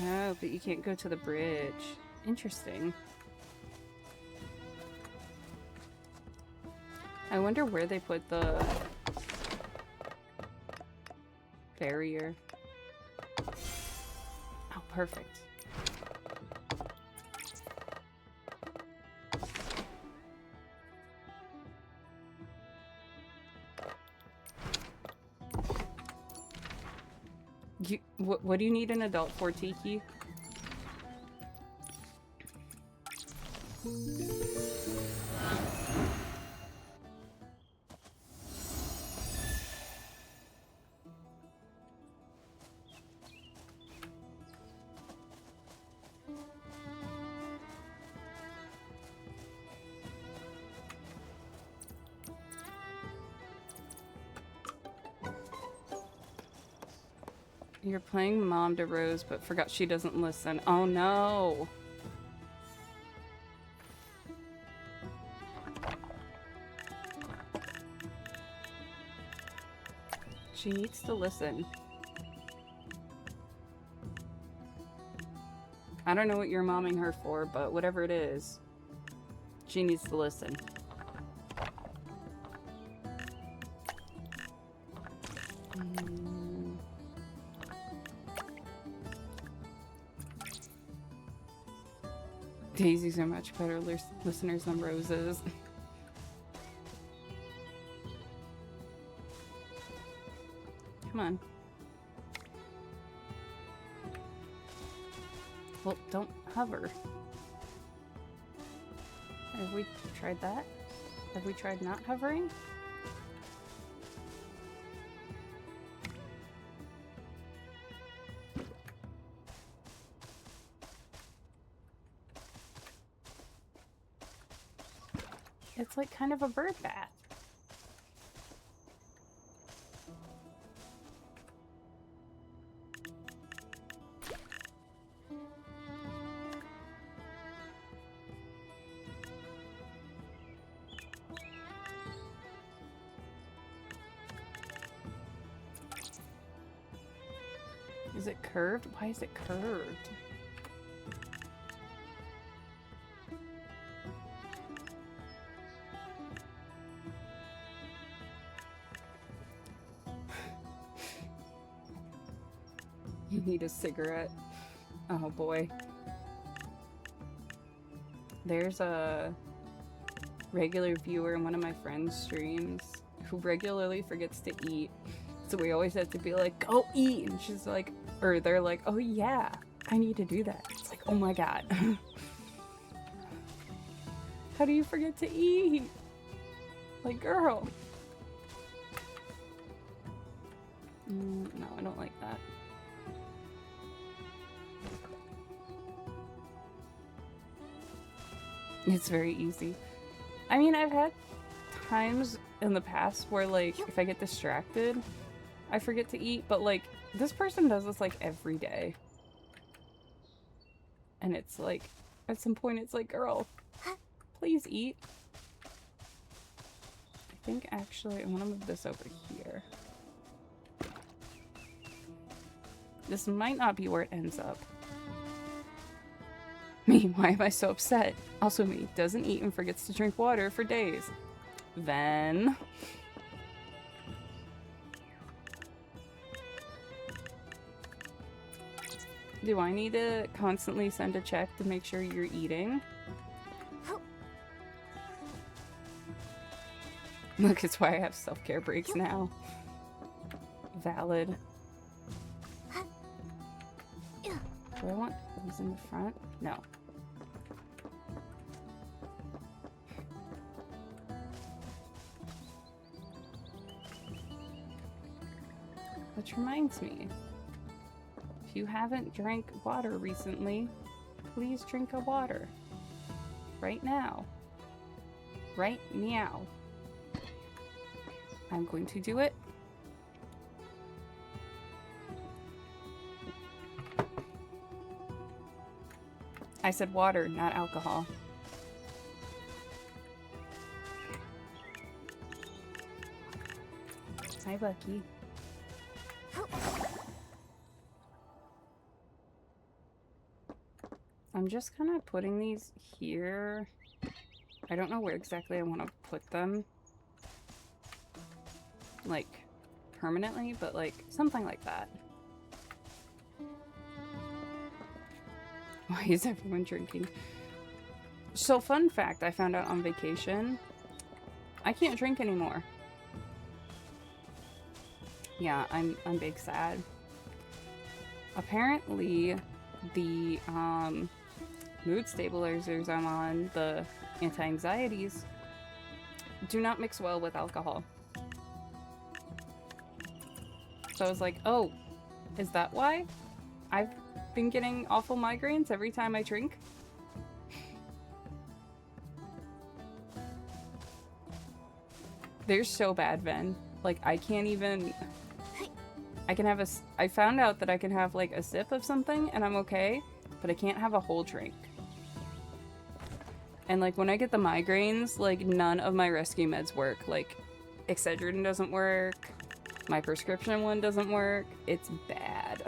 Oh, but you can't go to the bridge. Interesting. I wonder where they put the barrier. Oh, perfect. What do you need an adult for, Tiki? You're playing Mom to Rose, but forgot she doesn't listen. Oh no! She needs to listen. I don't know what you're momming her for, but whatever it is, she needs to listen. Daisies are much better listeners than roses. Come on. Well, don't hover. Have we tried that? Have we tried not hovering? It's like kind of a bird bath. Is it curved? Why is it curved? You need a cigarette. Oh boy. There's a regular viewer in one of my friend's streams who regularly forgets to eat. So we always have to be like, go eat! And she's like, or they're like, oh yeah, I need to do that. It's like, oh my god. How do you forget to eat? Like, girl. No, I don't like that. It's very easy. I mean, I've had times in the past where, like, if I get distracted, I forget to eat, but, like, this person does this, like, every day. And it's like, at some point, it's like, girl, please eat. I think, actually, I want to move this over here. This might not be where it ends up. Me, why am I so upset? Also me, doesn't eat and forgets to drink water for days. Then... do I need to constantly send a check to make sure you're eating? Look, it's why I have self-care breaks now. Valid. Do I want these in the front? No. Which reminds me, if you haven't drank water recently, please drink a water. Right now. Right meow. I'm going to do it. I said water, not alcohol. Hi, Bucky. I'm just kind of putting these here. I don't know where exactly I want to put them. Like, permanently, but like, something like that. Why is everyone drinking? So, fun fact I found out on vacation. I can't drink anymore. Yeah, I'm big sad. Apparently, the mood stabilizers I'm on, the anti-anxieties, do not mix well with alcohol. So I was like, oh, is that why? I've been getting awful migraines every time I drink. They're so bad, Ven. Like, I can't even... I can have I found out that I can have, like, a sip of something and I'm okay, but I can't have a whole drink. And, like, when I get the migraines, like, none of my rescue meds work. Like, Excedrin doesn't work. My prescription one doesn't work. It's bad.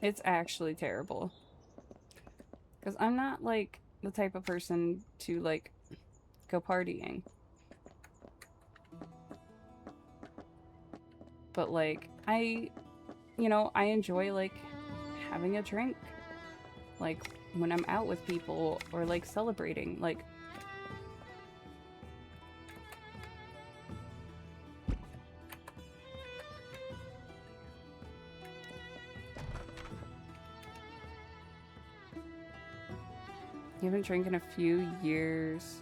It's actually terrible. Because I'm not, like, the type of person to, like, go partying. But, like, I enjoy, like, having a drink. Like, when I'm out with people or, like, celebrating. Like, You haven't drank in a few years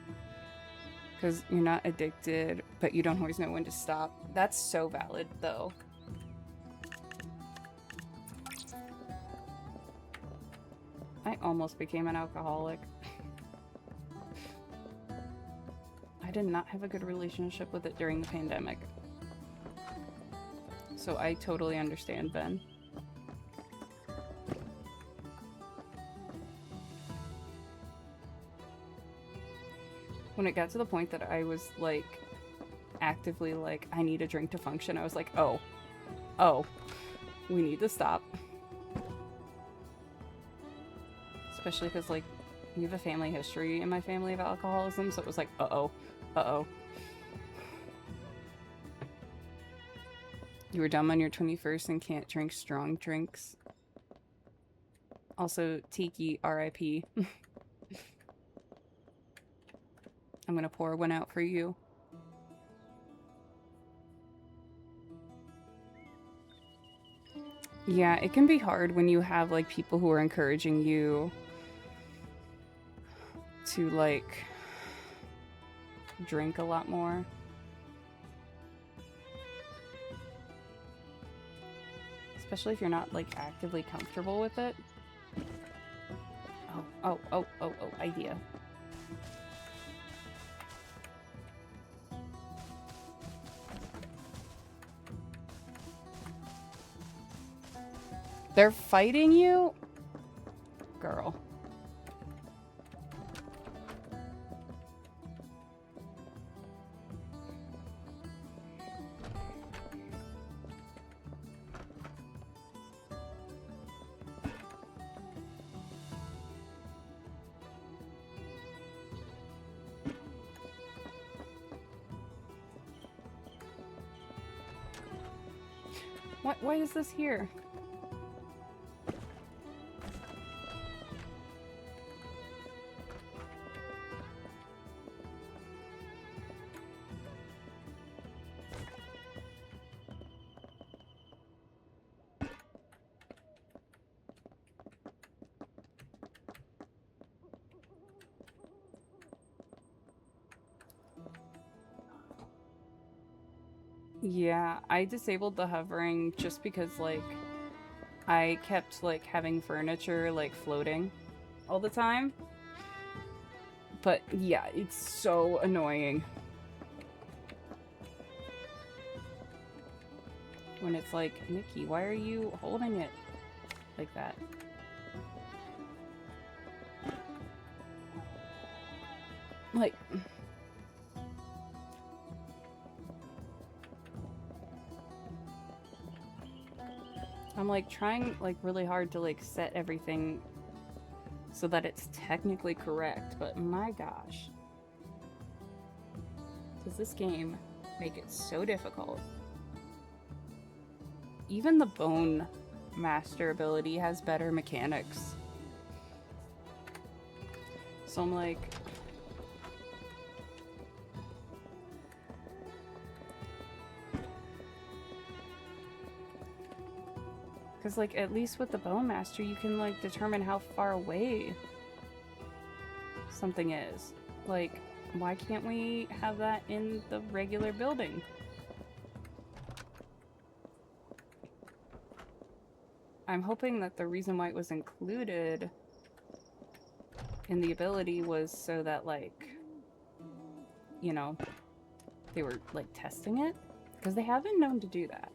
because you're not addicted, but you don't always know when to stop. That's so valid, though. I almost became an alcoholic. I did not have a good relationship with it during the pandemic. So I totally understand, Ben. When it got to the point that I was like actively like, I need a drink to function, I was like, oh, we need to stop. Especially because like we have a family history in my family of alcoholism, so it was like, uh-oh. You were dumb on your 21st and can't drink strong drinks. Also, Tiki, R.I.P. I'm gonna pour one out for you. Yeah, it can be hard when you have like people who are encouraging you to like drink a lot more. Especially if you're not like actively comfortable with it. Oh, idea. They're fighting you? Girl. Why is this here? Yeah, I disabled the hovering just because, like, I kept, like, having furniture, like, floating all the time. But, yeah, it's so annoying. When it's like, Nikki, why are you holding it like that? Like... I'm like trying like really hard to like set everything so that it's technically correct, but my gosh. Does this game make it so difficult? Even the Bone Master ability has better mechanics. So I'm like... Because, like, at least with the Bone Master, you can, like, determine how far away something is. Like, why can't we have that in the regular building? I'm hoping that the reason why it was included in the ability was so that, like, you know, they were, like, testing it. Because they have been known to do that.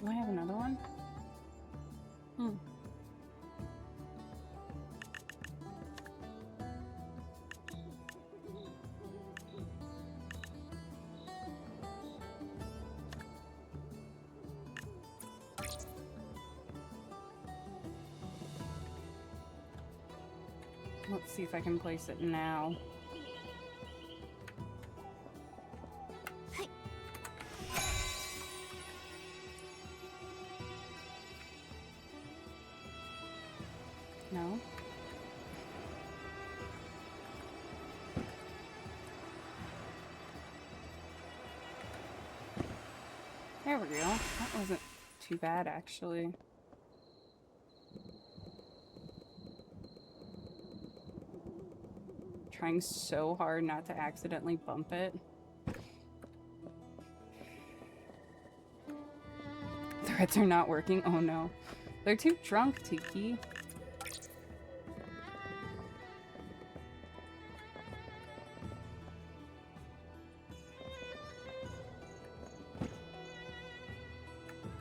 Do I have another one? Let's see if I can place it now. No? There we go. That wasn't too bad, actually. Trying so hard not to accidentally bump it. Threads are not working. Oh no. They're too drunk, Tiki.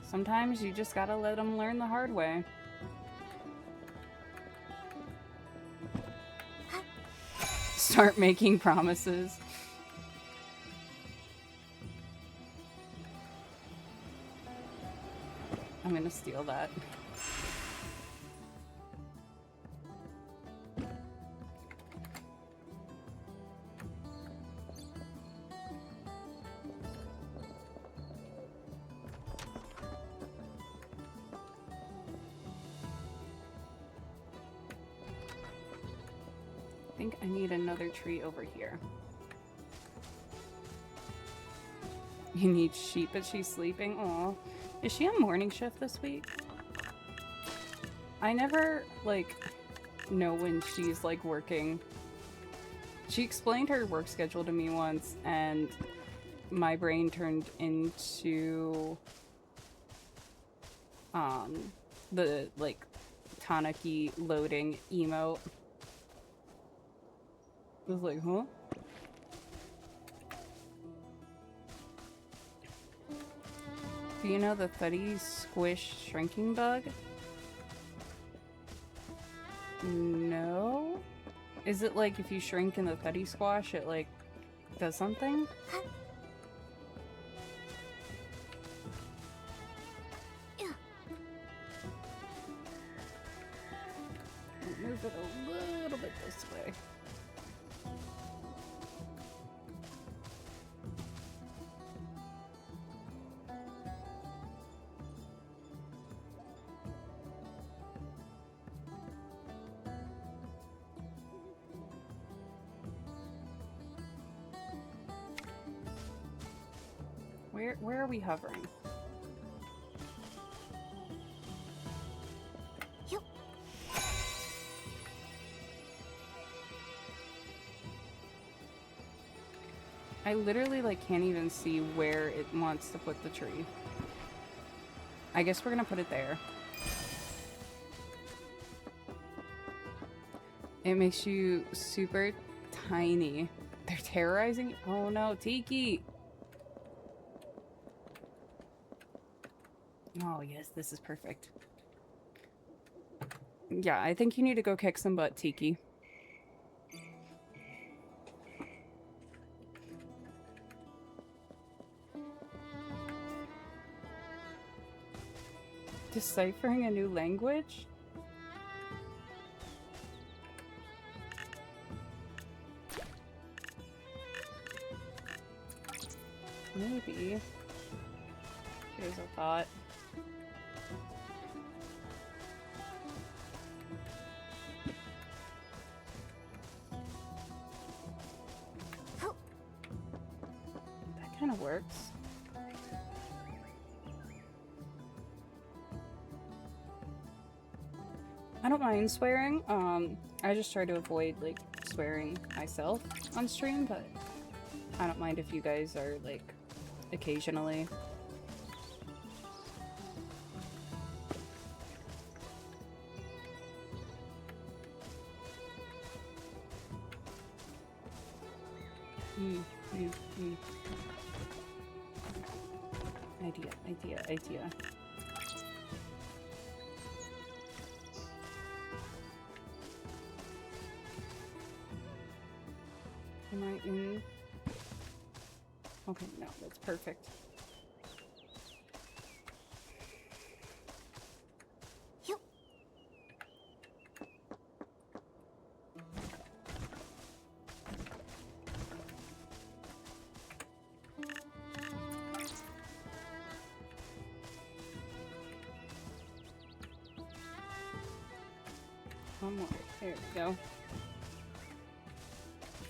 Sometimes you just gotta let them learn the hard way. Start making promises. I'm gonna steal that. I think I need another tree over here. You need sheep, but she's sleeping. Aw. Is she on morning shift this week? I never, like, know when she's, like, working. She explained her work schedule to me once, and my brain turned into, the, like, Tanuki loading emote. I was like, huh? Do you know the Thuddy Squish shrinking bug? No? Is it like if you shrink in the Thuddy Squash, it like does something? I'll move it a little bit this way. Where are we hovering? Yep. I literally like can't even see where it wants to put the tree. I guess we're gonna put it there. It makes you super tiny. They're terrorizing. Oh no, Tiki! Oh yes, this is perfect. Yeah, I think you need to go kick some butt, Tiki. Deciphering a new language? Maybe. Here's a thought. That kind of works. I don't mind swearing. I just try to avoid like swearing myself on stream, but I don't mind if you guys are like occasionally. Idea. Am I in? Okay, no, that's perfect. One more. There we go.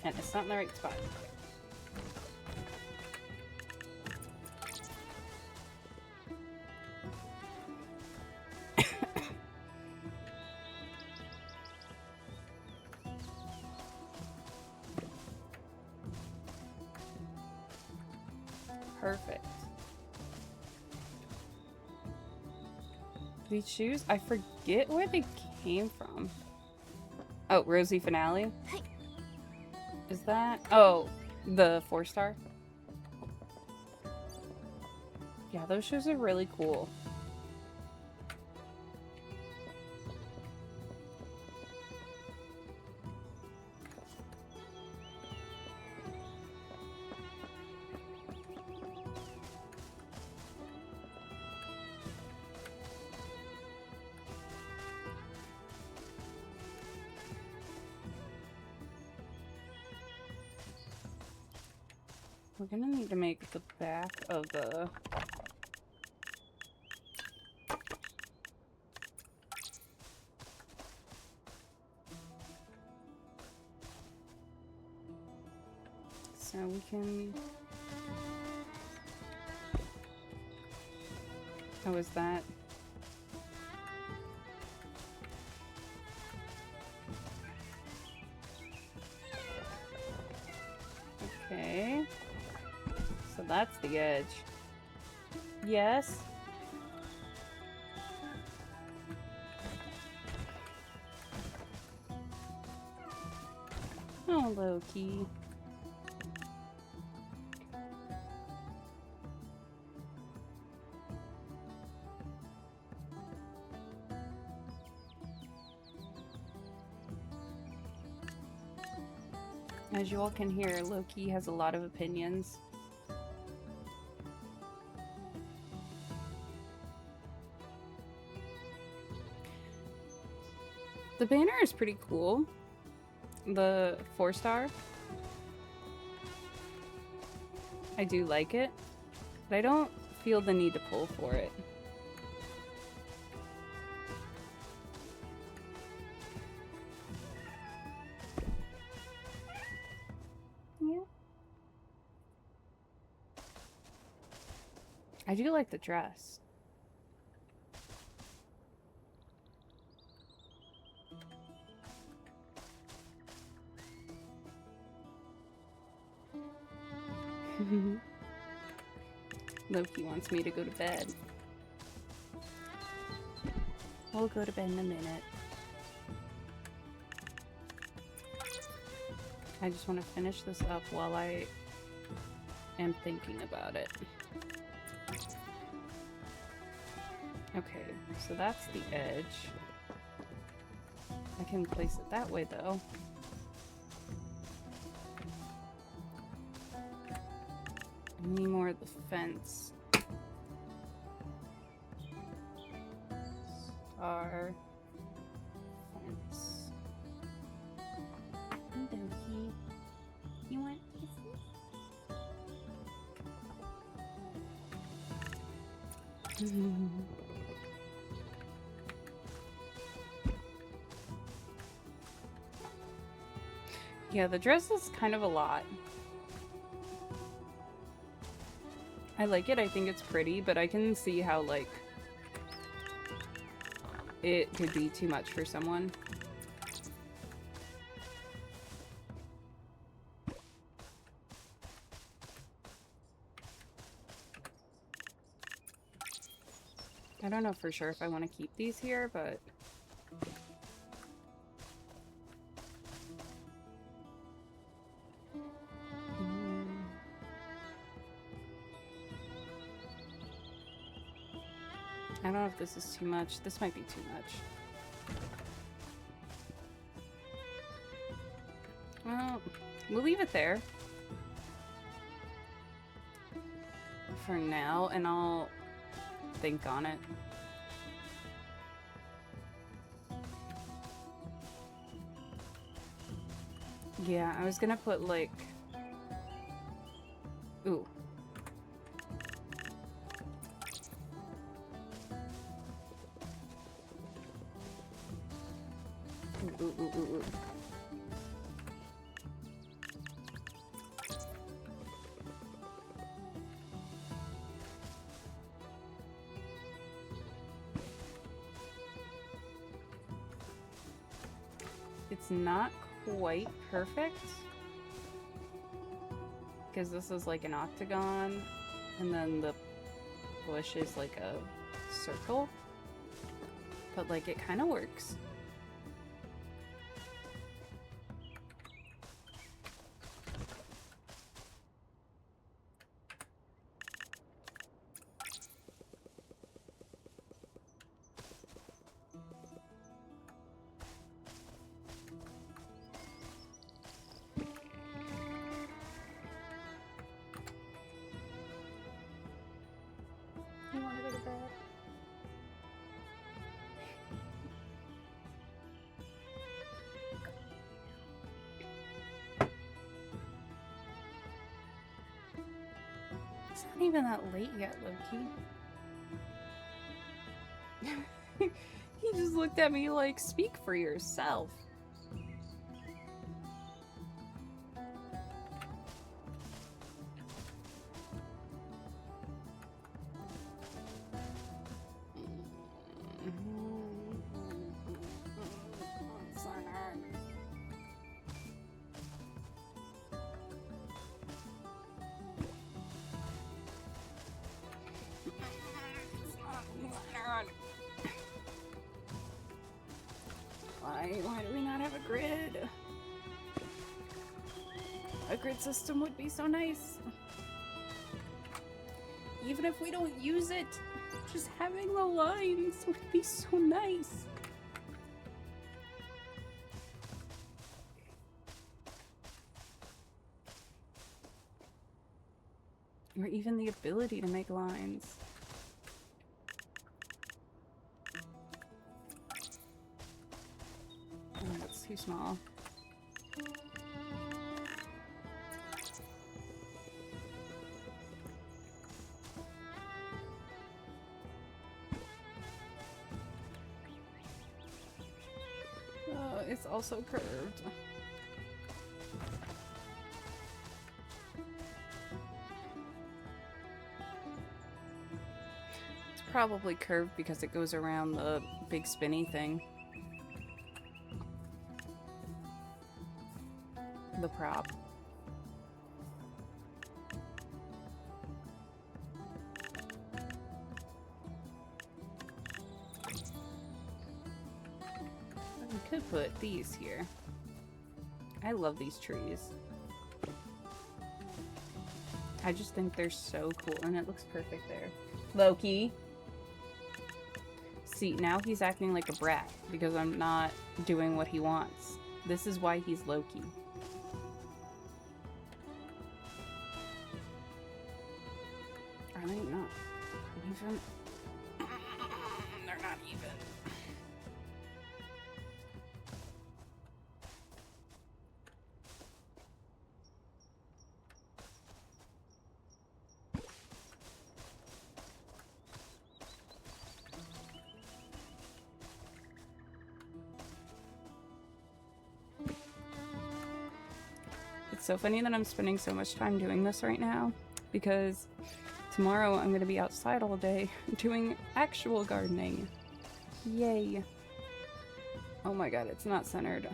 And it's not in the right spot. Perfect. These shoes, I forget where they came from. Oh, Rosie Finale? Is that? Oh, the 4-star? Yeah, those shoes are really cool. We're gonna need to make the back of the... So we can... How is that? Okay. So that's the edge. Yes. Oh, Loki. As you all can hear, Loki has a lot of opinions. The banner is pretty cool. The 4-star. I do like it, but I don't feel the need to pull for it. Yeah. I do like the dress. Loki wants me to go to bed. We'll go to bed in a minute. I just want to finish this up while I am thinking about it. Okay, so that's the edge. I can place it that way though. I need more of the fence. Star fence. Hey, Doki. You want kisses? Yeah, the dress is kind of a lot. I like it, I think it's pretty, but I can see how, like, it could be too much for someone. I don't know for sure if I want to keep these here, but... I don't know if this is too much. This might be too much. Well, we'll leave it there for now, and I'll think on it. Yeah, I was gonna put, like... Ooh. Ooh. It's not quite perfect because this is like an octagon and then the bush is like a circle, but like it kind of works. You want to go to bed? It's not even that late yet, Loki. He just looked at me like, speak for yourself. Why do we not have a grid? A grid system would be so nice. Even if we don't use it, just having the lines would be so nice. Or even the ability to make lines. Oh, that's too small. Oh, it's also curved. It's probably curved because it goes around the big spinny thing. The prop. We could put these here. I love these trees. I just think they're so cool and it looks perfect there. Loki. See, now he's acting like a brat because I'm not doing what he wants. This is why he's Loki. Are they not even? They're not even. It's so funny that I'm spending so much time doing this right now because tomorrow I'm going to be outside all day doing actual gardening. Yay. Oh my god, it's not centered.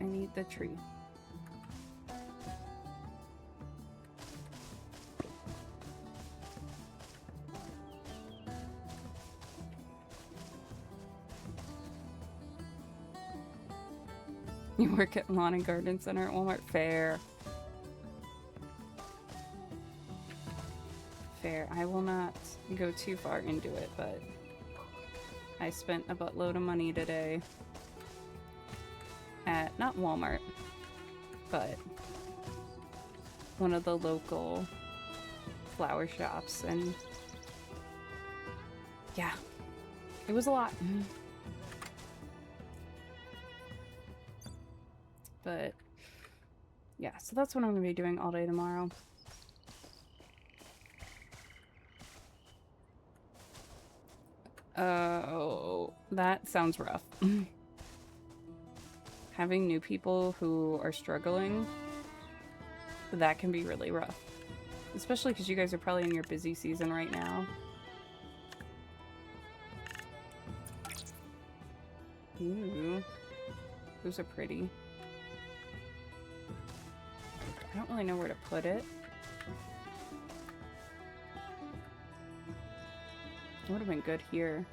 I need the tree. You work at Lawn and Garden Center at Walmart. Fair. Fair. I will not go too far into it, but I spent a buttload of money today at, not Walmart, but one of the local flower shops, and yeah, it was a lot. But yeah, so that's what I'm going to be doing all day tomorrow. Oh, that sounds rough. Having new people who are struggling, that can be really rough. Especially because you guys are probably in your busy season right now. Ooh, those are pretty. I don't really know where to put it. It would have been good here.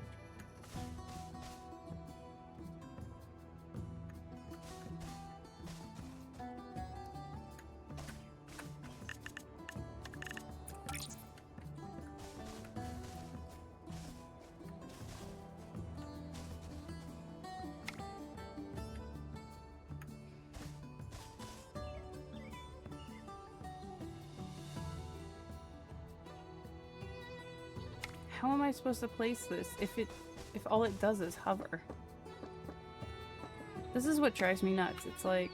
How am I supposed to place this if all it does is hover? This is what drives me nuts. It's like,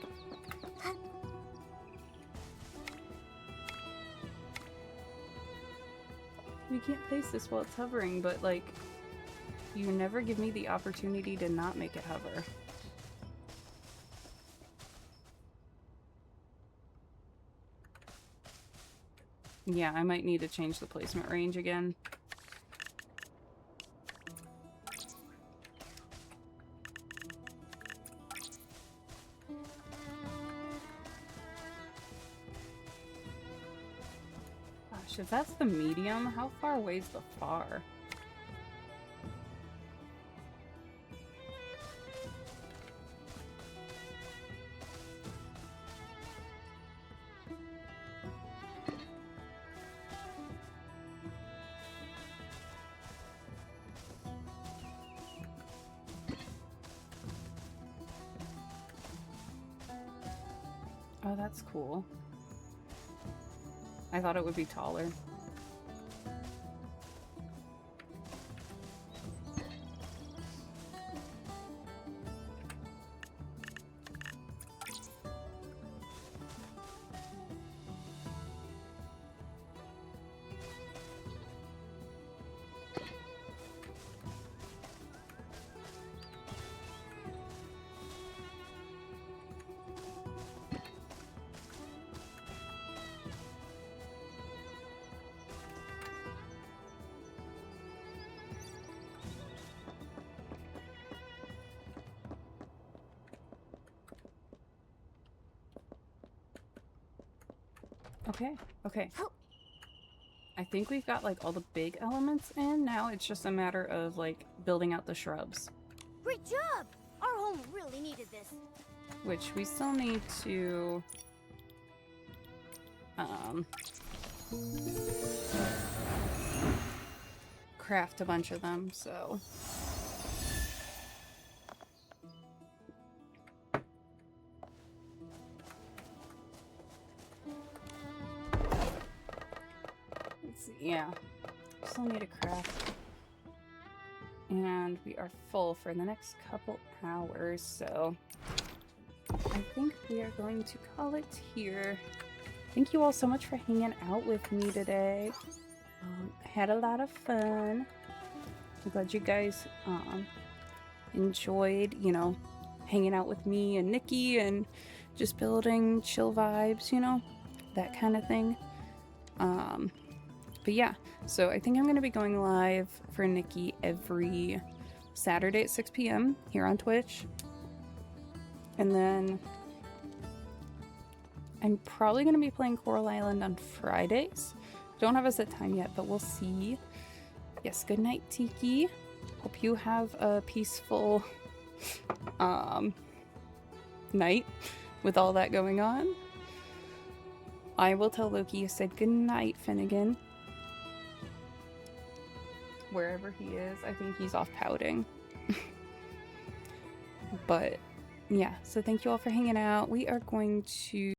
you can't place this while it's hovering, but like, you never give me the opportunity to not make it hover. Yeah, I might need to change the placement range again. Gosh, if that's the medium, how far away is the far? Oh, that's cool. I thought it would be taller. Okay. I think we've got like all the big elements in. Now it's just a matter of like building out the shrubs. Great job! Our home really needed this. Which we still need to craft a bunch of them, so yeah, still need to craft. And we are full for the next couple hours, so I think we are going to call it here. Thank you all so much for hanging out with me today. I had a lot of fun. I'm glad you guys enjoyed, you know, hanging out with me and Nikki and just building chill vibes, you know, that kind of thing. But yeah, so I think I'm going to be going live for Nikki every Saturday at 6 p.m. here on Twitch. And then I'm probably going to be playing Coral Island on Fridays. Don't have a set time yet, but we'll see. Yes, good night, Tiki. Hope you have a peaceful night with all that going on. I will tell Loki you said good night, Finnegan. Wherever he is, I think he's off pouting. But yeah, so thank you all for hanging out. We are going to